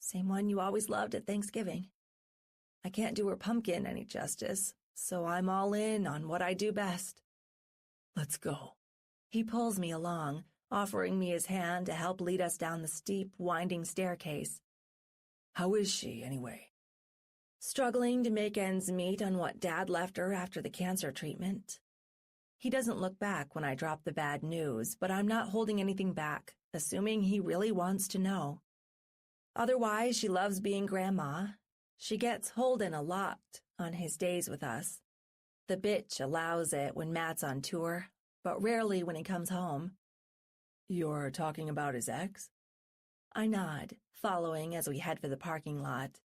Same one you always loved at Thanksgiving. I can't do her pumpkin any justice, so I'm all in on what I do best. Let's go. He pulls me along, offering me his hand to help lead us down the steep, winding staircase. How is she, anyway? Struggling to make ends meet on what Dad left her after the cancer treatment. He doesn't look back when I drop the bad news, but I'm not holding anything back, assuming he really wants to know. Otherwise, she loves being Grandma. She gets Holden a lot on his days with us. The bitch allows it when Matt's on tour, but rarely when he comes home. You're talking about his ex? I nod, following as we head for the parking lot.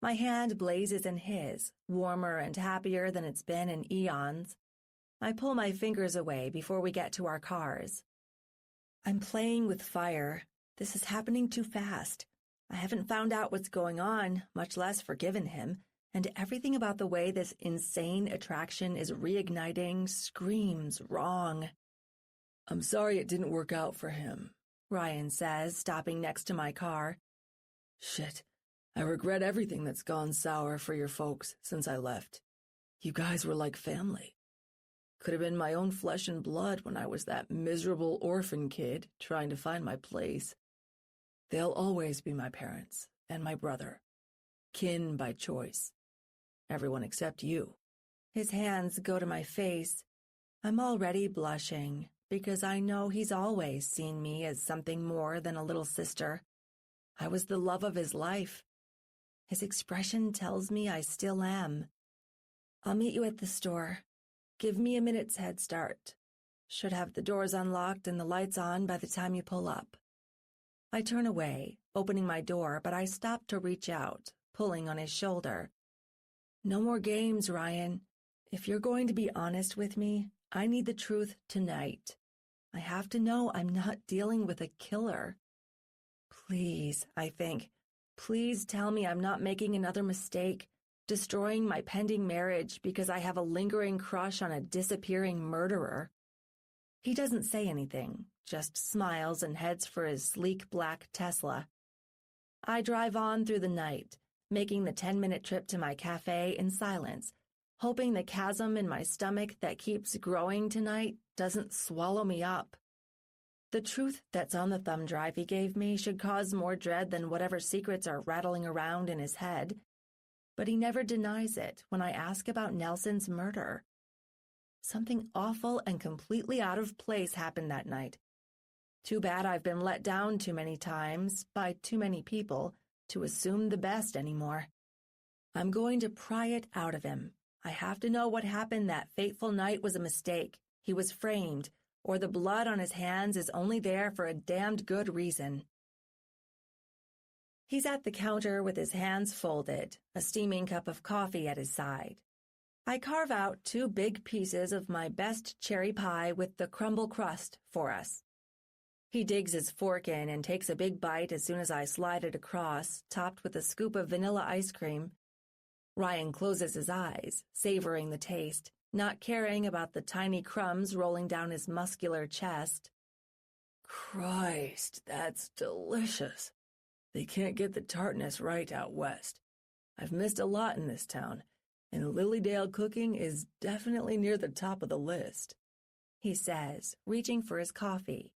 My hand blazes in his, warmer and happier than it's been in eons. I pull my fingers away before we get to our cars. I'm playing with fire. This is happening too fast. I haven't found out what's going on, much less forgiven him, and everything about the way this insane attraction is reigniting screams wrong. I'm sorry it didn't work out for him, Ryan says, stopping next to my car. Shit, I regret everything that's gone sour for your folks since I left. You guys were like family. Could have been my own flesh and blood when I was that miserable orphan kid trying to find my place. They'll always be my parents and my brother. Kin by choice. Everyone except you. His hands go to my face. I'm already blushing because I know he's always seen me as something more than a little sister. I was the love of his life. His expression tells me I still am. I'll meet you at the store. Give me a minute's head start. Should have the doors unlocked and the lights on by the time you pull up. I turn away, opening my door, but I stop to reach out, pulling on his shoulder. No more games, Ryan. If you're going to be honest with me, I need the truth tonight. I have to know I'm not dealing with a killer. Please, I think, please tell me I'm not making another mistake, destroying my pending marriage because I have a lingering crush on a disappearing murderer. He doesn't say anything, just smiles and heads for his sleek black Tesla. I drive on through the night, making the 10-minute trip to my cafe in silence, hoping the chasm in my stomach that keeps growing tonight doesn't swallow me up. The truth that's on the thumb drive he gave me should cause more dread than whatever secrets are rattling around in his head. But he never denies it when I ask about Nelson's murder. Something awful and completely out of place happened that night. Too bad I've been let down too many times by too many people to assume the best anymore. I'm going to pry it out of him. I have to know what happened that fateful night was a mistake. He was framed, or the blood on his hands is only there for a damned good reason. He's at the counter with his hands folded, a steaming cup of coffee at his side. I carve out 2 big pieces of my best cherry pie with the crumble crust for us. He digs his fork in and takes a big bite as soon as I slide it across, topped with a scoop of vanilla ice cream. Ryan closes his eyes, savoring the taste, not caring about the tiny crumbs rolling down his muscular chest. Christ, that's delicious. They can't get the tartness right out west. I've missed a lot in this town, and Lilydale cooking is definitely near the top of the list, he says, reaching for his coffee.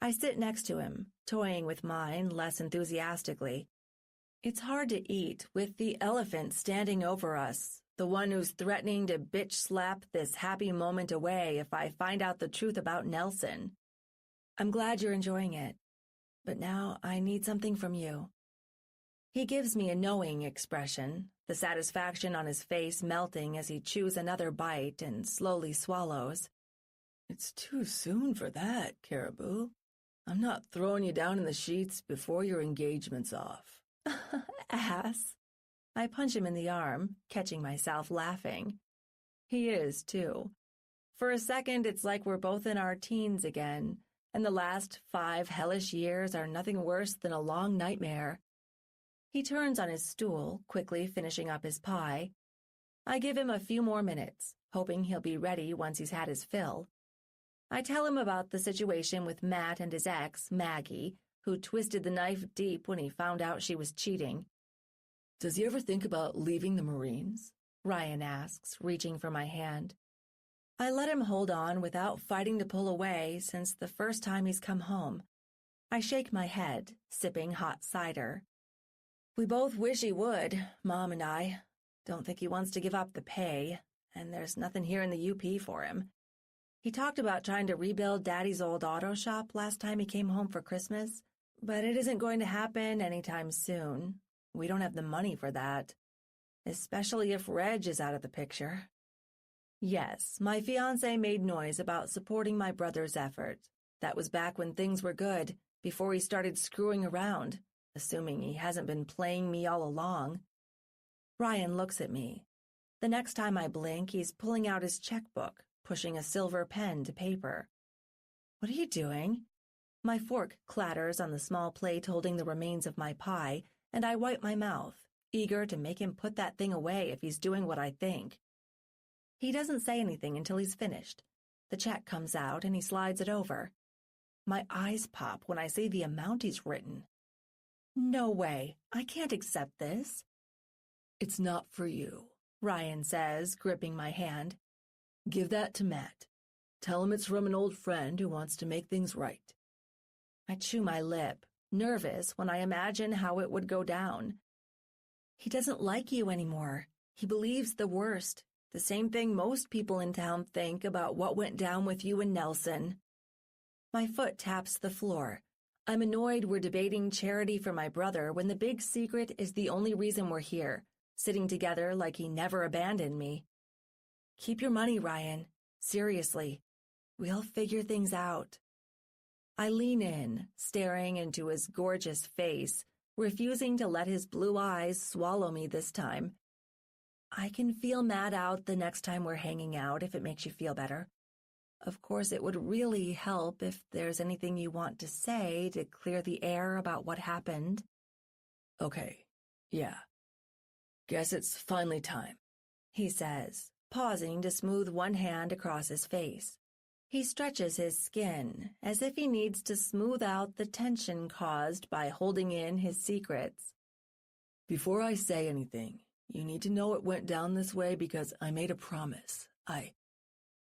I sit next to him, toying with mine less enthusiastically. It's hard to eat with the elephant standing over us, the one who's threatening to bitch slap this happy moment away if I find out the truth about Nelson. I'm glad you're enjoying it, but now I need something from you. He gives me a knowing expression, the satisfaction on his face melting as he chews another bite and slowly swallows. It's too soon for that, Caribou. I'm not throwing you down in the sheets before your engagement's off. Ass. I punch him in the arm, catching myself laughing. He is, too. For a second, it's like we're both in our teens again, and the last 5 hellish years are nothing worse than a long nightmare. He turns on his stool, quickly finishing up his pie. I give him a few more minutes, hoping he'll be ready once he's had his fill. I tell him about the situation with Matt and his ex, Maggie, who twisted the knife deep when he found out she was cheating. Does he ever think about leaving the Marines? Ryan asks, reaching for my hand. I let him hold on without fighting to pull away since the first time he's come home. I shake my head, sipping hot cider. We both wish he would, Mom and I. Don't think he wants to give up the pay, and there's nothing here in the UP for him. He talked about trying to rebuild Daddy's old auto shop last time he came home for Christmas, but it isn't going to happen anytime soon. We don't have the money for that, especially if Reg is out of the picture. Yes, my fiancé made noise about supporting my brother's effort. That was back when things were good, before he started screwing around, assuming he hasn't been playing me all along. Ryan looks at me. The next time I blink, he's pulling out his checkbook, pushing a silver pen to paper. What are you doing? My fork clatters on the small plate holding the remains of my pie, and I wipe my mouth, eager to make him put that thing away if he's doing what I think. He doesn't say anything until he's finished. The check comes out and he slides it over. My eyes pop when I see the amount he's written. No way. I can't accept this. It's not for you, Ryan says, gripping my hand. Give that to Matt. Tell him it's from an old friend who wants to make things right. I chew my lip, nervous when I imagine how it would go down. He doesn't like you anymore. He believes the worst, the same thing most people in town think about what went down with you and Nelson. My foot taps the floor. I'm annoyed we're debating charity for my brother when the big secret is the only reason we're here, sitting together like he never abandoned me. Keep your money, Ryan. Seriously. We'll figure things out. I lean in, staring into his gorgeous face, refusing to let his blue eyes swallow me this time. I can feel Matt out the next time we're hanging out if it makes you feel better. Of course, it would really help if there's anything you want to say to clear the air about what happened. Okay, yeah. Guess it's finally time, he says, pausing to smooth one hand across his face. He stretches his skin, as if he needs to smooth out the tension caused by holding in his secrets. Before I say anything, you need to know it went down this way because I made a promise.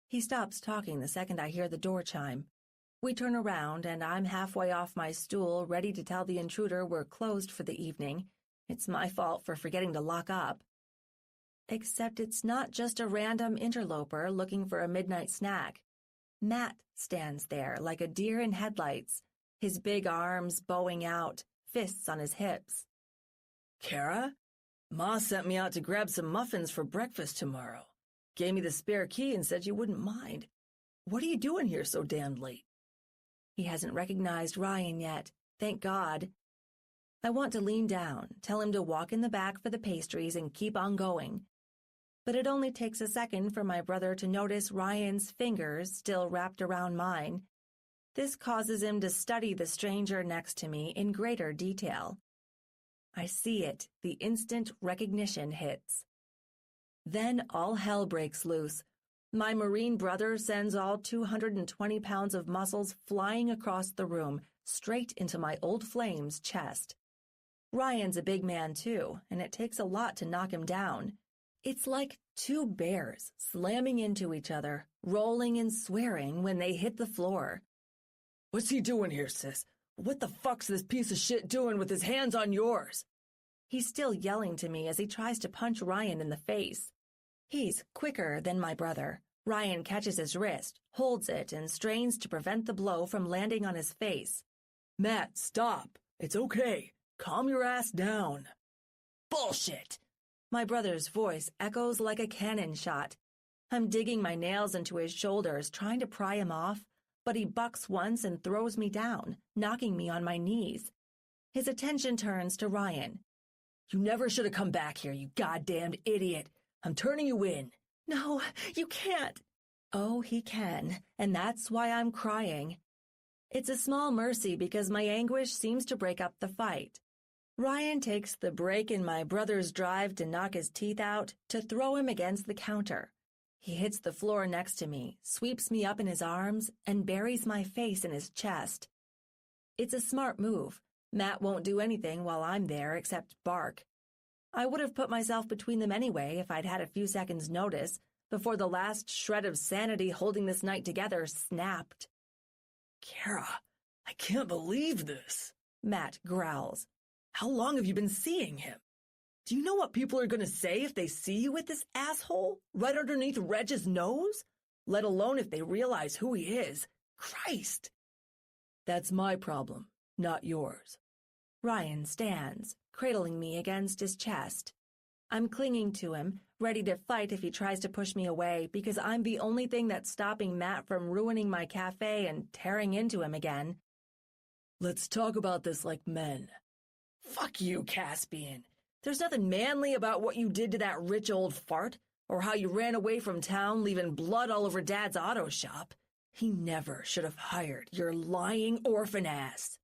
He stops talking the second I hear the door chime. We turn around, and I'm halfway off my stool, ready to tell the intruder we're closed for the evening. It's my fault for forgetting to lock up. Except it's not just a random interloper looking for a midnight snack. Matt stands there like a deer in headlights, his big arms bowing out, fists on his hips. Kara? Ma sent me out to grab some muffins for breakfast tomorrow. Gave me the spare key and said you wouldn't mind. What are you doing here so damned late? He hasn't recognized Ryan yet, thank God. I want to lean down, tell him to walk in the back for the pastries and keep on going. But it only takes a second for my brother to notice Ryan's fingers still wrapped around mine. This causes him to study the stranger next to me in greater detail. I see it the instant recognition hits. Then all hell breaks loose. My Marine brother sends all 220 pounds of muscles flying across the room, straight into my old flame's chest. Ryan's a big man too, and it takes a lot to knock him down. It's like two bears slamming into each other, rolling and swearing when they hit the floor. What's he doing here, sis? What the fuck's this piece of shit doing with his hands on yours? He's still yelling to me as he tries to punch Ryan in the face. He's quicker than my brother. Ryan catches his wrist, holds it, and strains to prevent the blow from landing on his face. Matt, stop. It's okay. Calm your ass down. Bullshit! My brother's voice echoes like a cannon shot. I'm digging my nails into his shoulders, trying to pry him off, but he bucks once and throws me down, knocking me on my knees. His attention turns to Ryan. You never should have come back here, you goddamned idiot. I'm turning you in. No, you can't. Oh, he can, and that's why I'm crying. It's a small mercy because my anguish seems to break up the fight. Ryan takes the break in my brother's drive to knock his teeth out to throw him against the counter. He hits the floor next to me, sweeps me up in his arms, and buries my face in his chest. It's a smart move. Matt won't do anything while I'm there except bark. I would have put myself between them anyway if I'd had a few seconds' notice before the last shred of sanity holding this night together snapped. Kara, I can't believe this, Matt growls. How long have you been seeing him? Do you know what people are going to say if they see you with this asshole right underneath Reg's nose? Let alone if they realize who he is. Christ! That's my problem, not yours. Ryan stands, cradling me against his chest. I'm clinging to him, ready to fight if he tries to push me away because I'm the only thing that's stopping Matt from ruining my cafe and tearing into him again. Let's talk about this like men. Fuck you, Caspian. There's nothing manly about what you did to that rich old fart, or how you ran away from town leaving blood all over Dad's auto shop. He never should have hired your lying orphan ass.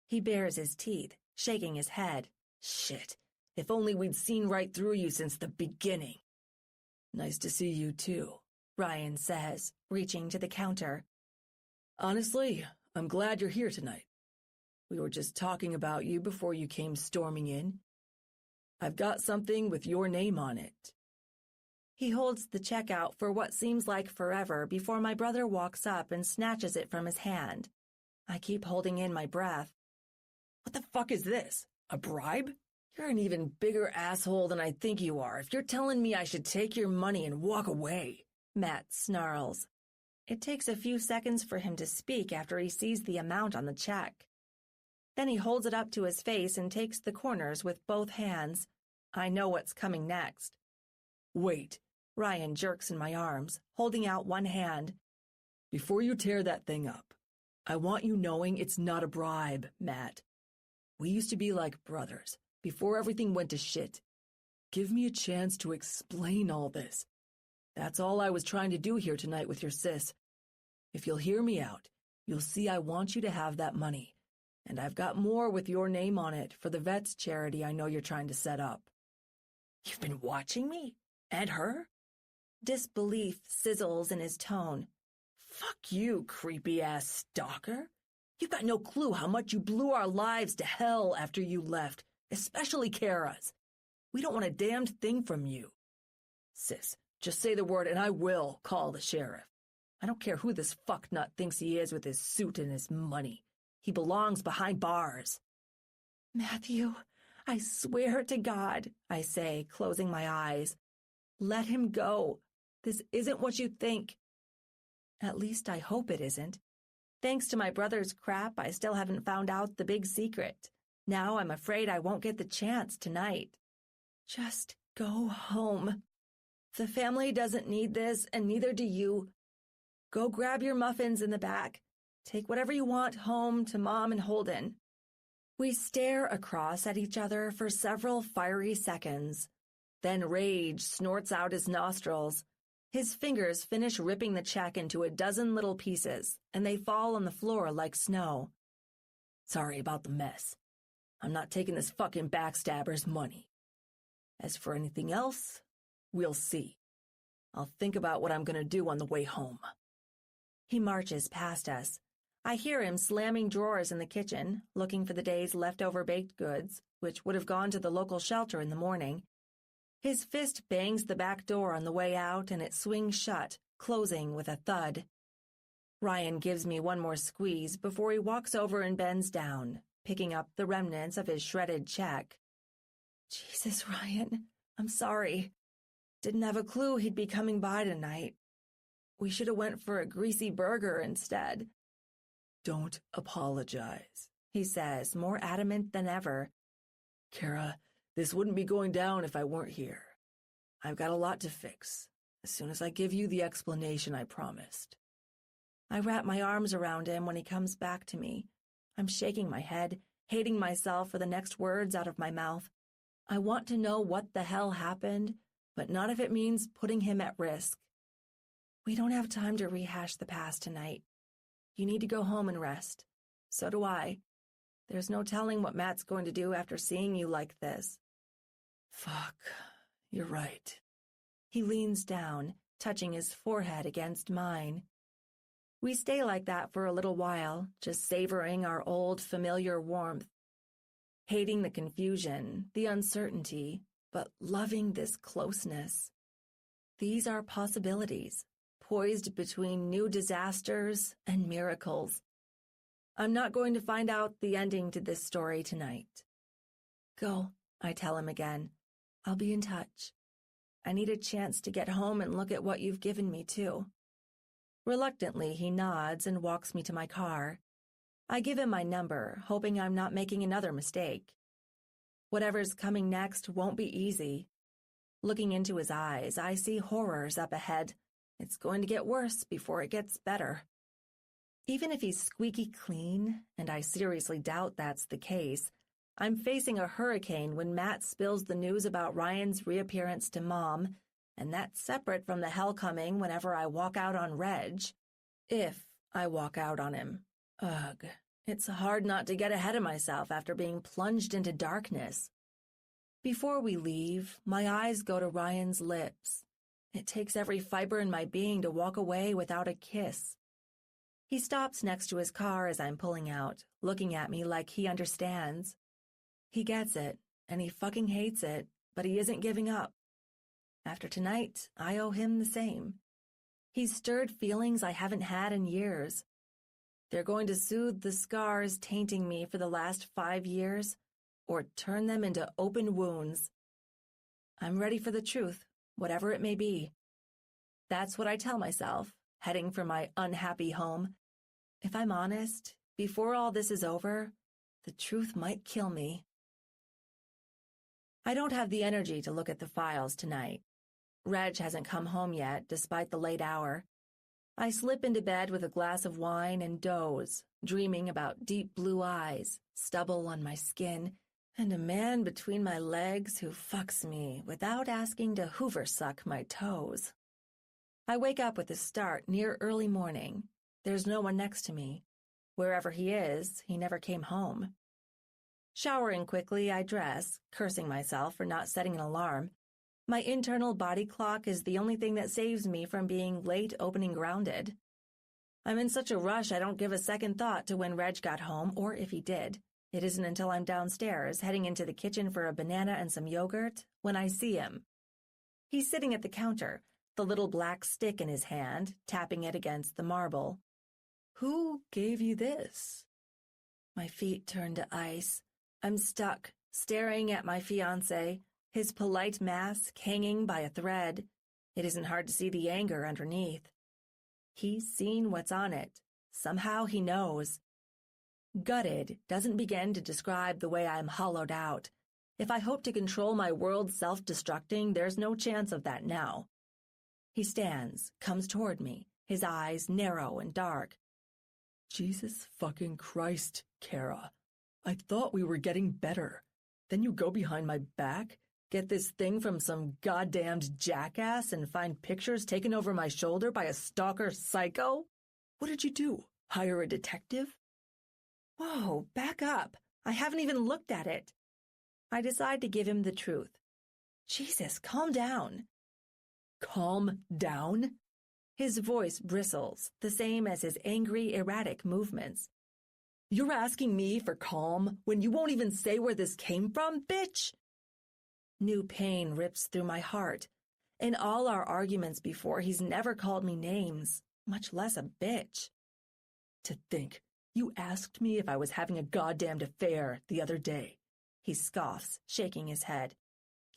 He bares his teeth, shaking his head. Shit, if only we'd seen right through you since the beginning. Nice to see you too, Ryan says, reaching to the counter. Honestly, I'm glad you're here tonight. We were just talking about you before you came storming in. I've got something with your name on it. He holds the check out for what seems like forever before my brother walks up and snatches it from his hand. I keep holding in my breath. What the fuck is this? A bribe? You're an even bigger asshole than I think you are if you're telling me I should take your money and walk away, Matt snarls. It takes a few seconds for him to speak after he sees the amount on the check. Then he holds it up to his face and takes the corners with both hands. I know what's coming next. Wait. Ryan jerks in my arms, holding out one hand. Before you tear that thing up, I want you knowing it's not a bribe, Matt. We used to be like brothers, before everything went to shit. Give me a chance to explain all this. That's all I was trying to do here tonight with your sis. If you'll hear me out, you'll see I want you to have that money. And I've got more with your name on it for the vets charity I know you're trying to set up. You've been watching me? And her? Disbelief sizzles in his tone. Fuck you, creepy-ass stalker. You've got no clue how much you blew our lives to hell after you left, especially Kara's. We don't want a damned thing from you. Sis, just say the word and I will call the sheriff. I don't care who this fucknut thinks he is with his suit and his money. He belongs behind bars. Matthew, I swear to God, I say, closing my eyes. Let him go. This isn't what you think. At least I hope it isn't. Thanks to my brother's crap, I still haven't found out the big secret. Now I'm afraid I won't get the chance tonight. Just go home. The family doesn't need this, and neither do you. Go grab your muffins in the back. Take whatever you want home to Mom and Holden. We stare across at each other for several fiery seconds. Then rage snorts out his nostrils. His fingers finish ripping the check into a dozen little pieces, and they fall on the floor like snow. Sorry about the mess. I'm not taking this fucking backstabber's money. As for anything else, we'll see. I'll think about what I'm gonna do on the way home. He marches past us. I hear him slamming drawers in the kitchen, looking for the day's leftover baked goods, which would have gone to the local shelter in the morning. His fist bangs the back door on the way out, and it swings shut, closing with a thud. Ryan gives me one more squeeze before he walks over and bends down, picking up the remnants of his shredded check. Jesus, Ryan, I'm sorry. Didn't have a clue he'd be coming by tonight. We should have went for a greasy burger instead. Don't apologize, he says, more adamant than ever. Kara, this wouldn't be going down if I weren't here. I've got a lot to fix, as soon as I give you the explanation I promised. I wrap my arms around him when he comes back to me. I'm shaking my head, hating myself for the next words out of my mouth. I want to know what the hell happened, but not if it means putting him at risk. We don't have time to rehash the past tonight. You need to go home and rest. So do I. There's no telling what Matt's going to do after seeing you like this. Fuck, you're right. He leans down, touching his forehead against mine. We stay like that for a little while, just savoring our old familiar warmth. Hating the confusion, the uncertainty, but loving this closeness. These are possibilities, poised between new disasters and miracles. I'm not going to find out the ending to this story tonight. Go, I tell him again. I'll be in touch. I need a chance to get home and look at what you've given me, too. Reluctantly, he nods and walks me to my car. I give him my number, hoping I'm not making another mistake. Whatever's coming next won't be easy. Looking into his eyes, I see horrors up ahead. It's going to get worse before it gets better. Even if he's squeaky clean, and I seriously doubt that's the case, I'm facing a hurricane when Matt spills the news about Ryan's reappearance to Mom, and that's separate from the hell coming whenever I walk out on Reg. If I walk out on him. Ugh, it's hard not to get ahead of myself after being plunged into darkness. Before we leave, my eyes go to Ryan's lips. It takes every fiber in my being to walk away without a kiss. He stops next to his car as I'm pulling out, looking at me like he understands. He gets it, and he fucking hates it, but he isn't giving up. After tonight, I owe him the same. He's stirred feelings I haven't had in years. They're going to soothe the scars tainting me for the last 5 years, or turn them into open wounds. I'm ready for the truth, whatever it may be. That's what I tell myself, heading for my unhappy home. If I'm honest, before all this is over, the truth might kill me. I don't have the energy to look at the files tonight. Reg hasn't come home yet, despite the late hour. I slip into bed with a glass of wine and doze, dreaming about deep blue eyes, stubble on my skin, and a man between my legs who fucks me without asking to hoover suck my toes. I wake up with a start near early morning. There's no one next to me. Wherever he is, he never came home. Showering quickly, I dress, cursing myself for not setting an alarm. My internal body clock is the only thing that saves me from being late opening grounded. I'm in such a rush I don't give a second thought to when Reg got home, or if he did. It isn't until I'm downstairs, heading into the kitchen for a banana and some yogurt, when I see him. He's sitting at the counter, the little black stick in his hand, tapping it against the marble. Who gave you this? My feet turn to ice. I'm stuck, staring at my fiancé, his polite mask hanging by a thread. It isn't hard to see the anger underneath. He's seen what's on it. Somehow he knows. Gutted doesn't begin to describe the way I'm hollowed out. If I hope to control my world self-destructing, there's no chance of that now. He stands, comes toward me, his eyes narrow and dark. Jesus fucking Christ, Kara. I thought we were getting better. Then you go behind my back, get this thing from some goddamned jackass, and find pictures taken over my shoulder by a stalker psycho? What did you do? Hire a detective? Whoa, back up. I haven't even looked at it. I decide to give him the truth. Jesus, calm down. Calm down? His voice bristles, the same as his angry, erratic movements. You're asking me for calm when you won't even say where this came from, bitch? New pain rips through my heart. In all our arguments before, he's never called me names, much less a bitch. To think, you asked me if I was having a goddamned affair the other day. He scoffs, shaking his head.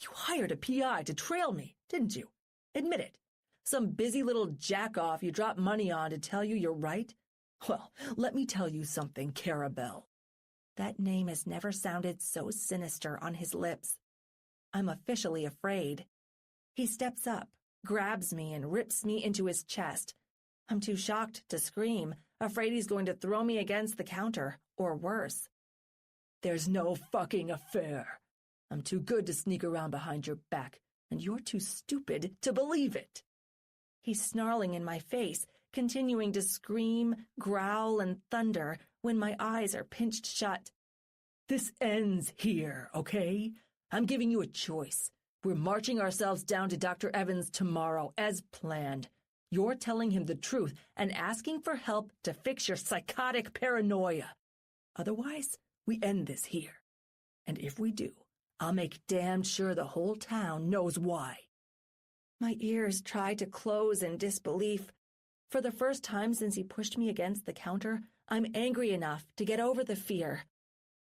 You hired a PI to trail me, didn't you? Admit it. Some busy little jack-off you dropped money on to tell you you're right? Well, let me tell you something, Carabelle. That name has never sounded so sinister on his lips. I'm officially afraid. He steps up, grabs me, and rips me into his chest. I'm too shocked to scream, afraid he's going to throw me against the counter, or worse. There's no fucking affair. I'm too good to sneak around behind your back, and you're too stupid to believe it. He's snarling in my face, continuing to scream, growl, and thunder when my eyes are pinched shut. This ends here, okay? I'm giving you a choice. We're marching ourselves down to Dr. Evans tomorrow, as planned. You're telling him the truth and asking for help to fix your psychotic paranoia. Otherwise, we end this here. And if we do, I'll make damned sure the whole town knows why. My ears try to close in disbelief. For the first time since he pushed me against the counter, I'm angry enough to get over the fear.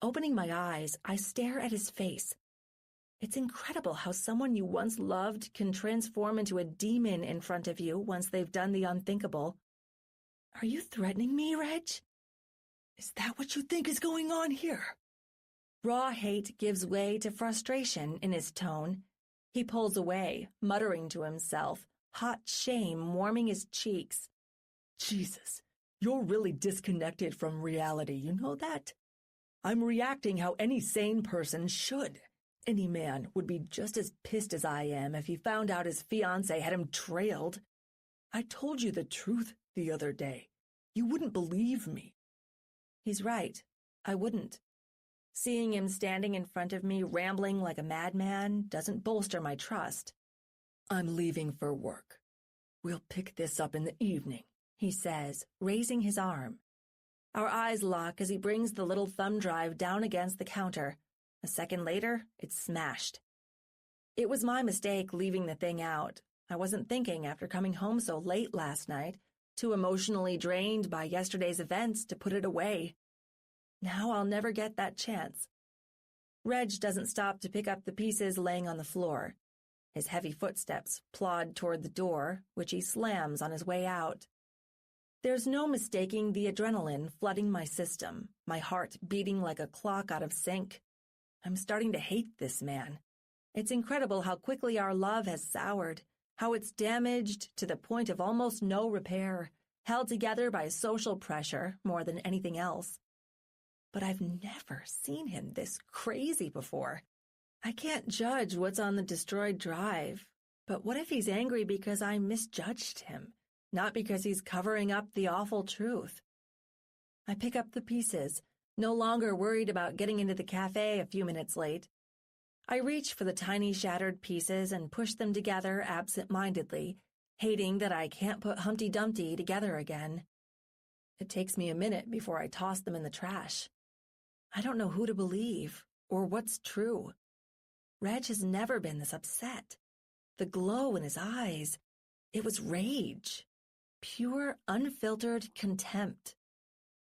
Opening my eyes, I stare at his face. It's incredible how someone you once loved can transform into a demon in front of you once they've done the unthinkable. Are you threatening me, Reg? Is that what you think is going on here? Raw hate gives way to frustration in his tone. He pulls away, muttering to himself, hot shame warming his cheeks. Jesus, you're really disconnected from reality, you know that? I'm reacting how any sane person should. Any man would be just as pissed as I am if he found out his fiancée had him trailed. I told you the truth the other day. You wouldn't believe me. He's right. I wouldn't. Seeing him standing in front of me rambling like a madman doesn't bolster my trust. I'm leaving for work. We'll pick this up in the evening, he says, raising his arm. Our eyes lock as he brings the little thumb drive down against the counter. A second later, it's smashed. It was my mistake leaving the thing out. I wasn't thinking after coming home so late last night, too emotionally drained by yesterday's events to put it away. Now I'll never get that chance. Reg doesn't stop to pick up the pieces laying on the floor. His heavy footsteps plod toward the door, which he slams on his way out. There's no mistaking the adrenaline flooding my system, my heart beating like a clock out of sync. I'm starting to hate this man. It's incredible how quickly our love has soured, how it's damaged to the point of almost no repair, held together by social pressure more than anything else. But I've never seen him this crazy before. I can't judge what's on the destroyed drive, but what if he's angry because I misjudged him, not because he's covering up the awful truth? I pick up the pieces, no longer worried about getting into the cafe a few minutes late. I reach for the tiny shattered pieces and push them together absent-mindedly, hating that I can't put Humpty Dumpty together again. It takes me a minute before I toss them in the trash. I don't know who to believe or what's true. Reg has never been this upset. The glow in his eyes, it was rage. Pure, unfiltered contempt.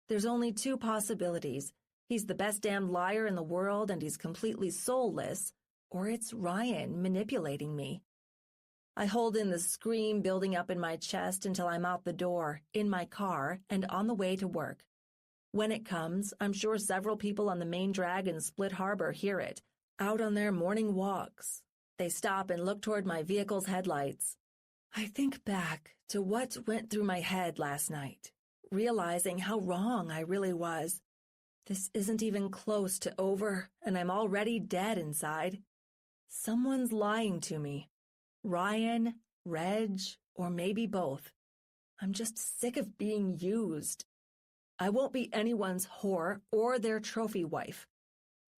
There's only two possibilities. He's the best damned liar in the world and he's completely soulless, or it's Ryan manipulating me. I hold in the scream building up in my chest until I'm out the door, in my car, and on the way to work. When it comes, I'm sure several people on the main drag in Split Harbor hear it, out on their morning walks. They stop and look toward my vehicle's headlights. I think back to what went through my head last night, realizing how wrong I really was. This isn't even close to over, and I'm already dead inside. Someone's lying to me. Ryan, Reg, or maybe both. I'm just sick of being used. I won't be anyone's whore or their trophy wife.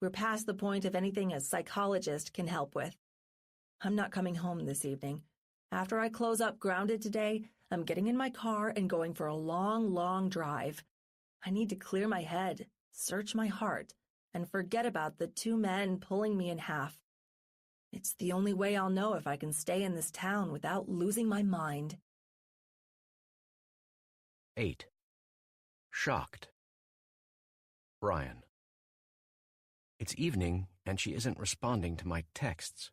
We're past the point of anything a psychologist can help with. I'm not coming home this evening. After I close up Grounded today, I'm getting in my car and going for a long, long drive. I need to clear my head, search my heart, and forget about the two men pulling me in half. It's the only way I'll know if I can stay in this town without losing my mind. 8. Shocked. Brian. It's evening, and she isn't responding to my texts.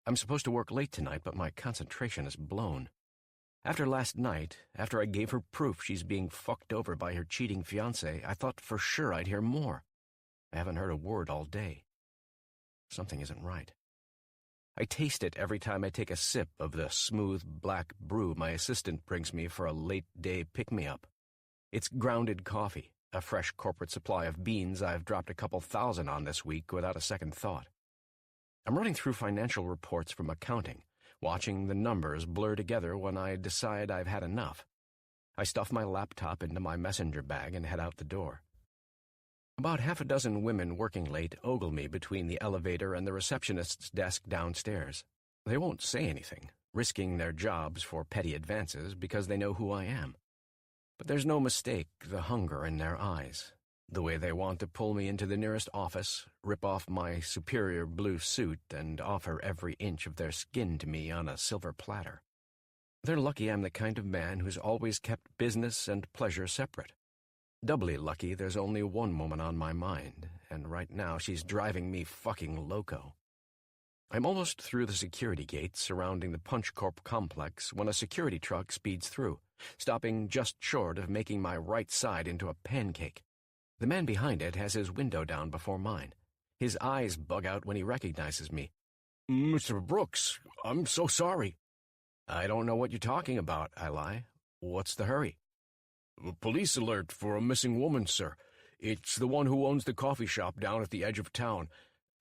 I'm supposed to work late tonight, but my concentration is blown. After last night, after I gave her proof she's being fucked over by her cheating fiancé, I thought for sure I'd hear more. I haven't heard a word all day. Something isn't right. I taste it every time I take a sip of the smooth black brew my assistant brings me for a late-day pick-me-up. It's grounded coffee, a fresh corporate supply of beans I've dropped a couple thousand on this week without a second thought. I'm running through financial reports from accounting, watching the numbers blur together when I decide I've had enough. I stuff my laptop into my messenger bag and head out the door. About half a dozen women working late ogle me between the elevator and the receptionist's desk downstairs. They won't say anything, risking their jobs for petty advances because they know who I am. But there's no mistake the hunger in their eyes, the way they want to pull me into the nearest office, rip off my superior blue suit, and offer every inch of their skin to me on a silver platter. They're lucky I'm the kind of man who's always kept business and pleasure separate. Doubly lucky there's only one woman on my mind, and right now she's driving me fucking loco. I'm almost through the security gate surrounding the Punch Corp complex when a security truck speeds through, stopping just short of making my right side into a pancake. The man behind it has his window down before mine. His eyes bug out when he recognizes me. "Mr. Brooks, I'm so sorry." "I don't know what you're talking about," I lie. "What's the hurry?" "Police alert for a missing woman, sir. It's the one who owns the coffee shop down at the edge of town.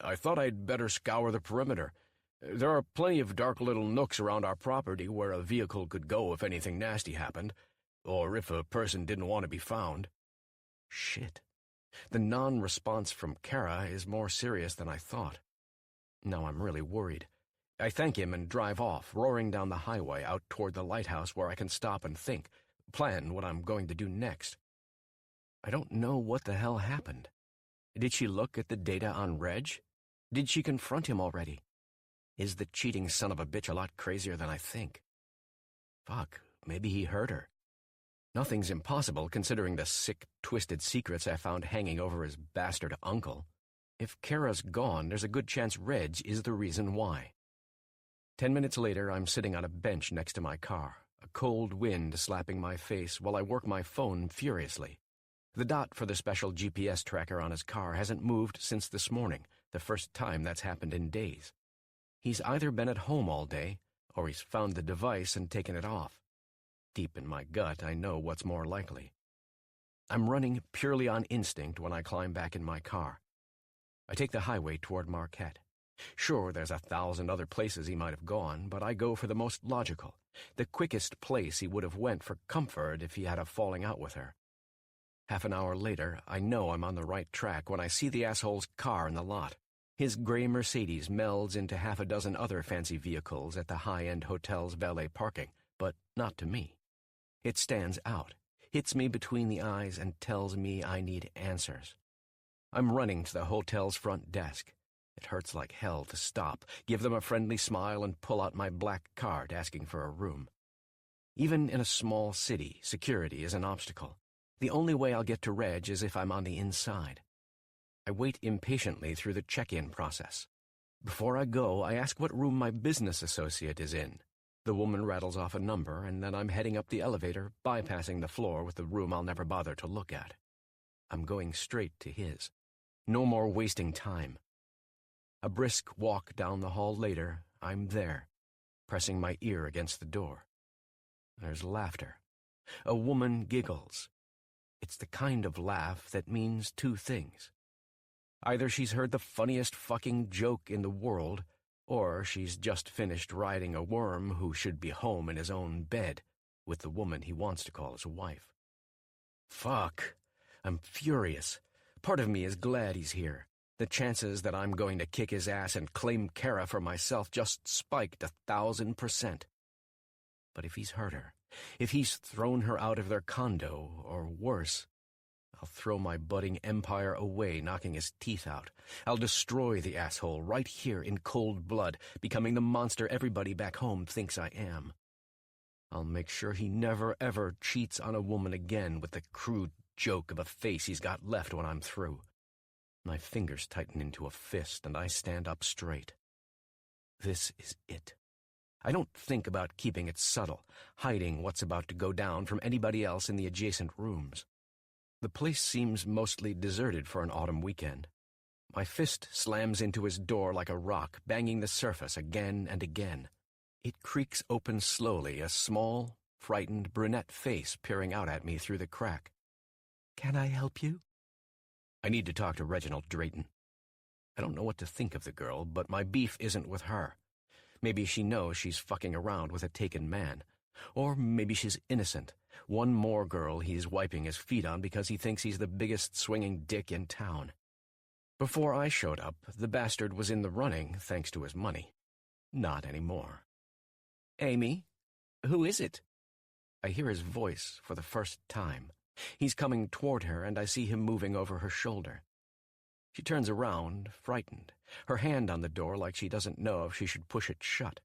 I thought I'd better scour the perimeter. There are plenty of dark little nooks around our property where a vehicle could go if anything nasty happened, or if a person didn't want to be found." Shit. The non-response from Kara is more serious than I thought. Now I'm really worried. I thank him and drive off, roaring down the highway out toward the lighthouse where I can stop and think, plan what I'm going to do next. I don't know what the hell happened. Did she look at the data on Reg? Did she confront him already? Is the cheating son of a bitch a lot crazier than I think? Fuck, maybe he hurt her. Nothing's impossible considering the sick, twisted secrets I found hanging over his bastard uncle. If Kara's gone, there's a good chance Reg is the reason why. 10 minutes later, I'm sitting on a bench next to my car, a cold wind slapping my face while I work my phone furiously. The dot for the special GPS tracker on his car hasn't moved since this morning, the first time that's happened in days. He's either been at home all day, or he's found the device and taken it off. Deep in my gut, I know what's more likely. I'm running purely on instinct when I climb back in my car. I take the highway toward Marquette. Sure, there's 1,000 other places he might have gone, but I go for the most logical, the quickest place he would have went for comfort if he had a falling out with her. Half an hour later, I know I'm on the right track when I see the asshole's car in the lot. His gray Mercedes melds into half a dozen other fancy vehicles at the high-end hotel's valet parking, but not to me. It stands out, hits me between the eyes, and tells me I need answers. I'm running to the hotel's front desk. It hurts like hell to stop, give them a friendly smile, and pull out my black card asking for a room. Even in a small city, security is an obstacle. The only way I'll get to Reg is if I'm on the inside. I wait impatiently through the check-in process. Before I go, I ask what room my business associate is in. The woman rattles off a number, and then I'm heading up the elevator, bypassing the floor with the room I'll never bother to look at. I'm going straight to his. No more wasting time. A brisk walk down the hall later, I'm there, pressing my ear against the door. There's laughter. A woman giggles. It's the kind of laugh that means two things. Either she's heard the funniest fucking joke in the world, or she's just finished riding a worm who should be home in his own bed with the woman he wants to call his wife. Fuck. I'm furious. Part of me is glad he's here. The chances that I'm going to kick his ass and claim Kara for myself just spiked 1,000%. But if he's hurt her, if he's thrown her out of their condo, or worse, I'll throw my budding empire away, knocking his teeth out. I'll destroy the asshole right here in cold blood, becoming the monster everybody back home thinks I am. I'll make sure he never ever cheats on a woman again with the crude joke of a face he's got left when I'm through. My fingers tighten into a fist, and I stand up straight. This is it. I don't think about keeping it subtle, hiding what's about to go down from anybody else in the adjacent rooms. The place seems mostly deserted for an autumn weekend. My fist slams into his door like a rock, banging the surface again and again. It creaks open slowly, a small, frightened brunette face peering out at me through the crack. "Can I help you?" I need to talk to Reginald Drayton. I don't know what to think of the girl, but my beef isn't with her. Maybe she knows she's fucking around with a taken man. Or maybe she's innocent. One more girl he's wiping his feet on because he thinks he's the biggest swinging dick in town. Before I showed up, the bastard was in the running thanks to his money. Not anymore. "Amy? Who is it?" I hear his voice for the first time. He's coming toward her, and I see him moving over her shoulder. She turns around, frightened, her hand on the door like she doesn't know if she should push it shut.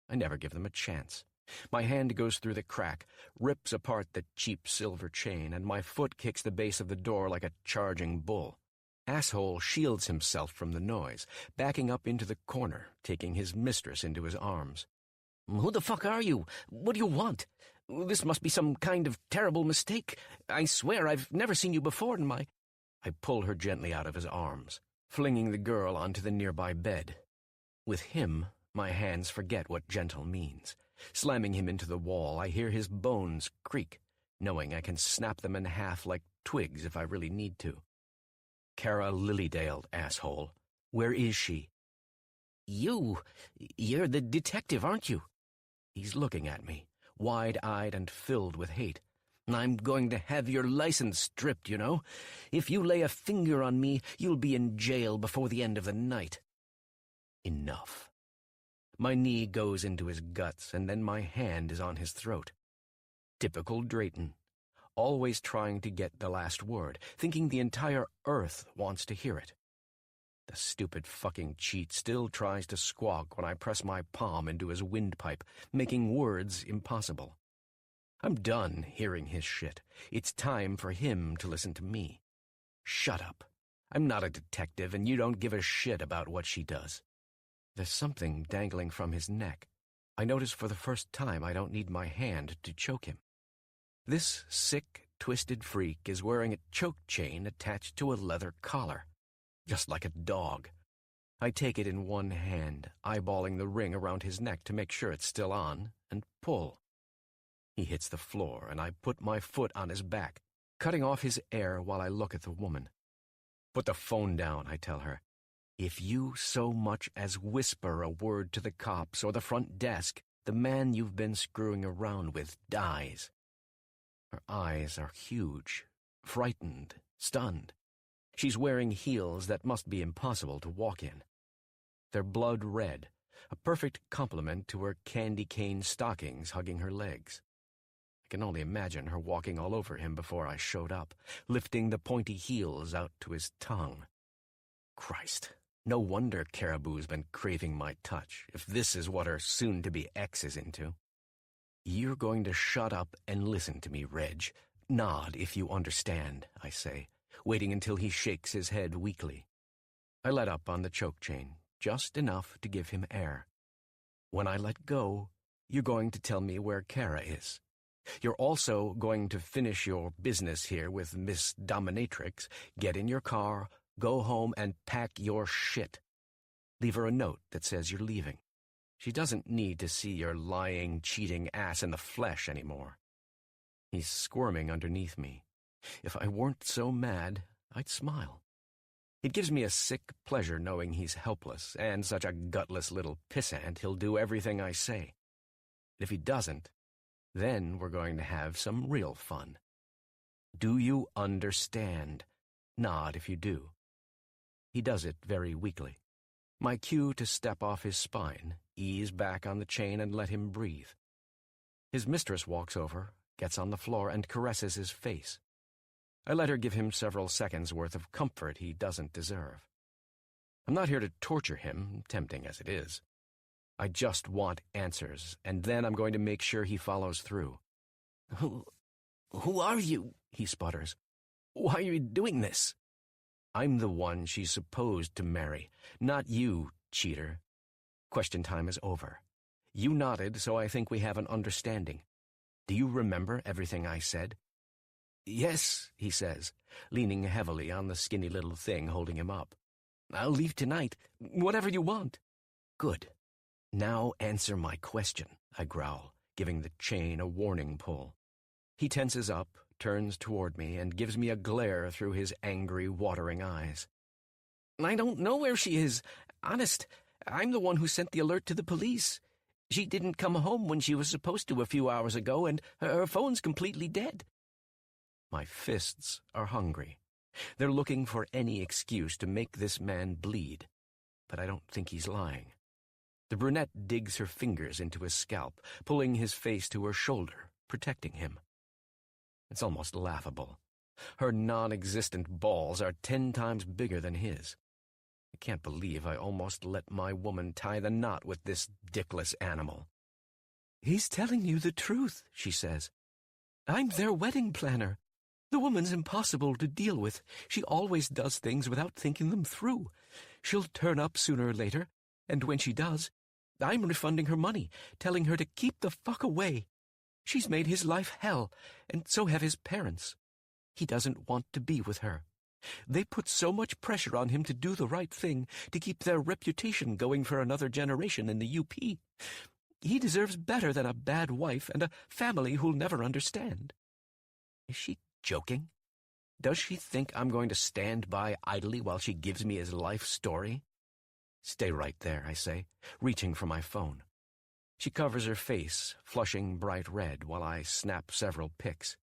I never give them a chance. My hand goes through the crack, rips apart the cheap silver chain, and my foot kicks the base of the door like a charging bull. Asshole shields himself from the noise, backing up into the corner, taking his mistress into his arms. "Who the fuck are you? What do you want? This must be some kind of terrible mistake. I swear I've never seen you before in my—" I pull her gently out of his arms, flinging the girl onto the nearby bed. With him, my hands forget what gentle means. Slamming him into the wall, I hear his bones creak, knowing I can snap them in half like twigs if I really need to. "Kara Lilydale, asshole. Where is she?" You're the detective, aren't you?" He's looking at me, wide-eyed and filled with hate. "I'm going to have your license stripped, you know. If you lay a finger on me, you'll be in jail before the end of the night." Enough. My knee goes into his guts, and then my hand is on his throat. Typical Drayton. Always trying to get the last word, thinking the entire earth wants to hear it. The stupid fucking cheat still tries to squawk when I press my palm into his windpipe, making words impossible. I'm done hearing his shit. It's time for him to listen to me. Shut up. I'm not a detective, and you don't give a shit about what she does. There's something dangling from his neck. I notice for the first time I don't need my hand to choke him. This sick, twisted freak is wearing a choke chain attached to a leather collar, just like a dog. I take it in one hand, eyeballing the ring around his neck to make sure it's still on, and pull. He hits the floor, and I put my foot on his back, cutting off his air while I look at the woman. "Put the phone down," I tell her. "If you so much as whisper a word to the cops or the front desk, the man you've been screwing around with dies." Her eyes are huge, frightened, stunned. She's wearing heels that must be impossible to walk in. They're blood red, a perfect complement to her candy cane stockings hugging her legs. I can only imagine her walking all over him before I showed up, lifting the pointy heels out to his tongue. Christ, no wonder Caribou's been craving my touch, if this is what her soon-to-be ex is into. "You're going to shut up and listen to me, Reg. Nod if you understand," I say, waiting until he shakes his head weakly. I let up on the choke chain, just enough to give him air. "When I let go, you're going to tell me where Kara is. You're also going to finish your business here with Miss Dominatrix, get in your car, go home, and pack your shit. Leave her a note that says you're leaving. She doesn't need to see your lying, cheating ass in the flesh anymore." He's squirming underneath me. If I weren't so mad, I'd smile. It gives me a sick pleasure knowing he's helpless, and such a gutless little pissant he'll do everything I say. If he doesn't, then we're going to have some real fun. Do you understand? Nod if you do. He does it very weakly. My cue to step off his spine, ease back on the chain, and let him breathe. His mistress walks over, gets on the floor, and caresses his face. I let her give him several seconds' worth of comfort he doesn't deserve. I'm not here to torture him, tempting as it is. I just want answers, and then I'm going to make sure he follows through. Who are you?" he sputters. "Why are you doing this?" "I'm the one she's supposed to marry, not you, cheater. Question time is over. You nodded, so I think we have an understanding. Do you remember everything I said?" "Yes," he says, leaning heavily on the skinny little thing holding him up. I'll leave tonight. Whatever you want. Good. Now answer my question, I growl, giving the chain a warning pull. He tenses up, turns toward me, and gives me a glare through his angry, watering eyes. I don't know where she is. Honest, I'm the one who sent the alert to the police. She didn't come home when she was supposed to a few hours ago, and her phone's completely dead. My fists are hungry. They're looking for any excuse to make this man bleed, but I don't think he's lying. The brunette digs her fingers into his scalp, pulling his face to her shoulder, protecting him. It's almost laughable. Her non-existent balls are 10 times bigger than his. I can't believe I almost let my woman tie the knot with this dickless animal. He's telling you the truth, she says. I'm their wedding planner. The woman's impossible to deal with. She always does things without thinking them through. She'll turn up sooner or later, and when she does, I'm refunding her money, telling her to keep the fuck away. She's made his life hell, and so have his parents. He doesn't want to be with her. They put so much pressure on him to do the right thing, to keep their reputation going for another generation in the UP. He deserves better than a bad wife and a family who'll never understand. Is she joking? Does she think I'm going to stand by idly while she gives me his life story? Stay right there, I say, reaching for my phone. She covers her face, flushing bright red, while I snap several pics.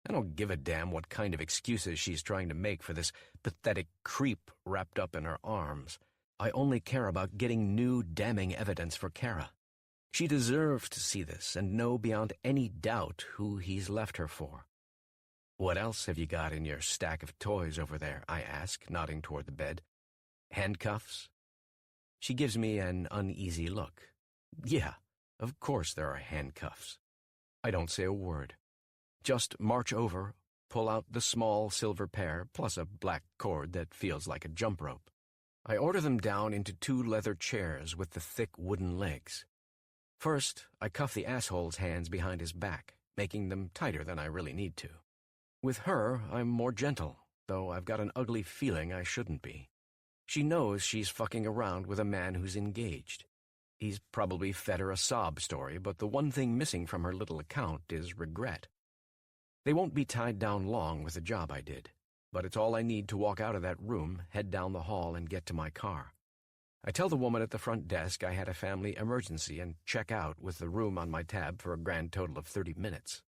I don't give a damn what kind of excuses she's trying to make for this pathetic creep wrapped up in her arms. I only care about getting new damning evidence for Kara. She deserves to see this and know beyond any doubt who he's left her for. What else have you got in your stack of toys over there? I ask, nodding toward the bed. Handcuffs? She gives me an uneasy look. Yeah, of course there are handcuffs. I don't say a word. Just march over, pull out the small silver pair, plus a black cord that feels like a jump rope. I order them down into 2 leather chairs with the thick wooden legs. First, I cuff the asshole's hands behind his back, making them tighter than I really need to. With her, I'm more gentle, though I've got an ugly feeling I shouldn't be. She knows she's fucking around with a man who's engaged. He's probably fed her a sob story, but the one thing missing from her little account is regret. They won't be tied down long with the job I did, but it's all I need to walk out of that room, head down the hall, and get to my car. I tell the woman at the front desk I had a family emergency and check out with the room on my tab for a grand total of 30 minutes.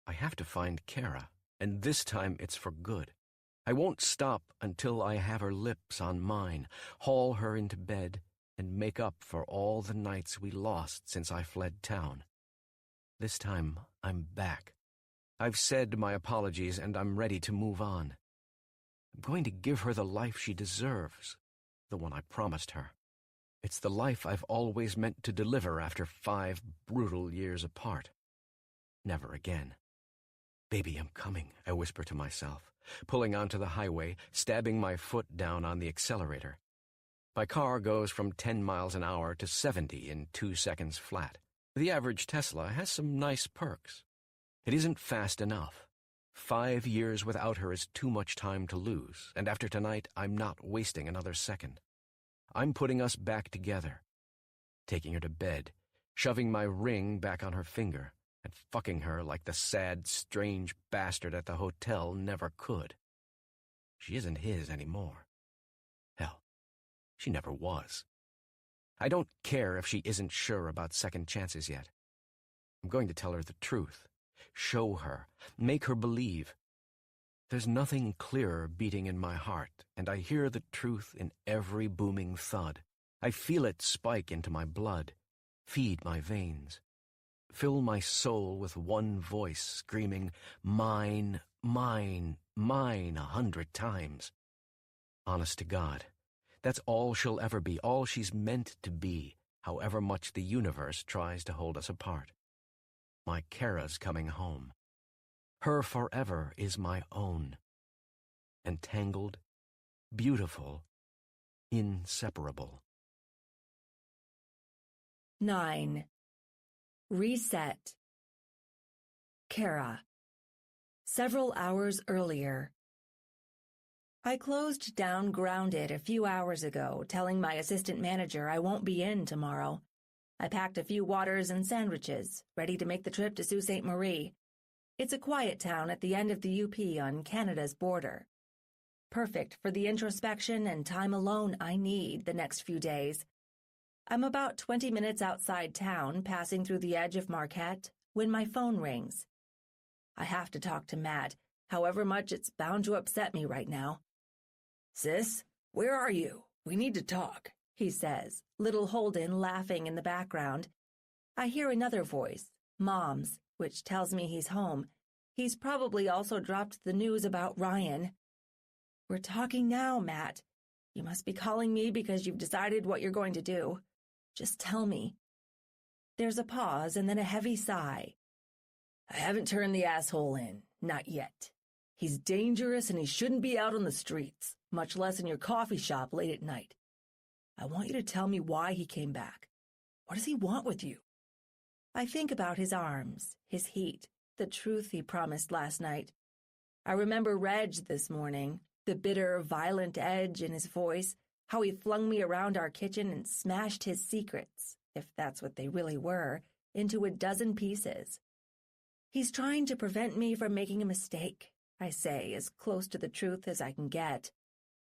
I have to find Kara, and this time it's for good. I won't stop until I have her lips on mine, haul her into bed, and make up for all the nights we lost since I fled town. This time, I'm back. I've said my apologies, and I'm ready to move on. I'm going to give her the life she deserves, the one I promised her. It's the life I've always meant to deliver after 5 brutal years apart. Never again. Baby, I'm coming, I whisper to myself, pulling onto the highway, stabbing my foot down on the accelerator. My car goes from 10 miles an hour to 70 in 2 seconds flat. The average Tesla has some nice perks. It isn't fast enough. 5 years without her is too much time to lose, and after tonight, I'm not wasting another second. I'm putting us back together, taking her to bed, shoving my ring back on her finger, and fucking her like the sad, strange bastard at the hotel never could. She isn't his anymore. Hell, she never was. I don't care if she isn't sure about second chances yet. I'm going to tell her the truth, show her, make her believe. There's nothing clearer beating in my heart, and I hear the truth in every booming thud. I feel it spike into my blood, feed my veins. Fill my soul with one voice screaming, mine, mine, mine 100 times. Honest to God, that's all she'll ever be, all she's meant to be, however much the universe tries to hold us apart. My Kara's coming home. Her forever is my own. Entangled, beautiful, inseparable. 9. Reset. Kara. Several hours earlier. I closed down Grounded a few hours ago, telling my assistant manager I won't be in tomorrow. I packed a few waters and sandwiches, ready to make the trip to Sault Ste. Marie. It's a quiet town at the end of the UP on Canada's border. Perfect for the introspection and time alone I need the next few days. I'm about 20 minutes outside town, passing through the edge of Marquette, when my phone rings. I have to talk to Matt, however much it's bound to upset me right now. Sis, where are you? We need to talk, he says, little Holden laughing in the background. I hear another voice, Mom's, which tells me he's home. He's probably also dropped the news about Ryan. We're talking now, Matt. You must be calling me because you've decided what you're going to do. Just tell me. There's a pause and then a heavy sigh. I haven't turned the asshole in, not yet. He's dangerous and he shouldn't be out on the streets, much less in your coffee shop late at night. I want you to tell me why he came back. What does he want with you? I think about his arms, his heat, the truth he promised last night. I remember Reg this morning, the bitter, violent edge in his voice, how he flung me around our kitchen and smashed his secrets, if that's what they really were, into a dozen pieces. He's trying to prevent me from making a mistake, I say, as close to the truth as I can get.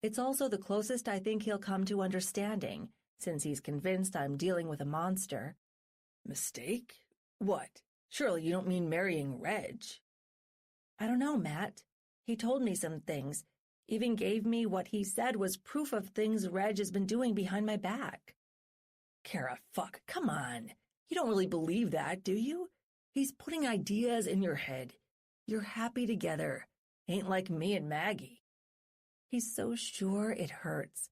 It's also the closest I think he'll come to understanding, since he's convinced I'm dealing with a monster. Mistake? What? Surely you don't mean marrying Reg? I don't know, Matt. He told me some things, even gave me what he said was proof of things Reg has been doing behind my back. Kara, come on. You don't really believe that, do you? He's putting ideas in your head. You're happy together. Ain't like me and Maggie. He's so sure it hurts.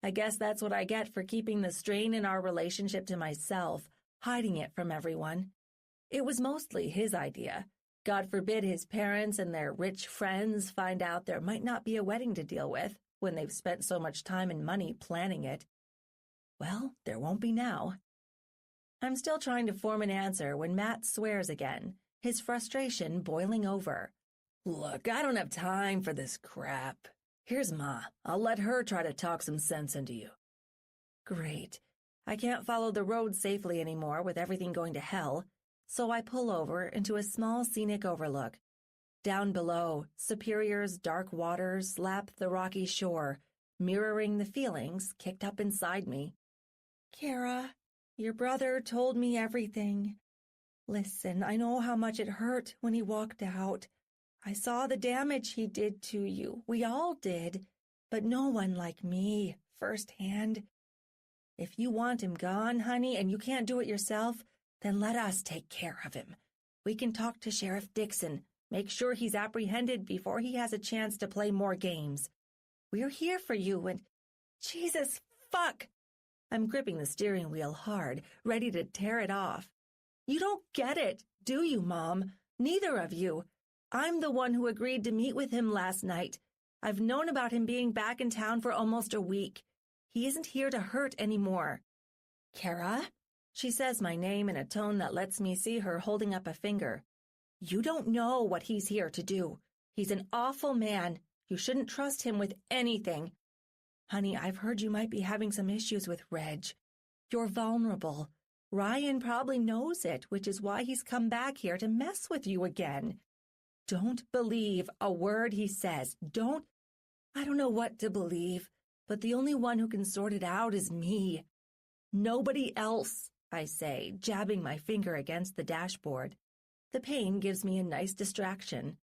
I guess that's what I get for keeping the strain in our relationship to myself, hiding it from everyone. It was mostly his idea. God forbid his parents and their rich friends find out there might not be a wedding to deal with when they've spent so much time and money planning it. Well, there won't be now. I'm still trying to form an answer when Matt swears again, his frustration boiling over. Look, I don't have time for this crap. Here's Ma. I'll let her try to talk some sense into you. Great. I can't follow the road safely anymore with everything going to hell, so I pull over into a small scenic overlook. Down below, Superior's dark waters lap the rocky shore, mirroring the feelings kicked up inside me. Kara, your brother told me everything. Listen, I know how much it hurt when he walked out. I saw the damage he did to you. We all did, but no one like me, firsthand. If you want him gone, honey, and you can't do it yourself, then let us take care of him. We can talk to Sheriff Dixon, make sure he's apprehended before he has a chance to play more games. We're here for you, and Jesus, fuck! I'm gripping the steering wheel hard, ready to tear it off. You don't get it, do you, Mom? Neither of you. I'm the one who agreed to meet with him last night. I've known about him being back in town for almost a week. He isn't here to hurt anymore. Kara? She says my name in a tone that lets me see her holding up a finger. You don't know what he's here to do. He's an awful man. You shouldn't trust him with anything. Honey, I've heard you might be having some issues with Reg. You're vulnerable. Ryan probably knows it, which is why he's come back here to mess with you again. Don't believe a word he says. I don't know what to believe, but the only one who can sort it out is me. Nobody else, I say, jabbing my finger against the dashboard. The pain gives me a nice distraction.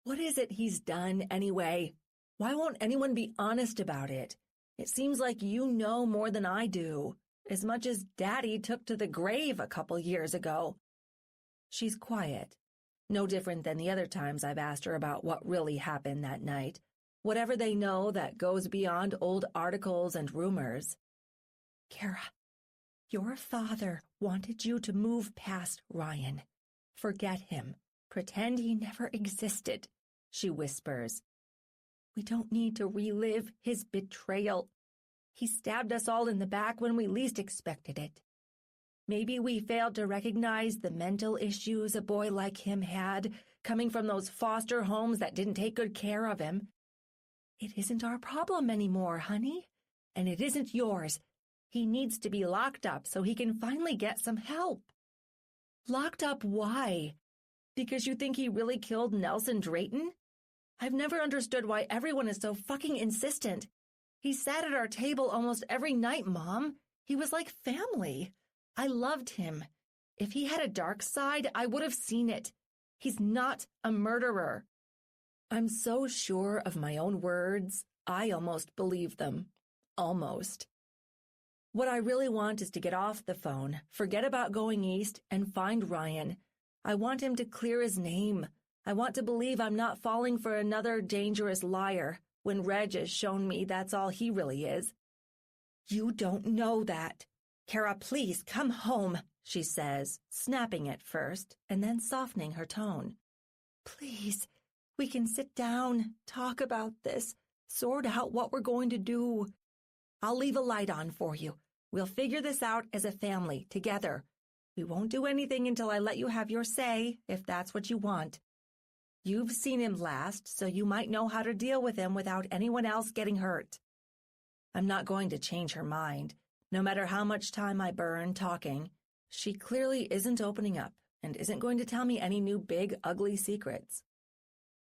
What is it he's done anyway? Why won't anyone be honest about it? It seems like you know more than I do, as much as Daddy took to the grave a couple years ago. She's quiet. No different than the other times I've asked her about what really happened that night. Whatever they know that goes beyond old articles and rumors. Kara, your father wanted you to move past Ryan. Forget him. Pretend he never existed, she whispers. We don't need to relive his betrayal. He stabbed us all in the back when we least expected it. Maybe we failed to recognize the mental issues a boy like him had, coming from those foster homes that didn't take good care of him. It isn't our problem anymore, honey. And it isn't yours. He needs to be locked up so he can finally get some help. Locked up why? Because you think he really killed Nelson Drayton? I've never understood why everyone is so fucking insistent. He sat at our table almost every night, Mom. He was like family. I loved him. If he had a dark side, I would have seen it. He's not a murderer. I'm so sure of my own words, I almost believe them. Almost. What I really want is to get off the phone, forget about going east, and find Ryan. I want him to clear his name. I want to believe I'm not falling for another dangerous liar when Reg has shown me that's all he really is. You don't know that. Kara, please come home, she says, snapping at first and then softening her tone. Please, we can sit down, talk about this, sort out what we're going to do. I'll leave a light on for you. We'll figure this out as a family, together. We won't do anything until I let you have your say, if that's what you want. You've seen him last, so you might know how to deal with him without anyone else getting hurt. I'm not going to change her mind. No matter how much time I burn talking, she clearly isn't opening up and isn't going to tell me any new big, ugly secrets.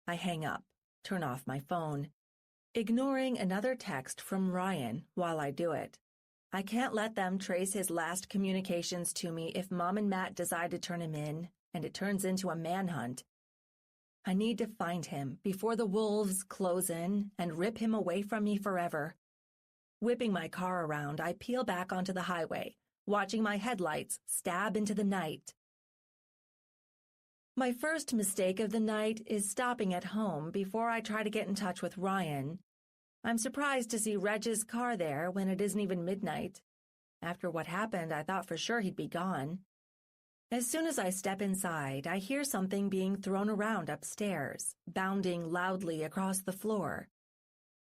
I hang up, turn off my phone, ignoring another text from Ryan while I do it. I can't let them trace his last communications to me if Mom and Matt decide to turn him in, and it turns into a manhunt. I need to find him before the wolves close in and rip him away from me forever. Whipping my car around, I peel back onto the highway, watching my headlights stab into the night. My first mistake of the night is stopping at home before I try to get in touch with Ryan. I'm surprised to see Reg's car there when it isn't even midnight. After what happened, I thought for sure he'd be gone. As soon as I step inside, I hear something being thrown around upstairs, bounding loudly across the floor.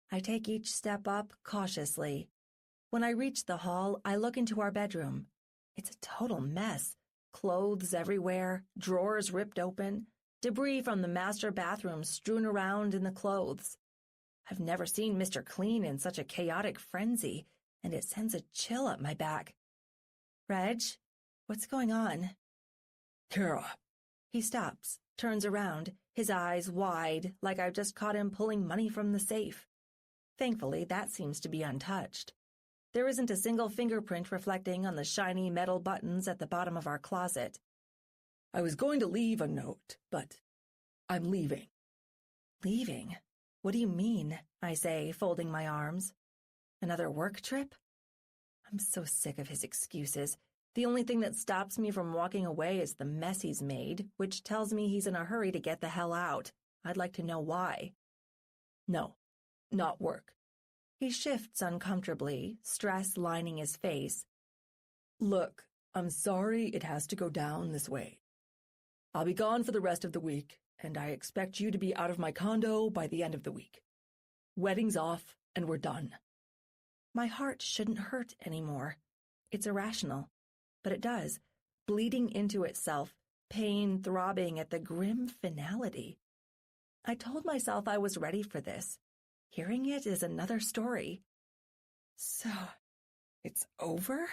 I take each step up cautiously. When I reach the hall, I look into our bedroom. It's a total mess. Clothes everywhere, drawers ripped open, debris from the master bathroom strewn around in the clothes. I've never seen Mr. Clean in such a chaotic frenzy, and it sends a chill up my back. Reg, what's going on? Kara. He stops, turns around, his eyes wide, like I've just caught him pulling money from the safe. Thankfully, that seems to be untouched. There isn't a single fingerprint reflecting on the shiny metal buttons at the bottom of our closet. I was going to leave a note, but I'm leaving. Leaving? What do you mean? I say, folding my arms. Another work trip? I'm so sick of his excuses. The only thing that stops me from walking away is the mess he's made, which tells me he's in a hurry to get the hell out. I'd like to know why. No, not work. He shifts uncomfortably, stress lining his face. Look, I'm sorry it has to go down this way. I'll be gone for the rest of the week, and I expect you to be out of my condo by the end of the week. Wedding's off, and we're done. My heart shouldn't hurt anymore. It's irrational, but it does, bleeding into itself, pain throbbing at the grim finality. I told myself I was ready for this. Hearing it is another story. So, it's over?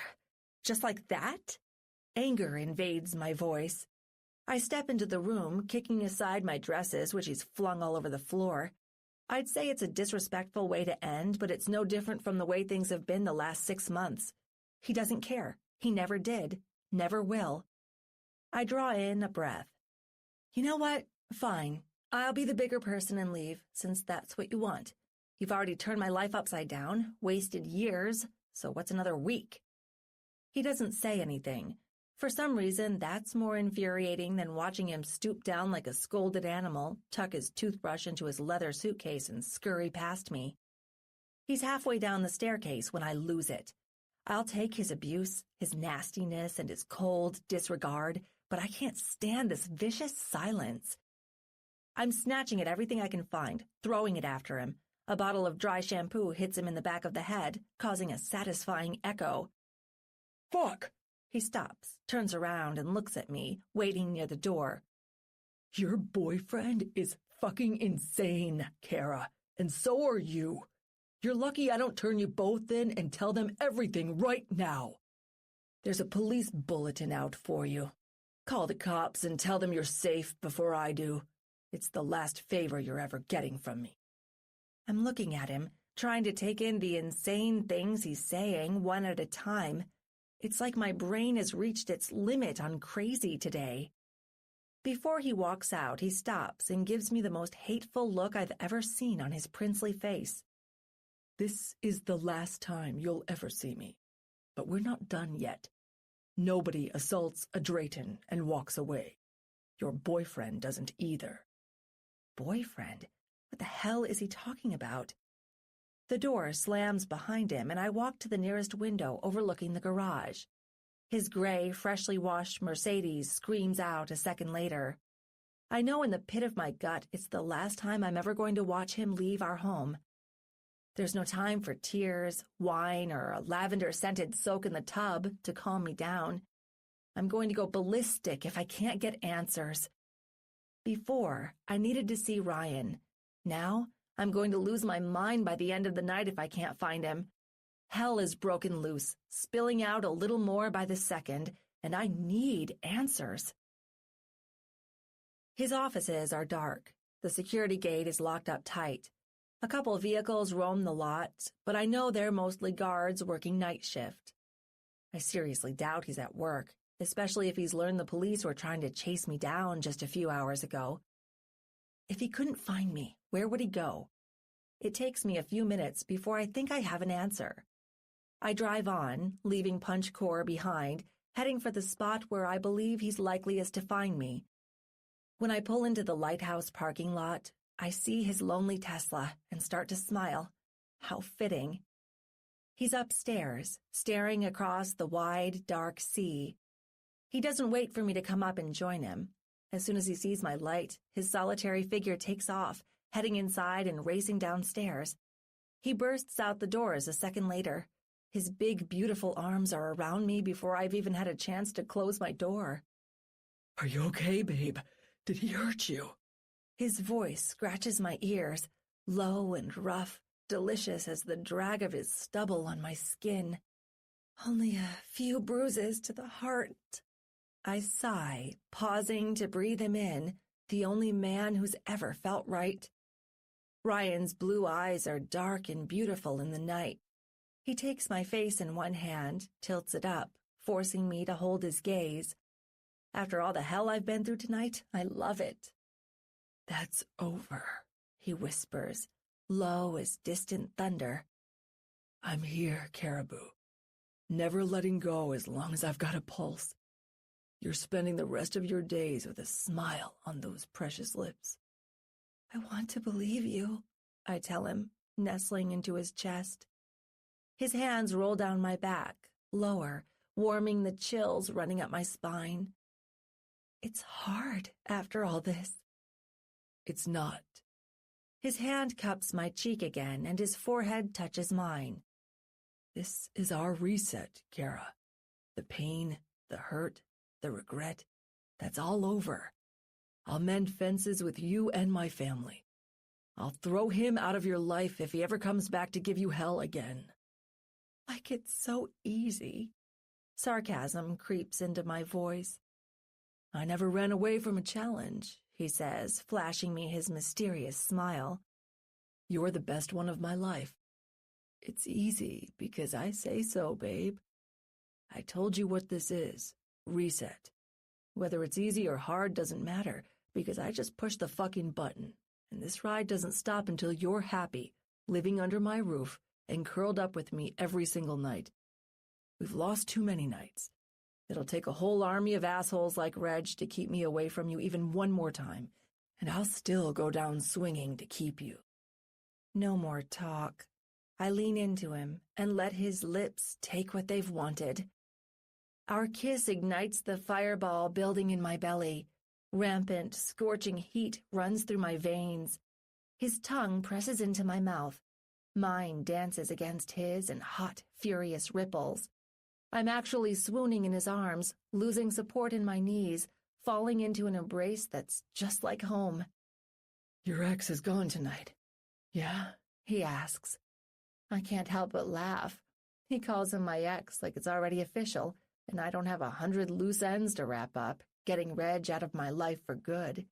Just like that? Anger invades my voice. I step into the room, kicking aside my dresses, which he's flung all over the floor. I'd say it's a disrespectful way to end, but it's no different from the way things have been the last 6 months. He doesn't care. He never did. Never will. I draw in a breath. You know what? Fine. I'll be the bigger person and leave, since that's what you want. You've already turned my life upside down, wasted years, so what's another week? He doesn't say anything. For some reason, that's more infuriating than watching him stoop down like a scolded animal, tuck his toothbrush into his leather suitcase, and scurry past me. He's halfway down the staircase when I lose it. I'll take his abuse, his nastiness, and his cold disregard, but I can't stand this vicious silence. I'm snatching at everything I can find, throwing it after him. A bottle of dry shampoo hits him in the back of the head, causing a satisfying echo. Fuck! He stops, turns around, and looks at me, waiting near the door. Your boyfriend is fucking insane, Kara. And so are you. You're lucky I don't turn you both in and tell them everything right now. There's a police bulletin out for you. Call the cops and tell them you're safe before I do. It's the last favor you're ever getting from me. I'm looking at him, trying to take in the insane things he's saying one at a time. It's like my brain has reached its limit on crazy today. Before he walks out, he stops and gives me the most hateful look I've ever seen on his princely face. This is the last time you'll ever see me. But we're not done yet. Nobody assaults a Drayton and walks away. Your boyfriend doesn't either. Boyfriend? What the hell is he talking about? The door slams behind him, and I walk to the nearest window overlooking the garage. His gray, freshly washed Mercedes screams out a second later. I know in the pit of my gut it's the last time I'm ever going to watch him leave our home. There's no time for tears, wine, or a lavender-scented soak in the tub to calm me down. I'm going to go ballistic if I can't get answers. Before, I needed to see Ryan. Now, I'm going to lose my mind by the end of the night if I can't find him. Hell is broken loose, spilling out a little more by the second, and I need answers. His offices are dark. The security gate is locked up tight. A couple vehicles roam the lot, but I know they're mostly guards working night shift. I seriously doubt he's at work, especially if he's learned the police were trying to chase me down just a few hours ago. If he couldn't find me, where would he go? It takes me a few minutes before I think I have an answer. I drive on, leaving Punch Core behind, heading for the spot where I believe he's likeliest to find me. When I pull into the lighthouse parking lot, I see his lonely Tesla and start to smile. How fitting. He's upstairs, staring across the wide, dark sea. He doesn't wait for me to come up and join him. As soon as he sees my light, his solitary figure takes off, heading inside and racing downstairs. He bursts out the doors a second later. His big, beautiful arms are around me before I've even had a chance to close my door. Are you okay, babe? Did he hurt you? His voice scratches my ears, low and rough, delicious as the drag of his stubble on my skin. Only a few bruises to the heart. I sigh, pausing to breathe him in, the only man who's ever felt right. Ryan's blue eyes are dark and beautiful in the night. He takes my face in one hand, tilts it up, forcing me to hold his gaze. After all the hell I've been through tonight, I love it. That's over, he whispers, low as distant thunder. I'm here, Caribou. Never letting go as long as I've got a pulse. You're spending the rest of your days with a smile on those precious lips. I want to believe you, I tell him, nestling into his chest. His hands roll down my back, lower, warming the chills running up my spine. It's hard after all this. It's not. His hand cups my cheek again, and his forehead touches mine. This is our reset, Kara. The pain, the hurt, the regret, that's all over. I'll mend fences with you and my family. I'll throw him out of your life if he ever comes back to give you hell again. Like it's so easy. Sarcasm creeps into my voice. I never ran away from a challenge, he says, flashing me his mysterious smile. You're the best one of my life. It's easy because I say so, babe. I told you what this is. Reset. Whether it's easy or hard doesn't matter because I just push the fucking button, and this ride doesn't stop until you're happy, living under my roof and curled up with me every single night. We've lost too many nights. It'll take a whole army of assholes like Reg to keep me away from you even one more time, and I'll still go down swinging to keep you. No more talk. I lean into him and let his lips take what they've wanted. Our kiss ignites the fireball building in my belly. Rampant, scorching heat runs through my veins. His tongue presses into my mouth. Mine dances against his in hot, furious ripples. I'm actually swooning in his arms, losing support in my knees, falling into an embrace that's just like home. Your ex is gone tonight. Yeah? He asks. I can't help but laugh. He calls him my ex like it's already official, and I don't have 100 loose ends to wrap up, getting Reg out of my life for good.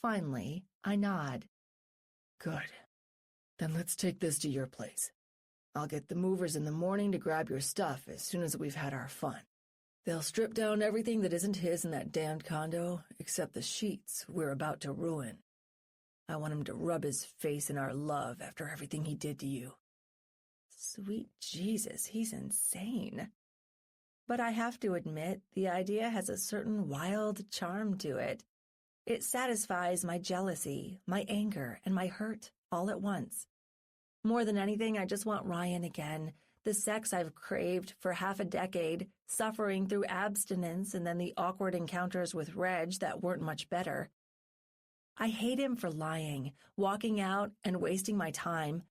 Finally, I nod. Good. Then let's take this to your place. I'll get the movers in the morning to grab your stuff as soon as we've had our fun. They'll strip down everything that isn't his in that damned condo, except the sheets we're about to ruin. I want him to rub his face in our love after everything he did to you. Sweet Jesus, he's insane. But I have to admit, the idea has a certain wild charm to it. It satisfies my jealousy, my anger, and my hurt all at once. More than anything, I just want Ryan again, the sex I've craved for half a decade, suffering through abstinence and then the awkward encounters with Reg that weren't much better. I hate him for lying, walking out, and wasting my time.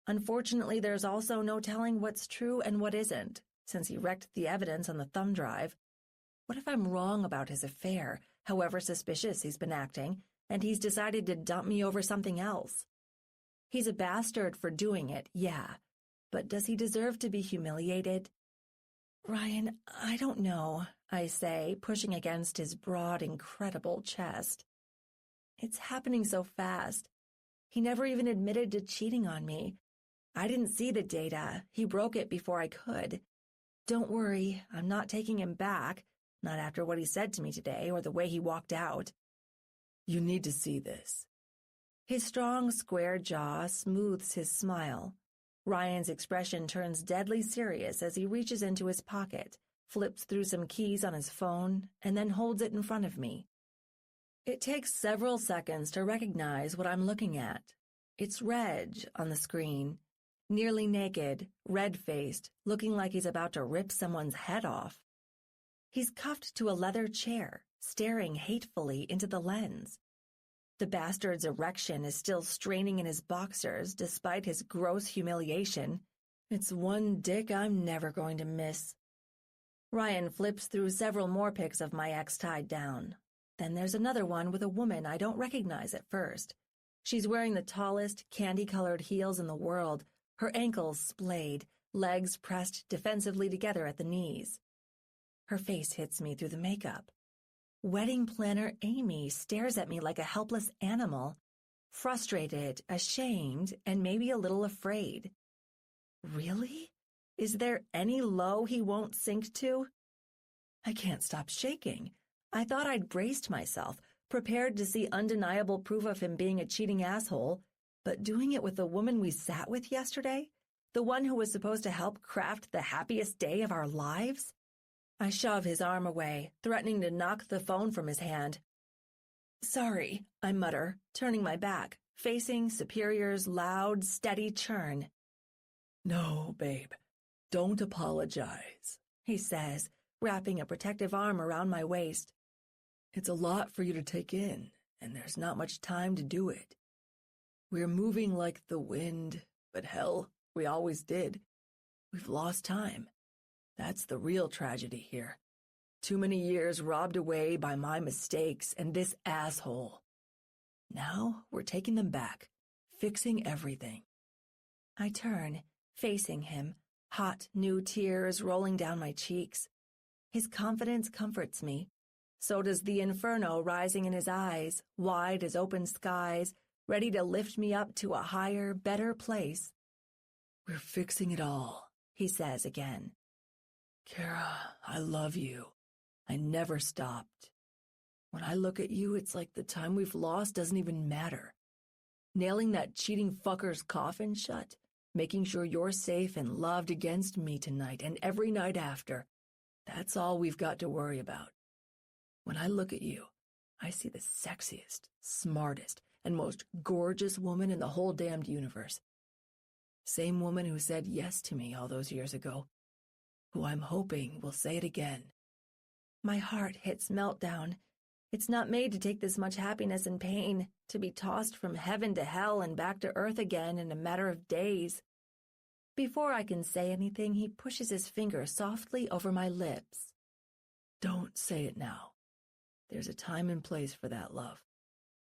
Unfortunately, there's also no telling what's true and what isn't, since he wrecked the evidence on the thumb drive. What if I'm wrong about his affair, however suspicious he's been acting, and he's decided to dump me over something else? He's a bastard for doing it, yeah, but does he deserve to be humiliated? Ryan, I don't know, I say, pushing against his broad, incredible chest. It's happening so fast. He never even admitted to cheating on me. I didn't see the data. He broke it before I could. Don't worry, I'm not taking him back, not after what he said to me today or the way he walked out. You need to see this. His strong, square jaw smooths his smile. Ryan's expression turns deadly serious as he reaches into his pocket, flips through some keys on his phone, and then holds it in front of me. It takes several seconds to recognize what I'm looking at. It's Reg on the screen, nearly naked, red-faced, looking like he's about to rip someone's head off. He's cuffed to a leather chair, staring hatefully into the lens. The bastard's erection is still straining in his boxers despite his gross humiliation. It's one dick I'm never going to miss. Ryan flips through several more pics of my ex tied down. Then there's another one with a woman I don't recognize at first. She's wearing the tallest, candy-colored heels in the world, her ankles splayed, legs pressed defensively together at the knees. Her face hits me through the makeup. Wedding planner Amy stares at me like a helpless animal, frustrated, ashamed, and maybe a little afraid. Really? Is there any low he won't sink to? I can't stop shaking. I thought I'd braced myself, prepared to see undeniable proof of him being a cheating asshole, but doing it with the woman we sat with yesterday? The one who was supposed to help craft the happiest day of our lives? I shove his arm away, threatening to knock the phone from his hand. Sorry, I mutter, turning my back, facing Superior's loud, steady churn. No, babe, don't apologize, he says, wrapping a protective arm around my waist. It's a lot for you to take in, and there's not much time to do it. We're moving like the wind, but hell, we always did. We've lost time. That's the real tragedy here. Too many years robbed away by my mistakes and this asshole. Now we're taking them back, fixing everything. I turn, facing him, hot, new tears rolling down my cheeks. His confidence comforts me. So does the inferno rising in his eyes, wide as open skies, ready to lift me up to a higher, better place. We're fixing it all, he says again. Kara, I love you. I never stopped. When I look at you, it's like the time we've lost doesn't even matter. Nailing that cheating fucker's coffin shut, making sure you're safe and loved against me tonight and every night after, that's all we've got to worry about. When I look at you, I see the sexiest, smartest, and most gorgeous woman in the whole damned universe. Same woman who said yes to me all those years ago, who I'm hoping will say it again. My heart hits meltdown. It's not made to take this much happiness and pain, to be tossed from heaven to hell and back to earth again in a matter of days. Before I can say anything, he pushes his finger softly over my lips. Don't say it now. There's a time and place for that, love.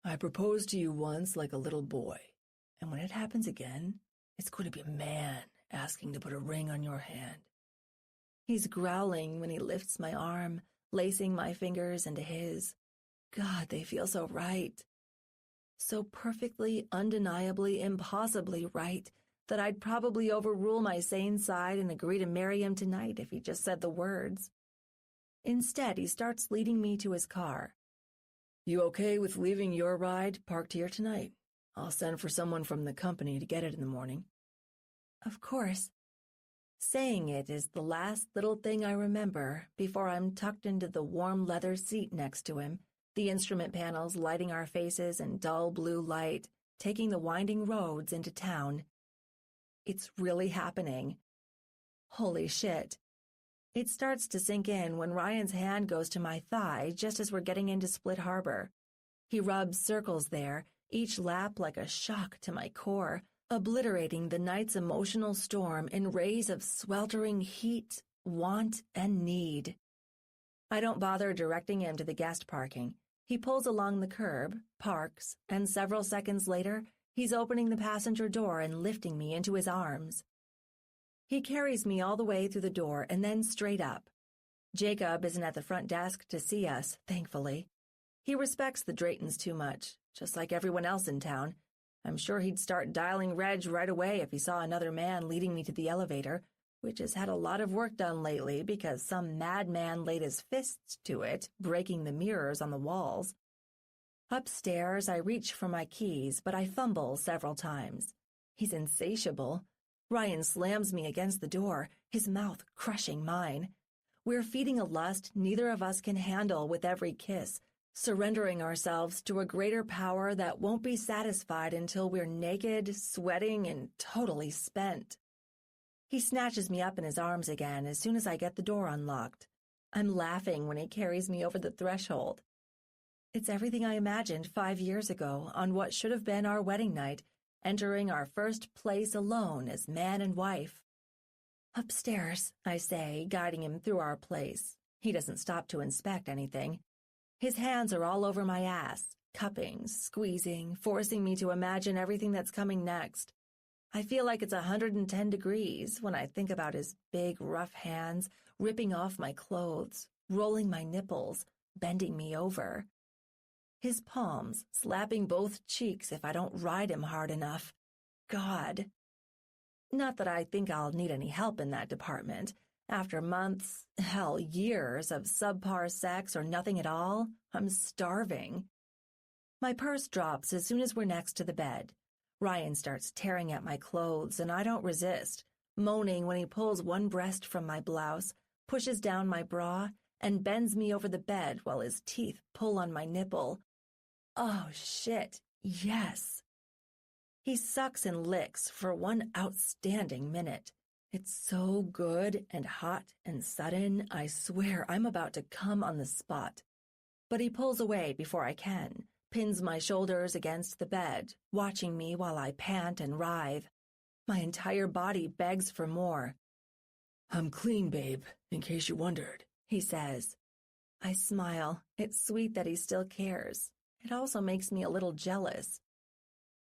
I proposed to you once like a little boy. And when it happens again, it's going to be a man asking to put a ring on your hand. He's growling when he lifts my arm, lacing my fingers into his. God, they feel so right. So perfectly, undeniably, impossibly right that I'd probably overrule my sane side and agree to marry him tonight if he just said the words. Instead, he starts leading me to his car. You okay with leaving your ride parked here tonight? I'll send for someone from the company to get it in the morning. Of course. Saying it is the last little thing I remember before I'm tucked into the warm leather seat next to him, the instrument panels lighting our faces in dull blue light, taking the winding roads into town. It's really happening. Holy shit. It starts to sink in when Ryan's hand goes to my thigh just as we're getting into Split Harbor. He rubs circles there, each lap like a shock to my core, obliterating the night's emotional storm in rays of sweltering heat, want, and need. I don't bother directing him to the guest parking. He pulls along the curb, parks, and several seconds later, he's opening the passenger door and lifting me into his arms. He carries me all the way through the door and then straight up. Jacob isn't at the front desk to see us, thankfully. He respects the Draytons too much, just like everyone else in town. I'm sure he'd start dialing Reg right away if he saw another man leading me to the elevator, which has had a lot of work done lately because some madman laid his fists to it, breaking the mirrors on the walls. Upstairs, I reach for my keys, but I fumble several times. He's insatiable. Ryan slams me against the door, his mouth crushing mine. We're feeding a lust neither of us can handle with every kiss, surrendering ourselves to a greater power that won't be satisfied until we're naked, sweating, and totally spent. He snatches me up in his arms again as soon as I get the door unlocked. I'm laughing when he carries me over the threshold. It's everything I imagined 5 years ago on what should have been our wedding night, entering our first place alone as man and wife. Upstairs, I say, guiding him through our place. He doesn't stop to inspect anything. His hands are all over my ass, cupping, squeezing, forcing me to imagine everything that's coming next. I feel like it's 110 degrees when I think about his big, rough hands ripping off my clothes, rolling my nipples, bending me over. His palms slapping both cheeks if I don't ride him hard enough. God. Not that I think I'll need any help in that department. After months, hell, years of subpar sex or nothing at all, I'm starving. My purse drops as soon as we're next to the bed. Ryan starts tearing at my clothes, and I don't resist, moaning when he pulls one breast from my blouse, pushes down my bra, and bends me over the bed while his teeth pull on my nipple. Oh, shit, yes. He sucks and licks for one outstanding minute. It's so good and hot and sudden, I swear I'm about to come on the spot. But he pulls away before I can, pins my shoulders against the bed, watching me while I pant and writhe. My entire body begs for more. I'm clean, babe, in case you wondered, he says. I smile. It's sweet that he still cares. It also makes me a little jealous.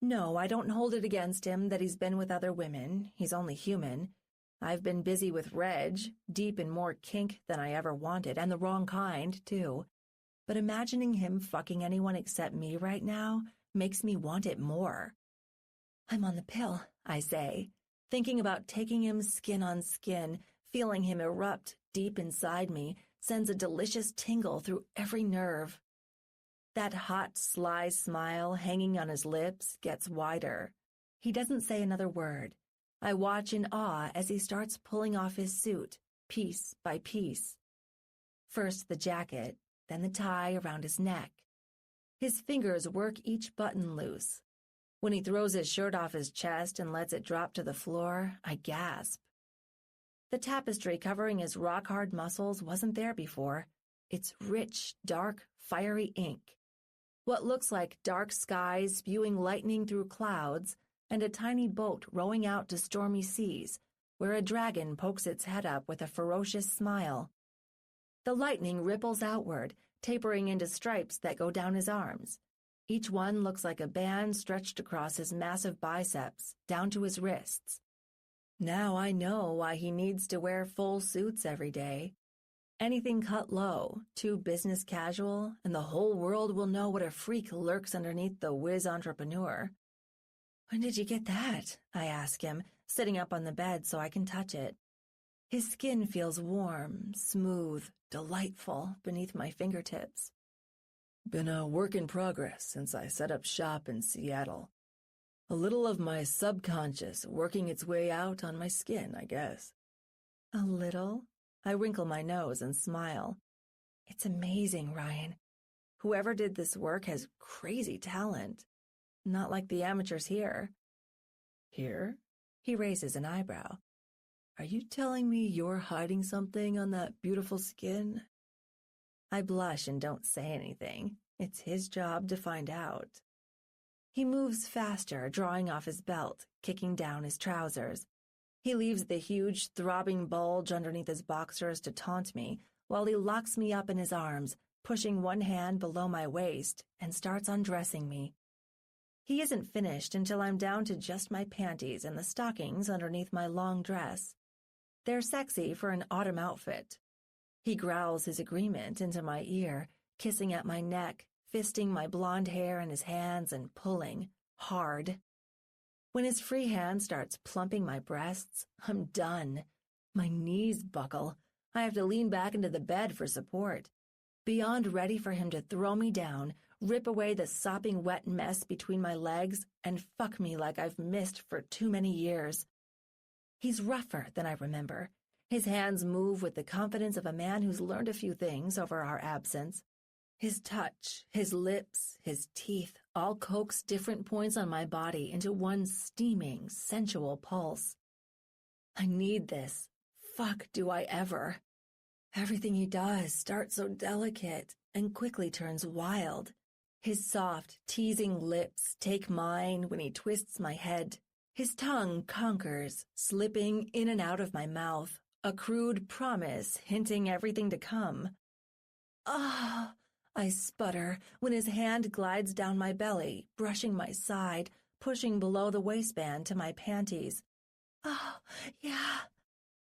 No, I don't hold it against him that he's been with other women. He's only human. I've been busy with Reg, deep in more kink than I ever wanted, and the wrong kind, too. But imagining him fucking anyone except me right now makes me want it more. I'm on the pill, I say, thinking about taking him skin on skin, feeling him erupt deep inside me, sends a delicious tingle through every nerve. That hot, sly smile hanging on his lips gets wider. He doesn't say another word. I watch in awe as he starts pulling off his suit, piece by piece. First the jacket, then the tie around his neck. His fingers work each button loose. When he throws his shirt off his chest and lets it drop to the floor, I gasp. The tapestry covering his rock-hard muscles wasn't there before. It's rich, dark, fiery ink. What looks like dark skies spewing lightning through clouds, and a tiny boat rowing out to stormy seas, where a dragon pokes its head up with a ferocious smile. The lightning ripples outward, tapering into stripes that go down his arms. Each one looks like a band stretched across his massive biceps, down to his wrists. Now I know why he needs to wear full suits every day. Anything cut low, too business casual, and the whole world will know what a freak lurks underneath the whiz entrepreneur. "When did you get that?" I ask him, sitting up on the bed so I can touch it. His skin feels warm, smooth, delightful beneath my fingertips. Been a work in progress since I set up shop in Seattle. A little of my subconscious working its way out on my skin, I guess. A little? I wrinkle my nose and smile. It's amazing, Ryan. Whoever did this work has crazy talent. Not like the amateurs here. Here? He raises an eyebrow. Are you telling me you're hiding something on that beautiful skin? I blush and don't say anything. It's his job to find out. He moves faster, drawing off his belt, kicking down his trousers. He leaves the huge, throbbing bulge underneath his boxers to taunt me, while he locks me up in his arms, pushing one hand below my waist, and starts undressing me. He isn't finished until I'm down to just my panties and the stockings underneath my long dress. They're sexy for an autumn outfit. He growls his agreement into my ear, kissing at my neck, fisting my blonde hair in his hands and pulling, hard. When his free hand starts plumping my breasts, I'm done. My knees buckle. I have to lean back into the bed for support. Beyond ready for him to throw me down, rip away the sopping wet mess between my legs, and fuck me like I've missed for too many years. He's rougher than I remember. His hands move with the confidence of a man who's learned a few things over our absence. His touch, his lips, his teeth all coax different points on my body into one steaming, sensual pulse. I need this. Fuck, do I ever. Everything he does starts so delicate and quickly turns wild. His soft, teasing lips take mine when he twists my head. His tongue conquers, slipping in and out of my mouth, a crude promise hinting everything to come. Ah! I sputter when his hand glides down my belly, brushing my side, pushing below the waistband to my panties. Oh, yeah.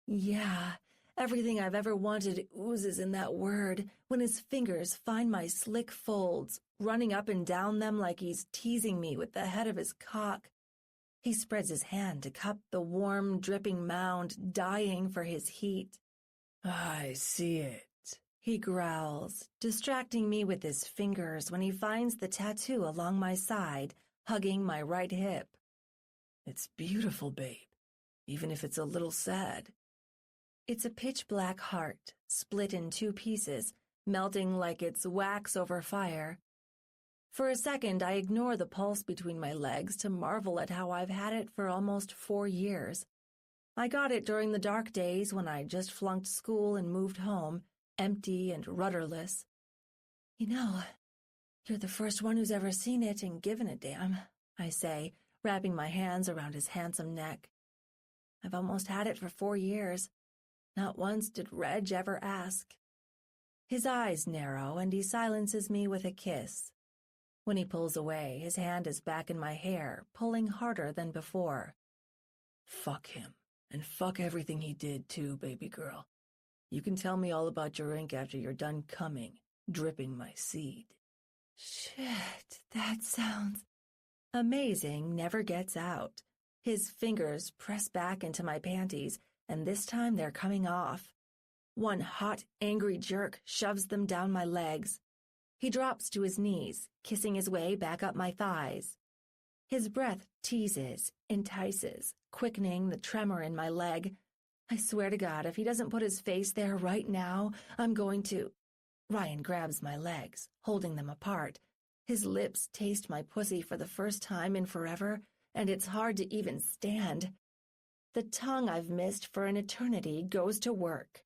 Yeah, everything I've ever wanted oozes in that word when his fingers find my slick folds, running up and down them like he's teasing me with the head of his cock. He spreads his hand to cup the warm, dripping mound, dying for his heat. I see it, he growls, distracting me with his fingers when he finds the tattoo along my side, hugging my right hip. It's beautiful, babe, even if it's a little sad. It's a pitch-black heart, split in two pieces, melting like it's wax over fire. For a second, I ignore the pulse between my legs to marvel at how I've had it for almost 4 years. I got it during the dark days when I just flunked school and moved home, empty and rudderless. You know, you're the first one who's ever seen it and given a damn, I say, wrapping my hands around his handsome neck. I've almost had it for 4 years. Not once did Reg ever ask. His eyes narrow and he silences me with a kiss. When he pulls away, his hand is back in my hair, pulling harder than before. Fuck him, and fuck everything he did too, baby girl. You can tell me all about your ink after you're done coming, dripping my seed. Shit, that sounds... Amazing never gets out. His fingers press back into my panties, and this time they're coming off. One hot, angry jerk shoves them down my legs. He drops to his knees, kissing his way back up my thighs. His breath teases, entices, quickening the tremor in my leg. I swear to God, if he doesn't put his face there right now, I'm going to... Ryan grabs my legs, holding them apart. His lips taste my pussy for the first time in forever, and it's hard to even stand. The tongue I've missed for an eternity goes to work.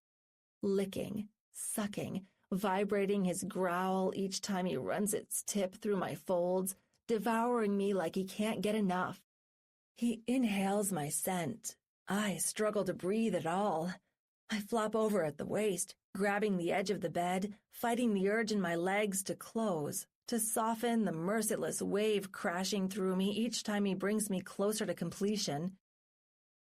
Licking, sucking, vibrating his growl each time he runs its tip through my folds, devouring me like he can't get enough. He inhales my scent. I struggle to breathe at all. I flop over at the waist, grabbing the edge of the bed, fighting the urge in my legs to close, to soften the merciless wave crashing through me each time he brings me closer to completion.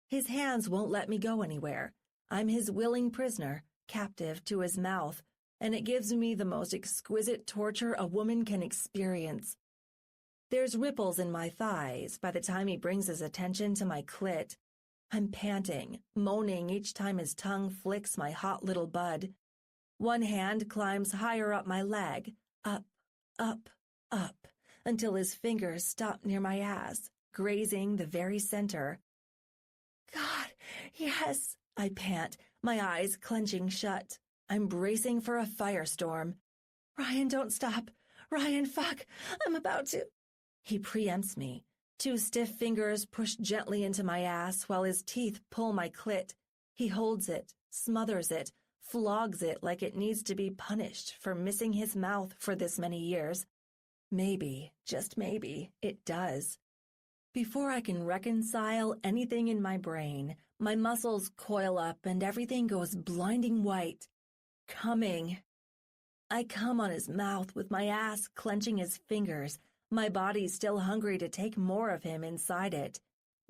His hands won't let me go anywhere. I'm his willing prisoner, captive to his mouth, and it gives me the most exquisite torture a woman can experience. There's ripples in my thighs by the time he brings his attention to my clit. I'm panting, moaning each time his tongue flicks my hot little bud. One hand climbs higher up my leg, up, up, up, until his fingers stop near my ass, grazing the very center. God, yes, I pant, my eyes clenching shut. I'm bracing for a firestorm. Ryan, don't stop. Ryan, fuck, I'm about to. He preempts me. 2 stiff fingers push gently into my ass while his teeth pull my clit. He holds it, smothers it, flogs it like it needs to be punished for missing his mouth for this many years. Maybe, just maybe, it does. Before I can reconcile anything in my brain, my muscles coil up and everything goes blinding white. Coming. I come on his mouth with my ass clenching his fingers, my body still hungry to take more of him inside it.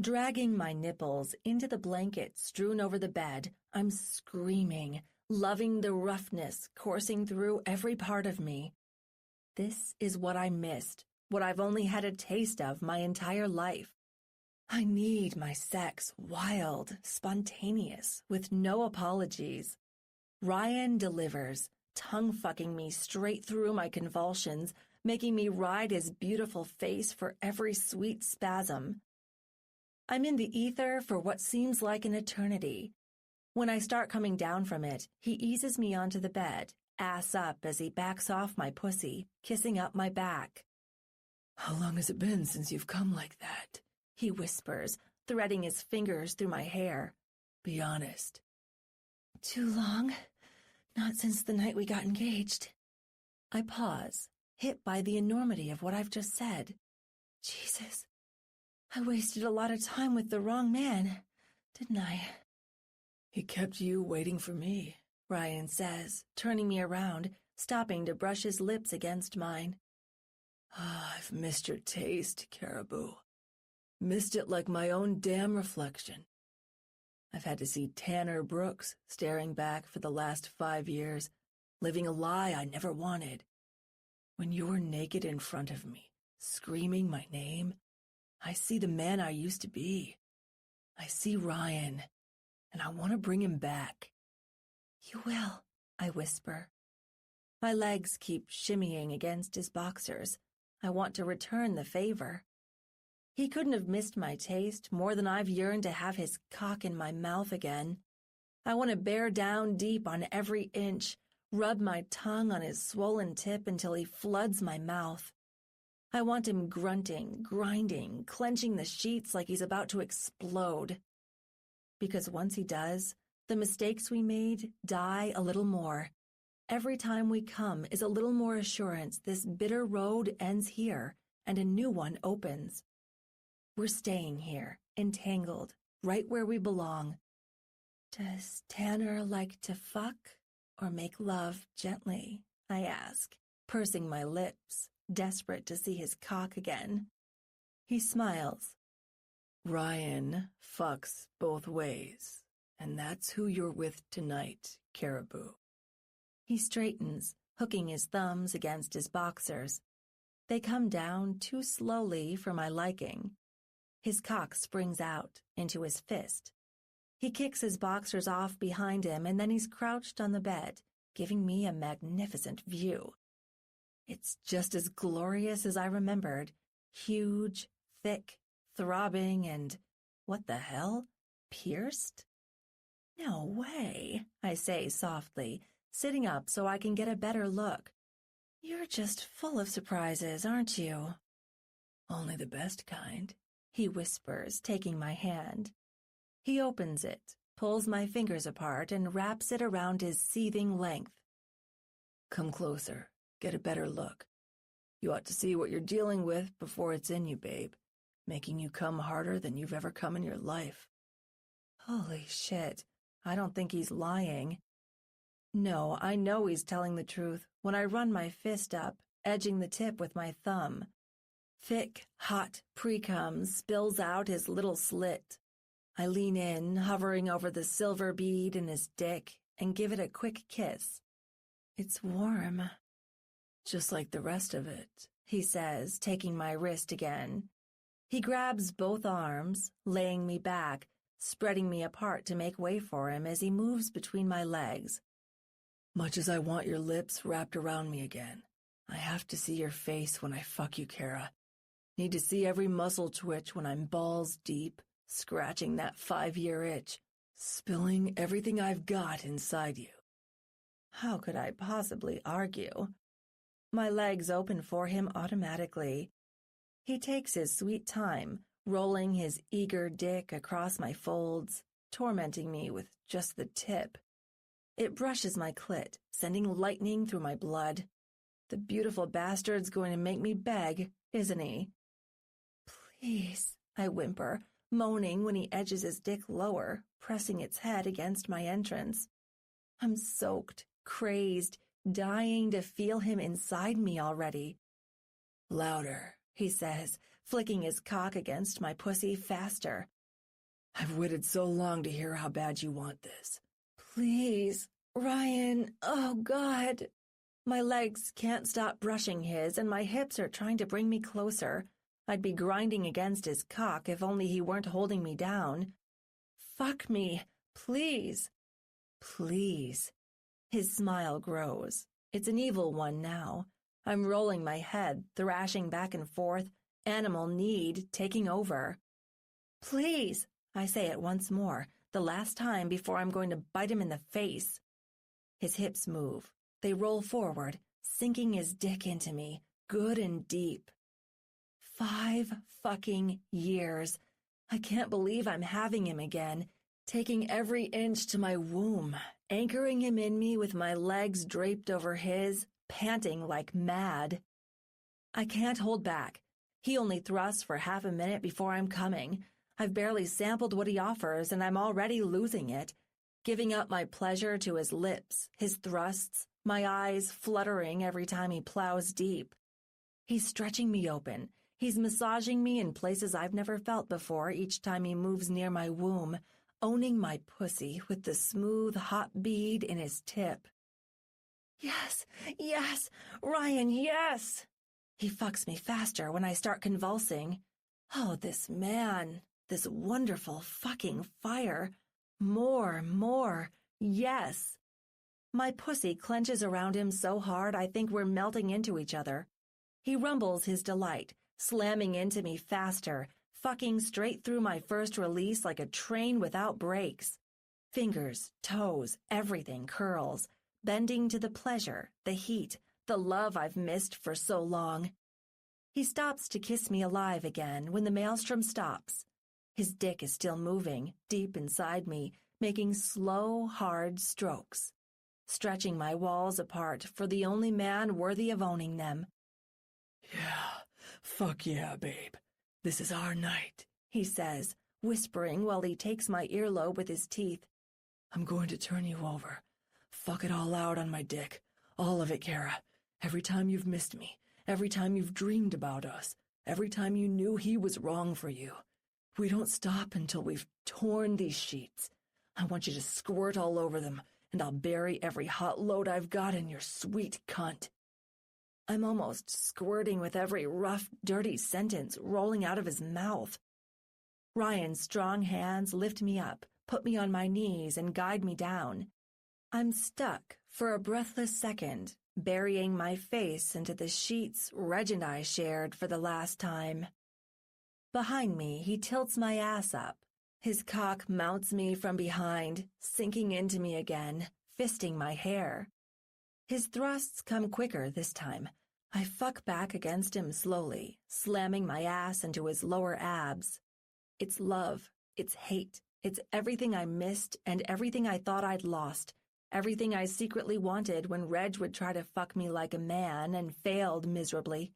Dragging my nipples into the blanket strewn over the bed, I'm screaming, loving the roughness coursing through every part of me. This is what I missed, what I've only had a taste of my entire life. I need my sex wild, spontaneous, with no apologies. Ryan delivers, tongue-fucking me straight through my convulsions, making me ride his beautiful face for every sweet spasm. I'm in the ether for what seems like an eternity. When I start coming down from it, he eases me onto the bed, ass up as he backs off my pussy, kissing up my back. How long has it been since you've come like that? He whispers, threading his fingers through my hair. Be honest. Too long? Not since the night we got engaged. I pause, hit by the enormity of what I've just said. Jesus, I wasted a lot of time with the wrong man, didn't I? He kept you waiting for me, Ryan says, turning me around, stopping to brush his lips against mine. I've missed your taste, Caribou. Missed it like my own damn reflection. I've had to see Tanner Brooks staring back for the last 5 years, living a lie I never wanted. When you're naked in front of me, screaming my name, I see the man I used to be. I see Ryan, and I want to bring him back. You will, I whisper. My legs keep shimmying against his boxers. I want to return the favor. He couldn't have missed my taste more than I've yearned to have his cock in my mouth again. I want to bear down deep on every inch, rub my tongue on his swollen tip until he floods my mouth. I want him grunting, grinding, clenching the sheets like he's about to explode. Because once he does, the mistakes we made die a little more. Every time we come is a little more assurance this bitter road ends here and a new one opens. We're staying here, entangled, right where we belong. Does Tanner like to fuck or make love gently? I ask, pursing my lips, desperate to see his cock again. He smiles. Ryan fucks both ways, and that's who you're with tonight, Caribou. He straightens, hooking his thumbs against his boxers. They come down too slowly for my liking. His cock springs out into his fist. He kicks his boxers off behind him, and then he's crouched on the bed, giving me a magnificent view. It's just as glorious as I remembered. Huge, thick, throbbing, and, what the hell, pierced? No way, I say softly, sitting up so I can get a better look. You're just full of surprises, aren't you? Only the best kind, he whispers, taking my hand. He opens it, pulls my fingers apart, and wraps it around his seething length. Come closer, get a better look. You ought to see what you're dealing with before it's in you, babe, making you come harder than you've ever come in your life. Holy shit, I don't think he's lying. No, I know he's telling the truth when I run my fist up, edging the tip with my thumb. Thick, hot pre-cum spills out his little slit. I lean in, hovering over the silver bead in his dick, and give it a quick kiss. It's warm. Just like the rest of it, he says, taking my wrist again. He grabs both arms, laying me back, spreading me apart to make way for him as he moves between my legs. Much as I want your lips wrapped around me again, I have to see your face when I fuck you, Kara. Need to see every muscle twitch when I'm balls deep, scratching that 5-year itch, spilling everything I've got inside you. How could I possibly argue? My legs open for him automatically. He takes his sweet time, rolling his eager dick across my folds, tormenting me with just the tip. It brushes my clit, sending lightning through my blood. The beautiful bastard's going to make me beg, isn't he? Please, I whimper, moaning when he edges his dick lower, pressing its head against my entrance. I'm soaked, crazed, dying to feel him inside me already. Louder, he says, flicking his cock against my pussy faster. I've waited so long to hear how bad you want this. Please, Ryan, oh God. My legs can't stop brushing his, and my hips are trying to bring me closer. I'd be grinding against his cock if only he weren't holding me down. Fuck me, please. Please. His smile grows. It's an evil one now. I'm rolling my head, thrashing back and forth, animal need taking over. Please, I say it once more, the last time before I'm going to bite him in the face. His hips move. They roll forward, sinking his dick into me, good and deep. 5 fucking years. I can't believe I'm having him again, taking every inch to my womb, anchoring him in me with my legs draped over his, panting like mad. I can't hold back. He only thrusts for half a minute before I'm coming. I've barely sampled what he offers, and I'm already losing it, giving up my pleasure to his lips, his thrusts, my eyes fluttering every time he plows deep. He's stretching me open. He's massaging me in places I've never felt before each time he moves near my womb, owning my pussy with the smooth, hot bead in his tip. Yes, yes, Ryan, yes! He fucks me faster when I start convulsing. Oh, this man, this wonderful fucking fire. More, yes. My pussy clenches around him so hard I think we're melting into each other. He rumbles his delight, slamming into me faster, fucking straight through my first release like a train without brakes. Fingers, toes, everything curls, bending to the pleasure, the heat, the love I've missed for so long. He stops to kiss me alive again when the maelstrom stops. His dick is still moving, deep inside me, making slow, hard strokes, stretching my walls apart for the only man worthy of owning them. Yeah, fuck yeah, babe. This is our night, he says, whispering while he takes my earlobe with his teeth. I'm going to turn you over. Fuck it all out on my dick. All of it, Kara. Every time you've missed me. Every time you've dreamed about us. Every time you knew he was wrong for you. We don't stop until we've torn these sheets. I want you to squirt all over them, and I'll bury every hot load I've got in your sweet cunt. I'm almost squirting with every rough, dirty sentence rolling out of his mouth. Ryan's strong hands lift me up, put me on my knees, and guide me down. I'm stuck for a breathless second, burying my face into the sheets Reg and I shared for the last time. Behind me, he tilts my ass up. His cock mounts me from behind, sinking into me again, fisting my hair. His thrusts come quicker this time. I fuck back against him slowly, slamming my ass into his lower abs. It's love, it's hate, it's everything I missed and everything I thought I'd lost, everything I secretly wanted when Reg would try to fuck me like a man and failed miserably.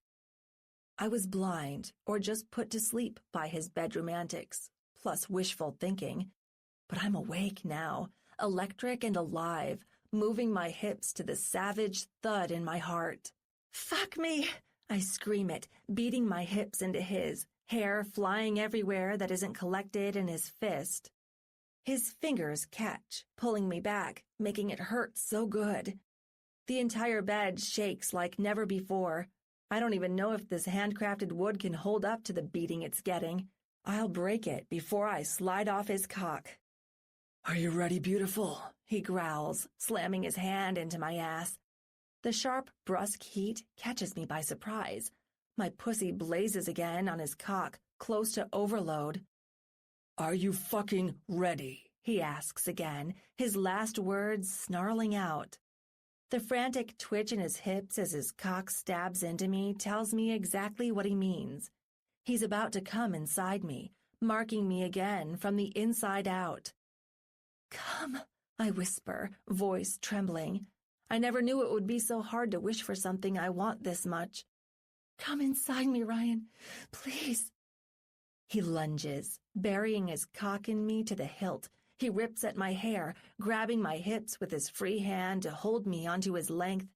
I was blind or just put to sleep by his bedroom antics, plus wishful thinking. But I'm awake now, electric and alive, moving my hips to the savage thud in my heart. Fuck me! I scream it, beating my hips into his, hair flying everywhere that isn't collected in his fist. His fingers catch, pulling me back, making it hurt so good. The entire bed shakes like never before. I don't even know if this handcrafted wood can hold up to the beating it's getting. I'll break it before I slide off his cock. Are you ready, beautiful? He growls, slamming his hand into my ass. The sharp, brusque heat catches me by surprise. My pussy blazes again on his cock, close to overload. Are you fucking ready? He asks again, his last words snarling out. The frantic twitch in his hips as his cock stabs into me tells me exactly what he means. He's about to come inside me, marking me again from the inside out. Come, I whisper, voice trembling. I never knew it would be so hard to wish for something I want this much. Come inside me, Ryan, please. He lunges, burying his cock in me to the hilt. He rips at my hair, grabbing my hips with his free hand to hold me onto his length.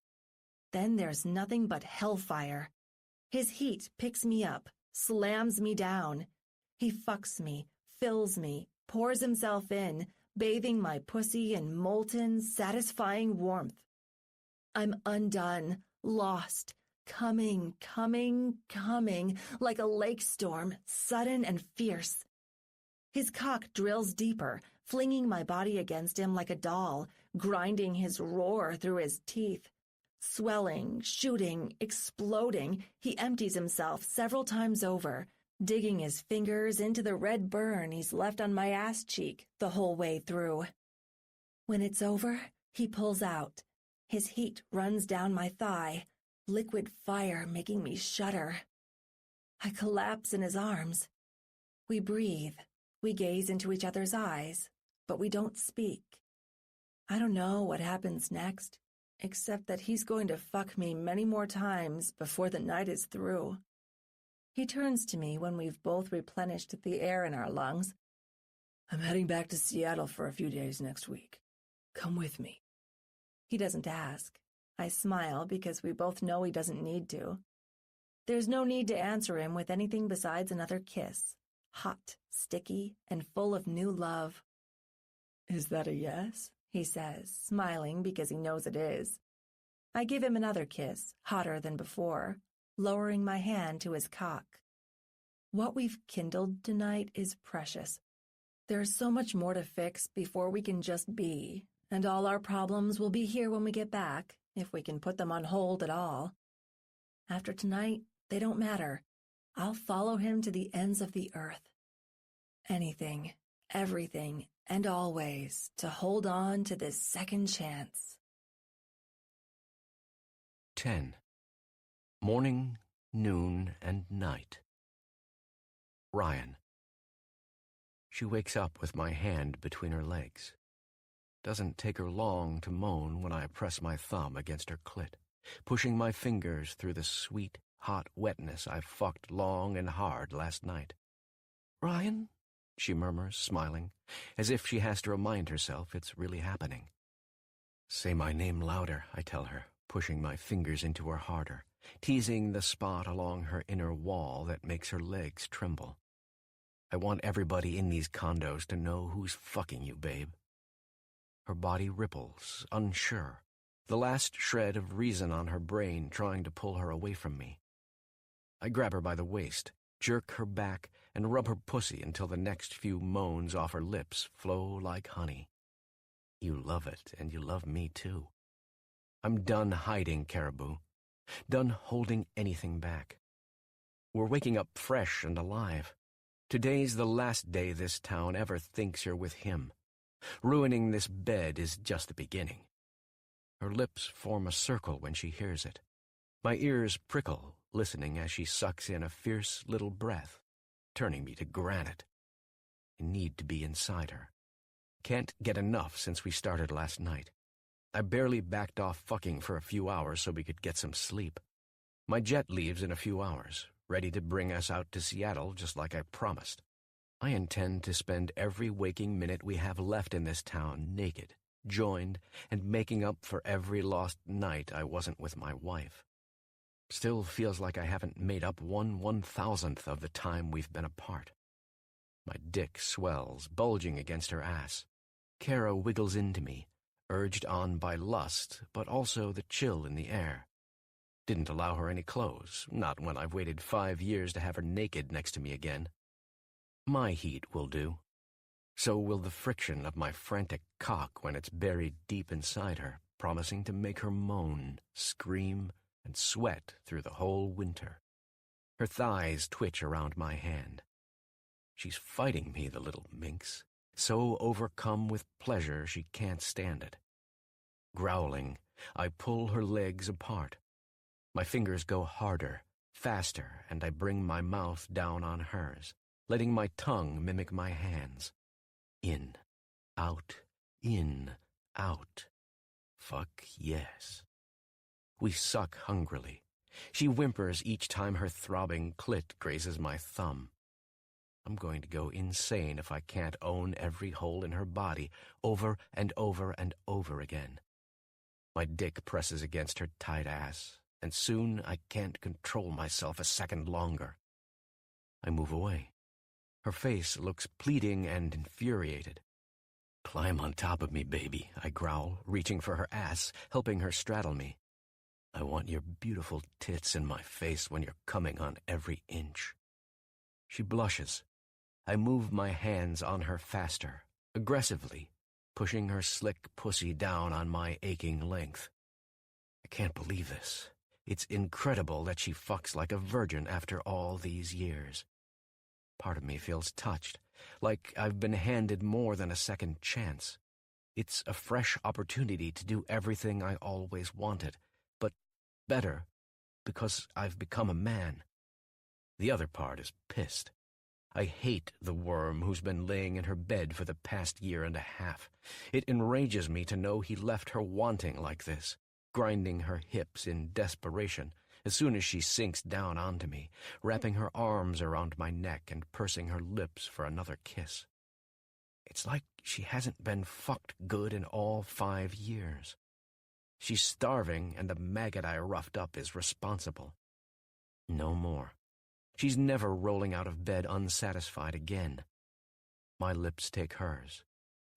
Then there's nothing but hellfire. His heat picks me up, slams me down. He fucks me, fills me, pours himself in, bathing my pussy in molten, satisfying warmth. I'm undone, lost, coming, like a lake storm, sudden and fierce. His cock drills deeper, flinging my body against him like a doll, grinding his roar through his teeth. Swelling, shooting, exploding, he empties himself several times over, digging his fingers into the red burn he's left on my ass cheek the whole way through. When it's over, he pulls out. His heat runs down my thigh, liquid fire making me shudder. I collapse in his arms. We breathe. We gaze into each other's eyes, but we don't speak. I don't know what happens next, except that he's going to fuck me many more times before the night is through. He turns to me when we've both replenished the air in our lungs. I'm heading back to Seattle for a few days next week. Come with me. He doesn't ask. I smile because we both know he doesn't need to. There's no need to answer him with anything besides another kiss, hot, sticky, and full of new love. Is that a yes? He says, smiling because he knows it is. I give him another kiss, hotter than before, lowering my hand to his cock. What we've kindled tonight is precious. There's so much more to fix before we can just be, and all our problems will be here when we get back, if we can put them on hold at all. After tonight, they don't matter. I'll follow him to the ends of the earth. Anything, everything, and always to hold on to this second chance. 10. Morning, noon, and night. Ryan. She wakes up with my hand between her legs. Doesn't take her long to moan when I press my thumb against her clit, pushing my fingers through the sweet, hot wetness I fucked long and hard last night. Ryan? She murmurs, smiling, as if she has to remind herself it's really happening. Say my name louder, I tell her, pushing my fingers into her harder, teasing the spot along her inner wall that makes her legs tremble. I want everybody in these condos to know who's fucking you, babe. Her body ripples, unsure, the last shred of reason on her brain trying to pull her away from me. I grab her by the waist, jerk her back, and rub her pussy until the next few moans off her lips flow like honey. You love it, and you love me too. I'm done hiding, Caribou. Done holding anything back. We're waking up fresh and alive. Today's the last day this town ever thinks you're with him. Ruining this bed is just the beginning. Her lips form a circle when she hears it. My ears prickle, listening as she sucks in a fierce little breath, turning me to granite. I need to be inside her. Can't get enough since we started last night. I barely backed off fucking for a few hours so we could get some sleep. My jet leaves in a few hours, ready to bring us out to Seattle just like I promised. I intend to spend every waking minute we have left in this town naked, joined, and making up for every lost night I wasn't with my wife. Still feels like I haven't made up 1/1000th of the time we've been apart. My dick swells, bulging against her ass. Kara wiggles into me, urged on by lust, but also the chill in the air. Didn't allow her any clothes, not when I've waited 5 years to have her naked next to me again. My heat will do. So will the friction of my frantic cock when it's buried deep inside her, promising to make her moan, scream, and sweat through the whole winter. Her thighs twitch around my hand. She's fighting me, the little minx, so overcome with pleasure she can't stand it. Growling, I pull her legs apart. My fingers go harder, faster, and I bring my mouth down on hers, letting my tongue mimic my hands. In, out, in, out. Fuck yes. We suck hungrily. She whimpers each time her throbbing clit grazes my thumb. I'm going to go insane if I can't own every hole in her body over and over and over again. My dick presses against her tight ass, and soon I can't control myself a second longer. I move away. Her face looks pleading and infuriated. Climb on top of me, baby, I growl, reaching for her ass, helping her straddle me. I want your beautiful tits in my face when you're coming on every inch. She blushes. I move my hands on her faster, aggressively, pushing her slick pussy down on my aching length. I can't believe this. It's incredible that she fucks like a virgin after all these years. Part of me feels touched, like I've been handed more than a second chance. It's a fresh opportunity to do everything I always wanted, but better, because I've become a man. The other part is pissed. I hate the worm who's been laying in her bed for the past year and a half. It enrages me to know he left her wanting like this, grinding her hips in desperation as soon as she sinks down onto me, wrapping her arms around my neck and pursing her lips for another kiss. It's like she hasn't been fucked good in all 5 years. She's starving, and the maggot I roughed up is responsible. No more. She's never rolling out of bed unsatisfied again. My lips take hers.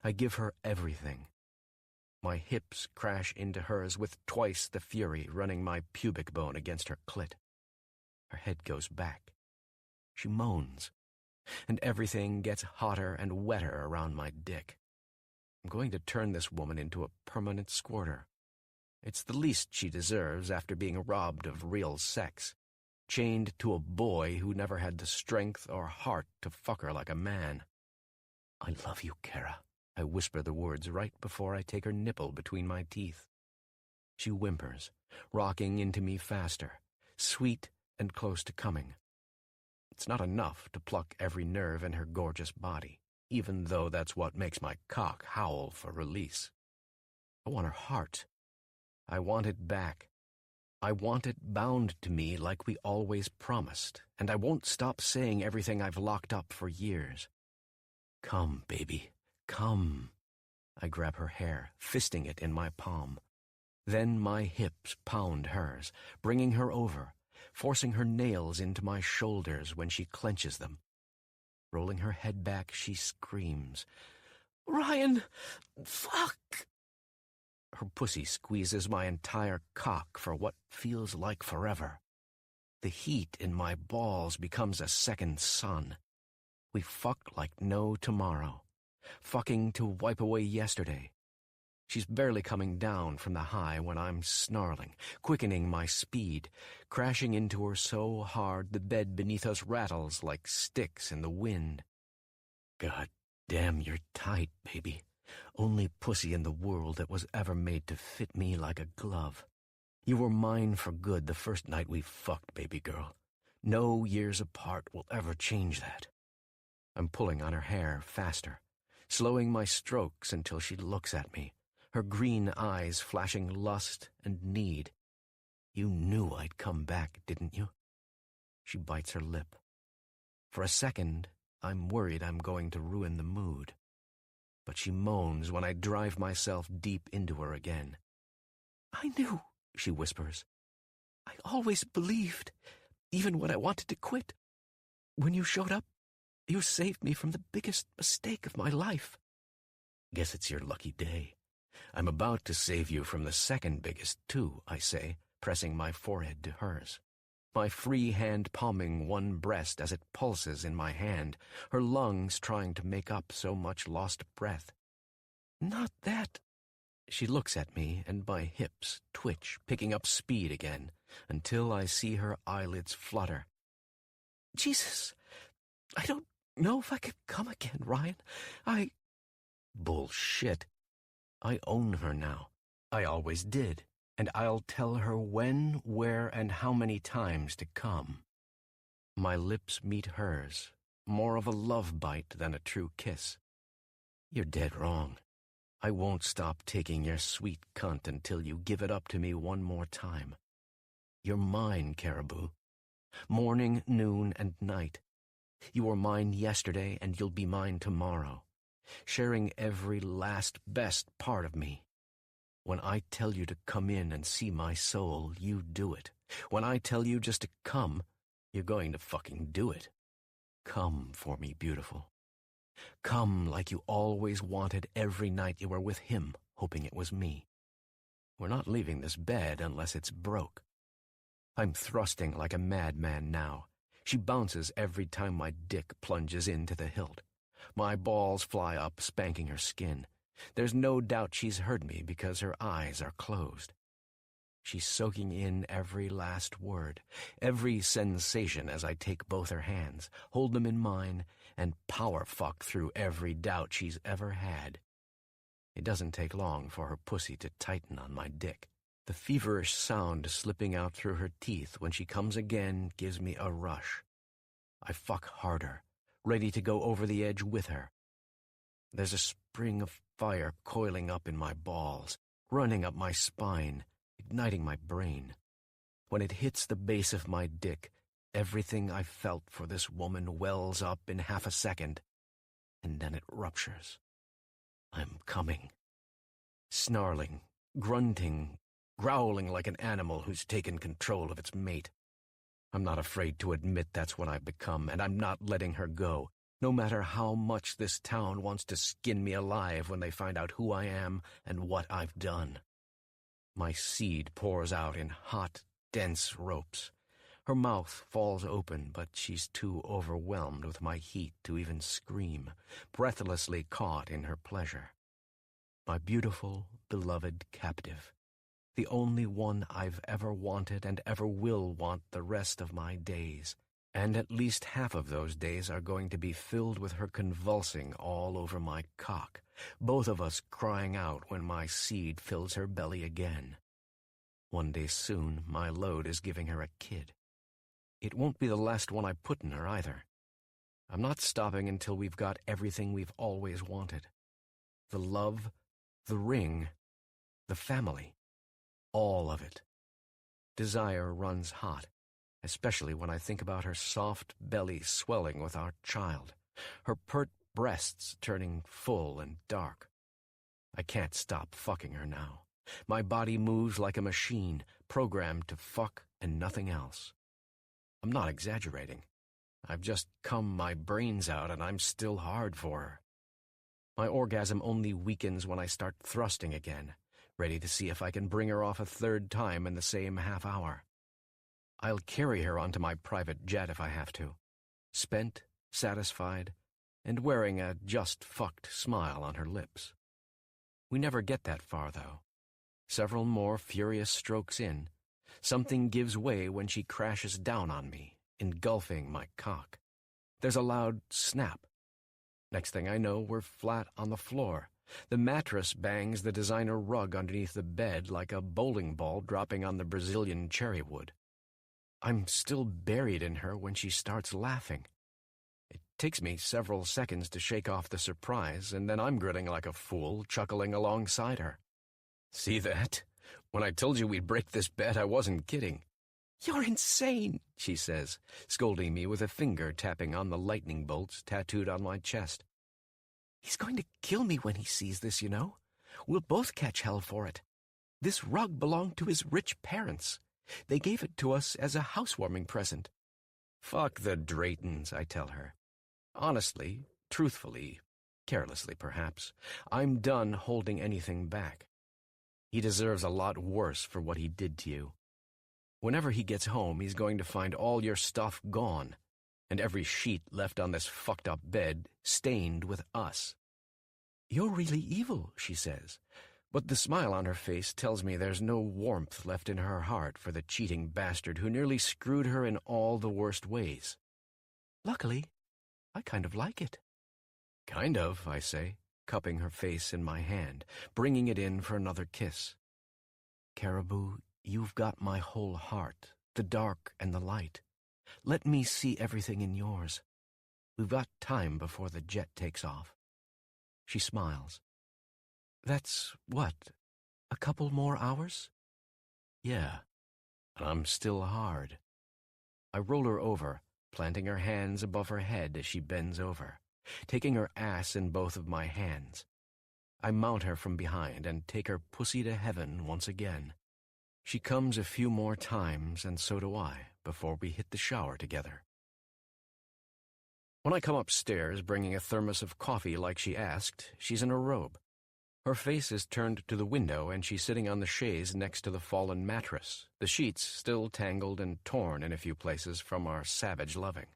I give her everything. My hips crash into hers with twice the fury running my pubic bone against her clit. Her head goes back. She moans, and everything gets hotter and wetter around my dick. I'm going to turn this woman into a permanent squirter. It's the least she deserves after being robbed of real sex, chained to a boy who never had the strength or heart to fuck her like a man. I love you, Kara. I whisper the words right before I take her nipple between my teeth. She whimpers, rocking into me faster, sweet and close to coming. It's not enough to pluck every nerve in her gorgeous body, even though that's what makes my cock howl for release. I want her heart. I want it back. I want it bound to me like we always promised, and I won't stop saying everything I've locked up for years. Come, baby, come. I grab her hair, fisting it in my palm. Then my hips pound hers, bringing her over, forcing her nails into my shoulders when she clenches them. Rolling her head back, she screams, "Ryan, fuck!" Her pussy squeezes my entire cock for what feels like forever. The heat in my balls becomes a second sun. We fuck like no tomorrow, fucking to wipe away yesterday. She's barely coming down from the high when I'm snarling, quickening my speed, crashing into her so hard the bed beneath us rattles like sticks in the wind. God damn, you're tight, baby. Only pussy in the world that was ever made to fit me like a glove. You were mine for good the first night we fucked, baby girl. No years apart will ever change that. I'm pulling on her hair faster, slowing my strokes until she looks at me, her green eyes flashing lust and need. You knew I'd come back, didn't you? She bites her lip. For a second, I'm worried I'm going to ruin the mood. But she moans when I drive myself deep into her again. I knew, she whispers. I always believed, even when I wanted to quit. When you showed up, you saved me from the biggest mistake of my life. Guess it's your lucky day. I'm about to save you from the second biggest, too, I say, pressing my forehead to hers. My free hand palming one breast as it pulses in my hand, her lungs trying to make up so much lost breath. Not that. She looks at me, and my hips twitch, picking up speed again, until I see her eyelids flutter. Jesus, I don't know if I could come again, Ryan. Bullshit. I own her now. I always did, and I'll tell her when, where, and how many times to come. My lips meet hers, more of a love bite than a true kiss. You're dead wrong. I won't stop taking your sweet cunt until you give it up to me one more time. You're mine, Caribou. Morning, noon, and night. You were mine yesterday, and you'll be mine tomorrow, sharing every last best part of me. When I tell you to come in and see my soul, you do it. When I tell you just to come, you're going to fucking do it. Come for me, beautiful. Come like you always wanted every night you were with him, hoping it was me. We're not leaving this bed unless it's broke. I'm thrusting like a madman now. She bounces every time my dick plunges into the hilt. My balls fly up, spanking her skin. There's no doubt she's heard me because her eyes are closed. She's soaking in every last word, every sensation as I take both her hands, hold them in mine, and power fuck through every doubt she's ever had. It doesn't take long for her pussy to tighten on my dick. The feverish sound slipping out through her teeth when she comes again gives me a rush. I fuck harder, ready to go over the edge with her. There's a spring of fire coiling up in my balls, running up my spine, igniting my brain. When it hits the base of my dick, everything I felt for this woman wells up in half a second, and then it ruptures. I'm coming. Snarling, grunting, growling like an animal who's taken control of its mate. I'm not afraid to admit that's what I've become, and I'm not letting her go, no matter how much this town wants to skin me alive when they find out who I am and what I've done. My seed pours out in hot, dense ropes. Her mouth falls open, but she's too overwhelmed with my heat to even scream, breathlessly caught in her pleasure. My beautiful, beloved captive, the only one I've ever wanted and ever will want the rest of my days, and at least half of those days are going to be filled with her convulsing all over my cock, both of us crying out when my seed fills her belly again. One day soon, my load is giving her a kid. It won't be the last one I put in her either. I'm not stopping until we've got everything we've always wanted. The love, the ring, the family, all of it. Desire runs hot, especially when I think about her soft belly swelling with our child, her pert breasts turning full and dark. I can't stop fucking her now. My body moves like a machine, programmed to fuck and nothing else. I'm not exaggerating. I've just come my brains out and I'm still hard for her. My orgasm only weakens when I start thrusting again, ready to see if I can bring her off a third time in the same half hour. I'll carry her onto my private jet if I have to, spent, satisfied, and wearing a just-fucked smile on her lips. We never get that far, though. Several more furious strokes in, something gives way when she crashes down on me, engulfing my cock. There's a loud snap. Next thing I know, we're flat on the floor. The mattress bangs the designer rug underneath the bed like a bowling ball dropping on the Brazilian cherry wood. I'm still buried in her when she starts laughing. It takes me several seconds to shake off the surprise, and then I'm grinning like a fool, chuckling alongside her. See that? When I told you we'd break this bed, I wasn't kidding. You're insane, she says, scolding me with a finger tapping on the lightning bolts tattooed on my chest. He's going to kill me when he sees this, you know. We'll both catch hell for it. This rug belonged to his rich parents. They gave it to us as a housewarming present. Fuck the Draytons, I tell her. Honestly, truthfully, carelessly perhaps, I'm done holding anything back. He deserves a lot worse for what he did to you. Whenever he gets home, he's going to find all your stuff gone, and every sheet left on this fucked-up bed stained with us. You're really evil, she says, but the smile on her face tells me there's no warmth left in her heart for the cheating bastard who nearly screwed her in all the worst ways. Luckily, I kind of like it. Kind of, I say, cupping her face in my hand, bringing it in for another kiss. Caribou, you've got my whole heart, the dark and the light. Let me see everything in yours. We've got time before the jet takes off. She smiles. That's what, a couple more hours? Yeah, and I'm still hard. I roll her over, planting her hands above her head as she bends over, taking her ass in both of my hands. I mount her from behind and take her pussy to heaven once again. She comes a few more times, and so do I, before we hit the shower together. When I come upstairs bringing a thermos of coffee like she asked, she's in a robe. Her face is turned to the window, and she's sitting on the chaise next to the fallen mattress, the sheets still tangled and torn in a few places from our savage loving.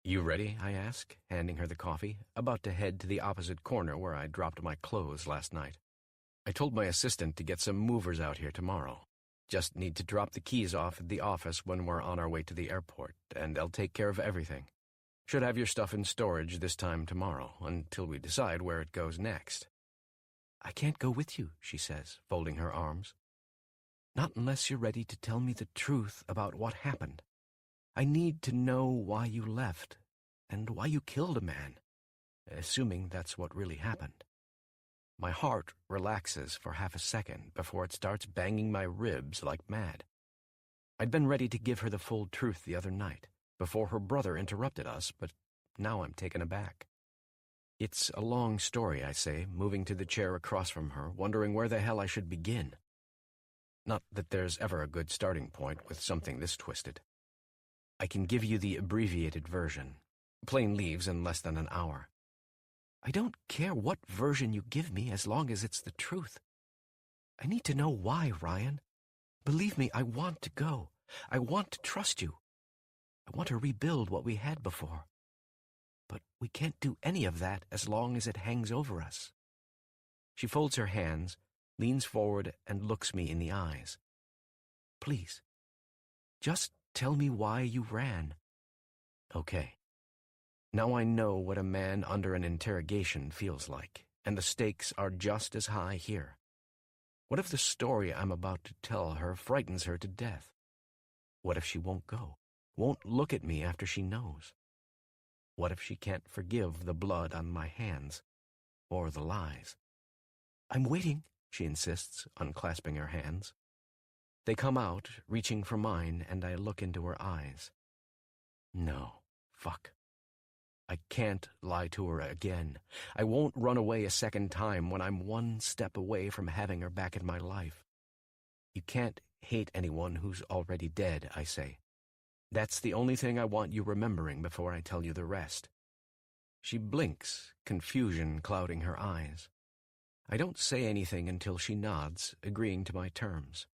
You ready? I ask, handing her the coffee, about to head to the opposite corner where I dropped my clothes last night. I told my assistant to get some movers out here tomorrow. Just need to drop the keys off at the office when we're on our way to the airport, and they'll take care of everything. Should have your stuff in storage this time tomorrow, until we decide where it goes next. I can't go with you, she says, folding her arms. Not unless you're ready to tell me the truth about what happened. I need to know why you left, and why you killed a man, assuming that's what really happened. My heart relaxes for half a second before it starts banging my ribs like mad. I'd been ready to give her the full truth the other night, before her brother interrupted us, but now I'm taken aback. It's a long story, I say, moving to the chair across from her, wondering where the hell I should begin. Not that there's ever a good starting point with something this twisted. I can give you the abbreviated version. Plane leaves in less than an hour. I don't care what version you give me as long as it's the truth. I need to know why, Ryan. Believe me, I want to go. I want to trust you. I want to rebuild what we had before. But we can't do any of that as long as it hangs over us. She folds her hands, leans forward, and looks me in the eyes. Please, just tell me why you ran. Okay. Now I know what a man under an interrogation feels like, and the stakes are just as high here. What if the story I'm about to tell her frightens her to death? What if she won't go, won't look at me after she knows? What if she can't forgive the blood on my hands, or the lies? I'm waiting, she insists, unclasping her hands. They come out, reaching for mine, and I look into her eyes. No, fuck. I can't lie to her again. I won't run away a second time when I'm one step away from having her back in my life. You can't hate anyone who's already dead, I say. That's the only thing I want you remembering before I tell you the rest. She blinks, confusion clouding her eyes. I don't say anything until she nods, agreeing to my terms.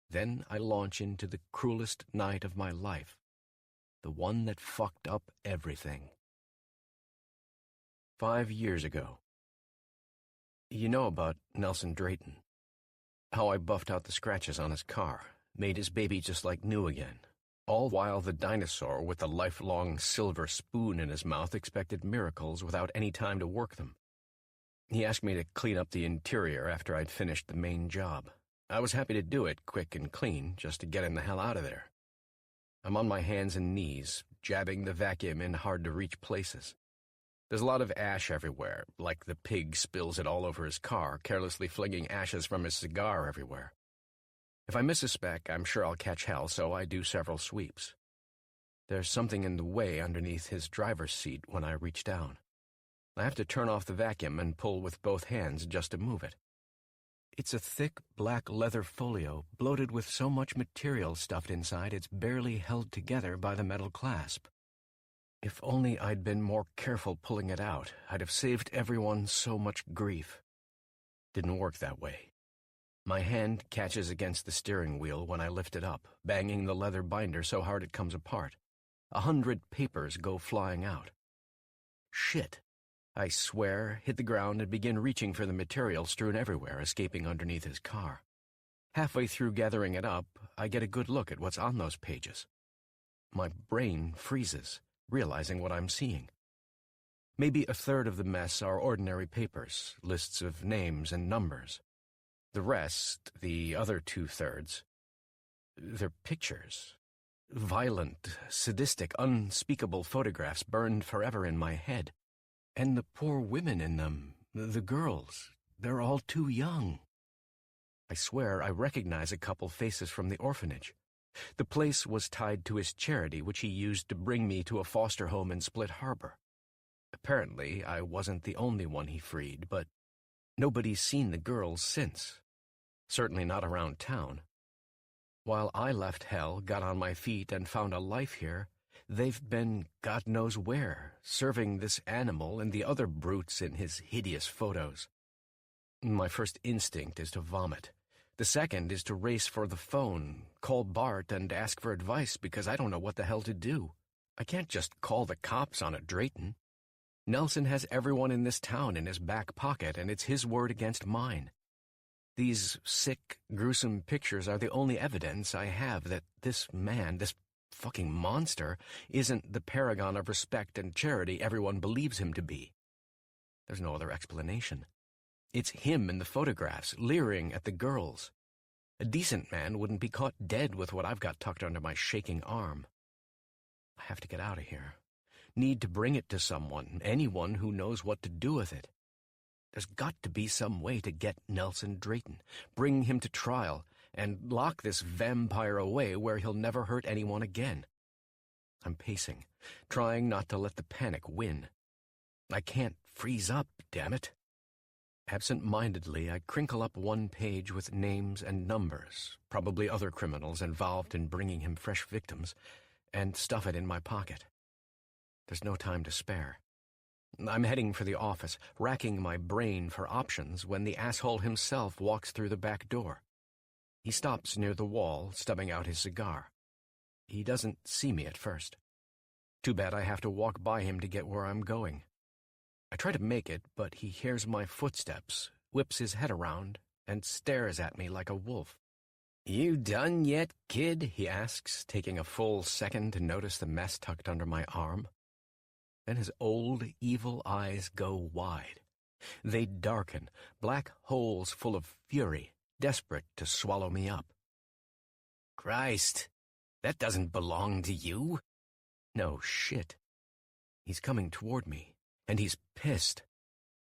Then I launch into the cruelest night of my life, the one that fucked up everything. 5 years ago. You know about Nelson Drayton. How I buffed out the scratches on his car, made his baby just like new again, all while the dinosaur with the lifelong silver spoon in his mouth expected miracles without any time to work them. He asked me to clean up the interior after I'd finished the main job. I was happy to do it quick and clean, just to get him the hell out of there. I'm on my hands and knees, jabbing the vacuum in hard-to-reach places. There's a lot of ash everywhere, like the pig spills it all over his car, carelessly flinging ashes from his cigar everywhere. If I miss a speck, I'm sure I'll catch hell, so I do several sweeps. There's something in the way underneath his driver's seat when I reach down. I have to turn off the vacuum and pull with both hands just to move it. It's a thick black leather folio bloated with so much material stuffed inside it's barely held together by the metal clasp. If only I'd been more careful pulling it out, I'd have saved everyone so much grief. Didn't work that way. My hand catches against the steering wheel when I lift it up, banging the leather binder so hard it comes apart. 100 papers go flying out. Shit. I swear, hit the ground and begin reaching for the material strewn everywhere, escaping underneath his car. Halfway through gathering it up, I get a good look at what's on those pages. My brain freezes, realizing what I'm seeing. Maybe a third of the mess are ordinary papers, lists of names and numbers. The rest, the other 2/3, they're pictures. Violent, sadistic, unspeakable photographs burned forever in my head. And the poor women in them, the girls, they're all too young. I swear I recognize a couple faces from the orphanage. The place was tied to his charity, which he used to bring me to a foster home in Split Harbor. Apparently, I wasn't the only one he freed, but nobody's seen the girls since. Certainly not around town. While I left hell, got on my feet, and found a life here, they've been God knows where, serving this animal and the other brutes in his hideous photos. My first instinct is to vomit. The second is to race for the phone, call Bart, and ask for advice because I don't know what the hell to do. I can't just call the cops on a Drayton. Nelson has everyone in this town in his back pocket, and it's his word against mine. These sick, gruesome pictures are the only evidence I have that this man, this fucking monster, isn't the paragon of respect and charity everyone believes him to be. There's no other explanation. It's him in the photographs, leering at the girls. A decent man wouldn't be caught dead with what I've got tucked under my shaking arm. I have to get out of here. Need to bring it to someone, anyone who knows what to do with it. There's got to be some way to get Nelson Drayton, bring him to trial, and lock this vampire away where he'll never hurt anyone again. I'm pacing, trying not to let the panic win. I can't freeze up, damn it. Absent-mindedly, I crinkle up one page with names and numbers, probably other criminals involved in bringing him fresh victims, and stuff it in my pocket. There's no time to spare. I'm heading for the office, racking my brain for options when the asshole himself walks through the back door. He stops near the wall, stubbing out his cigar. He doesn't see me at first. Too bad I have to walk by him to get where I'm going. I try to make it, but he hears my footsteps, whips his head around, and stares at me like a wolf. "You done yet, kid?" he asks, taking a full second to notice the mess tucked under my arm. Then his old, evil eyes go wide. They darken, black holes full of fury, desperate to swallow me up. "Christ, that doesn't belong to you." No shit. He's coming toward me, and he's pissed.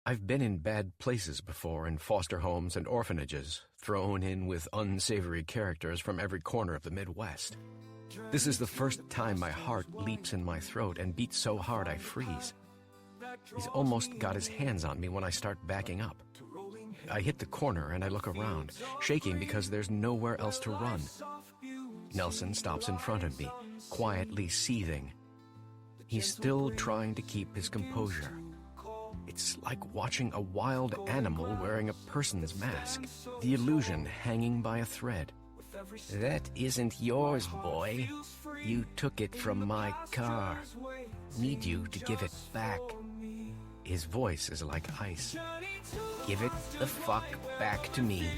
I've been in bad places before, in foster homes and orphanages, thrown in with unsavory characters from every corner of the Midwest. This is the first time my heart leaps in my throat and beats so hard I freeze. He's almost got his hands on me when I start backing up. I hit the corner and I look around, shaking because there's nowhere else to run. Nelson stops in front of me, quietly seething. He's still trying to keep his composure. It's like watching a wild animal wearing a person's mask, the illusion hanging by a thread. "That isn't yours, boy. You took it from my car. Need you to give it back." His voice is like ice. "Give it the fuck back to me.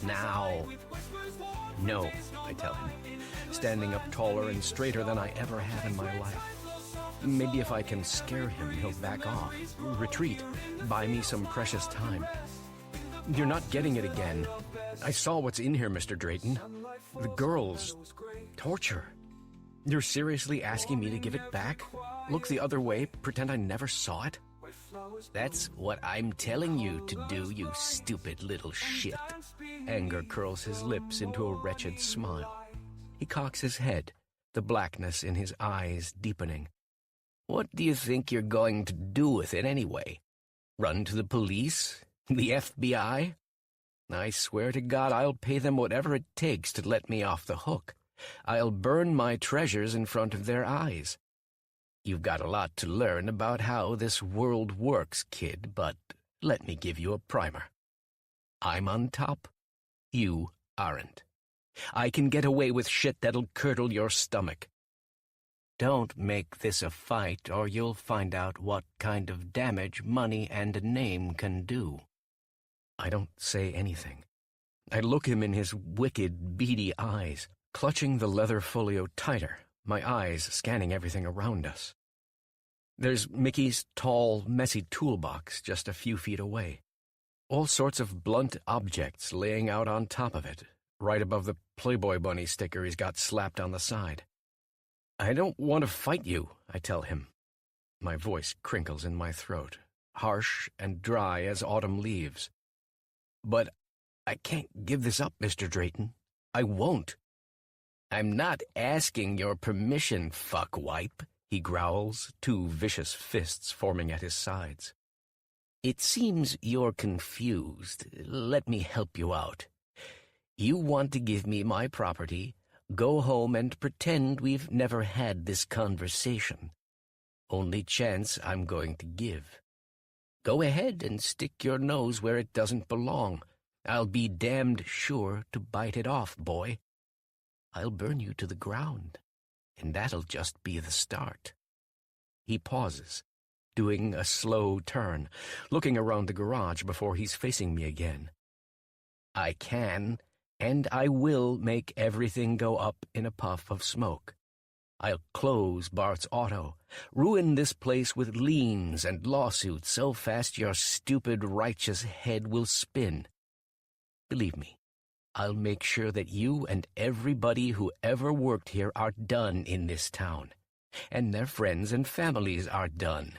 Now." "No," I tell him, standing up taller and straighter than I ever have in my life. Maybe if I can scare him, he'll back off, retreat, buy me some precious time. "You're not getting it again. I saw what's in here, Mr. Drayton. The girls. Torture. You're seriously asking me to give it back? Look the other way, pretend I never saw it?" "That's what I'm telling you to do, you stupid little shit." Anger curls his lips into a wretched smile. He cocks his head, the blackness in his eyes deepening. "What do you think you're going to do with it anyway? Run to the police? The FBI?" I swear to God I'll pay them whatever it takes to let me off the hook. I'll burn my treasures in front of their eyes. You've got a lot to learn about how this world works, kid, but let me give you a primer. I'm on top. You aren't. I can get away with shit that'll curdle your stomach. Don't make this a fight, or you'll find out what kind of damage money and a name can do. I don't say anything. I look him in his wicked, beady eyes, clutching the leather folio tighter, my eyes scanning everything around us. There's Mickey's tall, messy toolbox just a few feet away. All sorts of blunt objects laying out on top of it, right above the Playboy Bunny sticker he's got slapped on the side. I don't want to fight you, I tell him. My voice crinkles in my throat, harsh and dry as autumn leaves. But I can't give this up, Mr. Drayton. I won't. I'm not asking your permission, fuckwipe, he growls, two vicious fists forming at his sides. It seems you're confused. Let me help you out. You want to give me my property, go home and pretend we've never had this conversation. Only chance I'm going to give. Go ahead and stick your nose where it doesn't belong. I'll be damned sure to bite it off, boy. I'll burn you to the ground, and that'll just be the start. He pauses, doing a slow turn, looking around the garage before he's facing me again. I can, and I will make everything go up in a puff of smoke. I'll close Bart's Auto, ruin this place with liens and lawsuits so fast your stupid righteous head will spin. Believe me, I'll make sure that you and everybody who ever worked here are done in this town, and their friends and families are done,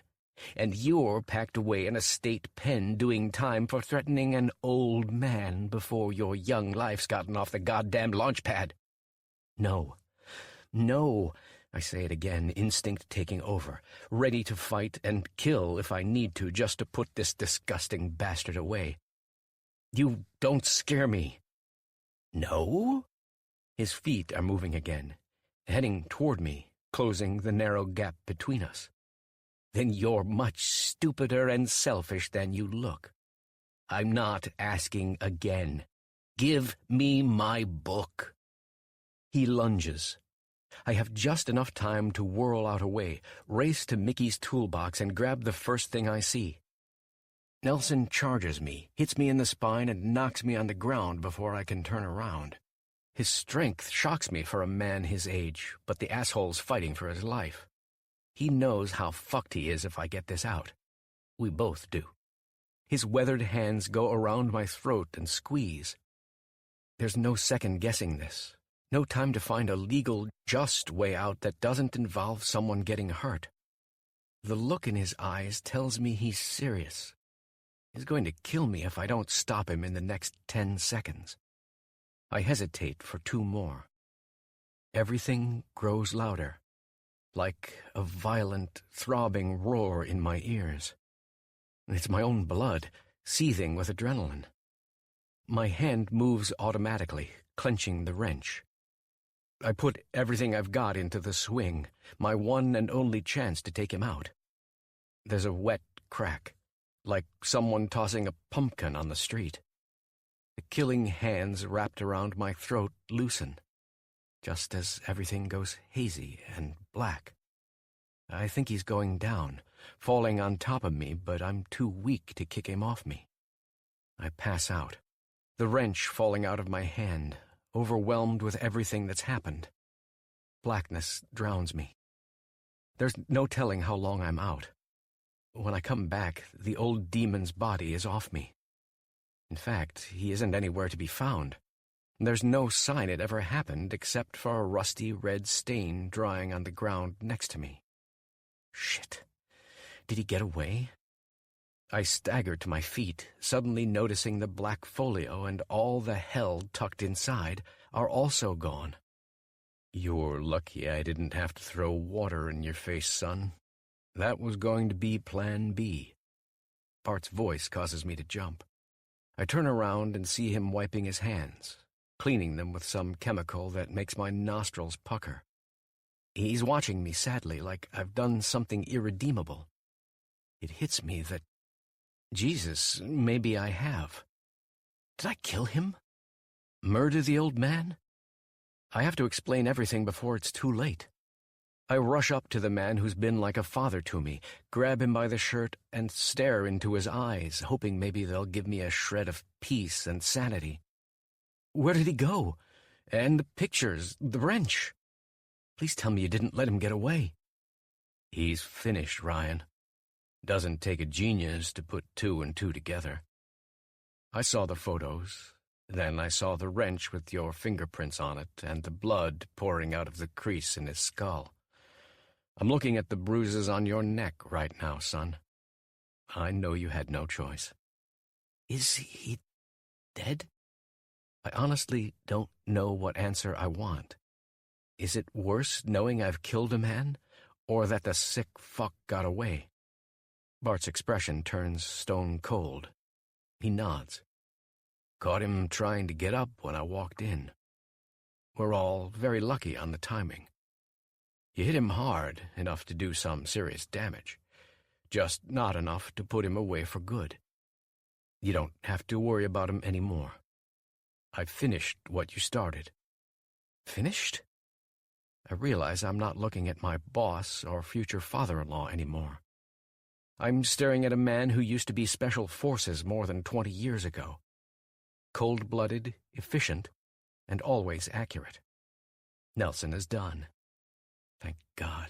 and you're packed away in a state pen doing time for threatening an old man before your young life's gotten off the goddamn launch pad. No, I say it again, instinct taking over, ready to fight and kill if I need to just to put this disgusting bastard away. You don't scare me. No? His feet are moving again, heading toward me, closing the narrow gap between us. Then you're much stupider and selfish than you look. I'm not asking again. Give me my book. He lunges. I have just enough time to whirl out a way, race to Mickey's toolbox, and grab the first thing I see. Nelson charges me, hits me in the spine, and knocks me on the ground before I can turn around. His strength shocks me for a man his age, but the asshole's fighting for his life. He knows how fucked he is if I get this out. We both do. His weathered hands go around my throat and squeeze. There's no second-guessing this. No time to find a legal, just way out that doesn't involve someone getting hurt. The look in his eyes tells me he's serious. He's going to kill me if I don't stop him in the next 10 seconds. I hesitate for 2 more. Everything grows louder, like a violent, throbbing roar in my ears. It's my own blood, seething with adrenaline. My hand moves automatically, clenching the wrench. I put everything I've got into the swing, my one and only chance to take him out. There's a wet crack, like someone tossing a pumpkin on the street. The killing hands wrapped around my throat loosen, just as everything goes hazy and black. I think he's going down, falling on top of me, but I'm too weak to kick him off me. I pass out, the wrench falling out of my hand, overwhelmed with everything that's happened. Blackness drowns me. There's no telling how long I'm out. When I come back, the old demon's body is off me. In fact, he isn't anywhere to be found. There's no sign it ever happened except for a rusty red stain drying on the ground next to me. Shit. Did he get away? I stagger to my feet, suddenly noticing the black folio and all the hell tucked inside are also gone. You're lucky I didn't have to throw water in your face, son. That was going to be Plan B. Bart's voice causes me to jump. I turn around and see him wiping his hands, cleaning them with some chemical that makes my nostrils pucker. He's watching me sadly, like I've done something irredeemable. It hits me that, Jesus, maybe I have. Did I kill him? Murder the old man? I have to explain everything before it's too late. I rush up to the man who's been like a father to me, grab him by the shirt, and stare into his eyes, hoping maybe they'll give me a shred of peace and sanity. Where did he go? And the pictures, the wrench? Please tell me you didn't let him get away. He's finished, Ryan. Doesn't take a genius to put two and two together. I saw the photos. Then I saw the wrench with your fingerprints on it and the blood pouring out of the crease in his skull. I'm looking at the bruises on your neck right now, son. I know you had no choice. Is he dead? I honestly don't know what answer I want. Is it worse knowing I've killed a man, or that the sick fuck got away? Bart's expression turns stone cold. He nods. Caught him trying to get up when I walked in. We're all very lucky on the timing. You hit him hard, enough to do some serious damage. Just not enough to put him away for good. You don't have to worry about him anymore. I've finished what you started. Finished? I realize I'm not looking at my boss or future father-in-law anymore. I'm staring at a man who used to be Special Forces more than 20 years ago. Cold-blooded, efficient, and always accurate. Nelson is done. Thank God.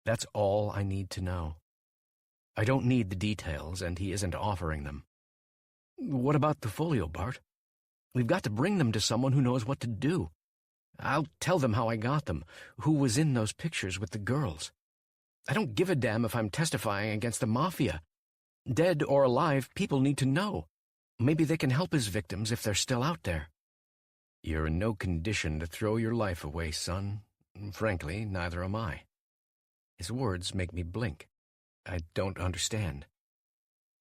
That's all I need to know. I don't need the details, and he isn't offering them. What about the folio, Bart? We've got to bring them to someone who knows what to do. I'll tell them how I got them, who was in those pictures with the girls. I don't give a damn if I'm testifying against the mafia. Dead or alive, people need to know. Maybe they can help his victims if they're still out there. You're in no condition to throw your life away, son. Frankly, neither am I. His words make me blink. I don't understand.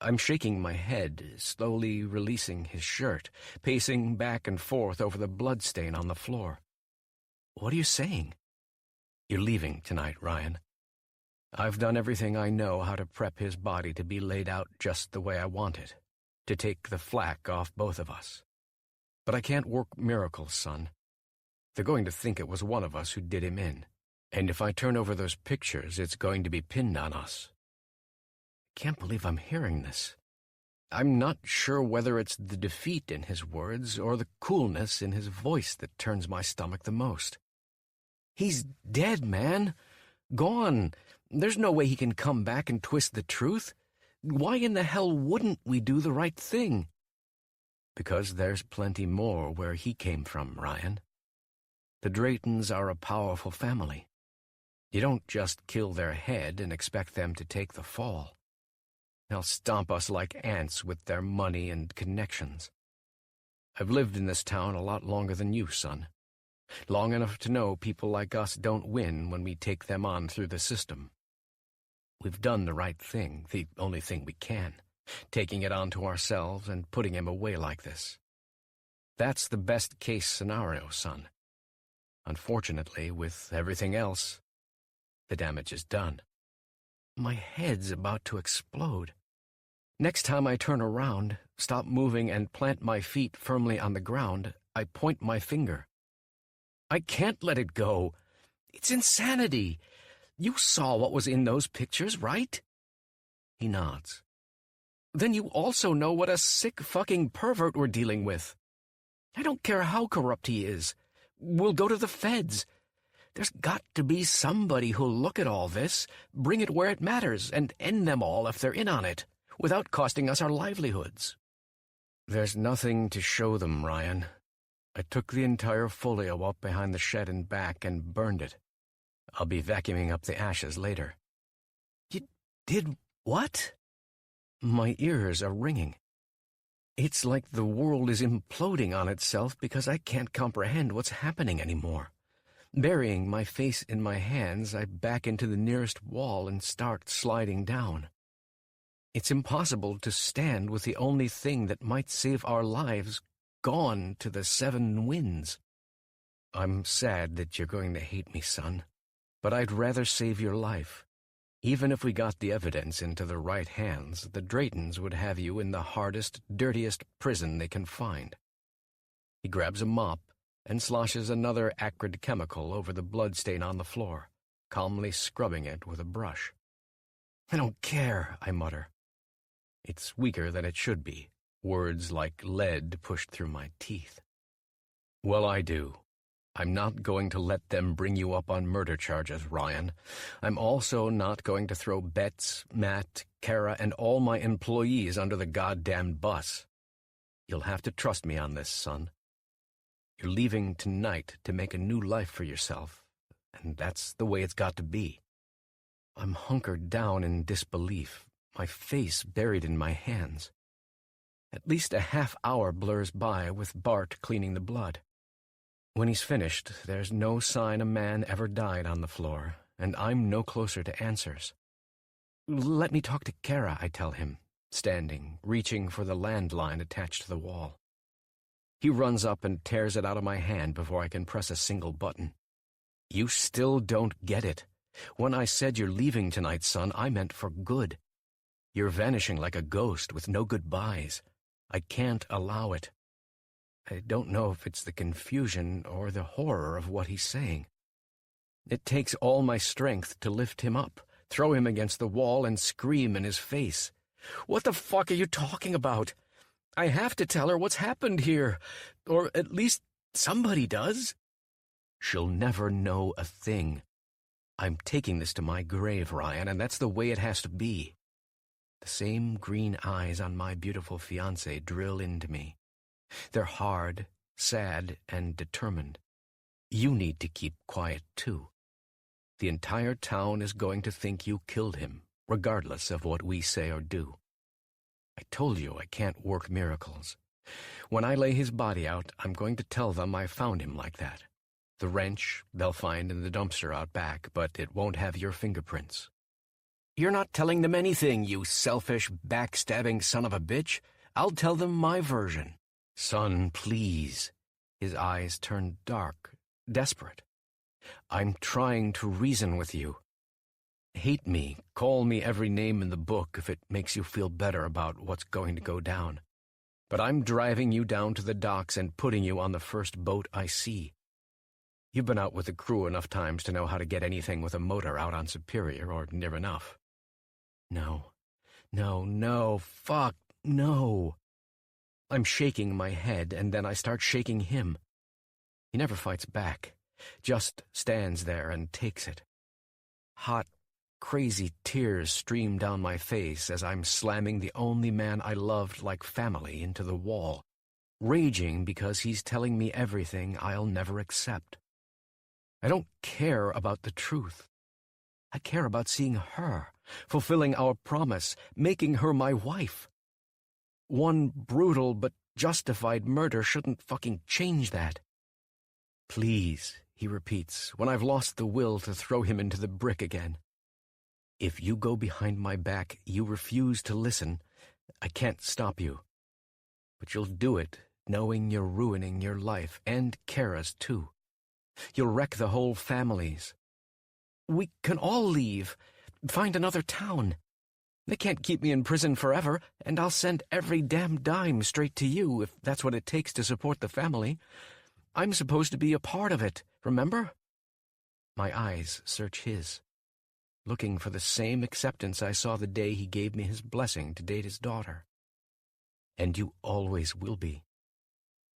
I'm shaking my head, slowly releasing his shirt, pacing back and forth over the bloodstain on the floor. What are you saying? You're leaving tonight, Ryan. I've done everything I know how to prep his body to be laid out just the way I want it, to take the flak off both of us. But I can't work miracles, son. They're going to think it was one of us who did him in, and if I turn over those pictures, it's going to be pinned on us. I can't believe I'm hearing this. I'm not sure whether it's the defeat in his words or the coolness in his voice that turns my stomach the most. He's dead, man. Gone. There's no way he can come back and twist the truth. Why in the hell wouldn't we do the right thing? Because there's plenty more where he came from, Ryan. The Draytons are a powerful family. You don't just kill their head and expect them to take the fall. They'll stomp us like ants with their money and connections. I've lived in this town a lot longer than you, son. Long enough to know people like us don't win when we take them on through the system. We've done the right thing, the only thing we can, taking it onto ourselves and putting him away like this. That's the best-case scenario, son. Unfortunately, with everything else, the damage is done. My head's about to explode. Next time I turn around, stop moving, and plant my feet firmly on the ground, I point my finger. I can't let it go. It's insanity. You saw what was in those pictures, right? He nods. Then you also know what a sick fucking pervert we're dealing with. I don't care how corrupt he is. We'll go to the feds. There's got to be somebody who'll look at all this, bring it where it matters, and end them all if they're in on it, without costing us our livelihoods. There's nothing to show them, Ryan. I took the entire folio up behind the shed and back and burned it. I'll be vacuuming up the ashes later. You did what? My ears are ringing. It's like the world is imploding on itself because I can't comprehend what's happening anymore. Burying my face in my hands, I back into the nearest wall and start sliding down. It's impossible to stand with the only thing that might save our lives gone to the 7 winds. I'm sad that you're going to hate me, son, but I'd rather save your life. Even if we got the evidence into the right hands, the Draytons would have you in the hardest, dirtiest prison they can find. He grabs a mop and sloshes another acrid chemical over the bloodstain on the floor, calmly scrubbing it with a brush. I don't care, I mutter. It's weaker than it should be, words like lead pushed through my teeth. Well, I do. I'm not going to let them bring you up on murder charges, Ryan. I'm also not going to throw Betts, Matt, Kara, and all my employees under the goddamn bus. You'll have to trust me on this, son. You're leaving tonight to make a new life for yourself, and that's the way it's got to be. I'm hunkered down in disbelief, my face buried in my hands. At least a half hour blurs by with Bart cleaning the blood. When he's finished, there's no sign a man ever died on the floor, and I'm no closer to answers. Let me talk to Kara, I tell him, standing, reaching for the landline attached to the wall. He runs up and tears it out of my hand before I can press a single button. You still don't get it. When I said you're leaving tonight, son, I meant for good. You're vanishing like a ghost with no goodbyes. I can't allow it. I don't know if it's the confusion or the horror of what he's saying. It takes all my strength to lift him up, throw him against the wall, and scream in his face. What the fuck are you talking about? I have to tell her what's happened here, or at least somebody does. She'll never know a thing. I'm taking this to my grave, Ryan, and that's the way it has to be. The same green eyes on my beautiful fiancée drill into me. They're hard, sad, and determined. You need to keep quiet, too. The entire town is going to think you killed him, regardless of what we say or do. I told you I can't work miracles. When I lay his body out, I'm going to tell them I found him like that. The wrench they'll find in the dumpster out back, but it won't have your fingerprints. You're not telling them anything, you selfish, backstabbing son of a bitch. I'll tell them my version. Son, please. His eyes turned dark, desperate. I'm trying to reason with you. Hate me, call me every name in the book if it makes you feel better about what's going to go down. But I'm driving you down to the docks and putting you on the first boat I see. You've been out with the crew enough times to know how to get anything with a motor out on Superior, or near enough. No, fuck, no. I'm shaking my head, and then I start shaking him. He never fights back, just stands there and takes it. Hot, crazy tears stream down my face as I'm slamming the only man I loved like family into the wall, raging because he's telling me everything I'll never accept. I don't care about the truth. I care about seeing her, fulfilling our promise, making her my wife. One brutal but justified murder shouldn't fucking change that. Please, he repeats, when I've lost the will to throw him into the brick again. If you go behind my back, you refuse to listen, I can't stop you. But you'll do it, knowing you're ruining your life, and Kara's too. You'll wreck the whole family's. We can all leave, find another town. They can't keep me in prison forever, and I'll send every damn dime straight to you if that's what it takes to support the family. I'm supposed to be a part of it, remember? My eyes search his, looking for the same acceptance I saw the day he gave me his blessing to date his daughter. And you always will be.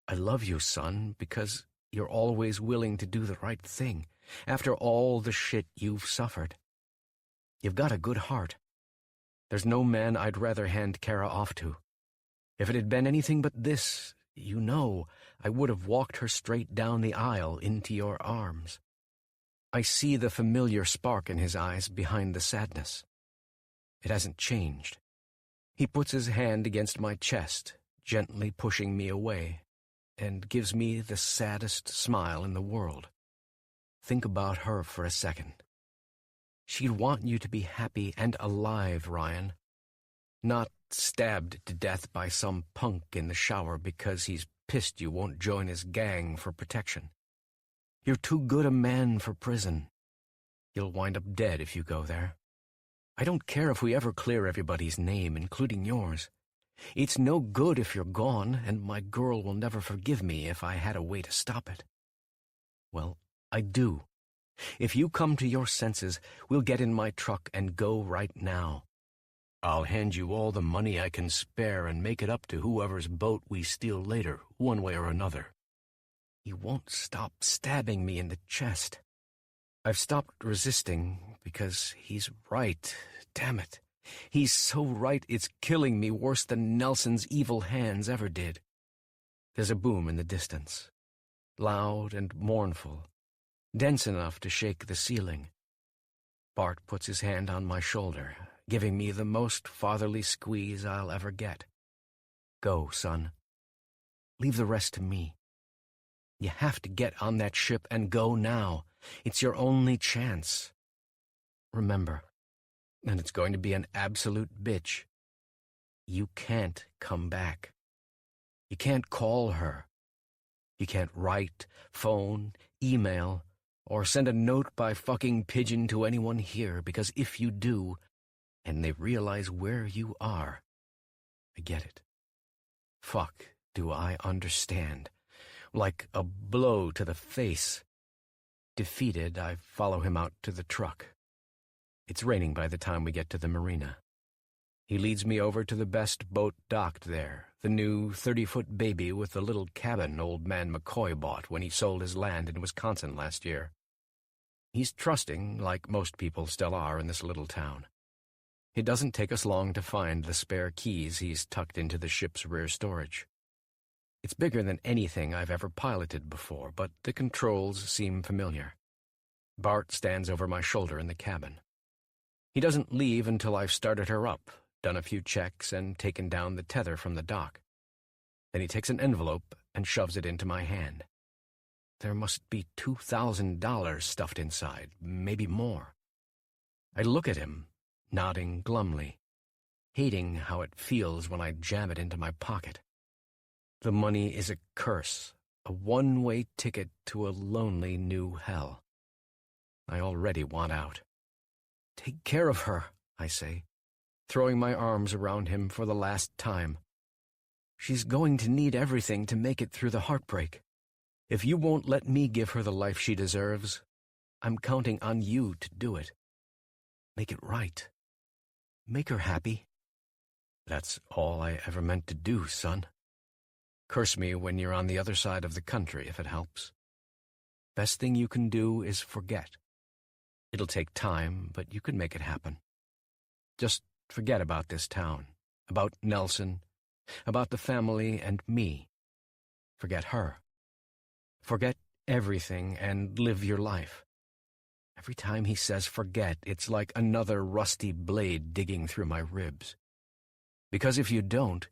I love you, son, because you're always willing to do the right thing, after all the shit you've suffered. You've got a good heart. There's no man I'd rather hand Kara off to. If it had been anything but this, you know, I would have walked her straight down the aisle into your arms. I see the familiar spark in his eyes behind the sadness. It hasn't changed. He puts his hand against my chest, gently pushing me away, and gives me the saddest smile in the world. Think about her for a second. She'd want you to be happy and alive, Ryan. Not stabbed to death by some punk in the shower because he's pissed you won't join his gang for protection. You're too good a man for prison. You'll wind up dead if you go there. I don't care if we ever clear everybody's name, including yours. It's no good if you're gone, and my girl will never forgive me if I had a way to stop it. Well, I do. If you come to your senses, we'll get in my truck and go right now. I'll hand you all the money I can spare and make it up to whoever's boat we steal later, one way or another. He won't stop stabbing me in the chest. I've stopped resisting because he's right, damn it. He's so right it's killing me worse than Nelson's evil hands ever did. There's a boom in the distance, loud and mournful, dense enough to shake the ceiling. Bart puts his hand on my shoulder, giving me the most fatherly squeeze I'll ever get. Go, son. Leave the rest to me. You have to get on that ship and go now. It's your only chance. Remember, and it's going to be an absolute bitch, you can't come back. You can't call her. You can't write, phone, email, or send a note by fucking pigeon to anyone here, because if you do, and they realize where you are, I get it. Fuck, do I understand. Like a blow to the face. Defeated, I follow him out to the truck. It's raining by the time we get to the marina. He leads me over to the best boat docked there, the new 30-foot baby with the little cabin old man McCoy bought when he sold his land in Wisconsin last year. He's trusting, like most people still are in this little town. It doesn't take us long to find the spare keys he's tucked into the ship's rear storage. It's bigger than anything I've ever piloted before, but the controls seem familiar. Bart stands over my shoulder in the cabin. He doesn't leave until I've started her up, done a few checks, and taken down the tether from the dock. Then he takes an envelope and shoves it into my hand. There must be $2,000 stuffed inside, maybe more. I look at him, nodding glumly, hating how it feels when I jam it into my pocket. The money is a curse, a one-way ticket to a lonely new hell. I already want out. Take care of her, I say, throwing my arms around him for the last time. She's going to need everything to make it through the heartbreak. If you won't let me give her the life she deserves, I'm counting on you to do it. Make it right. Make her happy. That's all I ever meant to do, son. Curse me when you're on the other side of the country, if it helps. Best thing you can do is forget. It'll take time, but you can make it happen. Just forget about this town, about Nelson, about the family and me. Forget her. Forget everything and live your life. Every time he says forget, it's like another rusty blade digging through my ribs. Because if you don't,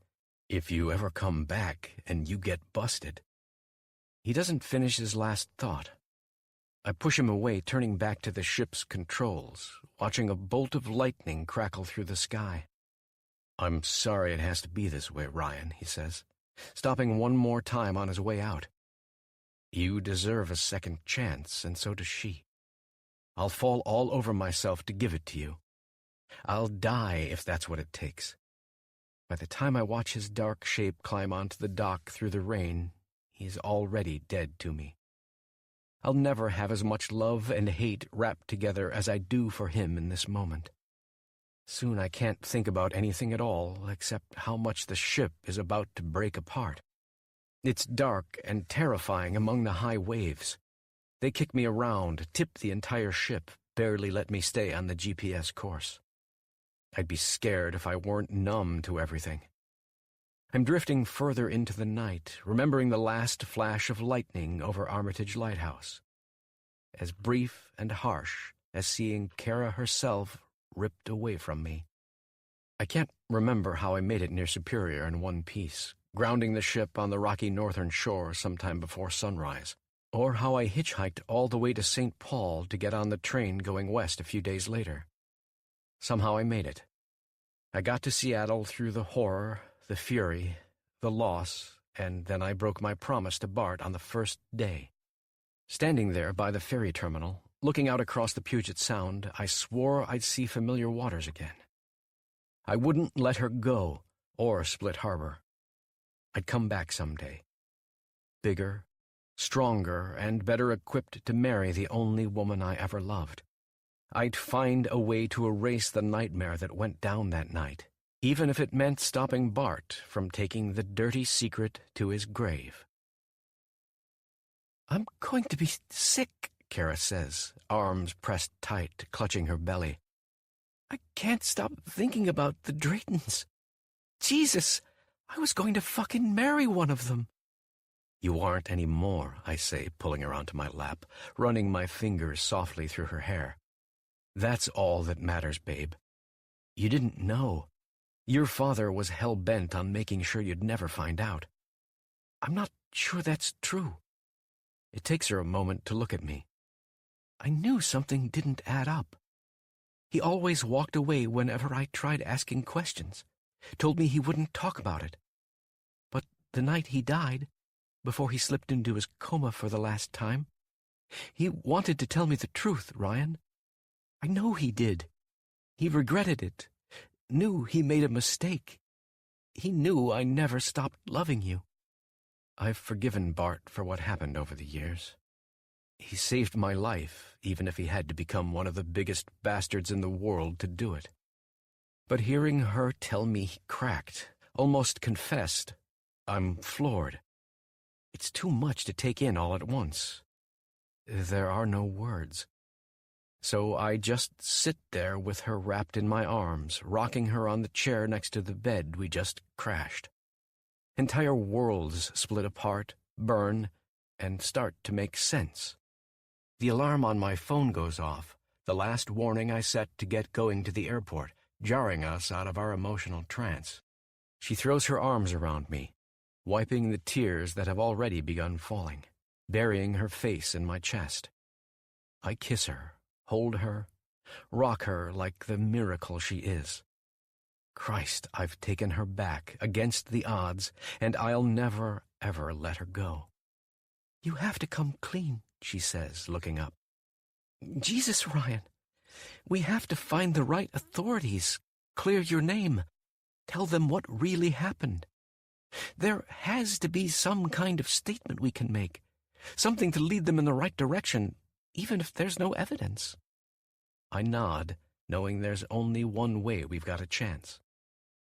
if you ever come back and you get busted. He doesn't finish his last thought. I push him away, turning back to the ship's controls, watching a bolt of lightning crackle through the sky. I'm sorry it has to be this way, Ryan, he says, stopping one more time on his way out. You deserve a second chance, and so does she. I'll fall all over myself to give it to you. I'll die if that's what it takes. By the time I watch his dark shape climb onto the dock through the rain, he's already dead to me. I'll never have as much love and hate wrapped together as I do for him in this moment. Soon I can't think about anything at all except how much the ship is about to break apart. It's dark and terrifying among the high waves. They kick me around, tip the entire ship, barely let me stay on the GPS course. I'd be scared if I weren't numb to everything. I'm drifting further into the night, remembering the last flash of lightning over Armitage Lighthouse. As brief and harsh as seeing Kara herself ripped away from me. I can't remember how I made it near Superior in one piece, grounding the ship on the rocky northern shore sometime before sunrise, or how I hitchhiked all the way to St. Paul to get on the train going west a few days later. Somehow I made it. I got to Seattle through the horror, the fury, the loss, and then I broke my promise to Bart on the first day. Standing there by the ferry terminal, looking out across the Puget Sound, I swore I'd see familiar waters again. I wouldn't let her go, or Split Harbor. I'd come back someday. Bigger, stronger, and better equipped to marry the only woman I ever loved. I'd find a way to erase the nightmare that went down that night, even if it meant stopping Bart from taking the dirty secret to his grave. "I'm going to be sick," Kara says, arms pressed tight, clutching her belly. "I can't stop thinking about the Draytons. Jesus, I was going to fucking marry one of them." "You aren't anymore," I say, pulling her onto my lap, running my fingers softly through her hair. "That's all that matters, babe. You didn't know. Your father was hell-bent on making sure you'd never find out. I'm not sure that's true." It takes her a moment to look at me. I knew something didn't add up. He always walked away whenever I tried asking questions, told me he wouldn't talk about it. But the night he died, before he slipped into his coma for the last time, he wanted to tell me the truth, Ryan. I know he did. He regretted it, knew he made a mistake. He knew I never stopped loving you. I've forgiven Bart for what happened over the years. He saved my life, even if he had to become one of the biggest bastards in the world to do it. But hearing her tell me he cracked, almost confessed, I'm floored. It's too much to take in all at once. There are no words. So I just sit there with her wrapped in my arms, rocking her on the chair next to the bed we just crashed. Entire worlds split apart, burn, and start to make sense. The alarm on my phone goes off, the last warning I set to get going to the airport, jarring us out of our emotional trance. She throws her arms around me, wiping the tears that have already begun falling, burying her face in my chest. I kiss her, hold her, rock her like the miracle she is. Christ, I've taken her back against the odds, and I'll never, ever let her go. You have to come clean, she says, looking up. Jesus, Ryan, we have to find the right authorities, clear your name, tell them what really happened. There has to be some kind of statement we can make, something to lead them in the right direction, even if there's no evidence. I nod, knowing there's only one way we've got a chance.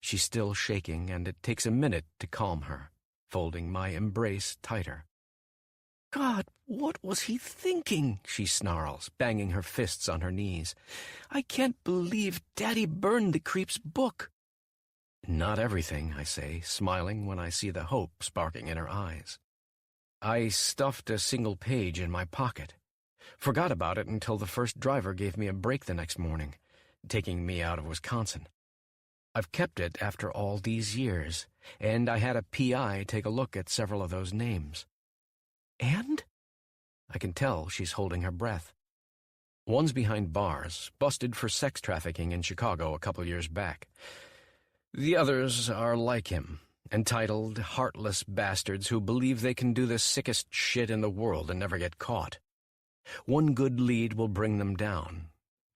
She's still shaking, and it takes a minute to calm her, folding my embrace tighter. God, what was he thinking? She snarls, banging her fists on her knees. I can't believe Daddy burned the creep's book. Not everything, I say, smiling when I see the hope sparking in her eyes. I stuffed a single page in my pocket. Forgot about it until the first driver gave me a break the next morning, taking me out of Wisconsin. I've kept it after all these years, and I had a PI take a look at several of those names. And? I can tell she's holding her breath. One's behind bars, busted for sex trafficking in Chicago a couple years back. The others are like him, entitled, heartless bastards who believe they can do the sickest shit in the world and never get caught. One good lead will bring them down,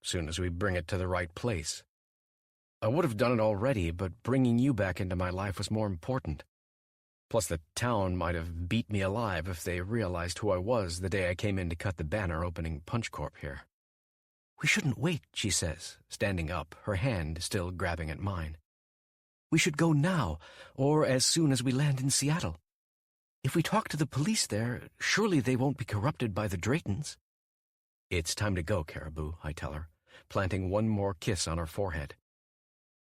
soon as we bring it to the right place. I would have done it already, but bringing you back into my life was more important. Plus, the town might have beat me alive if they realized who I was the day I came in to cut the banner opening Punch Corp here. We shouldn't wait, she says, standing up, her hand still grabbing at mine. We should go now, or as soon as we land in Seattle. If we talk to the police there, surely they won't be corrupted by the Draytons. It's time to go, Caribou, I tell her, planting one more kiss on her forehead.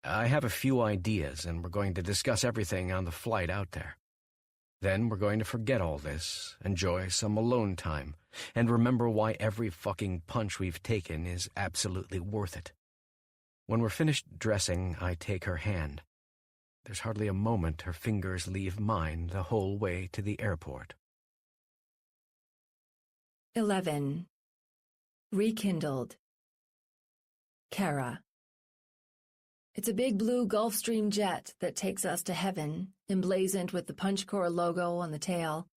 I have a few ideas, and we're going to discuss everything on the flight out there. Then we're going to forget all this, enjoy some alone time, and remember why every fucking punch we've taken is absolutely worth it. When we're finished dressing, I take her hand. There's hardly a moment her fingers leave mine the whole way to the airport. 11. Rekindled. Kara. It's a big blue Gulfstream jet that takes us to heaven, emblazoned with the Punch Corps logo on the tail.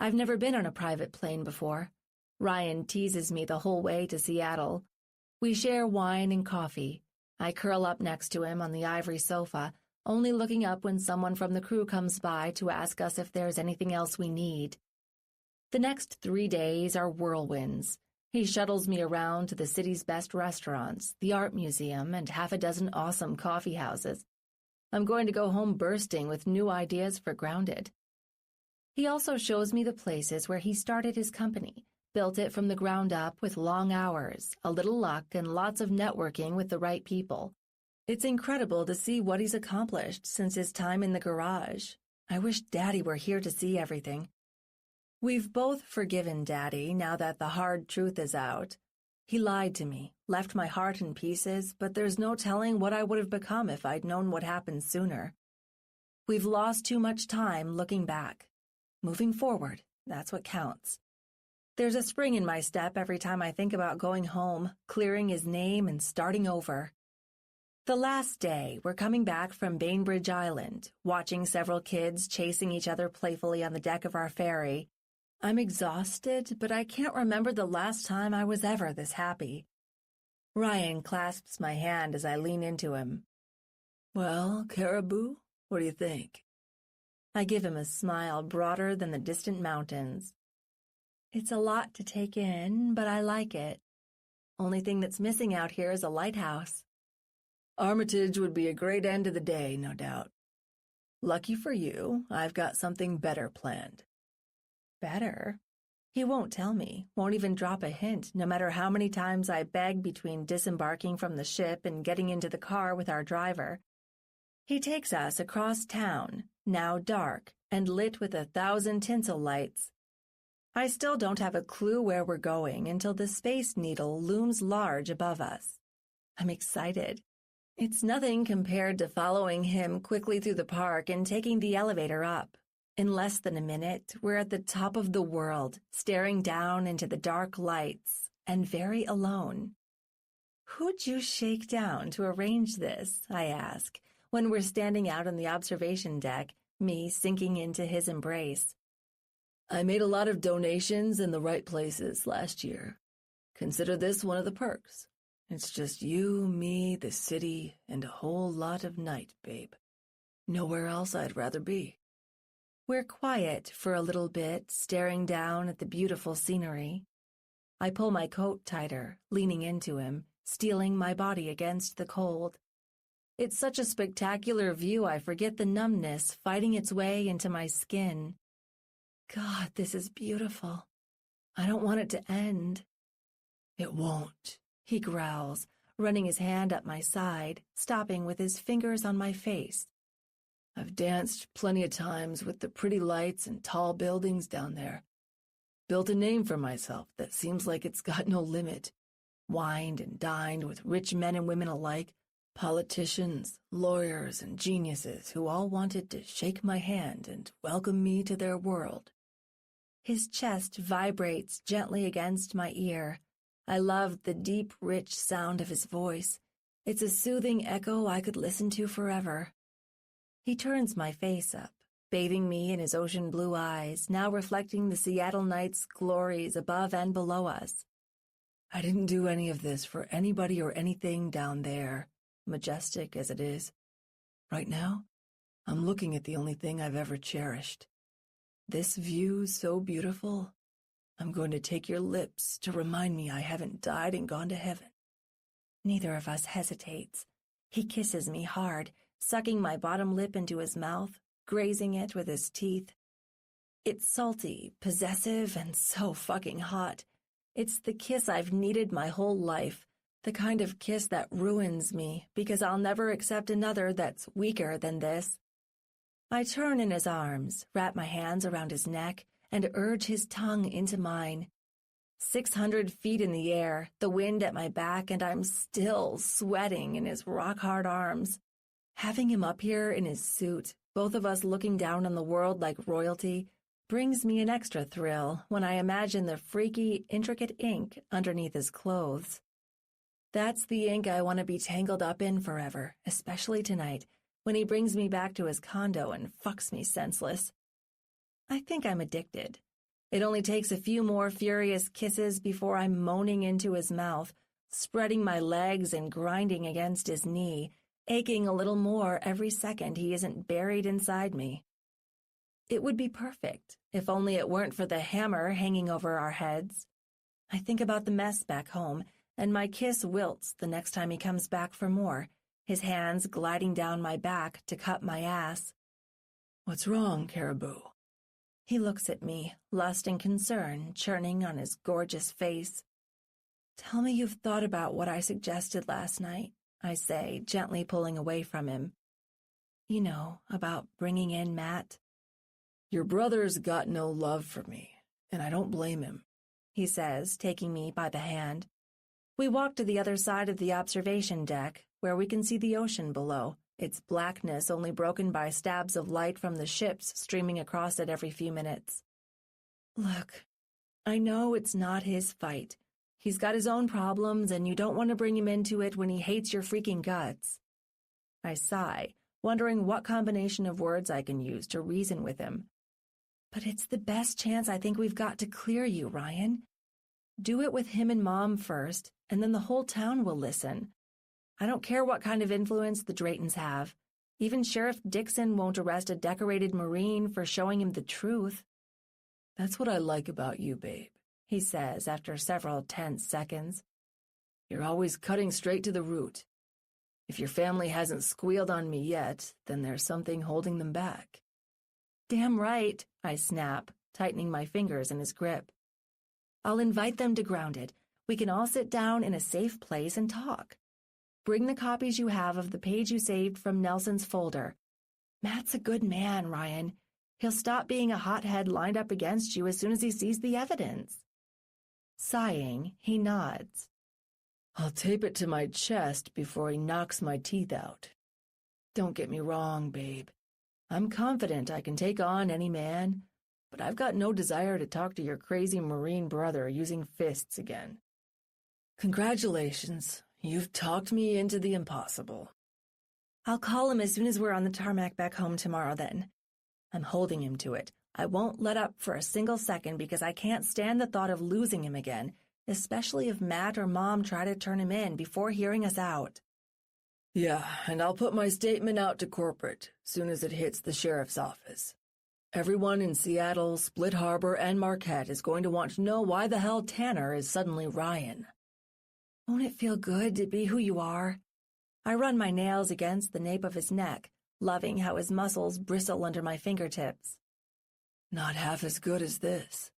I've never been on a private plane before. Ryan teases me the whole way to Seattle. We share wine and coffee. I curl up next to him on the ivory sofa, only looking up when someone from the crew comes by to ask us if there's anything else we need. The next 3 days are whirlwinds. He shuttles me around to the city's best restaurants, the art museum, and half a dozen awesome coffee houses. I'm going to go home bursting with new ideas for Grounded. He also shows me the places where he started his company, built it from the ground up with long hours, a little luck, and lots of networking with the right people. It's incredible to see what he's accomplished since his time in the garage. I wish Daddy were here to see everything. We've both forgiven Daddy now that the hard truth is out. He lied to me, left my heart in pieces, but there's no telling what I would have become if I'd known what happened sooner. We've lost too much time looking back. Moving forward, that's what counts. There's a spring in my step every time I think about going home, clearing his name, and starting over. The last day, we're coming back from Bainbridge Island, watching several kids chasing each other playfully on the deck of our ferry. I'm exhausted, but I can't remember the last time I was ever this happy. Ryan clasps my hand as I lean into him. Well, Caribou, what do you think? I give him a smile broader than the distant mountains. It's a lot to take in, but I like it. Only thing that's missing out here is a lighthouse. Armitage would be a great end to the day, no doubt. Lucky for you, I've got something better planned. Better? He won't tell me, won't even drop a hint, no matter how many times I beg between disembarking from the ship and getting into the car with our driver. He takes us across town, now dark and lit with 1,000 tinsel lights. I still don't have a clue where we're going until the Space Needle looms large above us. I'm excited. It's nothing compared to following him quickly through the park and taking the elevator up. In less than a minute, we're at the top of the world, staring down into the dark lights, and very alone. Who'd you shake down to arrange this, I ask, when we're standing out on the observation deck, me sinking into his embrace. I made a lot of donations in the right places last year. Consider this one of the perks. It's just you, me, the city, and a whole lot of night, babe. Nowhere else I'd rather be. We're quiet for a little bit, staring down at the beautiful scenery. I pull my coat tighter, leaning into him, steeling my body against the cold. It's such a spectacular view I forget the numbness fighting its way into my skin. God, this is beautiful. I don't want it to end. It won't, he growls, running his hand up my side, stopping with his fingers on my face. I've danced plenty of times with the pretty lights and tall buildings down there. Built a name for myself that seems like it's got no limit. Wined and dined with rich men and women alike, politicians, lawyers, and geniuses who all wanted to shake my hand and welcome me to their world. His chest vibrates gently against my ear. I love the deep, rich sound of his voice. It's a soothing echo I could listen to forever. He turns my face up, bathing me in his ocean blue eyes, now reflecting the Seattle night's glories above and below us. I didn't do any of this for anybody or anything down there, majestic as it is. Right now, I'm looking at the only thing I've ever cherished. This view so beautiful, I'm going to take your lips to remind me I haven't died and gone to heaven. Neither of us hesitates. He kisses me hard, sucking my bottom lip into his mouth, grazing it with his teeth. It's salty, possessive, and so fucking hot. It's the kiss I've needed my whole life, the kind of kiss that ruins me because I'll never accept another that's weaker than this. I turn in his arms, wrap my hands around his neck, and urge his tongue into mine. 600 feet in the air, the wind at my back, and I'm still sweating in his rock-hard arms. Having him up here in his suit, both of us looking down on the world like royalty, brings me an extra thrill when I imagine the freaky, intricate ink underneath his clothes. That's the ink I want to be tangled up in forever, especially tonight, when he brings me back to his condo and fucks me senseless. I think I'm addicted. It only takes a few more furious kisses before I'm moaning into his mouth, spreading my legs and grinding against his knee, aching a little more every second he isn't buried inside me. It would be perfect, if only it weren't for the hammer hanging over our heads. I think about the mess back home, and my kiss wilts the next time he comes back for more, his hands gliding down my back to cut my ass. What's wrong, Caribou? He looks at me, lust and concern churning on his gorgeous face. Tell me you've thought about what I suggested last night, I say, gently pulling away from him. You know, about bringing in Matt. Your brother's got no love for me, and I don't blame him, he says, taking me by the hand. We walk to the other side of the observation deck, where we can see the ocean below, its blackness only broken by stabs of light from the ships streaming across it every few minutes. Look, I know it's not his fight. He's got his own problems, and you don't want to bring him into it when he hates your freaking guts. I sigh, wondering what combination of words I can use to reason with him. But it's the best chance I think we've got to clear you, Ryan. Do it with him and Mom first, and then the whole town will listen. I don't care what kind of influence the Draytons have. Even Sheriff Dixon won't arrest a decorated Marine for showing him the truth. That's what I like about you, babe, he says after several tense seconds. You're always cutting straight to the root. If your family hasn't squealed on me yet, then there's something holding them back. Damn right, I snap, tightening my fingers in his grip. I'll invite them to Grounded. We can all sit down in a safe place and talk. Bring the copies you have of the page you saved from Nelson's folder. Matt's a good man, Ryan. He'll stop being a hothead lined up against you as soon as he sees the evidence. Sighing, he nods. I'll tape it to my chest before he knocks my teeth out. Don't get me wrong, babe. I'm confident I can take on any man, but I've got no desire to talk to your crazy Marine brother using fists again. Congratulations. You've talked me into the impossible. I'll call him as soon as we're on the tarmac back home tomorrow, then. I'm holding him to it. I won't let up for a single second because I can't stand the thought of losing him again, especially if Matt or Mom try to turn him in before hearing us out. Yeah, and I'll put my statement out to corporate soon as it hits the sheriff's office. Everyone in Seattle, Split Harbor, and Marquette is going to want to know why the hell Tanner is suddenly Ryan. Won't it feel good to be who you are? I run my nails against the nape of his neck, loving how his muscles bristle under my fingertips. Not half as good as this.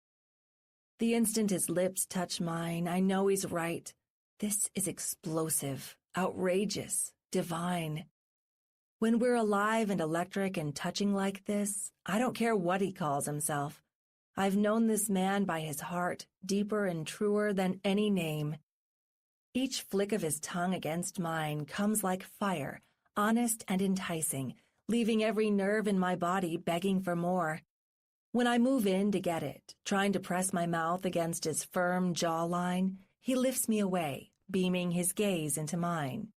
The instant his lips touch mine, I know he's right. This is explosive, outrageous, divine. When we're alive and electric and touching like this, I don't care what he calls himself. I've known this man by his heart, deeper and truer than any name. Each flick of his tongue against mine comes like fire, honest and enticing, leaving every nerve in my body begging for more. When I move in to get it, trying to press my mouth against his firm jawline, he lifts me away, beaming his gaze into mine.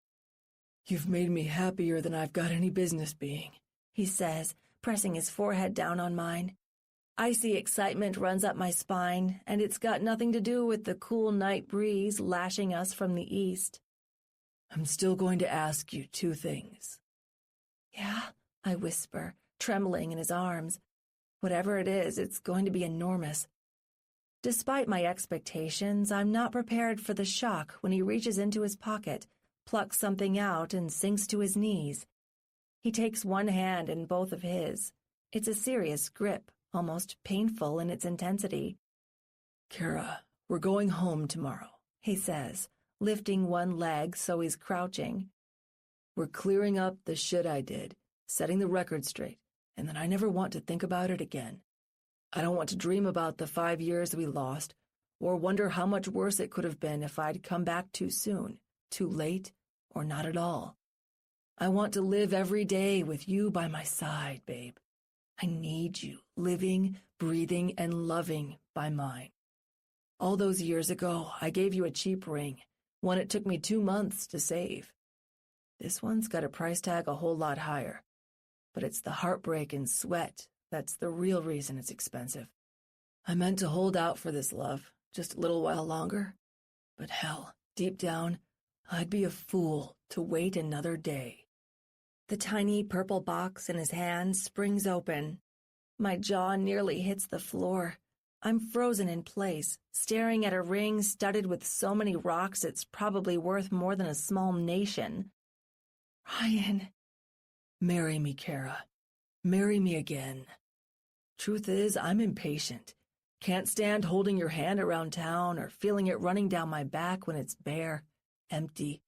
You've made me happier than I've got any business being, he says, pressing his forehead down on mine. Icy excitement runs up my spine, and it's got nothing to do with the cool night breeze lashing us from the east. I'm still going to ask you 2 things. Yeah, I whisper, trembling in his arms. Whatever it is, it's going to be enormous. Despite my expectations, I'm not prepared for the shock when he reaches into his pocket, plucks something out, and sinks to his knees. He takes one hand in both of his. It's a serious grip, almost painful in its intensity. Kara, we're going home tomorrow, he says, lifting one leg so he's crouching. We're clearing up the shit I did, setting the record straight, and then I never want to think about it again. I don't want to dream about the 5 years we lost, or wonder how much worse it could have been if I'd come back too soon, too late, or not at all. I want to live every day with you by my side, babe. I need you, living, breathing, and loving by mine. All those years ago, I gave you a cheap ring, one it took me 2 months to save. This one's got a price tag a whole lot higher, but it's the heartbreak and sweat that's the real reason it's expensive. I meant to hold out for this love just a little while longer, but hell, deep down, I'd be a fool to wait another day. The tiny purple box in his hand springs open. My jaw nearly hits the floor. I'm frozen in place, staring at a ring studded with so many rocks it's probably worth more than a small nation. Ryan. Marry me, Kara. Marry me again. Truth is, I'm impatient. Can't stand holding your hand around town or feeling it running down my back when it's bare, empty.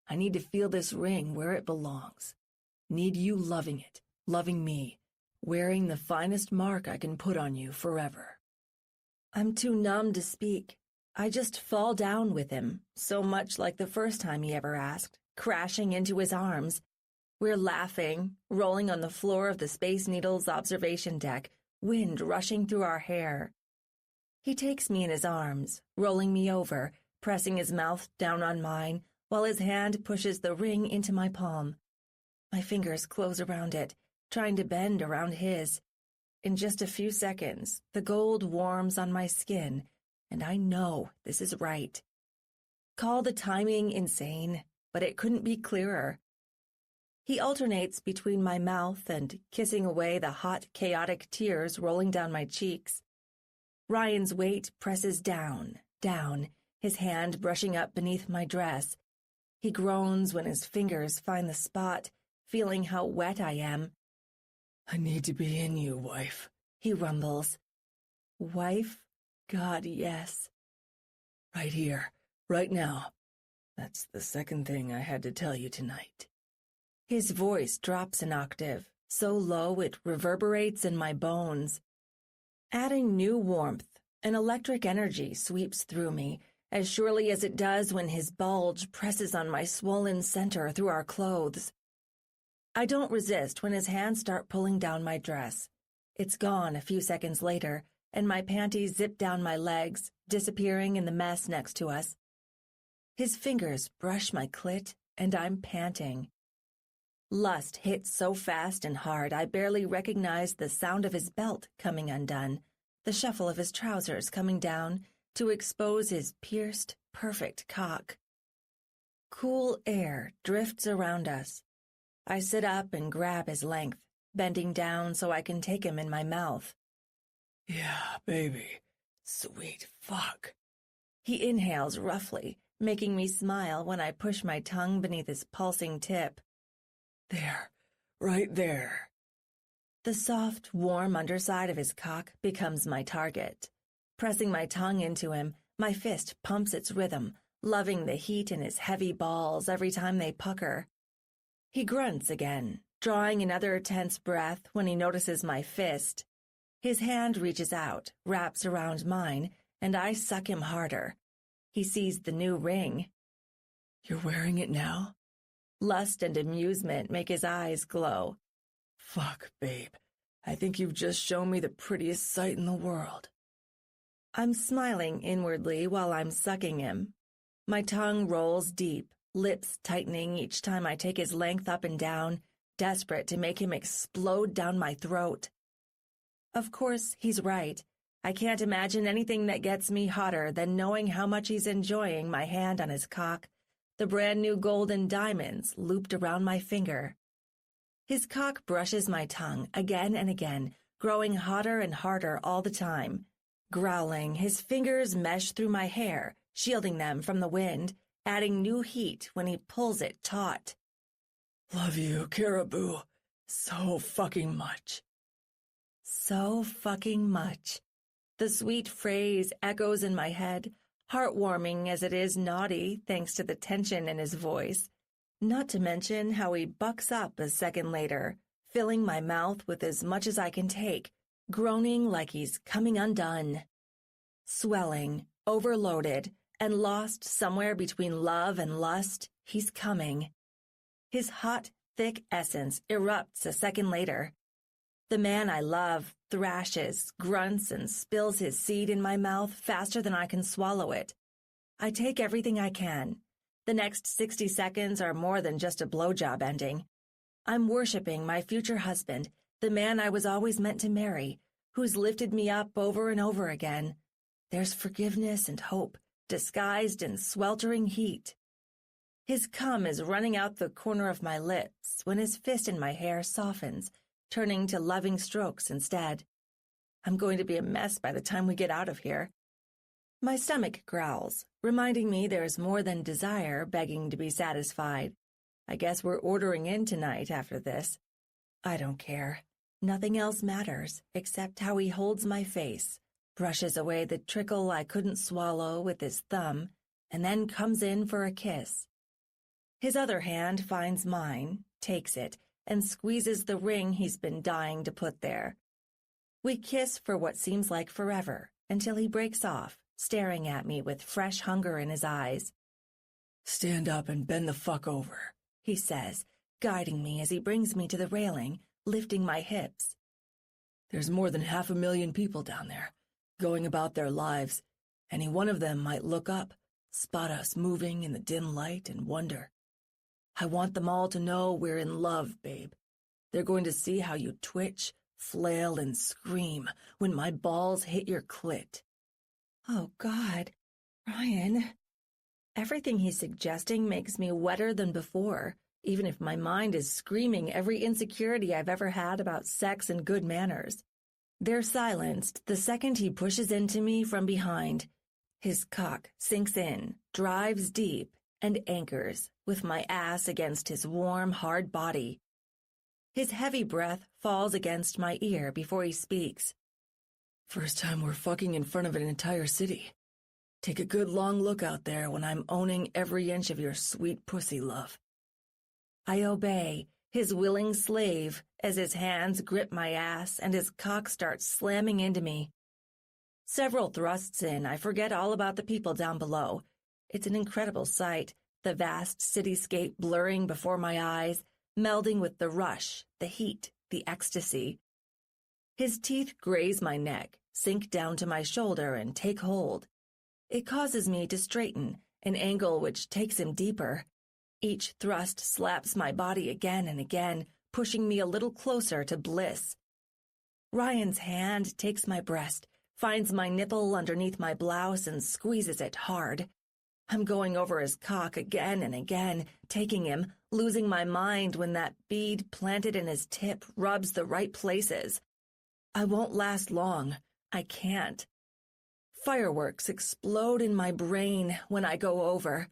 I need to feel this ring where it belongs. Need you loving it, loving me, wearing the finest mark I can put on you forever. I'm too numb to speak. I just fall down with him, so much like the first time he ever asked, crashing into his arms. We're laughing, rolling on the floor of the Space Needle's observation deck, wind rushing through our hair. He takes me in his arms, rolling me over, pressing his mouth down on mine, while his hand pushes the ring into my palm. My fingers close around it, trying to bend around his. In just a few seconds, the gold warms on my skin, and I know this is right. Call the timing insane, but it couldn't be clearer. He alternates between my mouth and kissing away the hot, chaotic tears rolling down my cheeks. Ryan's weight presses down, his hand brushing up beneath my dress. He groans when his fingers find the spot, feeling how wet I am. I need to be in you, wife, he rumbles. Wife? God, yes. Right here, right now. That's the second thing I had to tell you tonight. His voice drops an octave, so low it reverberates in my bones. Adding new warmth, an electric energy sweeps through me, as surely as it does when his bulge presses on my swollen center through our clothes. I don't resist when his hands start pulling down my dress. It's gone a few seconds later, and my panties zip down my legs, disappearing in the mess next to us. His fingers brush my clit, and I'm panting. Lust hits so fast and hard I barely recognized the sound of his belt coming undone, the shuffle of his trousers coming down to expose his pierced, perfect cock. Cool air drifts around us. I sit up and grab his length, bending down so I can take him in my mouth. Yeah, baby. Sweet fuck. He inhales roughly, making me smile when I push my tongue beneath his pulsing tip. There, right there. The soft, warm underside of his cock becomes my target. Pressing my tongue into him, my fist pumps its rhythm, loving the heat in his heavy balls every time they pucker. He grunts again, drawing another tense breath when he notices my fist. His hand reaches out, wraps around mine, and I suck him harder. He sees the new ring. You're wearing it now? Lust and amusement make his eyes glow. Fuck, babe. I think you've just shown me the prettiest sight in the world. I'm smiling inwardly while I'm sucking him. My tongue rolls deep, lips tightening each time I take his length up and down, desperate to make him explode down my throat. Of course, he's right. I can't imagine anything that gets me hotter than knowing how much he's enjoying my hand on his cock, the brand new golden diamonds looped around my finger. His cock brushes my tongue again and again, growing hotter and harder all the time. Growling, his fingers mesh through my hair, shielding them from the wind, adding new heat when he pulls it taut. Love you, Caribou, so fucking much. So fucking much. The sweet phrase echoes in my head, heartwarming as it is naughty thanks to the tension in his voice. Not to mention how he bucks up a second later, filling my mouth with as much as I can take, groaning like he's coming undone. Swelling, overloaded, and lost somewhere between love and lust, he's coming. His hot, thick essence erupts a second later. The man I love thrashes, grunts, and spills his seed in my mouth faster than I can swallow it. I take everything I can, The next 60 seconds are more than just a blowjob ending. I'm worshiping my future husband, the man I was always meant to marry, who's lifted me up over and over again. There's forgiveness and hope, disguised in sweltering heat. His cum is running out the corner of my lips when his fist in my hair softens, turning to loving strokes instead. I'm going to be a mess by the time we get out of here. My stomach growls, reminding me there's more than desire begging to be satisfied. I guess we're ordering in tonight after this. I don't care. Nothing else matters except how he holds my face, brushes away the trickle I couldn't swallow with his thumb, and then comes in for a kiss. His other hand finds mine, takes it, and squeezes the ring he's been dying to put there. We kiss for what seems like forever, until he breaks off, staring at me with fresh hunger in his eyes. Stand up and bend the fuck over, he says, guiding me as he brings me to the railing, lifting my hips. There's more than 500,000 people down there, going about their lives. Any one of them might look up, spot us moving in the dim light, and wonder. I want them all to know we're in love, babe. They're going to see how you twitch, flail, and scream when my balls hit your clit. Oh, God. Ryan. Everything he's suggesting makes me wetter than before, even if my mind is screaming every insecurity I've ever had about sex and good manners. They're silenced the second he pushes into me from behind. His cock sinks in, drives deep, and anchors, with my ass against his warm, hard body. His heavy breath falls against my ear before he speaks. First time we're fucking in front of an entire city. Take a good long look out there when I'm owning every inch of your sweet pussy, love. I obey, his willing slave, as his hands grip my ass and his cock starts slamming into me. Several thrusts in, I forget all about the people down below. It's an incredible sight, the vast cityscape blurring before my eyes, melding with the rush, the heat, the ecstasy. His teeth graze my neck, sink down to my shoulder, and take hold. It causes me to straighten, an angle which takes him deeper. Each thrust slaps my body again and again, pushing me a little closer to bliss. Ryan's hand takes my breast, finds my nipple underneath my blouse, and squeezes it hard. I'm going over his cock again and again, taking him, losing my mind when that bead planted in his tip rubs the right places. I won't last long. I can't. Fireworks explode in my brain when I go over.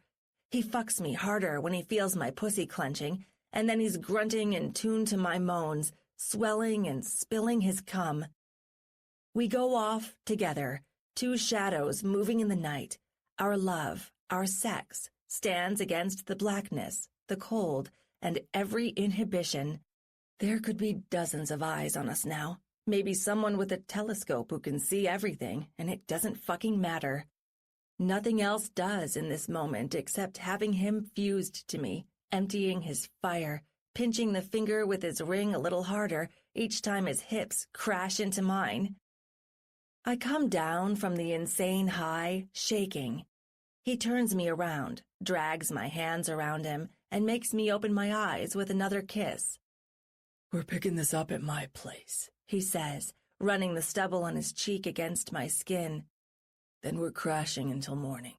He fucks me harder when he feels my pussy clenching, and then he's grunting in tune to my moans, swelling and spilling his cum. We go off together, two shadows moving in the night. Our love, our sex, stands against the blackness, the cold, and every inhibition. There could be dozens of eyes on us now. Maybe someone with a telescope who can see everything, and it doesn't fucking matter. Nothing else does in this moment except having him fused to me, emptying his fire, pinching the finger with his ring a little harder each time his hips crash into mine. I come down from the insane high, shaking. He turns me around, drags my hands around him, and makes me open my eyes with another kiss. We're picking this up at my place, he says, running the stubble on his cheek against my skin. Then we're crashing until morning.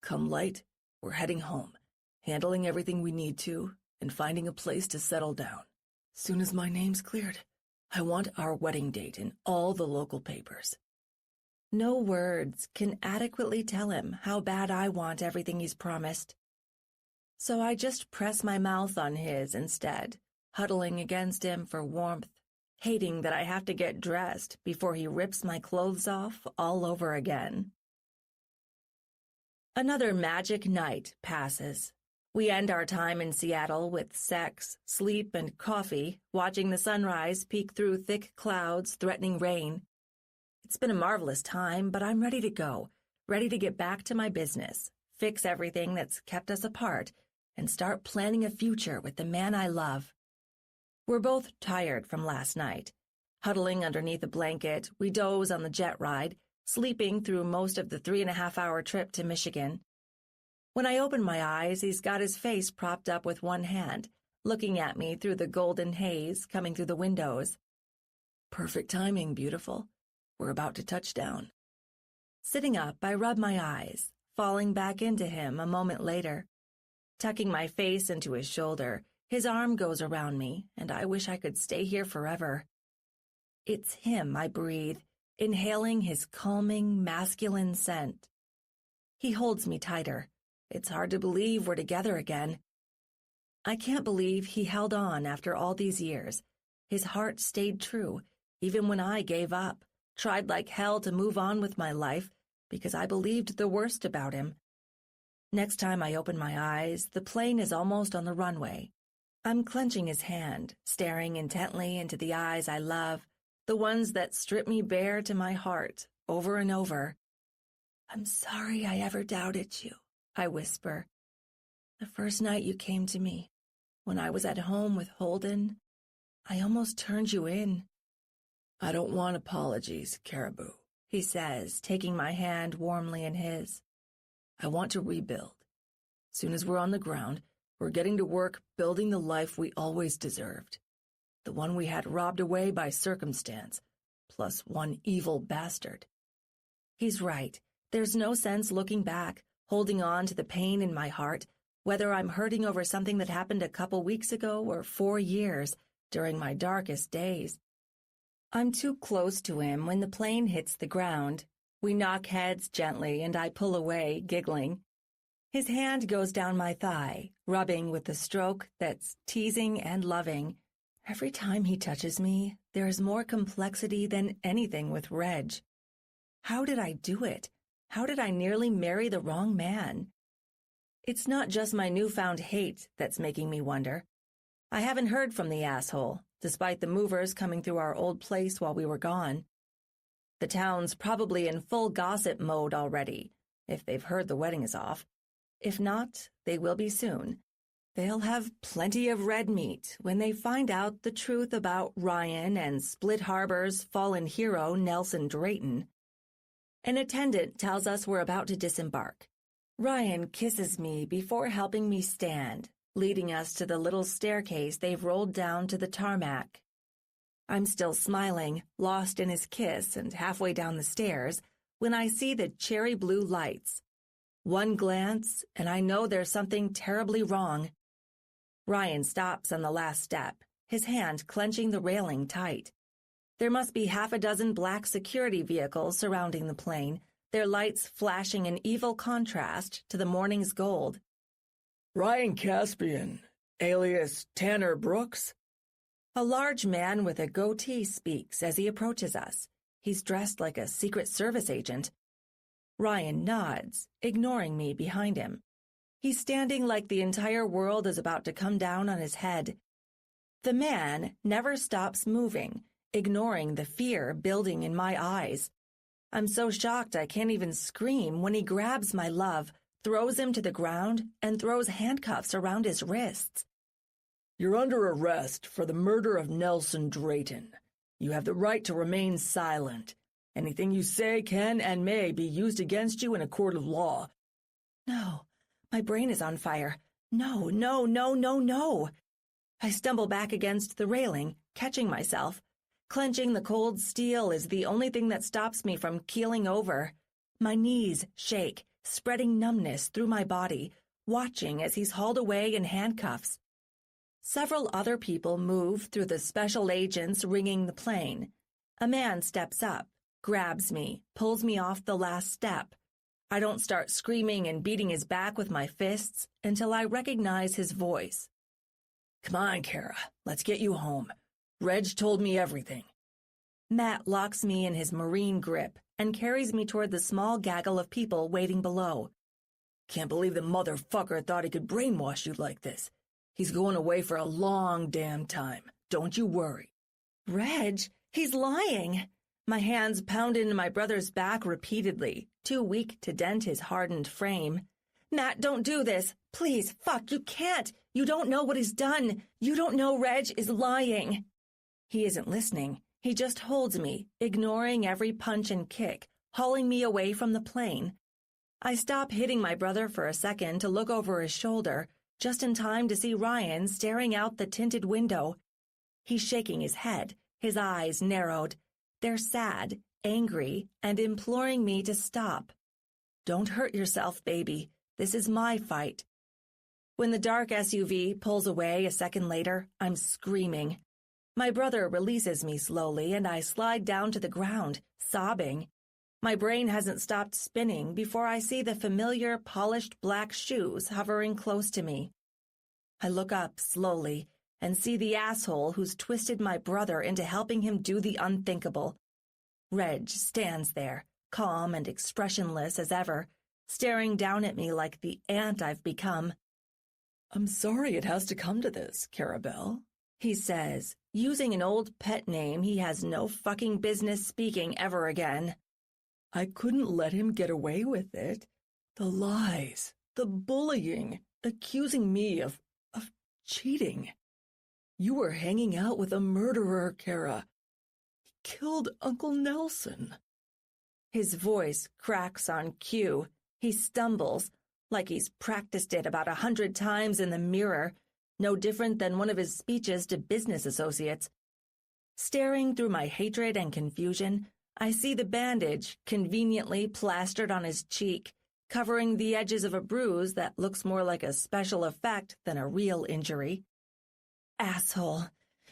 Come light, we're heading home, handling everything we need to, and finding a place to settle down. Soon as my name's cleared, I want our wedding date in all the local papers. No words can adequately tell him how bad I want everything he's promised. So I just press my mouth on his instead, huddling against him for warmth, hating that I have to get dressed before he rips my clothes off all over again. Another magic night passes. We end our time in Seattle with sex, sleep, and coffee, watching the sunrise peek through thick clouds threatening rain. It's been a marvelous time, but I'm ready to go, ready to get back to my business, fix everything that's kept us apart, and start planning a future with the man I love. We're both tired from last night. Huddling underneath a blanket, we doze on the jet ride, sleeping through most of the 3.5-hour trip to Michigan. When I open my eyes, he's got his face propped up with one hand, looking at me through the golden haze coming through the windows. Perfect timing, beautiful. We're about to touch down. Sitting up, I rub my eyes, falling back into him a moment later. Tucking my face into his shoulder, his arm goes around me, and I wish I could stay here forever. It's him I breathe, inhaling his calming, masculine scent. He holds me tighter. It's hard to believe we're together again. I can't believe he held on after all these years. His heart stayed true, even when I gave up, tried like hell to move on with my life because I believed the worst about him. Next time I open my eyes, the plane is almost on the runway. I'm clenching his hand, staring intently into the eyes I love, the ones that strip me bare to my heart, over and over. "I'm sorry I ever doubted you," I whisper. "The first night you came to me, when I was at home with Holden, I almost turned you in." "I don't want apologies, Caribou," he says, taking my hand warmly in his. "I want to rebuild. Soon as we're on the ground, we're getting to work building the life we always deserved. The one we had robbed away by circumstance, plus one evil bastard." He's right. There's no sense looking back, holding on to the pain in my heart, whether I'm hurting over something that happened a couple weeks ago or 4 years, during my darkest days. I'm too close to him when the plane hits the ground. We knock heads gently, and I pull away, giggling. His hand goes down my thigh, rubbing with the stroke that's teasing and loving. Every time he touches me, there is more complexity than anything with Reg. How did I do it? How did I nearly marry the wrong man? It's not just my newfound hate that's making me wonder. I haven't heard from the asshole, despite the movers coming through our old place while we were gone. The town's probably in full gossip mode already, if they've heard the wedding is off. If not, they will be soon. They'll have plenty of red meat when they find out the truth about Ryan and Split Harbor's fallen hero Nelson Drayton. An attendant tells us we're about to disembark. Ryan kisses me before helping me stand, leading us to the little staircase they've rolled down to the tarmac. I'm still smiling, lost in his kiss, and halfway down the stairs, when I see the cherry blue lights. One glance, and I know there's something terribly wrong. Ryan stops on the last step, his hand clenching the railing tight. There must be 6 black security vehicles surrounding the plane, their lights flashing in evil contrast to the morning's gold. "Ryan Caspian, alias Tanner Brooks?" A large man with a goatee speaks as he approaches us. He's dressed like a Secret Service agent. Ryan nods, ignoring me behind him. He's standing like the entire world is about to come down on his head. The man never stops moving, ignoring the fear building in my eyes. I'm so shocked I can't even scream when he grabs my love, throws him to the ground, and throws handcuffs around his wrists. "You're under arrest for the murder of Nelson Drayton. You have the right to remain silent. Anything you say can and may be used against you in a court of law." No, my brain is on fire. No, no, no, no, no. I stumble back against the railing, catching myself. Clenching the cold steel is the only thing that stops me from keeling over. My knees shake, spreading numbness through my body, watching as he's hauled away in handcuffs. Several other people move through the special agents ringing the plane. A man steps up, grabs me, pulls me off the last step. I don't start screaming and beating his back with my fists until I recognize his voice. "Come on, Kara, let's get you home. Reg told me everything." Matt locks me in his marine grip and carries me toward the small gaggle of people waiting below. "Can't believe the motherfucker thought he could brainwash you like this. He's going away for a long damn time. Don't you worry." Reg, he's lying. My hands pound into my brother's back repeatedly, too weak to dent his hardened frame. "Matt, don't do this. Please, fuck, you can't. You don't know what he's done. You don't know Reg is lying." He isn't listening. He just holds me, ignoring every punch and kick, hauling me away from the plane. I stop hitting my brother for a second to look over his shoulder, just in time to see Ryan staring out the tinted window. He's shaking his head, his eyes narrowed. They're sad, angry, and imploring me to stop. Don't hurt yourself, baby. This is my fight. When the dark SUV pulls away a second later, I'm screaming. My brother releases me slowly, and I slide down to the ground, sobbing. My brain hasn't stopped spinning before I see the familiar polished black shoes hovering close to me. I look up slowly and see the asshole who's twisted my brother into helping him do the unthinkable. Reg stands there, calm and expressionless as ever, staring down at me like the ant I've become. I'm sorry it has to come to this, Carabelle, he says, using an old pet name he has no fucking business speaking ever again. I couldn't let him get away with it. The lies, the bullying, accusing me of cheating. You were hanging out with a murderer, Kara. He killed Uncle Nelson. His voice cracks on cue. He stumbles, like he's practiced it about 100 times in the mirror, no different than one of his speeches to business associates. Staring through my hatred and confusion, I see the bandage conveniently plastered on his cheek, covering the edges of a bruise that looks more like a special effect than a real injury. Asshole!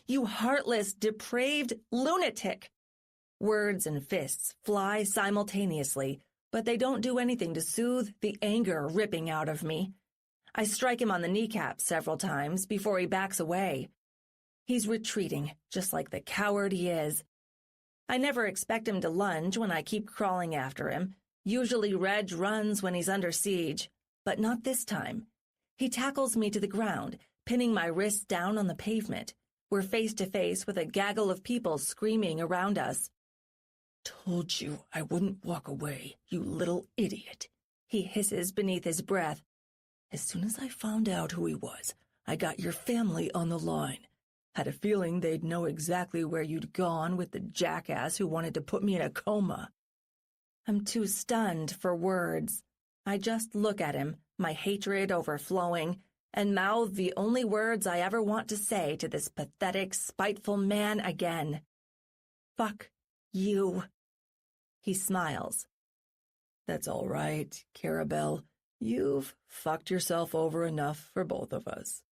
You heartless, depraved lunatic! Words and fists fly simultaneously, but they don't do anything to soothe the anger ripping out of me. I strike him on the kneecap several times before he backs away. He's retreating, just like the coward he is. I never expect him to lunge when I keep crawling after him. Usually Reg runs when he's under siege, but not this time. He tackles me to the ground, pinning my wrists down on the pavement. We're face to face with a gaggle of people screaming around us. Told you I wouldn't walk away, you little idiot, he hisses beneath his breath. As soon as I found out who he was, I got your family on the line. Had a feeling they'd know exactly where you'd gone with the jackass who wanted to put me in a coma. I'm too stunned for words. I just look at him, my hatred overflowing, and mouth the only words I ever want to say to this pathetic, spiteful man again. Fuck you. He smiles. That's all right, Carabelle. You've fucked yourself over enough for both of us.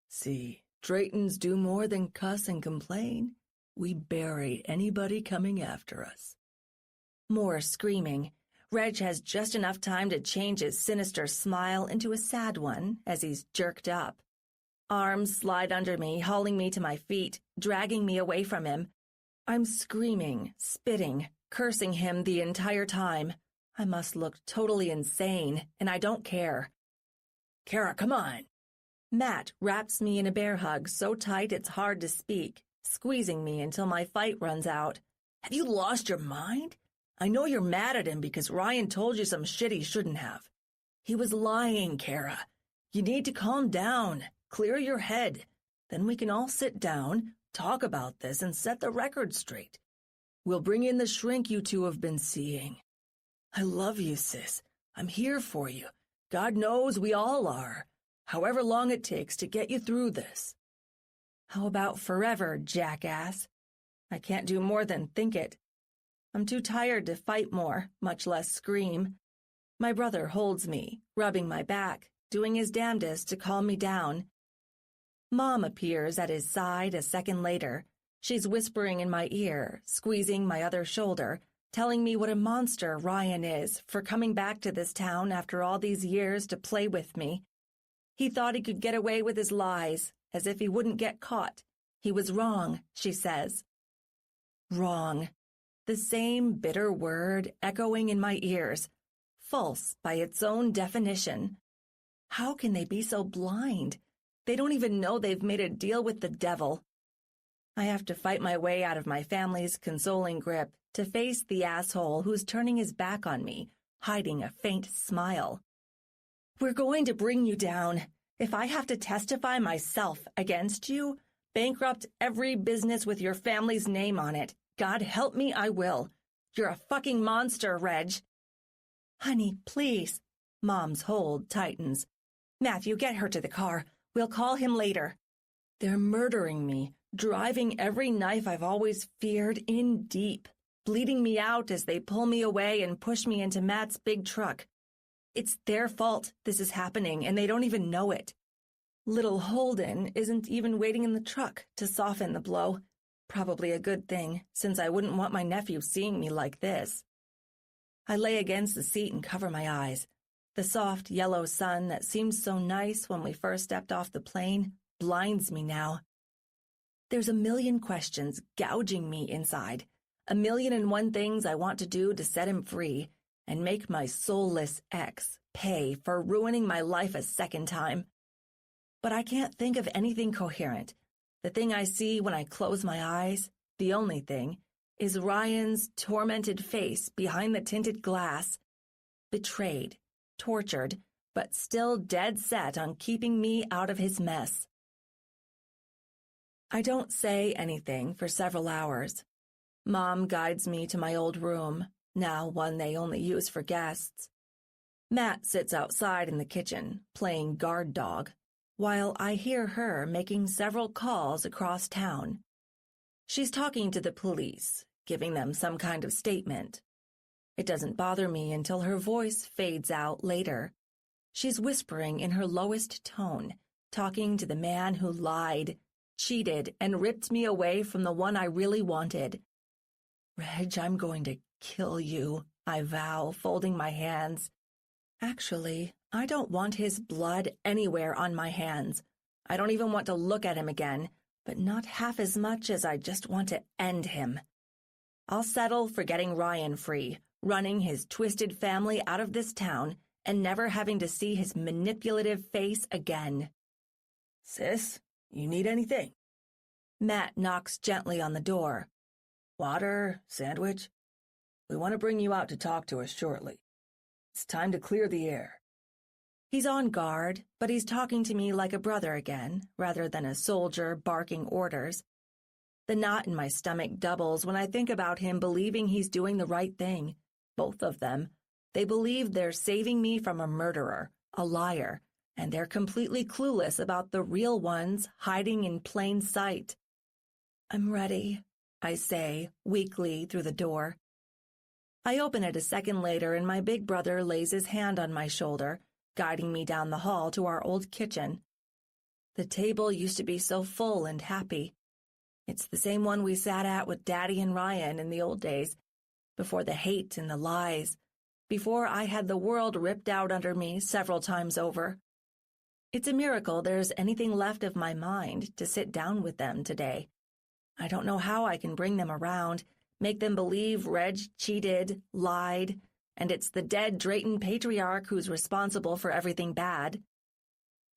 See, Draytons do more than cuss and complain. We bury anybody coming after us. More screaming. Reg has just enough time to change his sinister smile into a sad one as he's jerked up. Arms slide under me, hauling me to my feet, dragging me away from him. I'm screaming, spitting, cursing him the entire time. I must look totally insane, and I don't care. Kara, come on. Matt wraps me in a bear hug so tight it's hard to speak, squeezing me until my fight runs out. Have you lost your mind? I know you're mad at him because Ryan told you some shit he shouldn't have. He was lying, Kara. You need to calm down, clear your head. Then we can all sit down, talk about this, and set the record straight. We'll bring in the shrink you two have been seeing. I love you, sis. I'm here for you. God knows we all are. However long it takes to get you through this. How about forever, jackass? I can't do more than think it. I'm too tired to fight more, much less scream. My brother holds me, rubbing my back, doing his damnedest to calm me down. Mom appears at his side a second later. She's whispering in my ear, squeezing my other shoulder, telling me what a monster Ryan is for coming back to this town after all these years to play with me. He thought he could get away with his lies, as if he wouldn't get caught. He was wrong, she says. Wrong. The same bitter word echoing in my ears. False by its own definition. How can they be so blind? They don't even know they've made a deal with the devil. I have to fight my way out of my family's consoling grip to face the asshole who's turning his back on me, hiding a faint smile. We're going to bring you down. If I have to testify myself against you, bankrupt every business with your family's name on it, God help me, I will. You're a fucking monster, Reg. Honey, please, Mom's hold tightens. Matthew, get her to the car. We'll call him later. They're murdering me, driving every knife I've always feared in deep, bleeding me out as they pull me away and push me into Matt's big truck. It's their fault this is happening, and they don't even know it. Little Holden isn't even waiting in the truck to soften the blow. Probably a good thing, since I wouldn't want my nephew seeing me like this. I lay against the seat and cover my eyes. The soft yellow sun that seemed so nice when we first stepped off the plane blinds me now. There's a million questions gouging me inside, 1,000,001 things I want to do to set him free and make my soulless ex pay for ruining my life a second time. But I can't think of anything coherent. The thing I see when I close my eyes, the only thing, is Ryan's tormented face behind the tinted glass. Betrayed, tortured, but still dead set on keeping me out of his mess. I don't say anything for several hours. Mom guides me to my old room, now one they only use for guests. Matt sits outside in the kitchen, playing guard dog, while I hear her making several calls across town. She's talking to the police, giving them some kind of statement. It doesn't bother me until her voice fades out later. She's whispering in her lowest tone, talking to the man who lied, cheated, and ripped me away from the one I really wanted. Reg, I'm going to kill you, I vow, folding my hands. Actually, I don't want his blood anywhere on my hands. I don't even want to look at him again, but not half as much as I just want to end him. I'll settle for getting Ryan free, running his twisted family out of this town, and never having to see his manipulative face again. Sis, you need anything? Matt knocks gently on the door. Water? Sandwich? We want to bring you out to talk to us shortly. It's time to clear the air. He's on guard, but he's talking to me like a brother again, rather than a soldier barking orders. The knot in my stomach doubles when I think about him believing he's doing the right thing. Both of them. They believe they're saving me from a murderer, a liar, and they're completely clueless about the real ones hiding in plain sight. I'm ready, I say, weakly through the door. I open it a second later, and my big brother lays his hand on my shoulder, guiding me down the hall to our old kitchen. The table used to be so full and happy. It's the same one we sat at with Daddy and Ryan in the old days, before the hate and the lies, before I had the world ripped out under me several times over. It's a miracle there's anything left of my mind to sit down with them today. I don't know how I can bring them around, make them believe Reg cheated, lied, and it's the dead Drayton patriarch who's responsible for everything bad.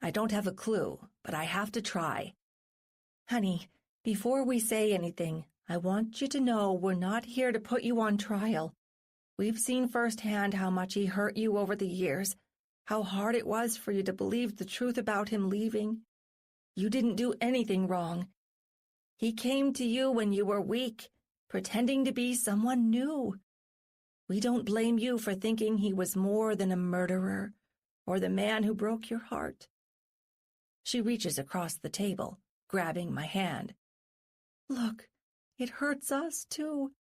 I don't have a clue, but I have to try. Honey, before we say anything, I want you to know we're not here to put you on trial. We've seen firsthand how much he hurt you over the years, how hard it was for you to believe the truth about him leaving. You didn't do anything wrong. He came to you when you were weak, pretending to be someone new. We don't blame you for thinking he was more than a murderer or the man who broke your heart. She reaches across the table, grabbing my hand. Look, it hurts us, too.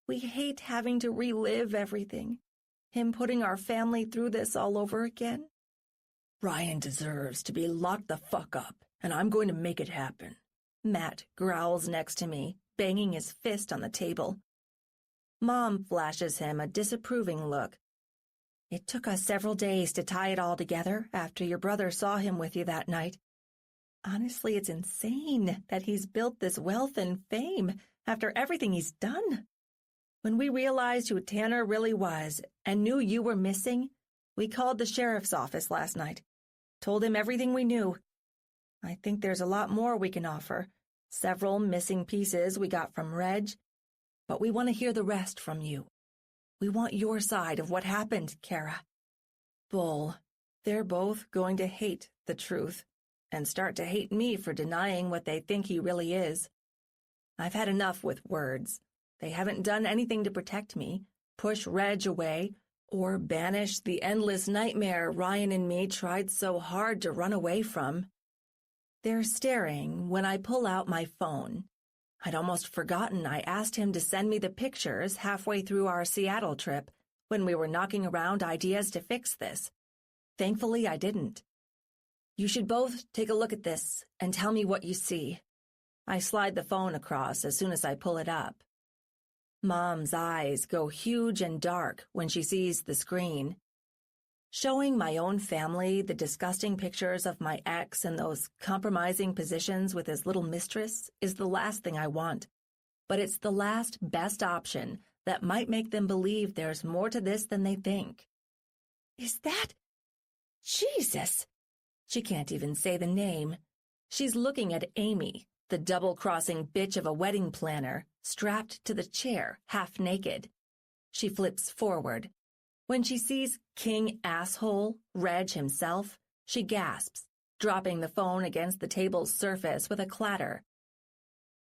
We hate having to relive everything. Him putting our family through this all over again. Ryan deserves to be locked the fuck up, and I'm going to make it happen. Matt growls next to me, banging his fist on the table. Mom flashes him a disapproving look. It took us several days to tie it all together after your brother saw him with you that night. Honestly, it's insane that he's built this wealth and fame after everything he's done. When we realized who Tanner really was and knew you were missing, we called the sheriff's office last night, told him everything we knew. I think there's a lot more we can offer, several missing pieces we got from Reg, but we want to hear the rest from you. We want your side of what happened, Kara. Bull, they're both going to hate the truth and start to hate me for denying what they think he really is. I've had enough with words. They haven't done anything to protect me, push Reg away, or banish the endless nightmare Ryan and me tried so hard to run away from. They're staring when I pull out my phone. I'd almost forgotten I asked him to send me the pictures halfway through our Seattle trip when we were knocking around ideas to fix this. Thankfully, I didn't. You should both take a look at this and tell me what you see. I slide the phone across as soon as I pull it up. Mom's eyes go huge and dark when she sees the screen. Showing my own family the disgusting pictures of my ex in those compromising positions with his little mistress is the last thing I want. But it's the last best option that might make them believe there's more to this than they think. Is that... Jesus! She can't even say the name. She's looking at Amy, the double-crossing bitch of a wedding planner, strapped to the chair, half naked. She flips forward. When she sees King Asshole, Reg himself, she gasps, dropping the phone against the table's surface with a clatter.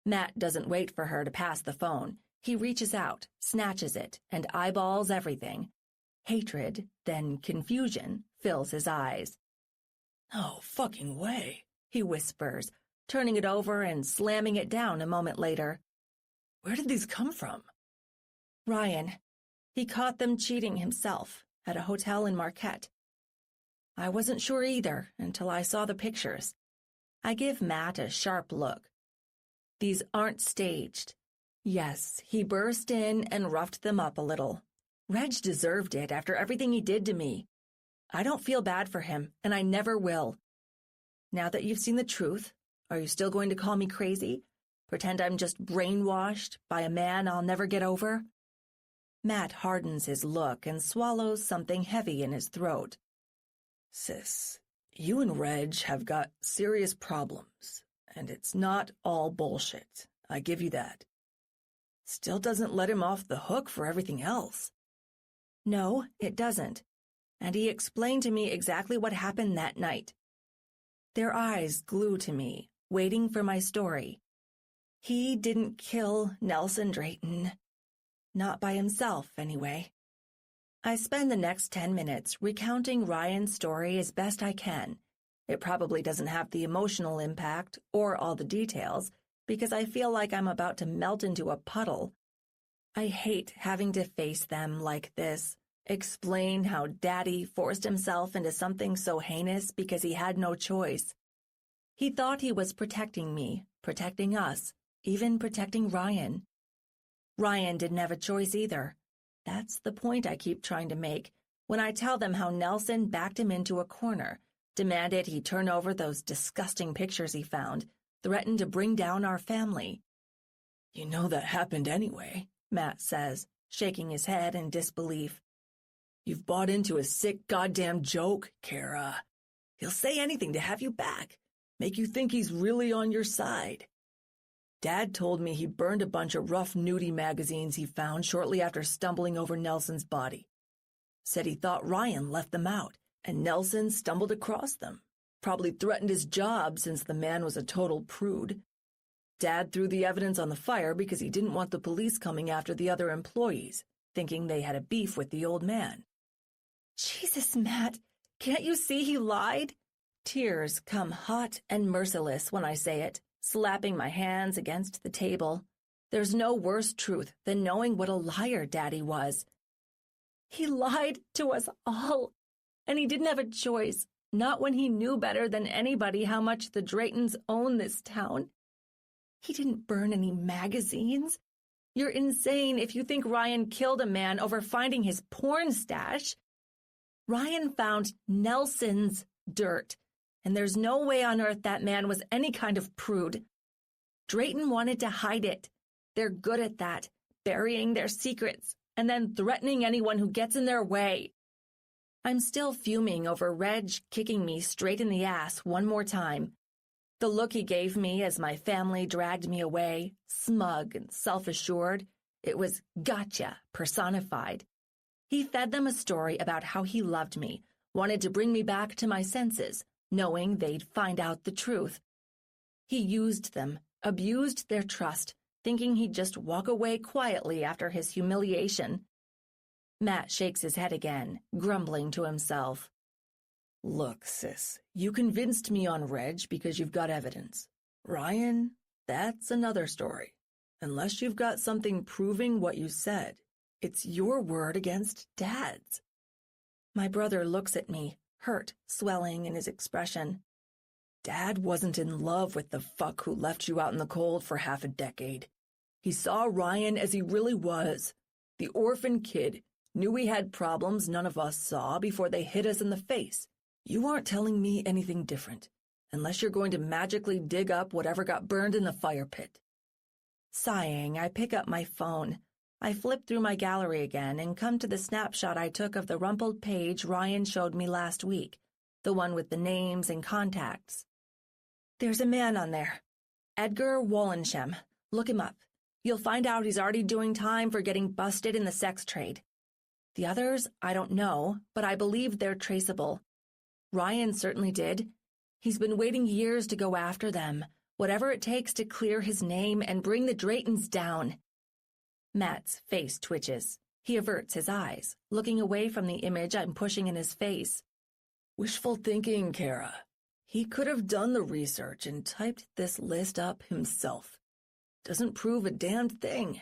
Matt doesn't wait for her to pass the phone. He reaches out, snatches it, and eyeballs everything. Hatred, then confusion, fills his eyes. No fucking way, he whispers, turning it over and slamming it down a moment later. Where did these come from? Ryan. He caught them cheating himself at a hotel in Marquette. I wasn't sure either until I saw the pictures. I give Matt a sharp look. These aren't staged. Yes, he burst in and roughed them up a little. Reg deserved it after everything he did to me. I don't feel bad for him, and I never will. Now that you've seen the truth, are you still going to call me crazy? Pretend I'm just brainwashed by a man I'll never get over? Matt hardens his look and swallows something heavy in his throat. Sis, you and Reg have got serious problems, and it's not all bullshit. I give you that. Still doesn't let him off the hook for everything else. No, it doesn't. And he explained to me exactly what happened that night. Their eyes glue to me, waiting for my story. He didn't kill Nelson Drayton. Not by himself, anyway. I spend the next 10 minutes recounting Ryan's story as best I can. It probably doesn't have the emotional impact or all the details, because I feel like I'm about to melt into a puddle. I hate having to face them like this, explain how Daddy forced himself into something so heinous because he had no choice. He thought he was protecting me, protecting us, even protecting Ryan. Ryan didn't have a choice either. That's the point I keep trying to make when I tell them how Nelson backed him into a corner, demanded he turn over those disgusting pictures he found, threatened to bring down our family. You know that happened anyway, Matt says, shaking his head in disbelief. You've bought into a sick goddamn joke, Kara. He'll say anything to have you back, make you think he's really on your side. Dad told me he burned a bunch of rough nudie magazines he found shortly after stumbling over Nelson's body. Said he thought Ryan left them out, and Nelson stumbled across them. Probably threatened his job since the man was a total prude. Dad threw the evidence on the fire because he didn't want the police coming after the other employees, thinking they had a beef with the old man. Jesus, Matt, can't you see he lied? Tears come hot and merciless when I say it, slapping my hands against the table. There's no worse truth than knowing what a liar Daddy was. He lied to us all, and he didn't have a choice, not when he knew better than anybody how much the Draytons own this town. He didn't burn any magazines. You're insane if you think Ryan killed a man over finding his porn stash. Ryan found Nelson's dirt, and there's no way on earth that man was any kind of prude. Drayton wanted to hide it. They're good at that, burying their secrets and then threatening anyone who gets in their way. I'm still fuming over Reg kicking me straight in the ass one more time. The look he gave me as my family dragged me away, smug and self-assured, it was gotcha personified. He fed them a story about how he loved me, wanted to bring me back to my senses, knowing they'd find out the truth. He used them, abused their trust, thinking he'd just walk away quietly after his humiliation. Matt shakes his head again, grumbling to himself. Look, sis, you convinced me on Reg because you've got evidence. Ryan, that's another story. Unless you've got something proving what you said, it's your word against Dad's. My brother looks at me, hurt swelling in his expression. Dad wasn't in love with the fuck who left you out in the cold for half a decade. He saw Ryan as he really was. The orphan kid knew he had problems none of us saw before they hit us in the face. You aren't telling me anything different, unless you're going to magically dig up whatever got burned in the fire pit. Sighing, I pick up my phone. I flip through my gallery again and come to the snapshot I took of the rumpled page Ryan showed me last week, the one with the names and contacts. There's a man on there. Edgar Wollensheim. Look him up. You'll find out he's already doing time for getting busted in the sex trade. The others, I don't know, but I believe they're traceable. Ryan certainly did. He's been waiting years to go after them, whatever it takes to clear his name and bring the Draytons down. Matt's face twitches. He averts his eyes, looking away from the image I'm pushing in his face. Wishful thinking, Kara. He could have done the research and typed this list up himself. Doesn't prove a damned thing.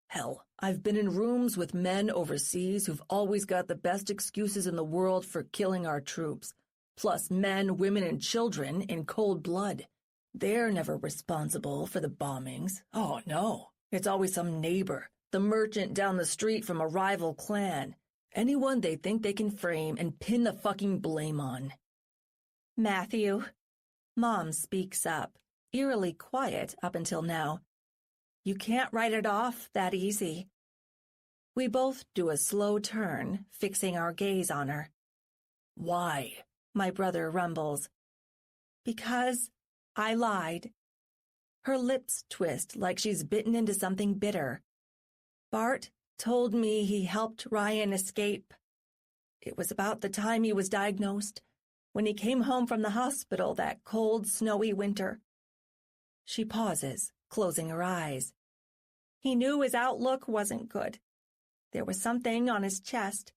Hell, I've been in rooms with men overseas who've always got the best excuses in the world for killing our troops, plus men, women, and children in cold blood. They're never responsible for the bombings. Oh, no. It's always some neighbor, the merchant down the street from a rival clan. Anyone they think they can frame and pin the fucking blame on. Matthew. Mom speaks up, eerily quiet up until now. You can't write it off that easy. We both do a slow turn, fixing our gaze on her. Why? My brother rumbles. Because I lied. Her lips twist like she's bitten into something bitter. Bart told me he helped Ryan escape. It was about the time he was diagnosed, when he came home from the hospital that cold, snowy winter. She pauses, closing her eyes. He knew his outlook wasn't good. There was something on his chest.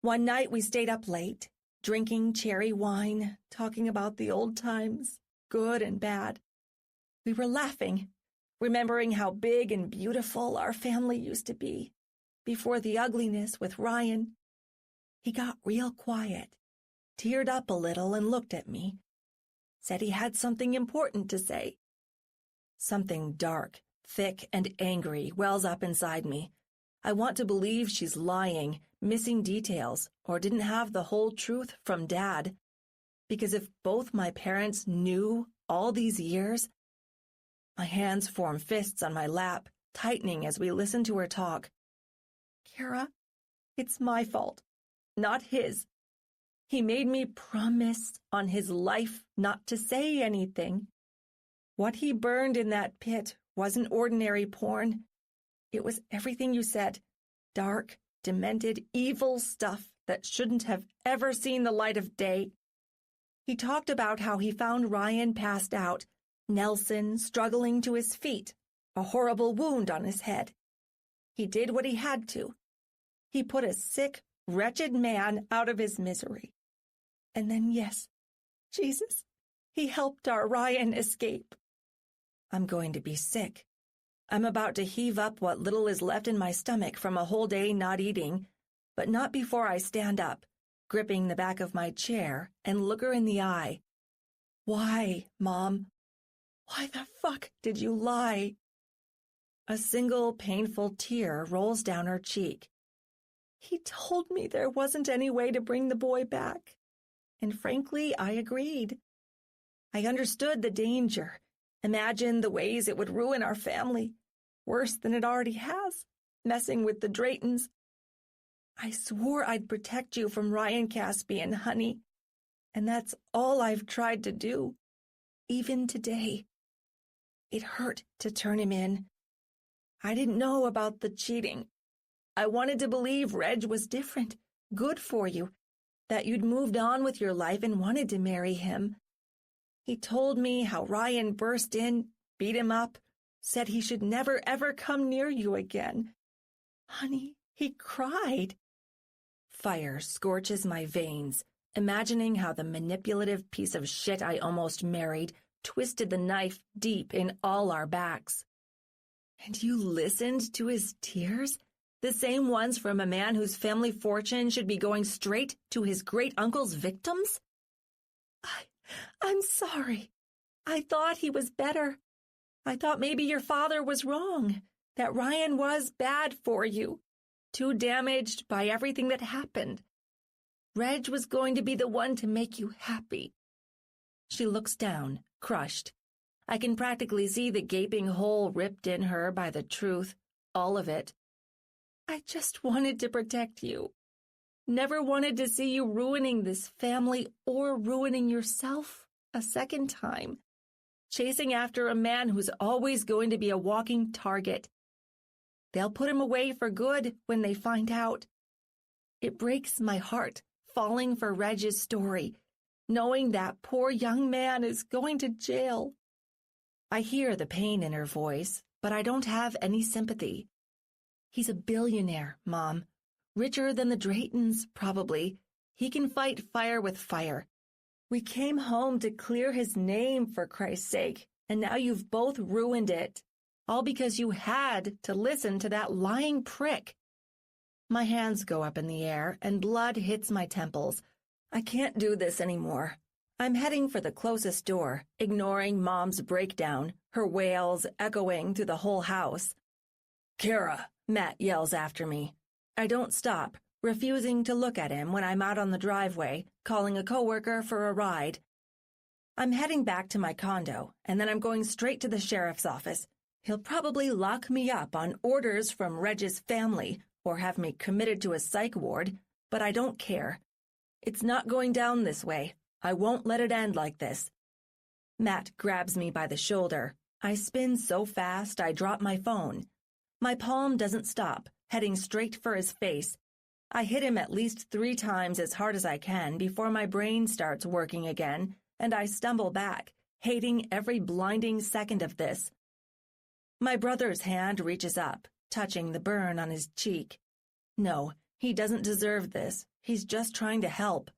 One night we stayed up late, drinking cherry wine, talking about the old times, good and bad. We were laughing, remembering how big and beautiful our family used to be, before the ugliness with Ryan. He got real quiet, teared up a little and looked at me. Said he had something important to say. Something dark, thick, and angry wells up inside me. I want to believe she's lying, missing details, or didn't have the whole truth from Dad. Because if both my parents knew all these years... My hands form fists on my lap, tightening as we listen to her talk. Kara, it's my fault, not his. He made me promise on his life not to say anything. What he burned in that pit wasn't ordinary porn. It was everything you said. Dark, demented, evil stuff that shouldn't have ever seen the light of day. He talked about how he found Ryan passed out, Nelson struggling to his feet, a horrible wound on his head. He did what he had to. He put a sick, wretched man out of his misery. And then, yes, Jesus, he helped our Ryan escape. I'm going to be sick. I'm about to heave up what little is left in my stomach from a whole day not eating, but not before I stand up, gripping the back of my chair and look her in the eye. Why, Mom? Why the fuck did you lie? A single painful tear rolls down her cheek. He told me there wasn't any way to bring the boy back. And frankly, I agreed. I understood the danger, imagined the ways it would ruin our family, worse than it already has, messing with the Draytons. I swore I'd protect you from Ryan Caspian, honey, and that's all I've tried to do, even today. It hurt to turn him in. I didn't know about the cheating. I wanted to believe Reg was different, good for you, that you'd moved on with your life and wanted to marry him. He told me how Ryan burst in, beat him up, said he should never ever come near you again. Honey, He cried. Fire scorches my veins, imagining how the manipulative piece of shit I almost married twisted the knife deep in all our backs. And you listened to his tears? The same ones from a man whose family fortune should be going straight to his great-uncle's victims? I'm sorry. I thought he was better. I thought maybe your father was wrong, that Ryan was bad for you, too damaged by everything that happened. Reg was going to be the one to make you happy. She looks down, crushed. I can practically see the gaping hole ripped in her by the truth, all of it. I just wanted to protect you. Never wanted to see you ruining this family or ruining yourself a second time. Chasing after a man who's always going to be a walking target. They'll put him away for good when they find out. It breaks my heart falling for Reg's story, knowing that poor young man is going to jail. I hear the pain in her voice, but I don't have any sympathy. He's a billionaire, Mom. Richer than the Draytons, probably. He can fight fire with fire. We came home to clear his name, for Christ's sake, and now you've both ruined it. All because you had to listen to that lying prick. My hands go up in the air, and blood hits my temples. I can't do this anymore. I'm heading for the closest door, ignoring Mom's breakdown, her wails echoing through the whole house. "Kara," Matt yells after me. I don't stop, refusing to look at him when I'm out on the driveway, calling a coworker for a ride. I'm heading back to my condo, and then I'm going straight to the sheriff's office. He'll probably lock me up on orders from Reg's family or have me committed to a psych ward, but I don't care. It's not going down this way. I won't let it end like this. Matt grabs me by the shoulder. I spin so fast I drop my phone. My palm doesn't stop, heading straight for his face. I hit him at least 3 times as hard as I can before my brain starts working again, and I stumble back, hating every blinding second of this. My brother's hand reaches up, touching the burn on his cheek. No, he doesn't deserve this. He's just trying to help.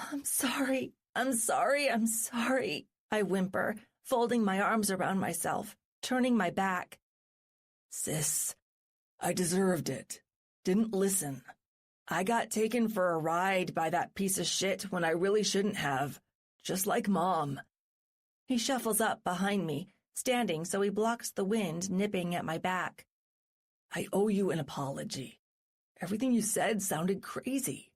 I'm sorry, I whimper, folding my arms around myself, turning my back. Sis, I deserved it. Didn't listen. I got taken for a ride by that piece of shit when I really shouldn't have. Just like Mom. He shuffles up behind me, standing so he blocks the wind nipping at my back. I owe you an apology. Everything you said sounded crazy.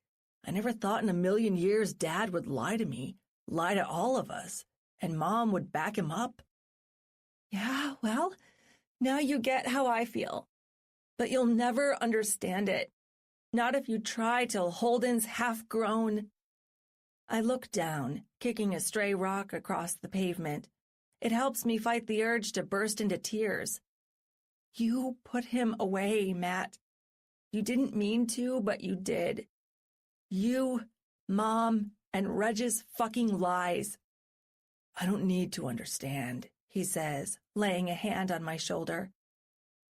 I never thought in a million years Dad would lie to me, lie to all of us, and Mom would back him up. Yeah, well, now you get how I feel. But you'll never understand it. Not if you try till Holden's half-grown. I look down, kicking a stray rock across the pavement. It helps me fight the urge to burst into tears. You put him away, Matt. You didn't mean to, but you did. You, Mom, and Reg's fucking lies. I don't need to understand, he says, laying a hand on my shoulder.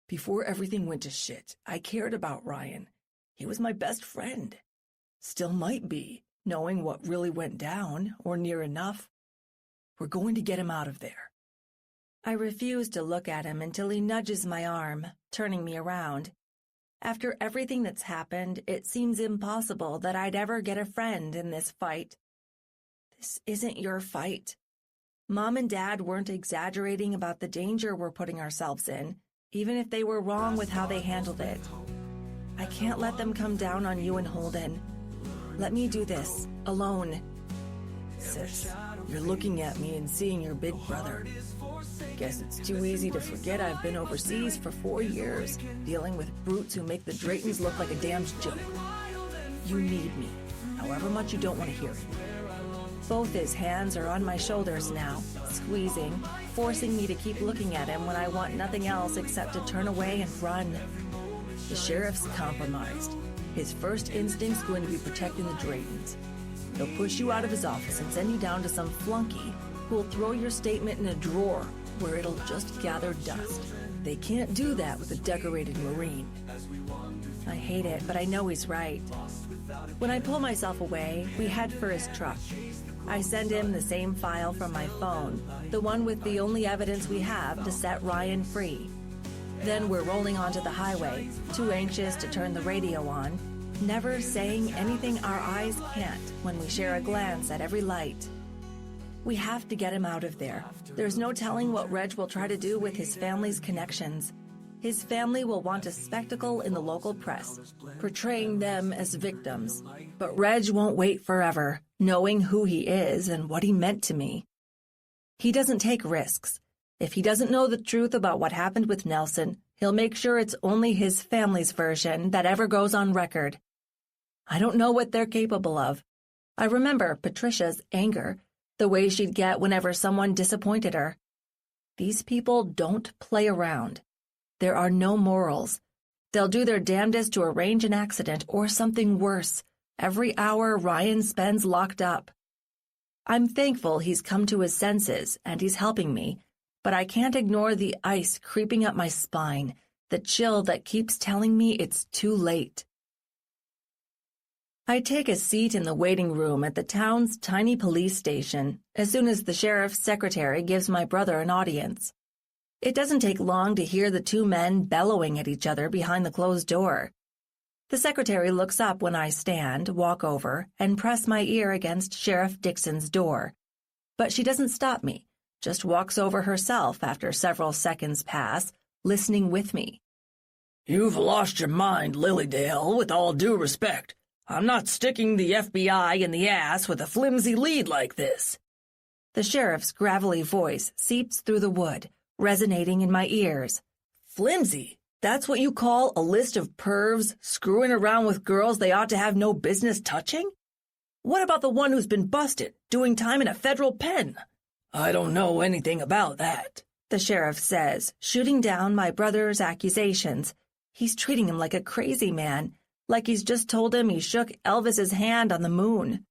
Before everything went to shit, I cared about Ryan. He was my best friend. Still might be, knowing what really went down, or near enough. We're going to get him out of there. I refuse to look at him until he nudges my arm, turning me around. After everything that's happened, it seems impossible that I'd ever get a friend in this fight. This isn't your fight. Mom and Dad weren't exaggerating about the danger we're putting ourselves in, even if they were wrong with how they handled it. I can't let them come down on you and Holden. Let me do this, alone. Sis, you're looking at me and seeing your big brother. Guess it's too easy to forget I've been overseas for 4 years, dealing with brutes who make the Draytons look like a damned joke. You need me, however much you don't want to hear it. Both his hands are on my shoulders now, squeezing, forcing me to keep looking at him when I want nothing else except to turn away and run. The sheriff's compromised. His first instinct's going to be protecting the Draytons. He'll push you out of his office and send you down to some flunky who'll throw your statement in a drawer where it'll just gather dust. They can't do that with a decorated Marine. I hate it, but I know he's right. When I pull myself away, we head for his truck. I send him the same file from my phone, the one with the only evidence we have to set Ryan free. Then we're rolling onto the highway, too anxious to turn the radio on, never saying anything our eyes can't when we share a glance at every light. We have to get him out of there. There's no telling what Reg will try to do with his family's connections. His family will want a spectacle in the local press, portraying them as victims. But Reg won't wait forever, knowing who he is and what he meant to me. He doesn't take risks. If he doesn't know the truth about what happened with Nelson, he'll make sure it's only his family's version that ever goes on record. I don't know what they're capable of. I remember Patricia's anger, the way she'd get whenever someone disappointed her. These people don't play around. There are no morals. They'll do their damnedest to arrange an accident or something worse every hour Ryan spends locked up. I'm thankful he's come to his senses and he's helping me, but I can't ignore the ice creeping up my spine, the chill that keeps telling me it's too late. I take a seat in the waiting room at the town's tiny police station as soon as the sheriff's secretary gives my brother an audience. It doesn't take long to hear the two men bellowing at each other behind the closed door. The secretary looks up when I stand, walk over, and press my ear against Sheriff Dixon's door. But she doesn't stop me, just walks over herself after several seconds pass, listening with me. You've lost your mind, Lilydale, with all due respect. I'm not sticking the FBI in the ass with a flimsy lead like this. The sheriff's gravelly voice seeps through the wood, resonating in my ears. Flimsy? That's what you call a list of pervs screwing around with girls they ought to have no business touching? What about the one who's been busted, doing time in a federal pen? I don't know anything about that, the sheriff says, shooting down my brother's accusations. He's treating him like a crazy man, like he's just told him he shook Elvis's hand on the moon.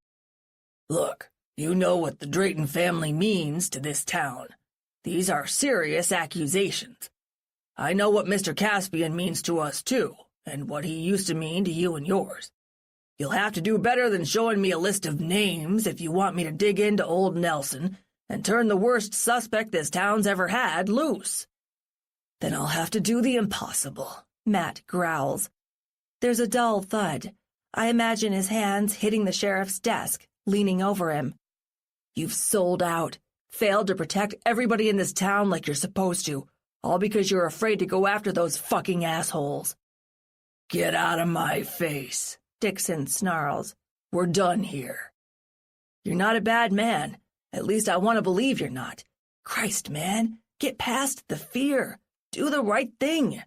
Look, you know what the Drayton family means to this town. These are serious accusations. I know what Mr. Caspian means to us, too, and what he used to mean to you and yours. You'll have to do better than showing me a list of names if you want me to dig into old Nelson and turn the worst suspect this town's ever had loose. Then I'll have to do the impossible, Matt growls. There's a dull thud. I imagine his hands hitting the sheriff's desk, leaning over him. You've sold out, failed to protect everybody in this town like you're supposed to, all because you're afraid to go after those fucking assholes. Get out of my face, Dixon snarls. We're done here. You're not a bad man. At least I want to believe you're not. Christ, man, get past the fear. Do the right thing.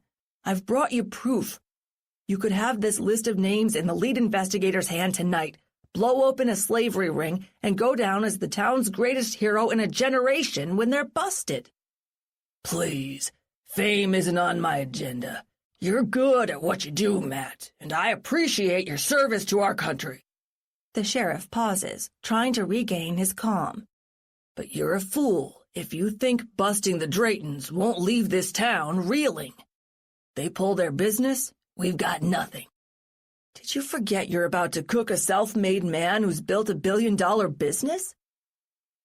I've brought you proof. You could have this list of names in the lead investigator's hand tonight, blow open a slavery ring, and go down as the town's greatest hero in a generation when they're busted. Please, fame isn't on my agenda. You're good at what you do, Matt, and I appreciate your service to our country. The sheriff pauses, trying to regain his calm. But you're a fool if you think busting the Draytons won't leave this town reeling. They pull their business, we've got nothing. Did you forget you're about to cook a self-made man who's built a billion-dollar business?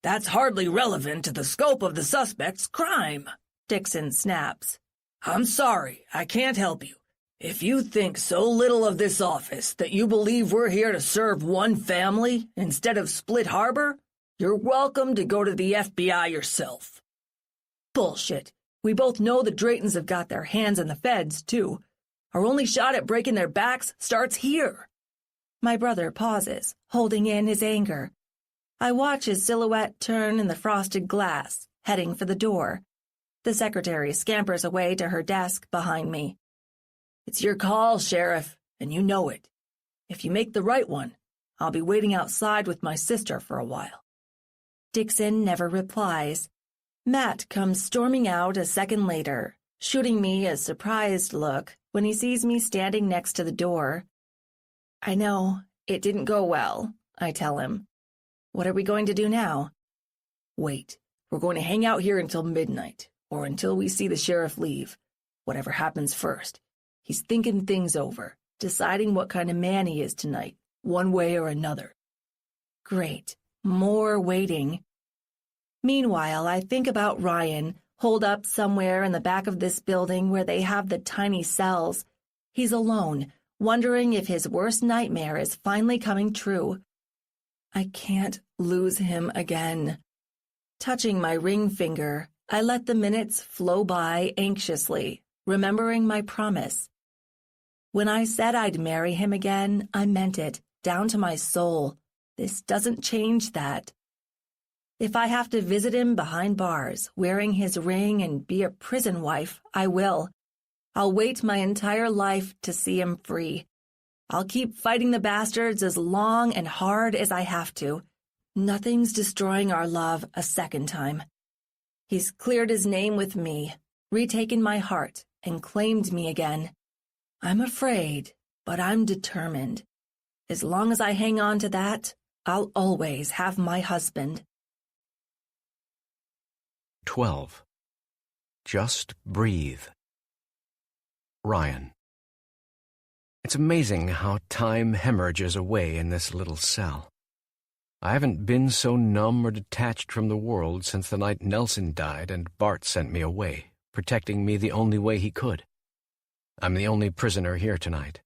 That's hardly relevant to the scope of the suspect's crime, Dixon snaps. I'm sorry, I can't help you. If you think so little of this office that you believe we're here to serve one family instead of Split Harbor, you're welcome to go to the FBI yourself. Bullshit. We both know the Draytons have got their hands in the feds, too. Our only shot at breaking their backs starts here. My brother pauses, holding in his anger. I watch his silhouette turn in the frosted glass, heading for the door. The secretary scampers away to her desk behind me. It's your call, Sheriff, and you know it. If you make the right one, I'll be waiting outside with my sister for a while. Dixon never replies. Matt comes storming out a second later, shooting me a surprised look when he sees me standing next to the door. I know, it didn't go well, I tell him. What are we going to do now? Wait, we're going to hang out here until midnight, or until we see the sheriff leave. Whatever happens first. He's thinking things over, deciding what kind of man he is tonight, one way or another. Great. More waiting. Meanwhile, I think about Ryan, holed up somewhere in the back of this building where they have the tiny cells. He's alone, wondering if his worst nightmare is finally coming true. I can't lose him again. Touching my ring finger, I let the minutes flow by anxiously, remembering my promise. When I said I'd marry him again, I meant it, down to my soul. This doesn't change that. If I have to visit him behind bars, wearing his ring and be a prison wife, I will. I'll wait my entire life to see him free. I'll keep fighting the bastards as long and hard as I have to. Nothing's destroying our love a second time. He's cleared his name with me, retaken my heart, and claimed me again. I'm afraid, but I'm determined. As long as I hang on to that, I'll always have my husband. 12. Just breathe. Ryan. It's amazing how time hemorrhages away in this little cell. I haven't been so numb or detached from the world since the night Nelson died and Bart sent me away, protecting me the only way he could. I'm the only prisoner here tonight.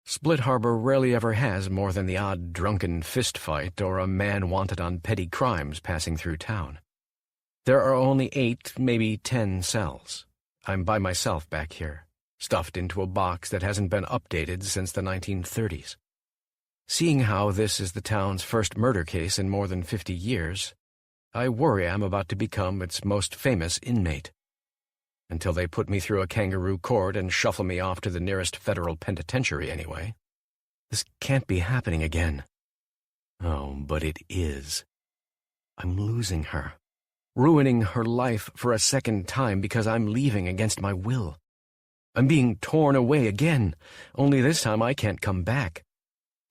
Split Harbor rarely ever has more than the odd drunken fistfight or a man wanted on petty crimes passing through town. There are only 8, maybe 10 cells. I'm by myself back here, stuffed into a box that hasn't been updated since the 1930s. Seeing how this is the town's first murder case in more than 50 years, I worry I'm about to become its most famous inmate. Until they put me through a kangaroo court and shuffle me off to the nearest federal penitentiary anyway. This can't be happening again. Oh, but it is. I'm losing her. Ruining her life for a second time because I'm leaving against my will. I'm being torn away again, only this time I can't come back.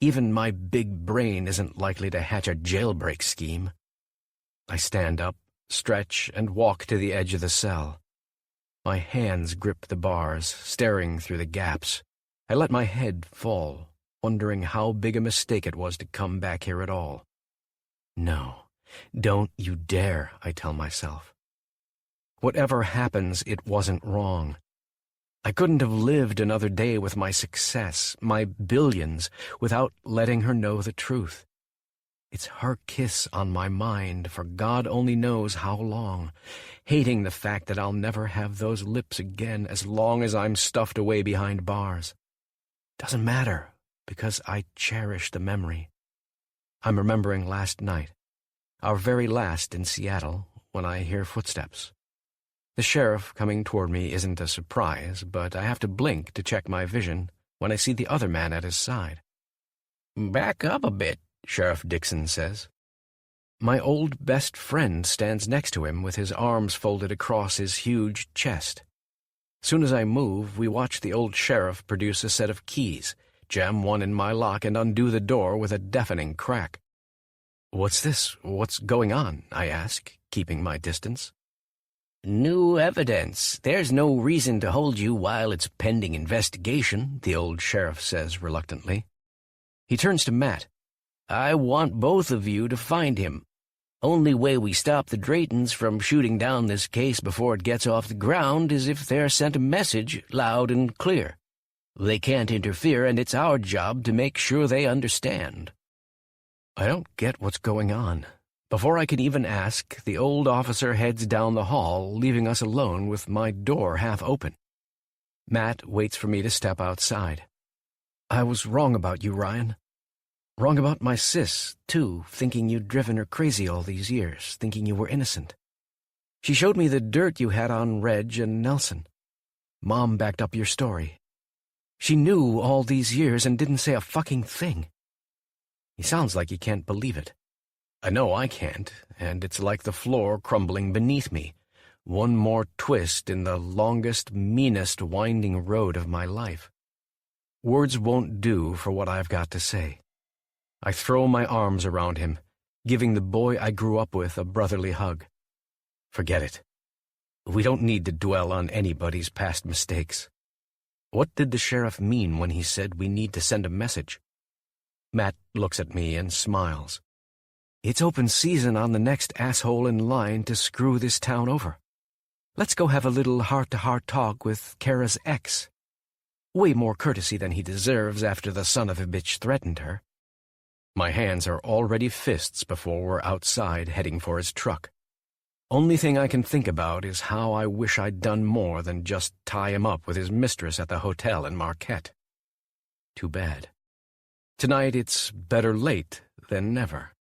Even my big brain isn't likely to hatch a jailbreak scheme. I stand up, stretch, and walk to the edge of the cell. My hands grip the bars, staring through the gaps. I let my head fall, wondering how big a mistake it was to come back here at all. No. Don't you dare, I tell myself. Whatever happens, it wasn't wrong. I couldn't have lived another day with my success, my billions, without letting her know the truth. It's her kiss on my mind for God only knows how long, hating the fact that I'll never have those lips again as long as I'm stuffed away behind bars. Doesn't matter, because I cherish the memory. I'm remembering last night. Our very last in Seattle, when I hear footsteps. The sheriff coming toward me isn't a surprise, but I have to blink to check my vision when I see the other man at his side. "Back up a bit," Sheriff Dixon says. My old best friend stands next to him with his arms folded across his huge chest. Soon as I move, we watch the old sheriff produce a set of keys, jam one in my lock, and undo the door with a deafening crack. "What's this? What's going on?" I ask, keeping my distance. "New evidence. There's no reason to hold you while it's pending investigation," the old sheriff says reluctantly. He turns to Matt. "I want both of you to find him. Only way we stop the Draytons from shooting down this case before it gets off the ground is if they're sent a message loud and clear. They can't interfere, and it's our job to make sure they understand." I don't get what's going on. Before I can even ask, the old officer heads down the hall, leaving us alone with my door half open. Matt waits for me to step outside. "I was wrong about you, Ryan. Wrong about my sis, too, thinking you'd driven her crazy all these years, thinking you were innocent. She showed me the dirt you had on Reg and Nelson. Mom backed up your story. She knew all these years and didn't say a fucking thing." He sounds like he can't believe it. I know I can't, and it's like the floor crumbling beneath me. One more twist in the longest, meanest winding road of my life. Words won't do for what I've got to say. I throw my arms around him, giving the boy I grew up with a brotherly hug. Forget it. We don't need to dwell on anybody's past mistakes. What did the sheriff mean when he said we need to send a message? Matt looks at me and smiles. It's open season on the next asshole in line to screw this town over. Let's go have a little heart-to-heart talk with Kara's ex. Way more courtesy than he deserves after the son of a bitch threatened her. My hands are already fists before we're outside heading for his truck. Only thing I can think about is how I wish I'd done more than just tie him up with his mistress at the hotel in Marquette. Too bad. Tonight it's better late than never.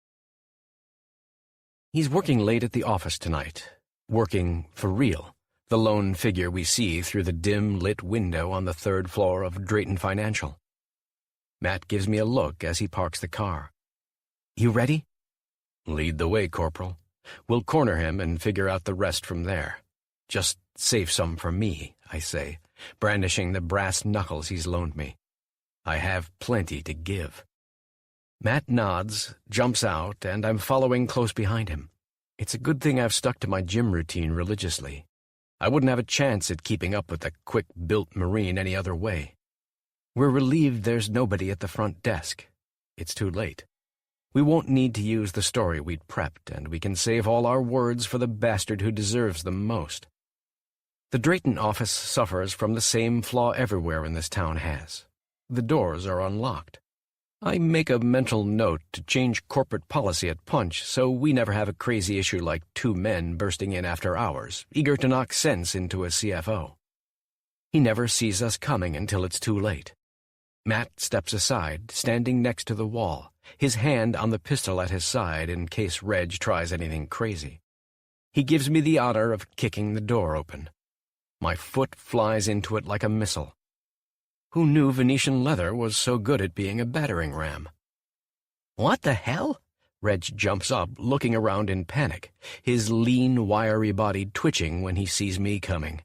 He's working late at the office tonight. Working for real, the lone figure we see through the dim-lit window on the third floor of Drayton Financial. Matt gives me a look as he parks the car. You ready? Lead the way, Corporal. We'll corner him and figure out the rest from there. Just save some for me, I say, brandishing the brass knuckles he's loaned me. I have plenty to give. Matt nods, jumps out, and I'm following close behind him. It's a good thing I've stuck to my gym routine religiously. I wouldn't have a chance at keeping up with a quick-built Marine any other way. We're relieved there's nobody at the front desk. It's too late. We won't need to use the story we'd prepped, and we can save all our words for the bastard who deserves them most. The Drayton office suffers from the same flaw everywhere in this town has. The doors are unlocked. I make a mental note to change corporate policy at Punch so we never have a crazy issue like two men bursting in after hours, eager to knock sense into a CFO. He never sees us coming until it's too late. Matt steps aside, standing next to the wall, his hand on the pistol at his side in case Reg tries anything crazy. He gives me the honor of kicking the door open. My foot flies into it like a missile. Who knew Venetian leather was so good at being a battering ram? What the hell? Reg jumps up, looking around in panic, his lean, wiry body twitching when he sees me coming.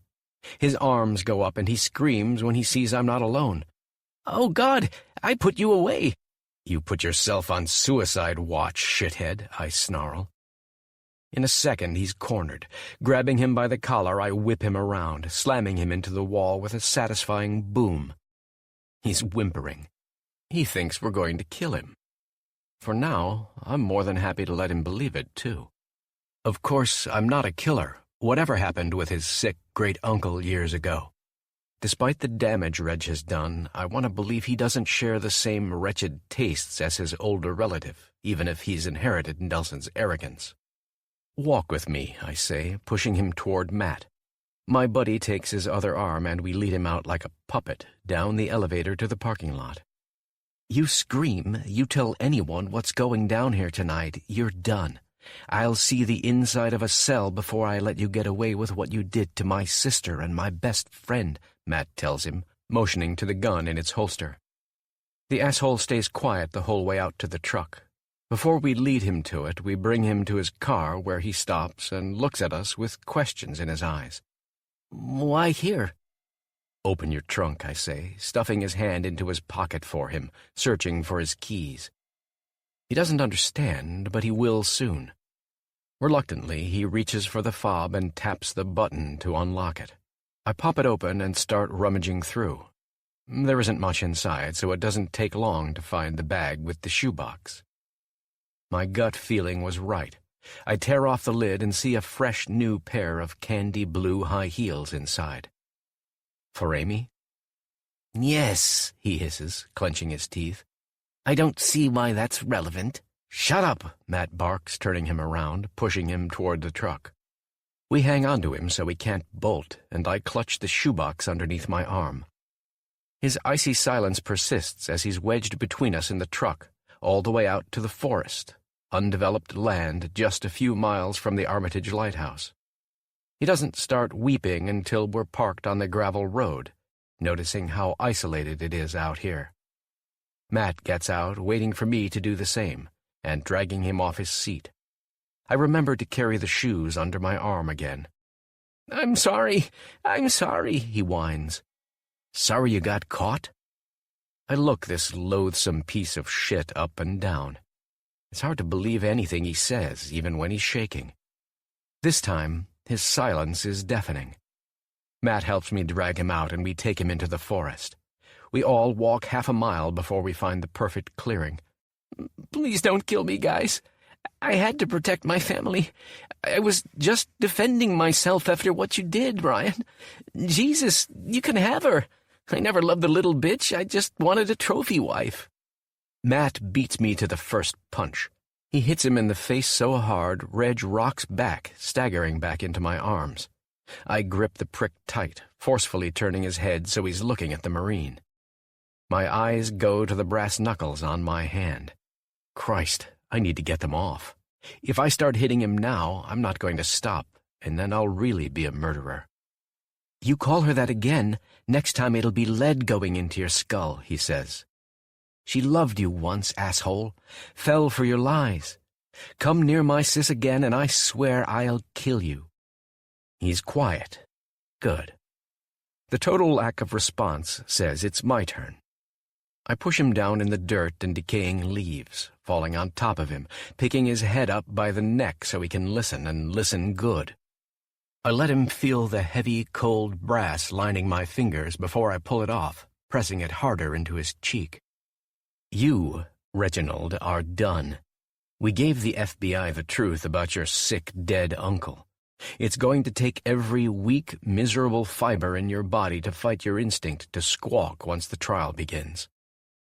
His arms go up and he screams when he sees I'm not alone. Oh, God, I put you away. You put yourself on suicide watch, shithead, I snarl. In a second, he's cornered. Grabbing him by the collar, I whip him around, slamming him into the wall with a satisfying boom. He's whimpering. He thinks we're going to kill him. For now, I'm more than happy to let him believe it, too. Of course, I'm not a killer, whatever happened with his sick great-uncle years ago. Despite the damage Reg has done, I want to believe he doesn't share the same wretched tastes as his older relative, even if he's inherited Nelson's arrogance. Walk with me, I say, pushing him toward Matt. My buddy takes his other arm and we lead him out like a puppet, down the elevator to the parking lot. You scream, you tell anyone what's going down here tonight, you're done. I'll see the inside of a cell before I let you get away with what you did to my sister and my best friend, Matt tells him, motioning to the gun in its holster. The asshole stays quiet the whole way out to the truck. Before we lead him to it, we bring him to his car where he stops and looks at us with questions in his eyes. Why here? Open your trunk, I say, stuffing his hand into his pocket for him, searching for his keys. He doesn't understand, but he will soon. Reluctantly, he reaches for the fob and taps the button to unlock it. I pop it open and start rummaging through. There isn't much inside, so it doesn't take long to find the bag with the shoebox. My gut feeling was right. I tear off the lid and see a fresh new pair of candy blue high heels inside. For Amy? Yes, he hisses, clenching his teeth. I don't see why that's relevant. Shut up, Matt barks, turning him around, pushing him toward the truck. We hang onto him so he can't bolt, and I clutch the shoebox underneath my arm. His icy silence persists as he's wedged between us in the truck, all the way out to the forest, undeveloped land just a few miles from the Armitage Lighthouse. He doesn't start weeping until we're parked on the gravel road, noticing how isolated it is out here. Matt gets out, waiting for me to do the same, and dragging him off his seat. I remember to carry the shoes under my arm again. I'm sorry, he whines. Sorry you got caught? I look this loathsome piece of shit up and down. It's hard to believe anything he says, even when he's shaking. This time, His silence is deafening. Matt helps me drag him out, and we take him into the forest. We all walk half a mile before we find the perfect clearing. "Please don't kill me, guys. I had to protect my family. I was just defending myself after what you did, Brian. Jesus, you can have her. I never loved the little bitch. I just wanted a trophy wife." Matt beats me to the first punch. He hits him in the face so hard, Reg rocks back, staggering back into my arms. I grip the prick tight, forcefully turning his head so he's looking at the Marine. My eyes go to the brass knuckles on my hand. Christ, I need to get them off. If I start hitting him now, I'm not going to stop, and then I'll really be a murderer. "You call her that again, next time it'll be lead going into your skull," he says. "She loved you once, asshole. Fell for your lies. Come near my sis again, and I swear I'll kill you." He's quiet. Good. The total lack of response says it's my turn. I push him down in the dirt and decaying leaves, falling on top of him, picking his head up by the neck so he can listen and listen good. I let him feel the heavy, cold brass lining my fingers before I pull it off, pressing it harder into his cheek. "You, Reginald, are done. We gave the FBI the truth about your sick, dead uncle. It's going to take every weak, miserable fiber in your body to fight your instinct to squawk once the trial begins.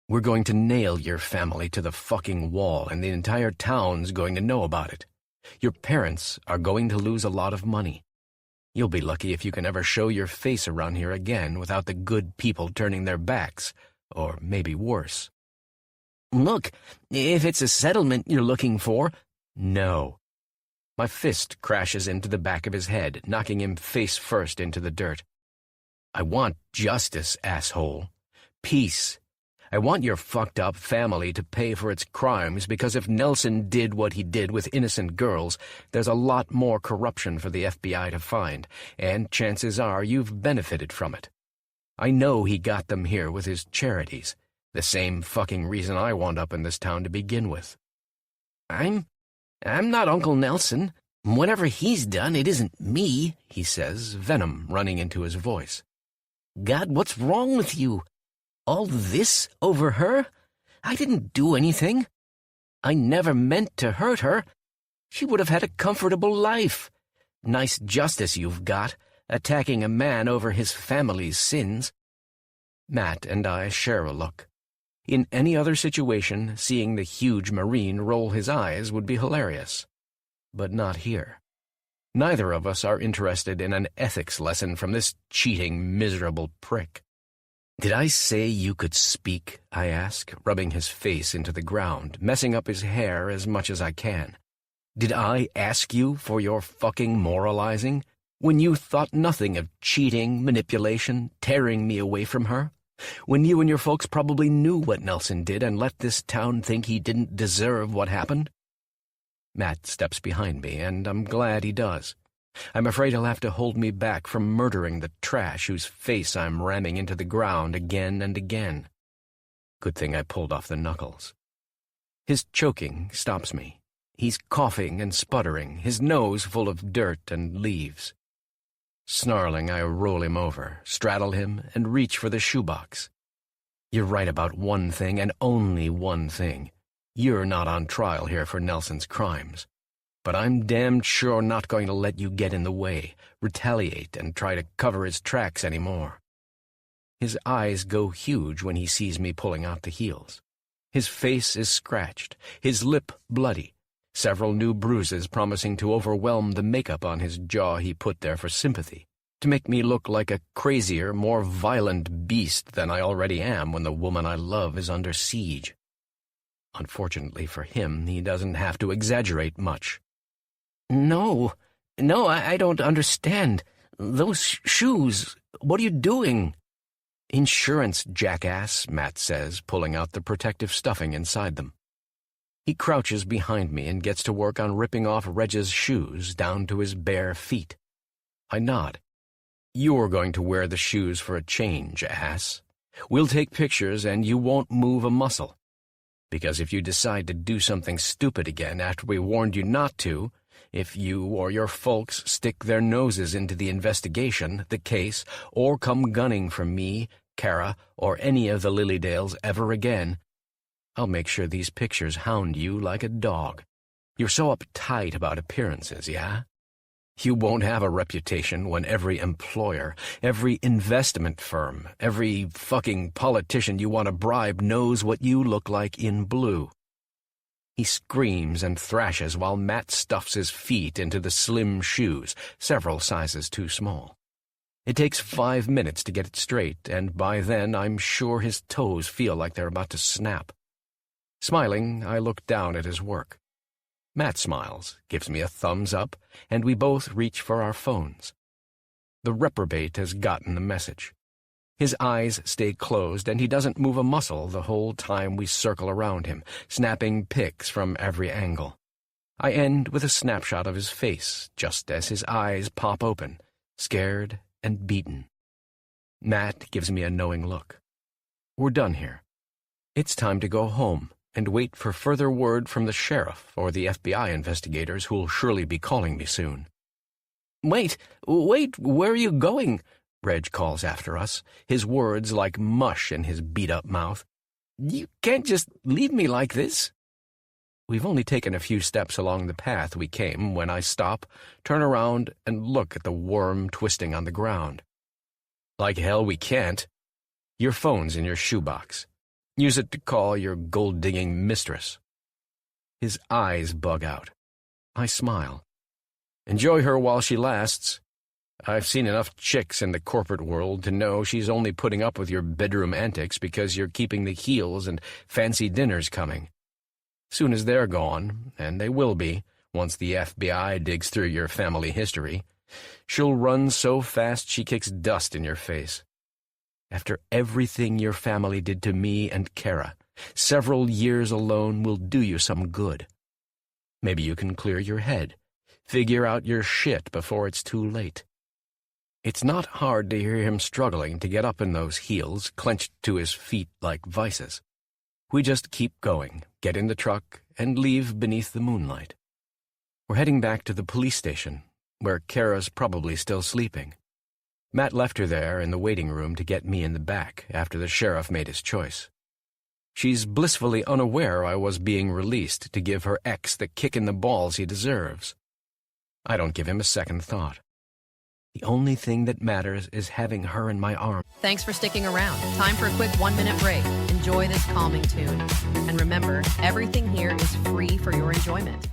We're going to nail your family to the fucking wall, and the entire town's going to know about it. Your parents are going to lose a lot of money. You'll be lucky if you can ever show your face around here again without the good people turning their backs, or maybe worse." "Look, if it's a settlement you're looking for—" "No." My fist crashes into the back of his head, knocking him face first into the dirt. "I want justice, asshole. Peace. I want your fucked-up family to pay for its crimes, because if Nelson did what he did with innocent girls, there's a lot more corruption for the FBI to find, and chances are you've benefited from it. I know he got them here with his charities, the same fucking reason I wound up in this town to begin with." I'm not Uncle Nelson. Whatever he's done, it isn't me," he says, venom running into his voice. "God, what's wrong with you? All this over her? I didn't do anything. I never meant to hurt her. She would have had a comfortable life. Nice justice you've got, attacking a man over his family's sins." Matt and I share a look. In any other situation, seeing the huge Marine roll his eyes would be hilarious. But not here. Neither of us are interested in an ethics lesson from this cheating, miserable prick. "Did I say you could speak?" I ask, rubbing his face into the ground, messing up his hair as much as I can. "Did I ask you for your fucking moralizing, when you thought nothing of cheating, manipulation, tearing me away from her? When you and your folks probably knew what Nelson did and let this town think he didn't deserve what happened?" Matt steps behind me, and I'm glad he does. I'm afraid he'll have to hold me back from murdering the trash whose face I'm ramming into the ground again and again. Good thing I pulled off the knuckles. His choking stops me. He's coughing and sputtering, his nose full of dirt and leaves. Snarling, I roll him over, straddle him, and reach for the shoebox. "You're right about one thing, and only one thing. You're not on trial here for Nelson's crimes. But I'm damned sure not going to let you get in the way, retaliate, and try to cover his tracks anymore." His eyes go huge when he sees me pulling out the heels. His face is scratched, his lip bloody, several new bruises promising to overwhelm the makeup on his jaw he put there for sympathy, to make me look like a crazier, more violent beast than I already am when the woman I love is under siege. Unfortunately for him, he doesn't have to exaggerate much. No, I don't understand. Those shoes, what are you doing?" "Insurance, jackass," Matt says, pulling out the protective stuffing inside them. He crouches behind me and gets to work on ripping off Reg's shoes down to his bare feet. I nod. "You're going to wear the shoes for a change, ass. We'll take pictures and you won't move a muscle. Because if you decide to do something stupid again after we warned you not to, If you or your folks stick their noses into the investigation, the case, or come gunning for me, Kara, or any of the Lilydales ever again, I'll make sure these pictures hound you like a dog. You're so uptight about appearances, yeah? You won't have a reputation when every employer, every investment firm, every fucking politician you want to bribe knows what you look like in blue. He screams and thrashes while Matt stuffs his feet into the slim shoes, several sizes too small. It takes 5 minutes to get it straight, and by then I'm sure his toes feel like they're about to snap. Smiling, I look down at his work. Matt smiles, gives me a thumbs up, and we both reach for our phones. The reprobate has gotten the message. His eyes stay closed, and he doesn't move a muscle the whole time we circle around him, snapping pics from every angle. I end with a snapshot of his face, just as his eyes pop open, scared and beaten. Matt gives me a knowing look. We're done here. It's time to go home and wait for further word from the sheriff or the FBI investigators who'll surely be calling me soon. Wait, where are you going? Reg calls after us, his words like mush in his beat-up mouth. You can't just leave me like this. We've only taken a few steps along the path we came when I stop, turn around, and look at the worm twisting on the ground. Like hell we can't. Your phone's in your shoebox. Use it to call your gold-digging mistress. His eyes bug out. I smile. Enjoy her while she lasts. I've seen enough chicks in the corporate world to know she's only putting up with your bedroom antics because you're keeping the heels and fancy dinners coming. Soon as they're gone, and they will be, once the FBI digs through your family history, she'll run so fast she kicks dust in your face. After everything your family did to me and Kara, several years alone will do you some good. Maybe you can clear your head, figure out your shit before it's too late. It's not hard to hear him struggling to get up in those heels, clenched to his feet like vices. We just keep going, get in the truck, and leave beneath the moonlight. We're heading back to the police station, where Kara's probably still sleeping. Matt left her there in the waiting room to get me in the back after the sheriff made his choice. She's blissfully unaware I was being released to give her ex the kick in the balls he deserves. I don't give him a second thought. The only thing that matters is having her in my arms. Thanks for sticking around. Time for a quick 1-minute break. Enjoy this calming tune. And remember, everything here is free for your enjoyment.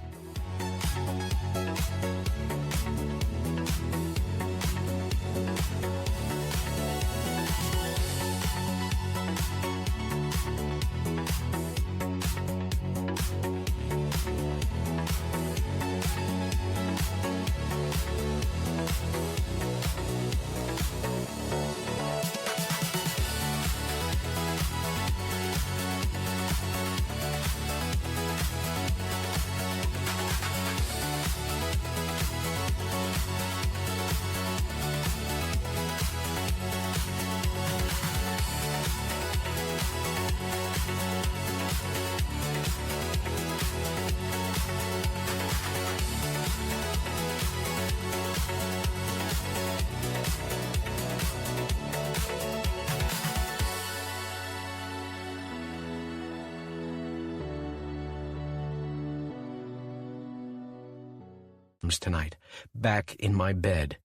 Tonight, back in my bed,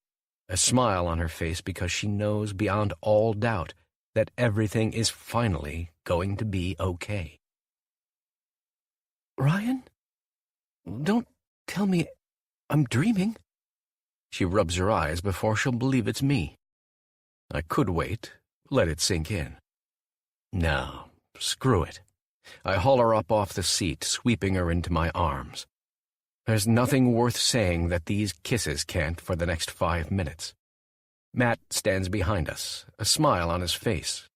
a smile on her face because she knows beyond all doubt that everything is finally going to be okay. Ryan? Don't tell me I'm dreaming. She rubs her eyes before she'll believe it's me. I could wait, let it sink in. No, screw it. I haul her up off the seat, sweeping her into my arms. There's nothing worth saying that these kisses can't for the next 5 minutes. Matt stands behind us, a smile on his face.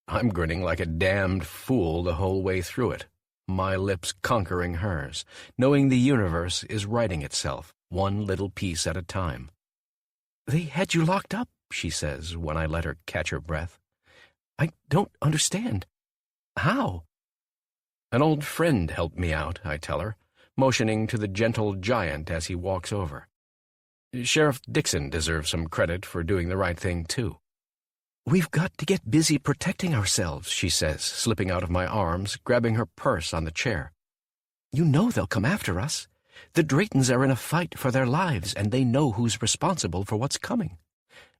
I'm grinning like a damned fool the whole way through it, my lips conquering hers, knowing the universe is righting itself, one little piece at a time. They had you locked up, she says when I let her catch her breath. I don't understand. How? An old friend helped me out, I tell her. motioning to the gentle giant as he walks over. Sheriff Dixon deserves some credit for doing the right thing, too. "We've got to get busy protecting ourselves," she says, slipping out of my arms, grabbing her purse on the chair. "You know they'll come after us. The Draytons are in a fight for their lives, and they know who's responsible for what's coming."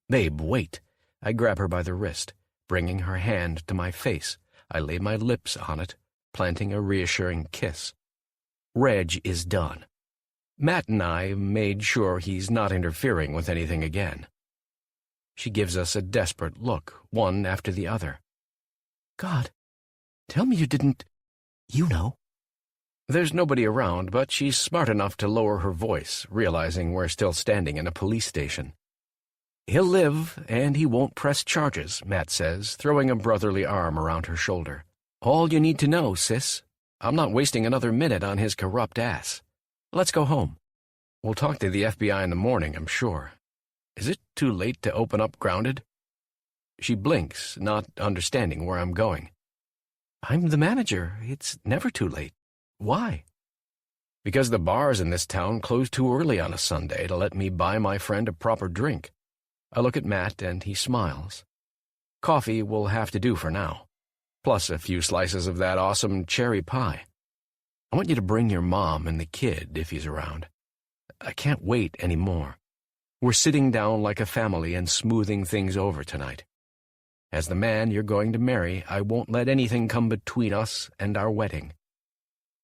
"Babe, wait." I grab her by the wrist. Bringing her hand to my face, I lay my lips on it, planting a reassuring kiss. "Reg is done. Matt and I made sure he's not interfering with anything again." She gives us a desperate look, one after the other. "God, tell me you didn't... you know." There's nobody around, but she's smart enough to lower her voice, realizing we're still standing in a police station. "He'll live, and he won't press charges," Matt says, throwing a brotherly arm around her shoulder. "All you need to know, sis. I'm not wasting another minute on his corrupt ass. Let's go home. We'll talk to the FBI in the morning, I'm sure. Is it too late to open up Grounded?" She blinks, not understanding where I'm going. "I'm the manager. It's never too late. Why?" "Because the bars in this town close too early on a Sunday to let me buy my friend a proper drink." I look at Matt, and he smiles. "Coffee will have to do for now, plus a few slices of that awesome cherry pie. I want you to bring your mom and the kid if he's around. I can't wait any more. We're sitting down like a family and smoothing things over tonight. As the man you're going to marry, I won't let anything come between us and our wedding."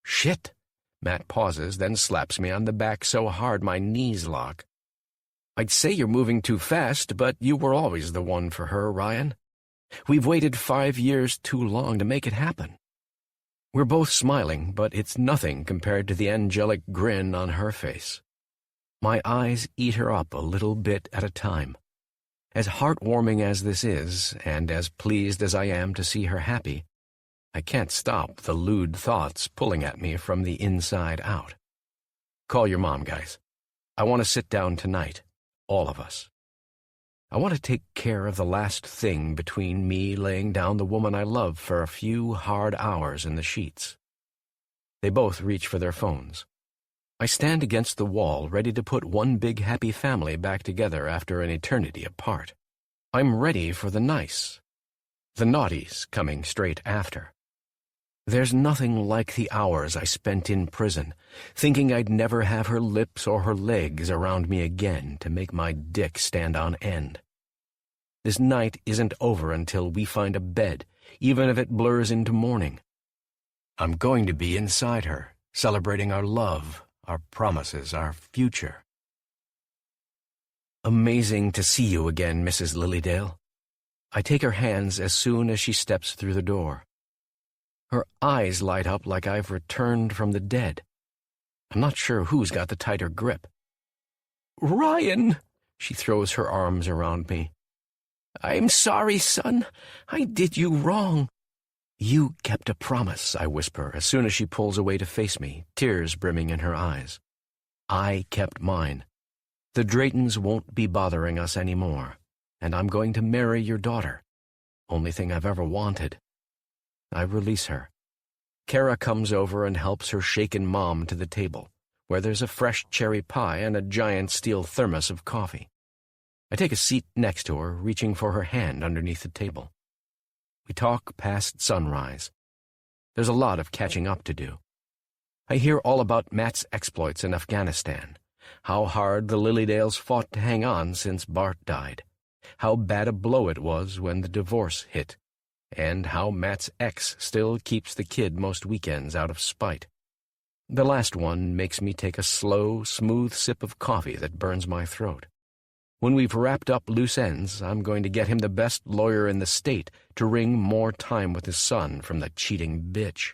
"Shit!" Matt pauses, then slaps me on the back so hard my knees lock. "I'd say you're moving too fast, but you were always the one for her, Ryan. We've waited 5 years too long to make it happen." We're both smiling, but it's nothing compared to the angelic grin on her face. My eyes eat her up a little bit at a time. As heartwarming as this is, and as pleased as I am to see her happy, I can't stop the lewd thoughts pulling at me from the inside out. "Call your mom, guys. I want to sit down tonight, all of us. I want to take care of the last thing between me laying down the woman I love for a few hard hours in the sheets." They both reach for their phones. I stand against the wall, ready to put one big happy family back together after an eternity apart. I'm ready for the nice. The naughty's coming straight after. There's nothing like the hours I spent in prison, thinking I'd never have her lips or her legs around me again to make my dick stand on end. This night isn't over until we find a bed, even if it blurs into morning. I'm going to be inside her, celebrating our love, our promises, our future. "Amazing to see you again, Mrs. Lilydale." I take her hands as soon as she steps through the door. Her eyes light up like I've returned from the dead. I'm not sure who's got the tighter grip. "Ryan!" She throws her arms around me. "I'm sorry, son. I did you wrong." "You kept a promise," I whisper as soon as she pulls away to face me, tears brimming in her eyes. I kept mine. The Draytons won't be bothering us anymore, and I'm going to marry your daughter. Only thing I've ever wanted. I release her. Kara comes over and helps her shaken mom to the table, where there's a fresh cherry pie and a giant steel thermos of coffee. I take a seat next to her, reaching for her hand underneath the table. We talk past sunrise. There's a lot of catching up to do. I hear all about Matt's exploits in Afghanistan, how hard the Lilydales fought to hang on since Bart died, how bad a blow it was when the divorce hit, and how Matt's ex still keeps the kid most weekends out of spite. The last one makes me take a slow, smooth sip of coffee that burns my throat. When we've wrapped up loose ends, I'm going to get him the best lawyer in the state to wring more time with his son from the cheating bitch.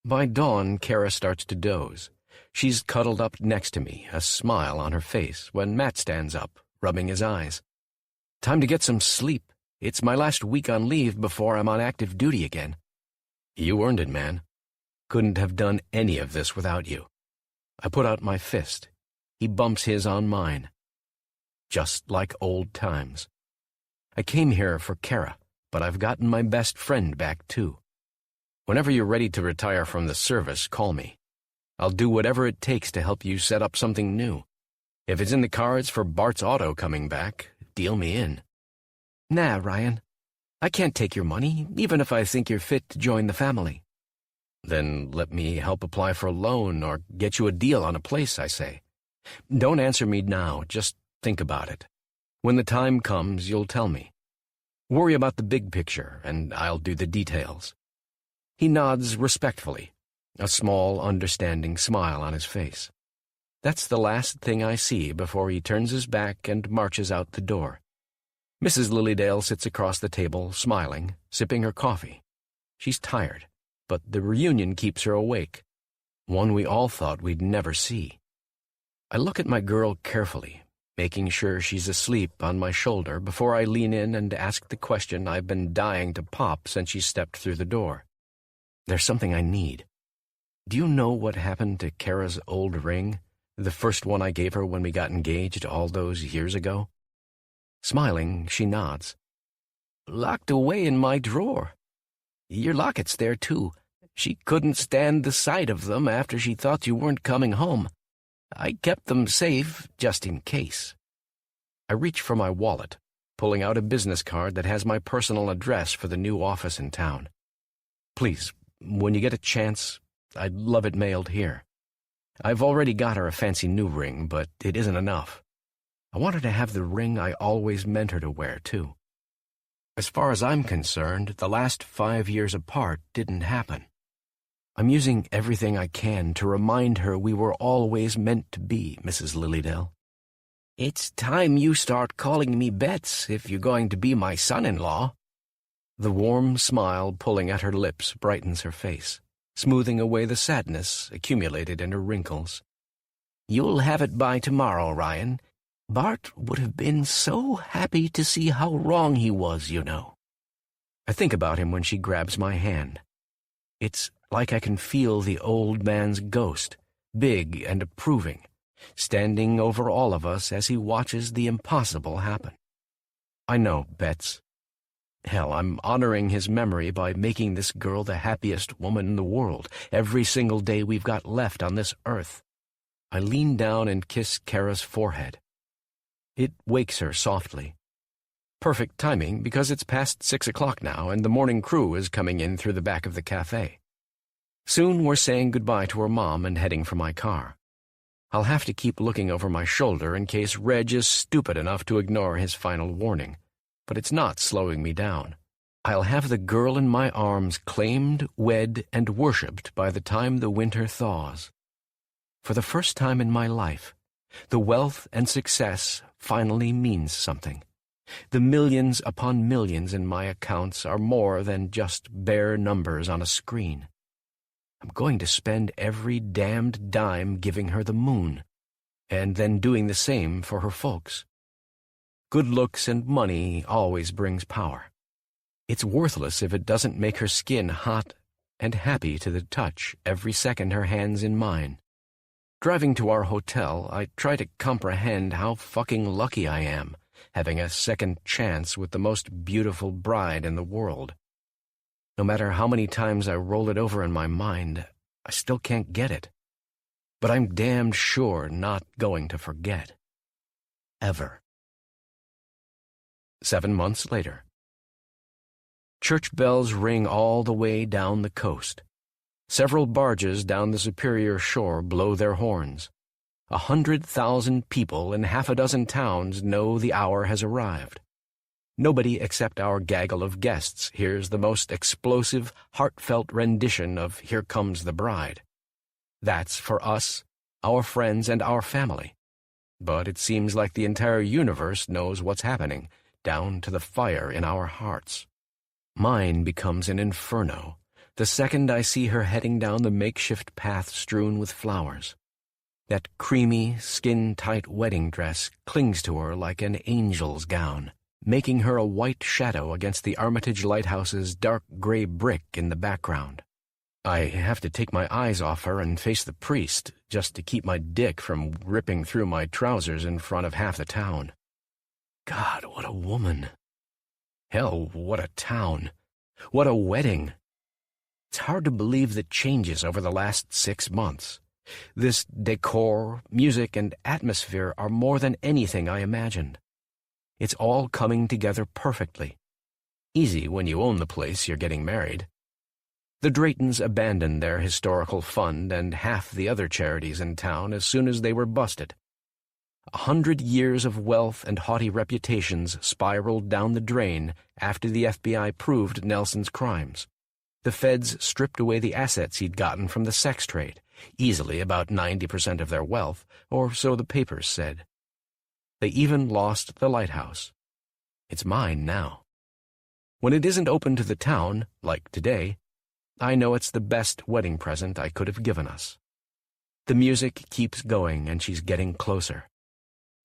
By dawn, Kara starts to doze. She's cuddled up next to me, a smile on her face, when Matt stands up, rubbing his eyes. "Time to get some sleep. It's my last week on leave before I'm on active duty again." "You earned it, man. Couldn't have done any of this without you." I put out my fist. He bumps his on mine. Just like old times. I came here for Kara, but I've gotten my best friend back too. Whenever you're ready to retire from the service, call me. I'll do whatever it takes to help you set up something new. If it's in the cards for Bart's auto coming back, deal me in." "Nah, Ryan. I can't take your money, even if I think you're fit to join the family." "Then let me help apply for a loan or get you a deal on a place," I say. "Don't answer me now, just think about it. When the time comes, you'll tell me. Worry about the big picture, and I'll do the details." He nods respectfully, a small, understanding smile on his face. That's the last thing I see before he turns his back and marches out the door. Mrs. Lilydale sits across the table, smiling, sipping her coffee. She's tired, but the reunion keeps her awake, one we all thought we'd never see. I look at my girl carefully, making sure she's asleep on my shoulder before I lean in and ask the question I've been dying to pop since she stepped through the door. There's something I need. Do you know what happened to Kara's old ring, the first one I gave her when we got engaged all those years ago? Smiling, she nods. "Locked away in my drawer. Your locket's there, too. She couldn't stand the sight of them after she thought you weren't coming home. I kept them safe, just in case." I reach for my wallet, pulling out a business card that has my personal address for the new office in town. "Please, when you get a chance, I'd love it mailed here. I've already got her a fancy new ring, but it isn't enough. I want her to have the ring I always meant her to wear, too. As far as I'm concerned, the last 5 years apart didn't happen. I'm using everything I can to remind her we were always meant to be, Mrs. Lilydale." "It's time you start calling me Betts if you're going to be my son-in-law." The warm smile pulling at her lips brightens her face, smoothing away the sadness accumulated in her wrinkles. "You'll have it by tomorrow, Ryan. Bart would have been so happy to see how wrong he was, you know." I think about him when she grabs my hand. It's like I can feel the old man's ghost, big and approving, standing over all of us as he watches the impossible happen. I know, Betts. Hell, I'm honoring his memory by making this girl the happiest woman in the world every single day we've got left on this earth. I lean down and kiss Kara's forehead. It wakes her softly. Perfect timing because it's past 6 o'clock now and the morning crew is coming in through the back of the cafe. Soon we're saying goodbye to her mom and heading for my car. I'll have to keep looking over my shoulder in case Reg is stupid enough to ignore his final warning, but it's not slowing me down. I'll have the girl in my arms claimed, wed, and worshipped by the time the winter thaws. For the first time in my life, the wealth and success finally means something. The millions upon millions in my accounts are more than just bare numbers on a screen. I'm going to spend every damned dime giving her the moon, and then doing the same for her folks. Good looks and money always brings power. It's worthless if it doesn't make her skin hot and happy to the touch every second her hand's in mine. Driving to our hotel, I try to comprehend how fucking lucky I am, having a second chance with the most beautiful bride in the world. No matter how many times I roll it over in my mind, I still can't get it. But I'm damned sure not going to forget. Ever. 7 months later. Church bells ring all the way down the coast. Several barges down the Superior Shore blow their horns. 100,000 people in half a dozen towns know the hour has arrived. Nobody except our gaggle of guests hears the most explosive, heartfelt rendition of Here Comes the Bride. That's for us, our friends, and our family. But it seems like the entire universe knows what's happening, down to the fire in our hearts. Mine becomes an inferno the second I see her heading down the makeshift path strewn with flowers. That creamy, skin-tight wedding dress clings to her like an angel's gown, making her a white shadow against the Armitage Lighthouse's dark gray brick in the background. I have to take my eyes off her and face the priest just to keep my dick from ripping through my trousers in front of half the town. God, what a woman. Hell, what a town. What a wedding. It's hard to believe the changes over the last 6 months. This decor, music, and atmosphere are more than anything I imagined. It's all coming together perfectly. Easy when you own the place you're getting married. The Draytons abandoned their historical fund and half the other charities in town as soon as they were busted. 100 years of wealth and haughty reputations spiraled down the drain after the FBI proved Nelson's crimes. The feds stripped away the assets he'd gotten from the sex trade, easily about 90% of their wealth, or so the papers said. They even lost the lighthouse. It's mine now. When it isn't open to the town, like today, I know it's the best wedding present I could have given us. The music keeps going and she's getting closer.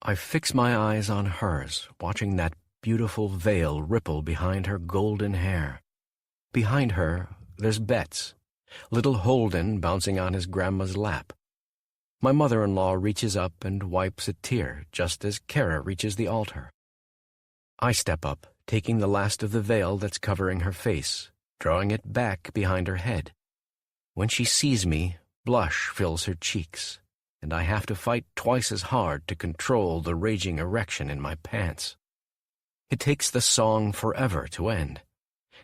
I fix my eyes on hers, watching that beautiful veil ripple behind her golden hair. Behind her, there's Betts, little Holden bouncing on his grandma's lap. My mother-in-law reaches up and wipes a tear just as Kara reaches the altar. I step up, taking the last of the veil that's covering her face, drawing it back behind her head. When she sees me, blush fills her cheeks, and I have to fight twice as hard to control the raging erection in my pants. It takes the song forever to end.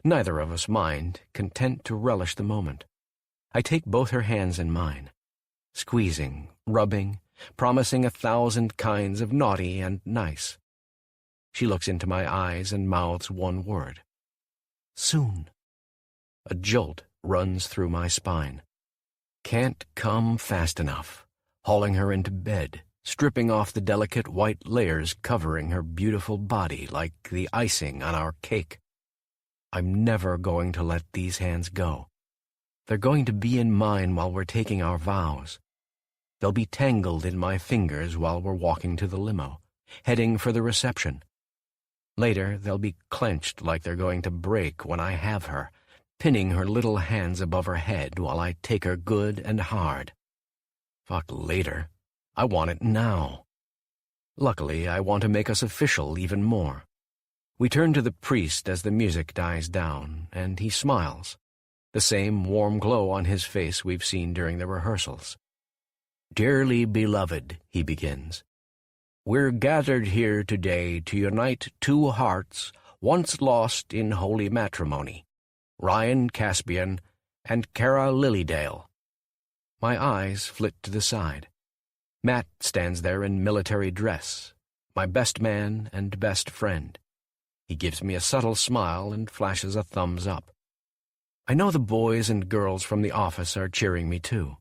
Neither of us mind, content to relish the moment. I take both her hands in mine, squeezing, rubbing, promising 1,000 kinds of naughty and nice. She looks into my eyes and mouths one word. Soon. A jolt runs through my spine. Can't come fast enough, hauling her into bed, stripping off the delicate white layers covering her beautiful body like the icing on our cake. I'm never going to let these hands go. They're going to be in mine while we're taking our vows. They'll be tangled in my fingers while we're walking to the limo, heading for the reception. Later, they'll be clenched like they're going to break when I have her, pinning her little hands above her head while I take her good and hard. Fuck later. I want it now. Luckily, I want to make us official even more. We turn to the priest as the music dies down, and he smiles, the same warm glow on his face we've seen during the rehearsals. Dearly beloved, he begins, we're gathered here today to unite two hearts once lost in holy matrimony, Ryan Caspian and Kara Lilydale. My eyes flit to the side. Matt stands there in military dress, my best man and best friend. He gives me a subtle smile and flashes a thumbs up. I know the boys and girls from the office are cheering me too.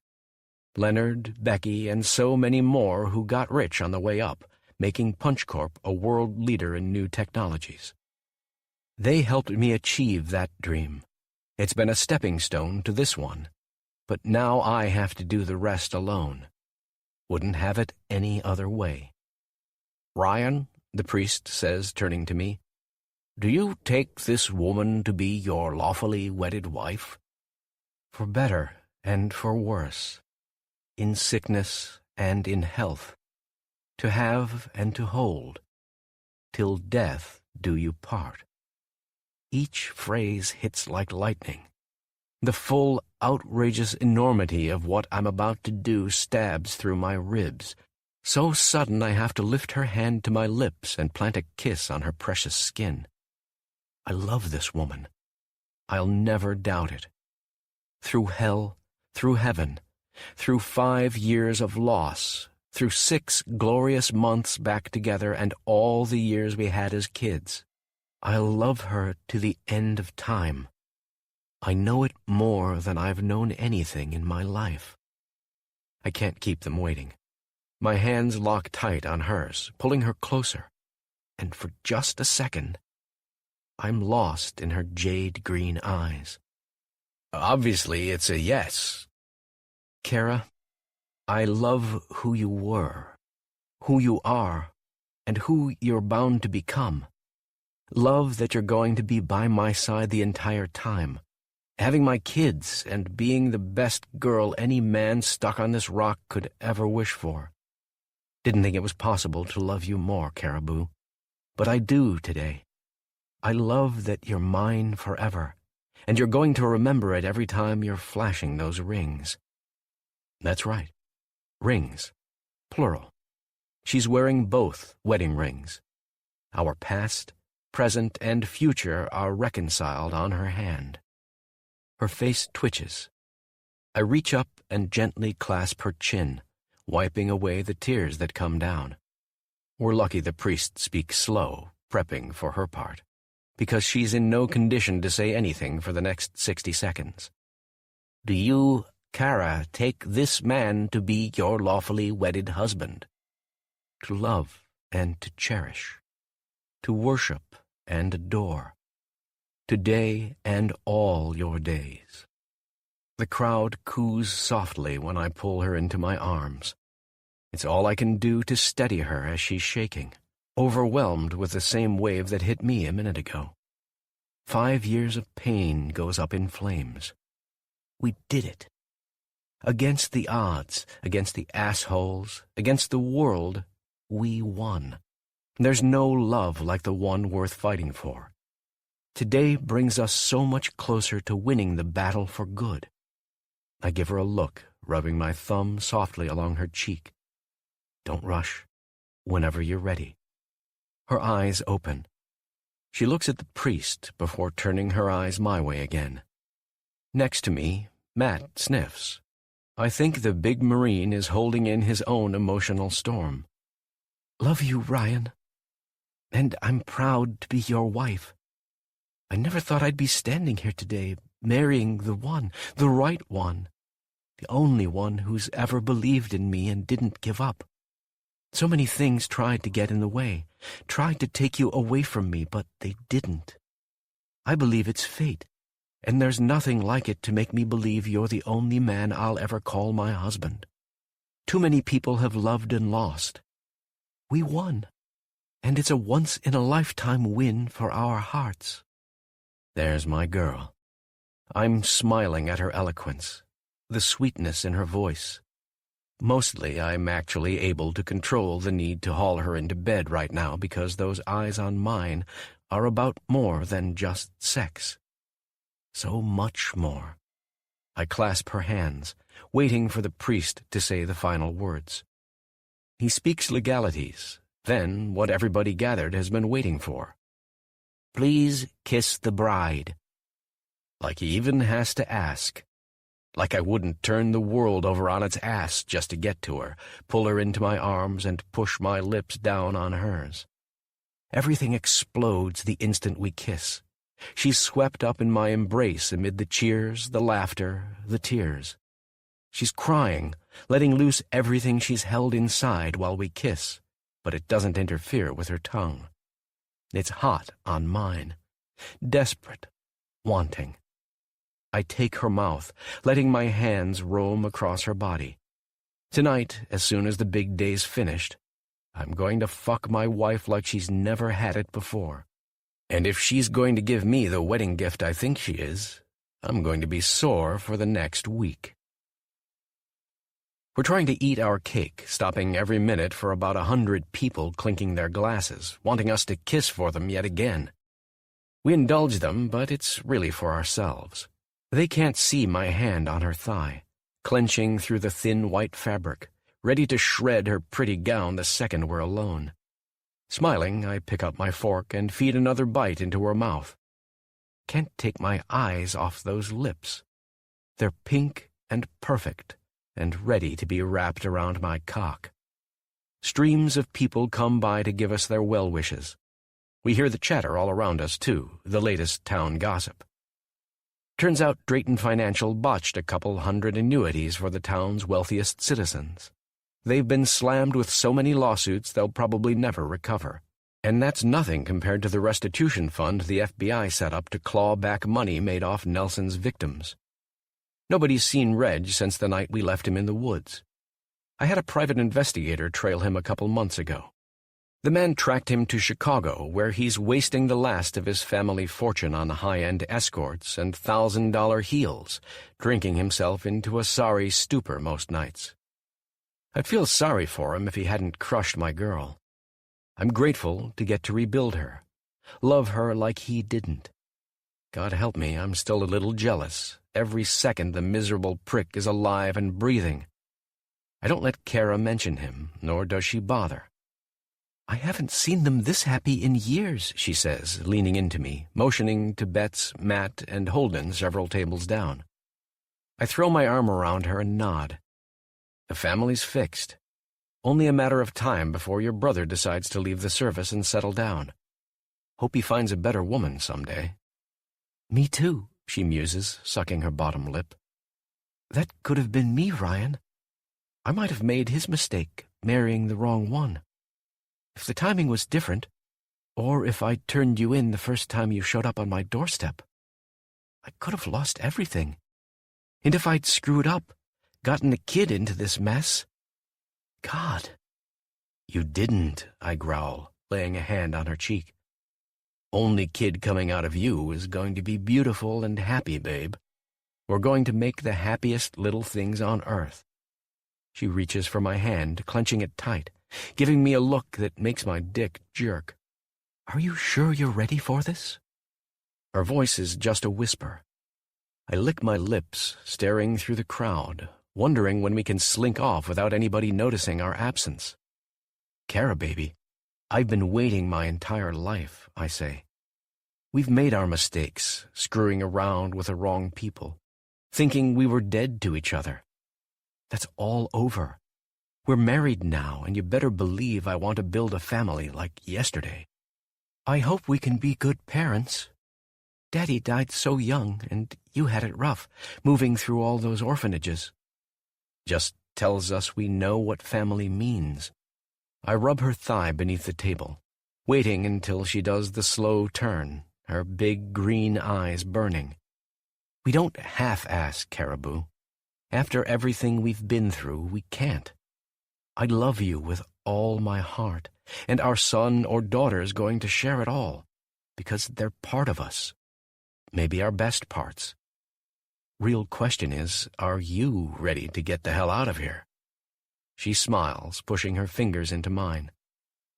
Leonard, Becky, and so many more who got rich on the way up, making Punch Corp a world leader in new technologies. They helped me achieve that dream. It's been a stepping stone to this one, but now I have to do the rest alone. Wouldn't have it any other way. Ryan, the priest says, turning to me, do you take this woman to be your lawfully wedded wife? For better and for worse, in sickness and in health, to have and to hold, till death do you part. Each phrase hits like lightning. The full, outrageous enormity of what I'm about to do stabs through my ribs, so sudden I have to lift her hand to my lips and plant a kiss on her precious skin. I love this woman. I'll never doubt it. Through hell, through heaven, through 5 years of loss, through 6 glorious months back together and all the years we had as kids, I'll love her to the end of time. I know it more than I've known anything in my life. I can't keep them waiting. My hands lock tight on hers, pulling her closer, and for just a second, I'm lost in her jade-green eyes. Obviously, it's a yes. Kara, I love who you were, who you are, and who you're bound to become. Love that you're going to be by my side the entire time, having my kids and being the best girl any man stuck on this rock could ever wish for. Didn't think it was possible to love you more, Caribou, but I do today. I love that you're mine forever, and you're going to remember it every time you're flashing those rings. That's right. Rings. Plural. She's wearing both wedding rings. Our past, present, and future are reconciled on her hand. Her face twitches. I reach up and gently clasp her chin, wiping away the tears that come down. We're lucky the priest speaks slow, prepping for her part, because she's in no condition to say anything for the next 60 seconds. Do you, Kara, take this man to be your lawfully wedded husband? To love and to cherish, to worship and adore, today and all your days. The crowd coos softly when I pull her into my arms. It's all I can do to steady her as she's shaking, overwhelmed with the same wave that hit me a minute ago. 5 years of pain goes up in flames. We did it. Against the odds, against the assholes, against the world, we won. There's no love like the one worth fighting for. Today brings us so much closer to winning the battle for good. I give her a look, rubbing my thumb softly along her cheek. Don't rush. Whenever you're ready. Her eyes open. She looks at the priest before turning her eyes my way again. Next to me, Matt sniffs. I think the big Marine is holding in his own emotional storm. Love you, Ryan. And I'm proud to be your wife. I never thought I'd be standing here today, marrying the one, the right one, the only one who's ever believed in me and didn't give up. So many things tried to get in the way, tried to take you away from me, but they didn't. I believe it's fate, and there's nothing like it to make me believe you're the only man I'll ever call my husband. Too many people have loved and lost. We won, and it's a once-in-a-lifetime win for our hearts. There's my girl. I'm smiling at her eloquence, the sweetness in her voice. Mostly, I'm actually able to control the need to haul her into bed right now because those eyes on mine are about more than just sex. So much more. I clasp her hands, waiting for the priest to say the final words. He speaks legalities, then what everybody gathered has been waiting for. Please kiss the bride. Like he even has to ask. Like I wouldn't turn the world over on its ass just to get to her, pull her into my arms and push my lips down on hers. Everything explodes the instant we kiss. She's swept up in my embrace amid the cheers, the laughter, the tears. She's crying, letting loose everything she's held inside while we kiss, but it doesn't interfere with her tongue. It's hot on mine, desperate, wanting. I take her mouth, letting my hands roam across her body. Tonight, as soon as the big day's finished, I'm going to fuck my wife like she's never had it before. And if she's going to give me the wedding gift I think she is, I'm going to be sore for the next week. We're trying to eat our cake, stopping every minute for about 100 people clinking their glasses, wanting us to kiss for them yet again. We indulge them, but it's really for ourselves. They can't see my hand on her thigh, clenching through the thin white fabric, ready to shred her pretty gown the second we're alone. Smiling, I pick up my fork and feed another bite into her mouth. Can't take my eyes off those lips. They're pink and perfect and ready to be wrapped around my cock. Streams of people come by to give us their well wishes. We hear the chatter all around us, too, the latest town gossip. Turns out Drayton Financial botched a couple hundred annuities for the town's wealthiest citizens. They've been slammed with so many lawsuits they'll probably never recover. And that's nothing compared to the restitution fund the FBI set up to claw back money made off Nelson's victims. Nobody's seen Reg since the night we left him in the woods. I had a private investigator trail him a couple months ago. The man tracked him to Chicago, where he's wasting the last of his family fortune on high-end escorts and $1,000 heels, drinking himself into a sorry stupor most nights. I'd feel sorry for him if he hadn't crushed my girl. I'm grateful to get to rebuild her, love her like he didn't. God help me, I'm still a little jealous. Every second the miserable prick is alive and breathing. I don't let Kara mention him, nor does she bother. I haven't seen them this happy in years, she says, leaning into me, motioning to Betts, Matt, and Holden several tables down. I throw my arm around her and nod. The family's fixed. Only a matter of time before your brother decides to leave the service and settle down. Hope he finds a better woman someday. Me too, she muses, sucking her bottom lip. That could have been me, Ryan. I might have made his mistake, marrying the wrong one. If the timing was different, or if I turned you in the first time you showed up on my doorstep, I could have lost everything. And if I'd screwed up, gotten a kid into this mess, God. You didn't, I growl, laying a hand on her cheek. Only kid coming out of you is going to be beautiful and happy, babe. We're going to make the happiest little things on earth. She reaches for my hand, clenching it tight, giving me a look that makes my dick jerk. Are you sure you're ready for this? Her voice is just a whisper. I lick my lips, staring through the crowd, wondering when we can slink off without anybody noticing our absence. Kara, baby, I've been waiting my entire life, I say. We've made our mistakes, screwing around with the wrong people, thinking we were dead to each other. That's all over. We're married now, and you better believe I want to build a family like yesterday. I hope we can be good parents. Daddy died so young, and you had it rough, moving through all those orphanages. Just tells us we know what family means. I rub her thigh beneath the table, waiting until she does the slow turn, her big green eyes burning. We don't half-ass, Caribou. After everything we've been through, we can't. I love you with all my heart, and our son or daughter's going to share it all, because they're part of us. Maybe our best parts. Real question is, are you ready to get the hell out of here? She smiles, pushing her fingers into mine.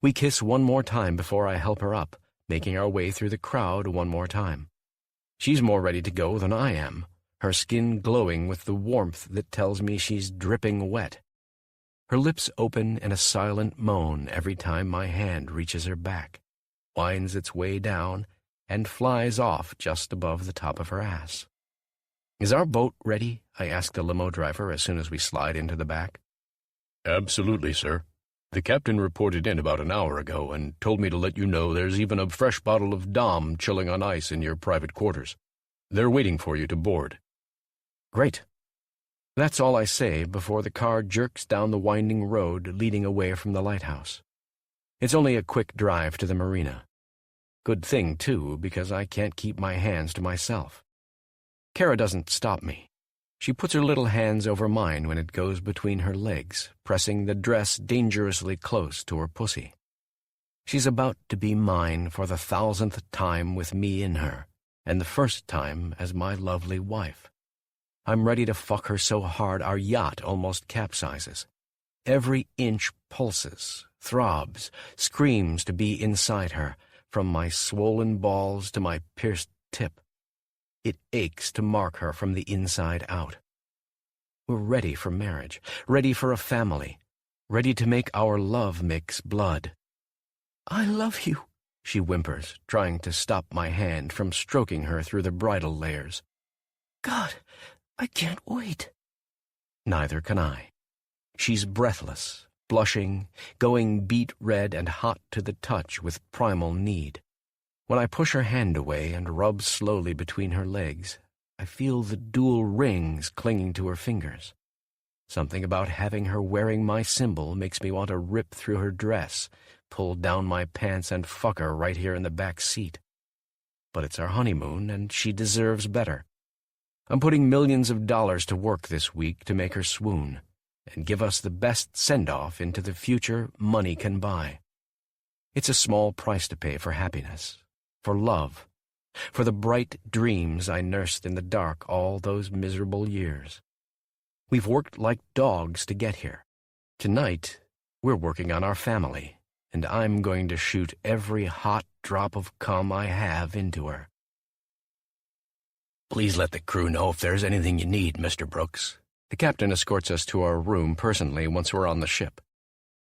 We kiss one more time before I help her up, making our way through the crowd one more time. She's more ready to go than I am, her skin glowing with the warmth that tells me she's dripping wet. Her lips open in a silent moan every time my hand reaches her back, winds its way down, and flies off just above the top of her ass. Is our boat ready? I ask the limo driver as soon as we slide into the back. Absolutely, sir. The captain reported in about an hour ago and told me to let you know there's even a fresh bottle of Dom chilling on ice in your private quarters. They're waiting for you to board. Great. That's all I say before the car jerks down the winding road leading away from the lighthouse. It's only a quick drive to the marina. Good thing, too, because I can't keep my hands to myself. Kara doesn't stop me. She puts her little hands over mine when it goes between her legs, pressing the dress dangerously close to her pussy. She's about to be mine for the 1,000th time with me in her, and the first time as my lovely wife. I'm ready to fuck her so hard our yacht almost capsizes. Every inch pulses, throbs, screams to be inside her, from my swollen balls to my pierced tip. It aches to mark her from the inside out. We're ready for marriage, ready for a family, ready to make our love mix blood. I love you, she whimpers, trying to stop my hand from stroking her through the bridal layers. God, I can't wait. Neither can I. She's breathless, blushing, going beet red and hot to the touch with primal need. When I push her hand away and rub slowly between her legs, I feel the dual rings clinging to her fingers. Something about having her wearing my symbol makes me want to rip through her dress, pull down my pants and fuck her right here in the back seat. But it's our honeymoon, and she deserves better. I'm putting millions of dollars to work this week to make her swoon, and give us the best send-off into the future money can buy. It's a small price to pay for happiness, for love, for the bright dreams I nursed in the dark all those miserable years. We've worked like dogs to get here. Tonight, we're working on our family, and I'm going to shoot every hot drop of cum I have into her. Please let the crew know if there's anything you need, Mr. Brooks. The captain escorts us to our room personally once we're on the ship.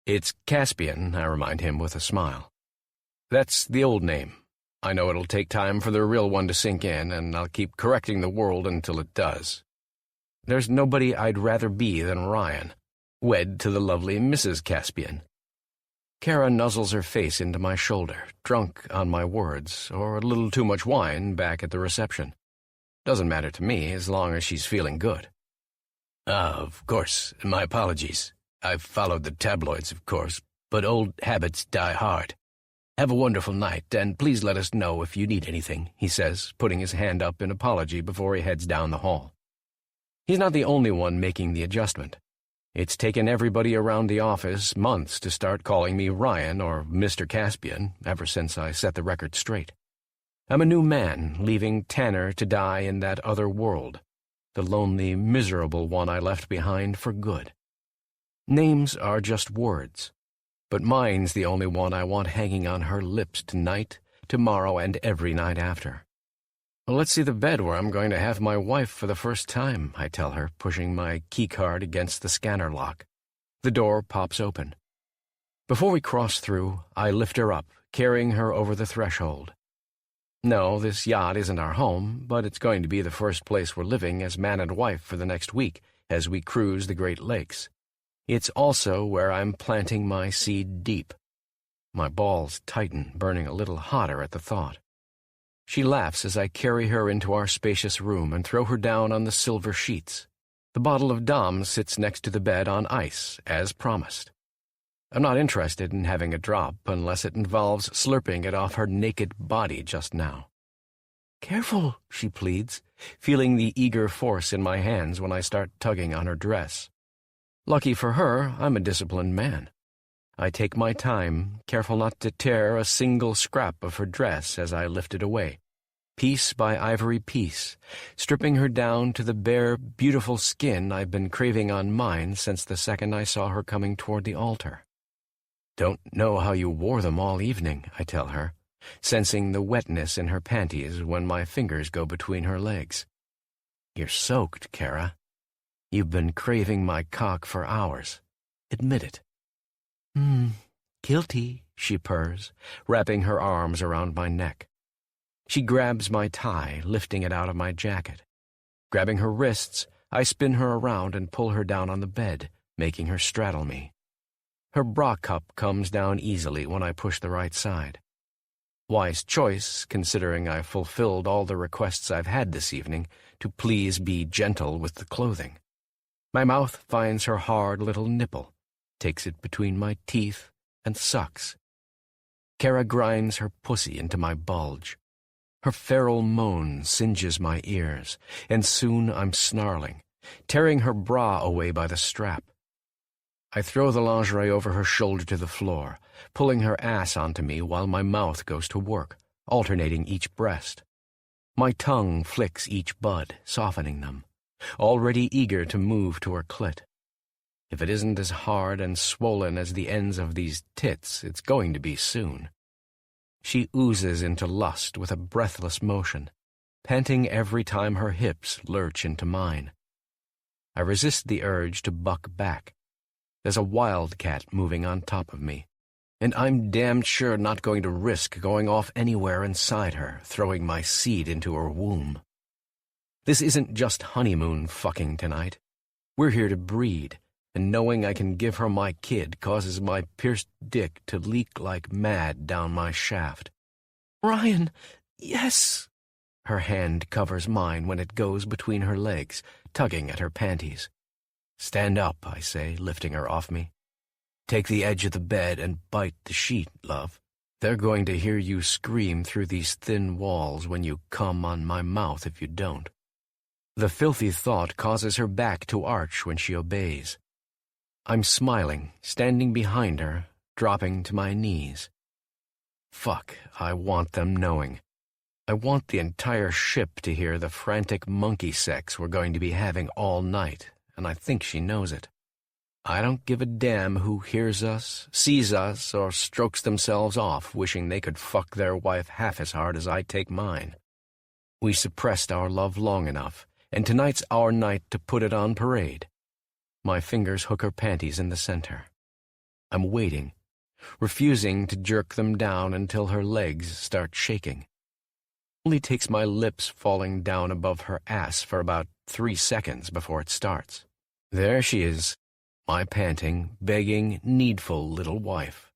It's Caspian, I remind him with a smile. That's the old name. I know it'll take time for the real one to sink in, and I'll keep correcting the world until it does. There's nobody I'd rather be than Ryan, wed to the lovely Mrs. Caspian. Kara nuzzles her face into my shoulder, drunk on my words, or a little too much wine back at the reception. Doesn't matter to me as long as she's feeling good. Of course, my apologies. I've followed the tabloids, of course, but old habits die hard. Have a wonderful night, and please let us know if you need anything, he says, putting his hand up in apology before he heads down the hall. He's not the only one making the adjustment. It's taken everybody around the office months to start calling me Ryan or Mr. Caspian ever since I set the record straight. I'm a new man, leaving Tanner to die in that other world, the lonely, miserable one I left behind for good. Names are just words, but mine's the only one I want hanging on her lips tonight, tomorrow, and every night after. Well, let's see the bed where I'm going to have my wife for the first time, I tell her, pushing my keycard against the scanner lock. The door pops open. Before we cross through, I lift her up, carrying her over the threshold. No, this yacht isn't our home, but it's going to be the first place we're living as man and wife for the next week as we cruise the Great Lakes. It's also where I'm planting my seed deep. My balls tighten, burning a little hotter at the thought. She laughs as I carry her into our spacious room and throw her down on the silver sheets. The bottle of Dom sits next to the bed on ice, as promised. I'm not interested in having a drop unless it involves slurping it off her naked body just now. Careful, she pleads, feeling the eager force in my hands when I start tugging on her dress. Lucky for her, I'm a disciplined man. I take my time, careful not to tear a single scrap of her dress as I lift it away, piece by ivory piece, stripping her down to the bare, beautiful skin I've been craving on mine since the second I saw her coming toward the altar. Don't know how you wore them all evening, I tell her, sensing the wetness in her panties when my fingers go between her legs. You're soaked, Kara. You've been craving my cock for hours. Admit it. Guilty, she purrs, wrapping her arms around my neck. She grabs my tie, lifting it out of my jacket. Grabbing her wrists, I spin her around and pull her down on the bed, making her straddle me. Her bra cup comes down easily when I push the right side. Wise choice, considering I've fulfilled all the requests I've had this evening to please be gentle with the clothing. My mouth finds her hard little nipple, takes it between my teeth, and sucks. Kara grinds her pussy into my bulge. Her feral moan singes my ears, and soon I'm snarling, tearing her bra away by the strap. I throw the lingerie over her shoulder to the floor, pulling her ass onto me while my mouth goes to work, alternating each breast. My tongue flicks each bud, softening them, already eager to move to her clit. If it isn't as hard and swollen as the ends of these tits, it's going to be soon. She oozes into lust with a breathless motion, panting every time her hips lurch into mine. I resist the urge to buck back. There's a wildcat moving on top of me, and I'm damned sure not going to risk going off anywhere inside her, throwing my seed into her womb. This isn't just honeymoon fucking tonight. We're here to breed, and knowing I can give her my kid causes my pierced dick to leak like mad down my shaft. Ryan, yes! Her hand covers mine when it goes between her legs, tugging at her panties. Stand up, I say, lifting her off me. Take the edge of the bed and bite the sheet, love. They're going to hear you scream through these thin walls when you come on my mouth if you don't. The filthy thought causes her back to arch when she obeys. I'm smiling, standing behind her, dropping to my knees. Fuck, I want them knowing. I want the entire ship to hear the frantic monkey sex we're going to be having all night, and I think she knows it. I don't give a damn who hears us, sees us, or strokes themselves off wishing they could fuck their wife half as hard as I take mine. We suppressed our love long enough, and tonight's our night to put it on parade. My fingers hook her panties in the center. I'm waiting, refusing to jerk them down until her legs start shaking. Only takes my lips falling down above her ass for about 3 seconds before it starts. There she is, my panting, begging, needful little wife,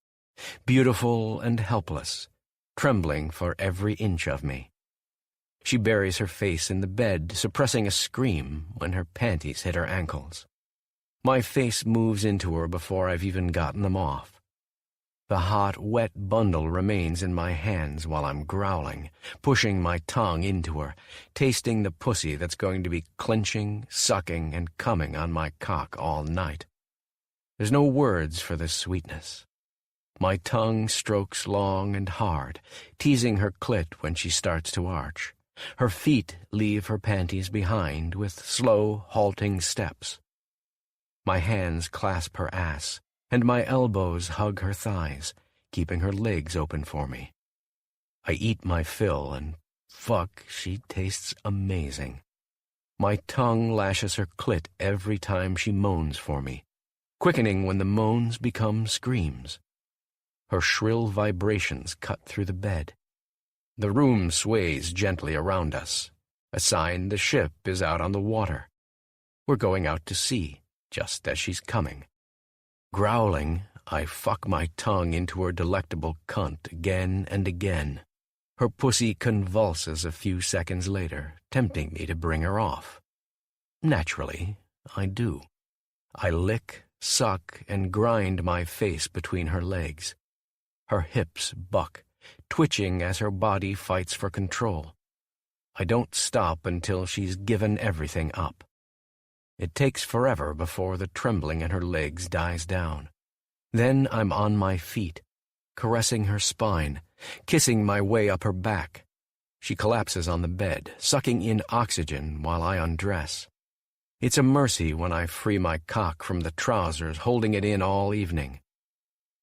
beautiful and helpless, trembling for every inch of me. She buries her face in the bed, suppressing a scream when her panties hit her ankles. My face moves into her before I've even gotten them off. The hot, wet bundle remains in my hands while I'm growling, pushing my tongue into her, tasting the pussy that's going to be clenching, sucking, and coming on my cock all night. There's no words for this sweetness. My tongue strokes long and hard, teasing her clit when she starts to arch. Her feet leave her panties behind with slow, halting steps. My hands clasp her ass, and my elbows hug her thighs, keeping her legs open for me. I eat my fill, and fuck, she tastes amazing. My tongue lashes her clit every time she moans for me, quickening when the moans become screams. Her shrill vibrations cut through the bed. The room sways gently around us, a sign the ship is out on the water. We're going out to sea, just as she's coming. Growling, I fuck my tongue into her delectable cunt again and again. Her pussy convulses a few seconds later, tempting me to bring her off. Naturally, I do. I lick, suck, and grind my face between her legs. Her hips buck, twitching as her body fights for control. I don't stop until she's given everything up. It takes forever before the trembling in her legs dies down. Then I'm on my feet, caressing her spine, kissing my way up her back. She collapses on the bed, sucking in oxygen while I undress. It's a mercy when I free my cock from the trousers holding it in all evening.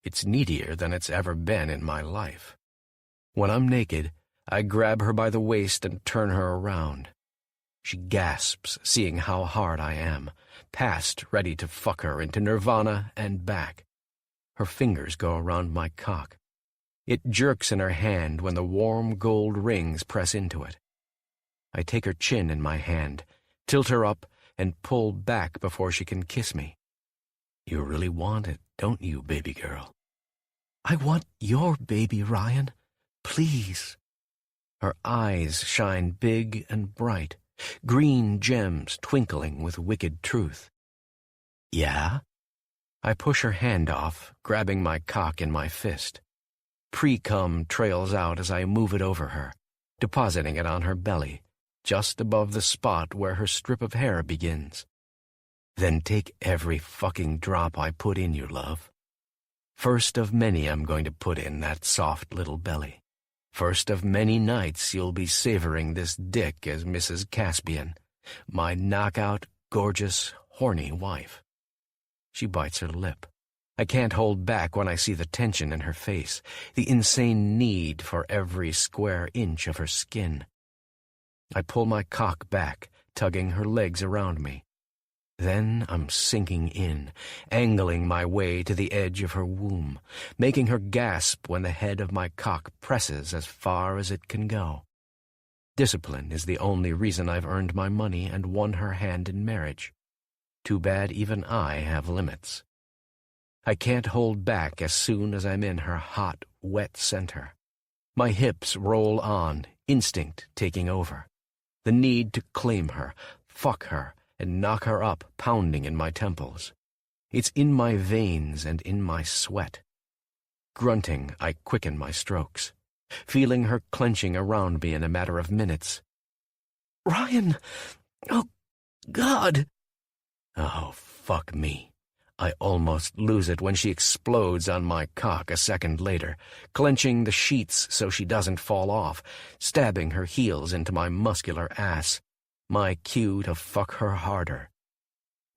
It's needier than it's ever been in my life. When I'm naked, I grab her by the waist and turn her around. She gasps, seeing how hard I am, past ready to fuck her into nirvana and back. Her fingers go around my cock. It jerks in her hand when the warm gold rings press into it. I take her chin in my hand, tilt her up, and pull back before she can kiss me. You really want it, don't you, baby girl? I want your baby, Ryan. Please. Her eyes shine big and bright, green gems twinkling with wicked truth. Yeah? I push her hand off, grabbing my cock in my fist. Pre-cum trails out as I move it over her, depositing it on her belly, just above the spot where her strip of hair begins. Then take every fucking drop I put in you, love. First of many I'm going to put in that soft little belly. First of many nights you'll be savoring this dick as Mrs. Caspian, my knockout, gorgeous, horny wife. She bites her lip. I can't hold back when I see the tension in her face, the insane need for every square inch of her skin. I pull my cock back, tugging her legs around me. Then I'm sinking in, angling my way to the edge of her womb, making her gasp when the head of my cock presses as far as it can go. Discipline is the only reason I've earned my money and won her hand in marriage. Too bad even I have limits. I can't hold back as soon as I'm in her hot, wet center. My hips roll on, instinct taking over. The need to claim her, fuck her, and knock her up pounding in my temples. It's in my veins and in my sweat. Grunting, I quicken my strokes, feeling her clenching around me in a matter of minutes. Ryan! Oh, God! Oh, fuck me. I almost lose it when she explodes on my cock a second later, clenching the sheets so she doesn't fall off, stabbing her heels into my muscular ass. My cue to fuck her harder.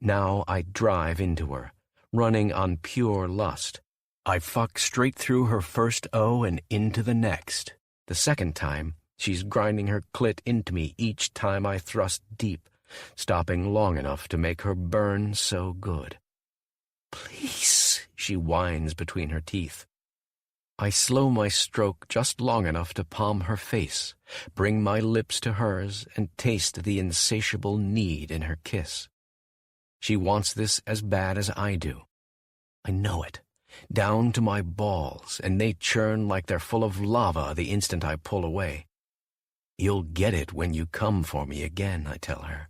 Now I drive into her, running on pure lust. I fuck straight through her first O and into the next. The second time, she's grinding her clit into me each time I thrust deep, stopping long enough to make her burn so good. "Please," she whines between her teeth. I slow my stroke just long enough to palm her face, bring my lips to hers, and taste the insatiable need in her kiss. She wants this as bad as I do. I know it, down to my balls, and they churn like they're full of lava the instant I pull away. "You'll get it when you come for me again," I tell her.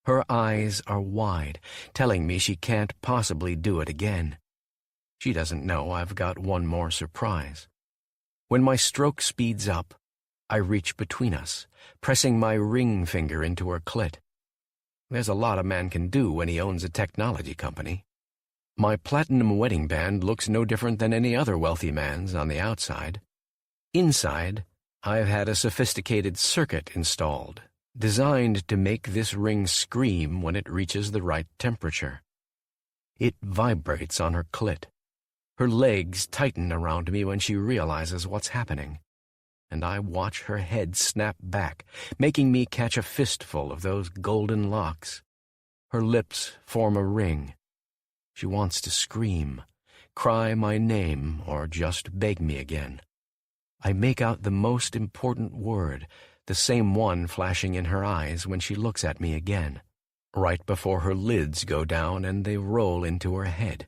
Her eyes are wide, telling me she can't possibly do it again. She doesn't know I've got one more surprise. When my stroke speeds up, I reach between us, pressing my ring finger into her clit. There's a lot a man can do when he owns a technology company. My platinum wedding band looks no different than any other wealthy man's on the outside. Inside, I've had a sophisticated circuit installed, designed to make this ring scream when it reaches the right temperature. It vibrates on her clit. Her legs tighten around me when she realizes what's happening, and I watch her head snap back, making me catch a fistful of those golden locks. Her lips form a ring. She wants to scream, cry my name, or just beg me again. I make out the most important word, the same one flashing in her eyes when she looks at me again, right before her lids go down and they roll into her head.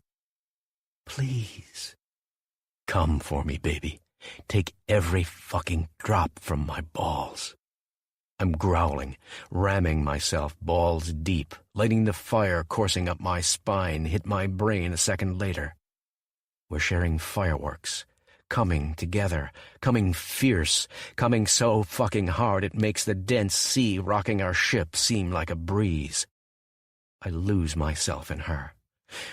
"Please. Come for me, baby. Take every fucking drop from my balls." I'm growling, ramming myself balls deep, letting the fire coursing up my spine hit my brain a second later. We're sharing fireworks, coming together, coming fierce, coming so fucking hard it makes the dense sea rocking our ship seem like a breeze. I lose myself in her.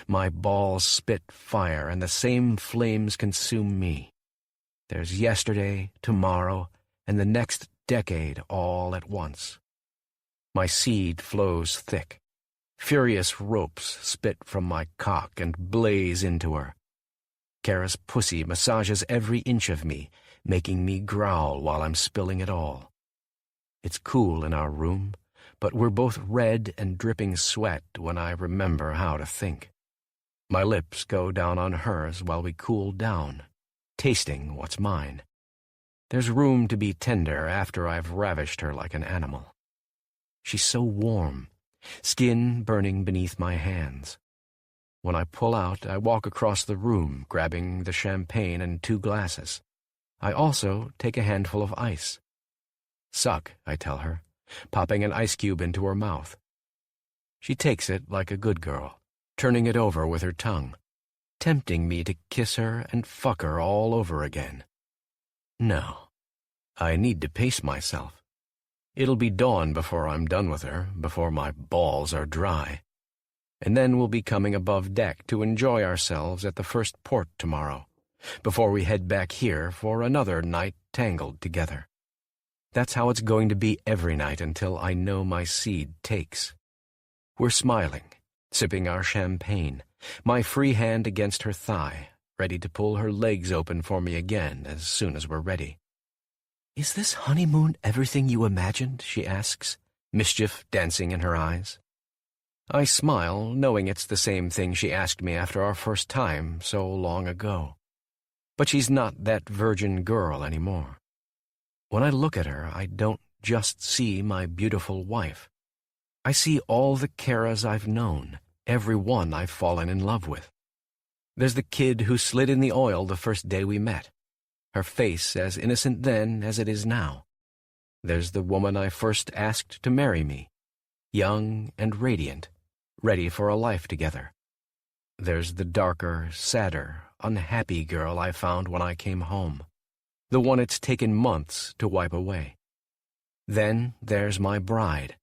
My balls spit fire, and the same flames consume me. There's yesterday, tomorrow, and the next decade all at once. My seed flows thick. Furious ropes spit from my cock and blaze into her. Kara's pussy massages every inch of me, making me growl while I'm spilling it all. It's cool in our room, but we're both red and dripping sweat when I remember how to think. My lips go down on hers while we cool down, tasting what's mine. There's room to be tender after I've ravished her like an animal. She's so warm, skin burning beneath my hands. When I pull out, I walk across the room, grabbing the champagne and 2 glasses. I also take a handful of ice. "Suck," I tell her, popping an ice cube into her mouth. She takes it like a good girl, turning it over with her tongue, tempting me to kiss her and fuck her all over again. No, I need to pace myself. It'll be dawn before I'm done with her, before my balls are dry. And then we'll be coming above deck to enjoy ourselves at the first port tomorrow, before we head back here for another night tangled together. That's how it's going to be every night until I know my seed takes. We're smiling, sipping our champagne, my free hand against her thigh, ready to pull her legs open for me again as soon as we're ready. "Is this honeymoon everything you imagined?" she asks, mischief dancing in her eyes. I smile, knowing it's the same thing she asked me after our first time so long ago. But she's not that virgin girl anymore. When I look at her, I don't just see my beautiful wife. I see all the Karas I've known, every one I've fallen in love with. There's the kid who slid in the oil the first day we met, her face as innocent then as it is now. There's the woman I first asked to marry me, young and radiant, ready for a life together. There's the darker, sadder, unhappy girl I found when I came home, the one it's taken months to wipe away. Then there's my bride,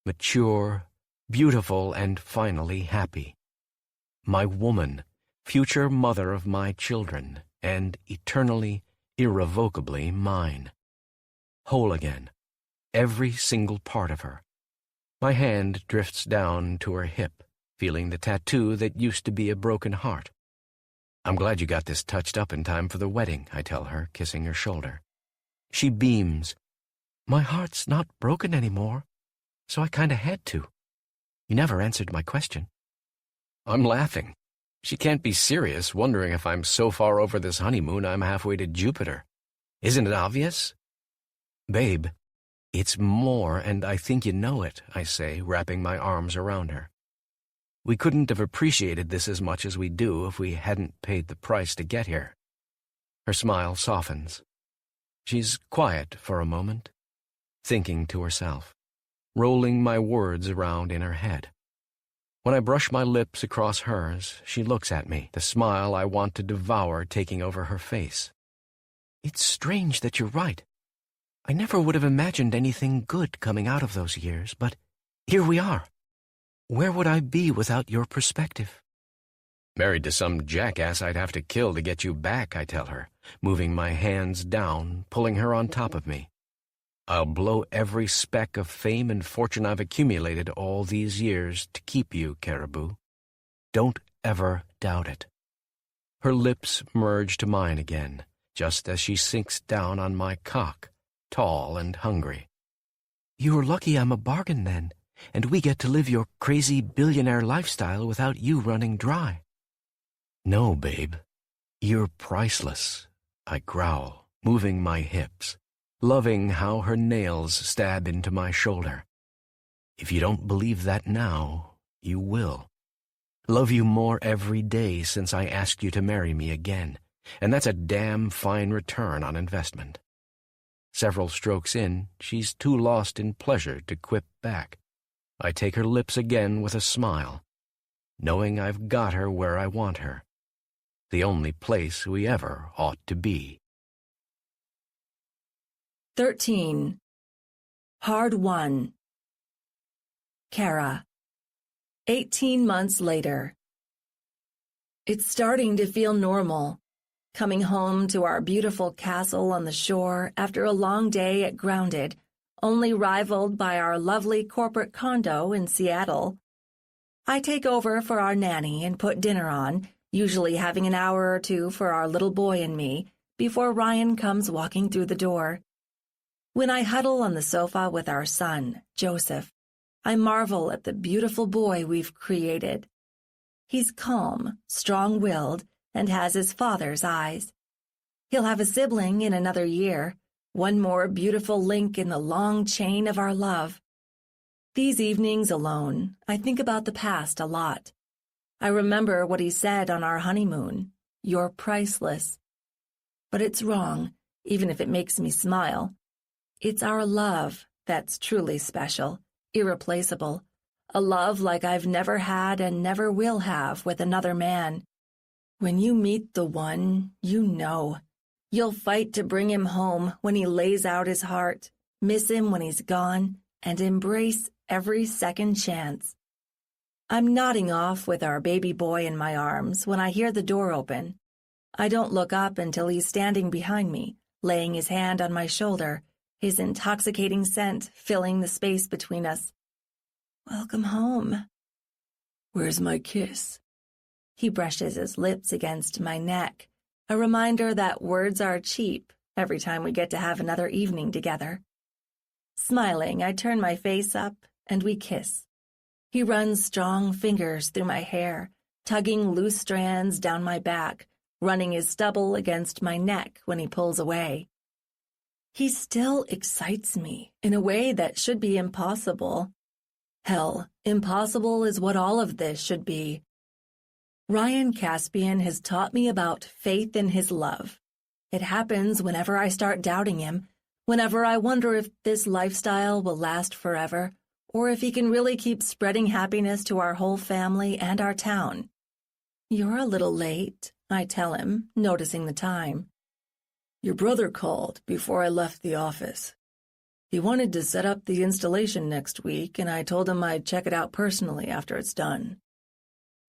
mature, beautiful, and finally happy. My woman, future mother of my children, and eternally, irrevocably mine. Whole again, every single part of her. My hand drifts down to her hip, feeling the tattoo that used to be a broken heart. "I'm glad you got this touched up in time for the wedding," I tell her, kissing her shoulder. She beams. "My heart's not broken anymore. so I kinda had to. You never answered my question. I'm laughing. She can't be serious, wondering if I'm so far over this honeymoon I'm halfway to Jupiter. Isn't it obvious? Babe, it's more, and I think you know it, I say, wrapping my arms around her. We couldn't have appreciated this as much as we do if we hadn't paid the price to get here. Her smile softens. She's quiet for a moment, thinking to herself, rolling my words around in her head. When I brush my lips across hers, she looks at me, the smile I want to devour taking over her face. It's strange that you're right. I never would have imagined anything good coming out of those years, but here we are. Where would I be without your perspective? Married to some jackass I'd have to kill to get you back, I tell her, moving my hands down, pulling her on top of me. I'll blow every speck of fame and fortune I've accumulated all these years to keep you, Caribou. Don't ever doubt it. Her lips merge to mine again, just as she sinks down on my cock, tall and hungry. You're lucky I'm a bargain then, and we get to live your crazy billionaire lifestyle without you running dry. No, babe. You're priceless, I growl, moving my hips, loving how her nails stab into my shoulder. If you don't believe that now, you will. Love you more every day since I asked you to marry me again, and that's a damn fine return on investment. Several strokes in, she's too lost in pleasure to quip back. I take her lips again with a smile, knowing I've got her where I want her. The only place we ever ought to be. 13. Hard Won. Kara. 18 months later. It's starting to feel normal. Coming home to our beautiful castle on the shore after a long day at Grounded, only rivaled by our lovely corporate condo in Seattle. I take over for our nanny and put dinner on, usually having an hour or two for our little boy and me, before Ryan comes walking through the door. When I huddle on the sofa with our son, Joseph, I marvel at the beautiful boy we've created. He's calm, strong-willed, and has his father's eyes. He'll have a sibling in another year, one more beautiful link in the long chain of our love. These evenings alone, I think about the past a lot. I remember what he said on our honeymoon, "You're priceless." But it's wrong, even if it makes me smile. It's our love that's truly special, irreplaceable, a love like I've never had and never will have with another man. When you meet the one, you know. You'll fight to bring him home when he lays out his heart, miss him when he's gone, and embrace every second chance. I'm nodding off with our baby boy in my arms when I hear the door open. I don't look up until he's standing behind me, laying his hand on my shoulder, his intoxicating scent filling the space between us. "Welcome home." "Where's my kiss?" He brushes his lips against my neck, a reminder that words are cheap every time we get to have another evening together. Smiling, I turn my face up and we kiss. He runs strong fingers through my hair, tugging loose strands down my back, running his stubble against my neck when he pulls away. He still excites me in a way that should be impossible. Hell, impossible is what all of this should be. Ryan Caspian has taught me about faith in his love. It happens whenever I start doubting him, whenever I wonder if this lifestyle will last forever, or if he can really keep spreading happiness to our whole family and our town. "You're a little late," I tell him, noticing the time. "Your brother called before I left the office. He wanted to set up the installation next week, and I told him I'd check it out personally after it's done."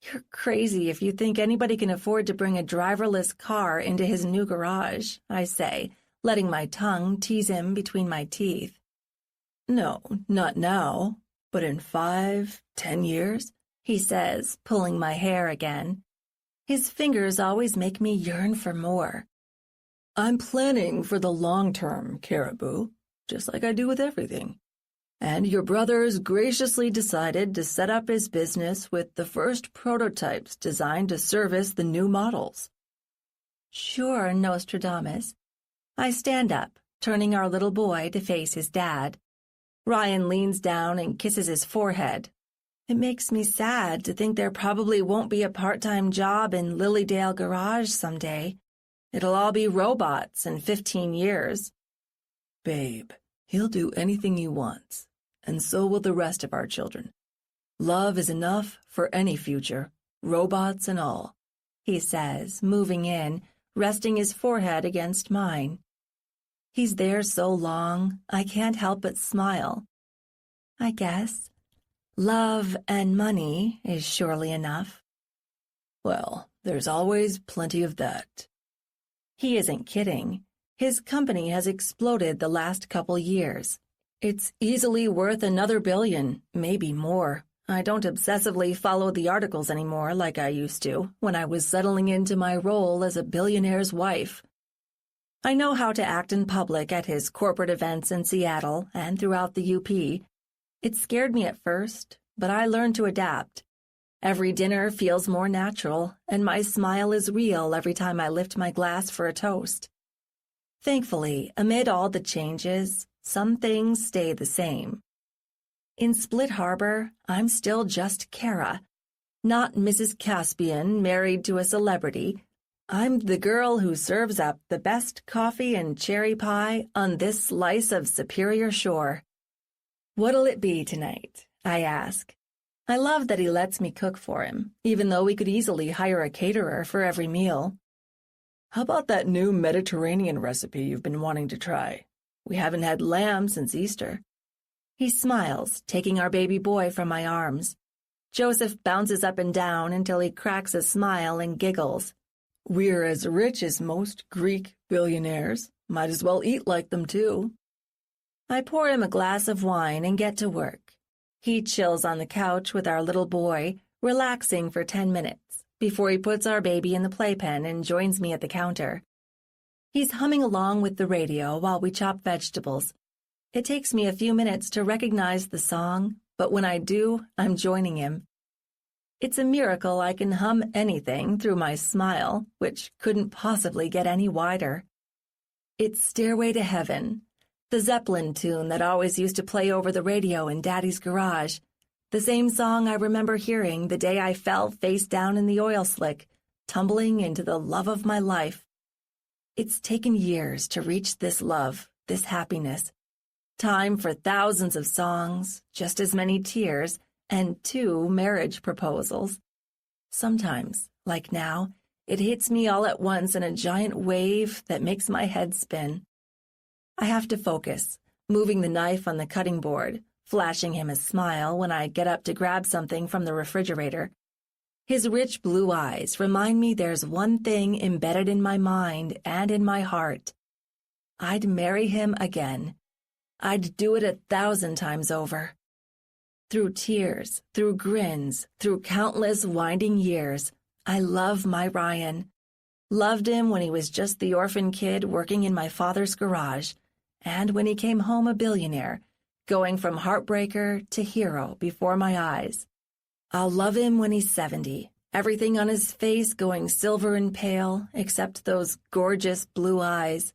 "You're crazy if you think anybody can afford to bring a driverless car into his new garage," I say, letting my tongue tease him between my teeth. "No, not now, but in 5, 10 years, he says, pulling my hair again. His fingers always make me yearn for more. I'm planning for the long term, Caribou, just like I do with everything. And your brother's graciously decided to set up his business with the first prototypes designed to service the new models. Sure, Nostradamus. I stand up, turning our little boy to face his dad. Ryan leans down and kisses his forehead. It makes me sad to think there probably won't be a part-time job in Lilydale Garage someday. It'll all be robots in 15 years. Babe, he'll do anything he wants, and so will the rest of our children. Love is enough for any future, robots and all, he says, moving in, resting his forehead against mine. He's there so long, I can't help but smile. I guess. Love and money is surely enough. Well, there's always plenty of that. He isn't kidding. His company has exploded the last couple years. It's easily worth another billion, maybe more. I don't obsessively follow the articles anymore like I used to when I was settling into my role as a billionaire's wife. I know how to act in public at his corporate events in Seattle and throughout the UP. It scared me at first, but I learned to adapt. Every dinner feels more natural, and my smile is real every time I lift my glass for a toast. Thankfully, amid all the changes, some things stay the same. In Split Harbor, I'm still just Kara, not Mrs. Caspian married to a celebrity. I'm the girl who serves up the best coffee and cherry pie on this slice of superior shore. What'll it be tonight? I ask. I love that he lets me cook for him, even though we could easily hire a caterer for every meal. How about that new Mediterranean recipe you've been wanting to try? We haven't had lamb since Easter. He smiles, taking our baby boy from my arms. Joseph bounces up and down until he cracks a smile and giggles. We're as rich as most Greek billionaires. Might as well eat like them, too. I pour him a glass of wine and get to work. He chills on the couch with our little boy, relaxing for 10 minutes, before he puts our baby in the playpen and joins me at the counter. He's humming along with the radio while we chop vegetables. It takes me a few minutes to recognize the song, but when I do, I'm joining him. It's a miracle I can hum anything through my smile, which couldn't possibly get any wider. It's Stairway to Heaven, the Zeppelin tune that always used to play over the radio in Daddy's garage, the same song I remember hearing the day I fell face down in the oil slick, tumbling into the love of my life. It's taken years to reach this love, this happiness. Time for thousands of songs, just as many tears, and 2 marriage proposals. Sometimes, like now, it hits me all at once in a giant wave that makes my head spin. I have to focus, moving the knife on the cutting board, flashing him a smile when I get up to grab something from the refrigerator. His rich blue eyes remind me there's one thing embedded in my mind and in my heart. I'd marry him again. I'd do it 1,000 times over. Through tears, through grins, through countless winding years, I love my Ryan. Loved him when he was just the orphan kid working in my father's garage, and when he came home a billionaire, going from heartbreaker to hero before my eyes. I'll love him when he's 70, everything on his face going silver and pale except those gorgeous blue eyes.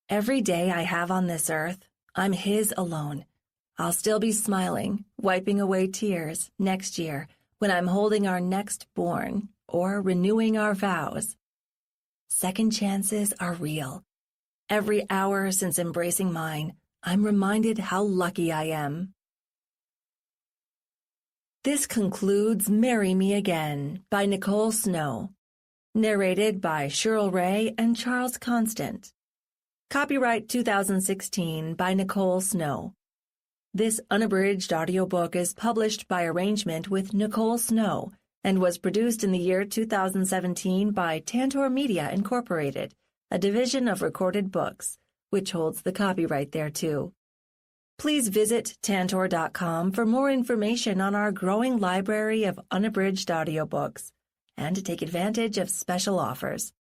Every day I have on this earth, I'm his alone. I'll still be smiling, wiping away tears next year when I'm holding our next born or renewing our vows. Second chances are real. Every hour since embracing mine, I'm reminded how lucky I am. This concludes Marry Me Again by Nicole Snow, narrated by Cheryl Ray and Charles Constant. Copyright 2016 by Nicole Snow. This unabridged audiobook is published by arrangement with Nicole Snow and was produced in the year 2017 by Tantor Media Incorporated, a division of Recorded Books, which holds the copyright thereto. Please visit Tantor.com for more information on our growing library of unabridged audiobooks and to take advantage of special offers.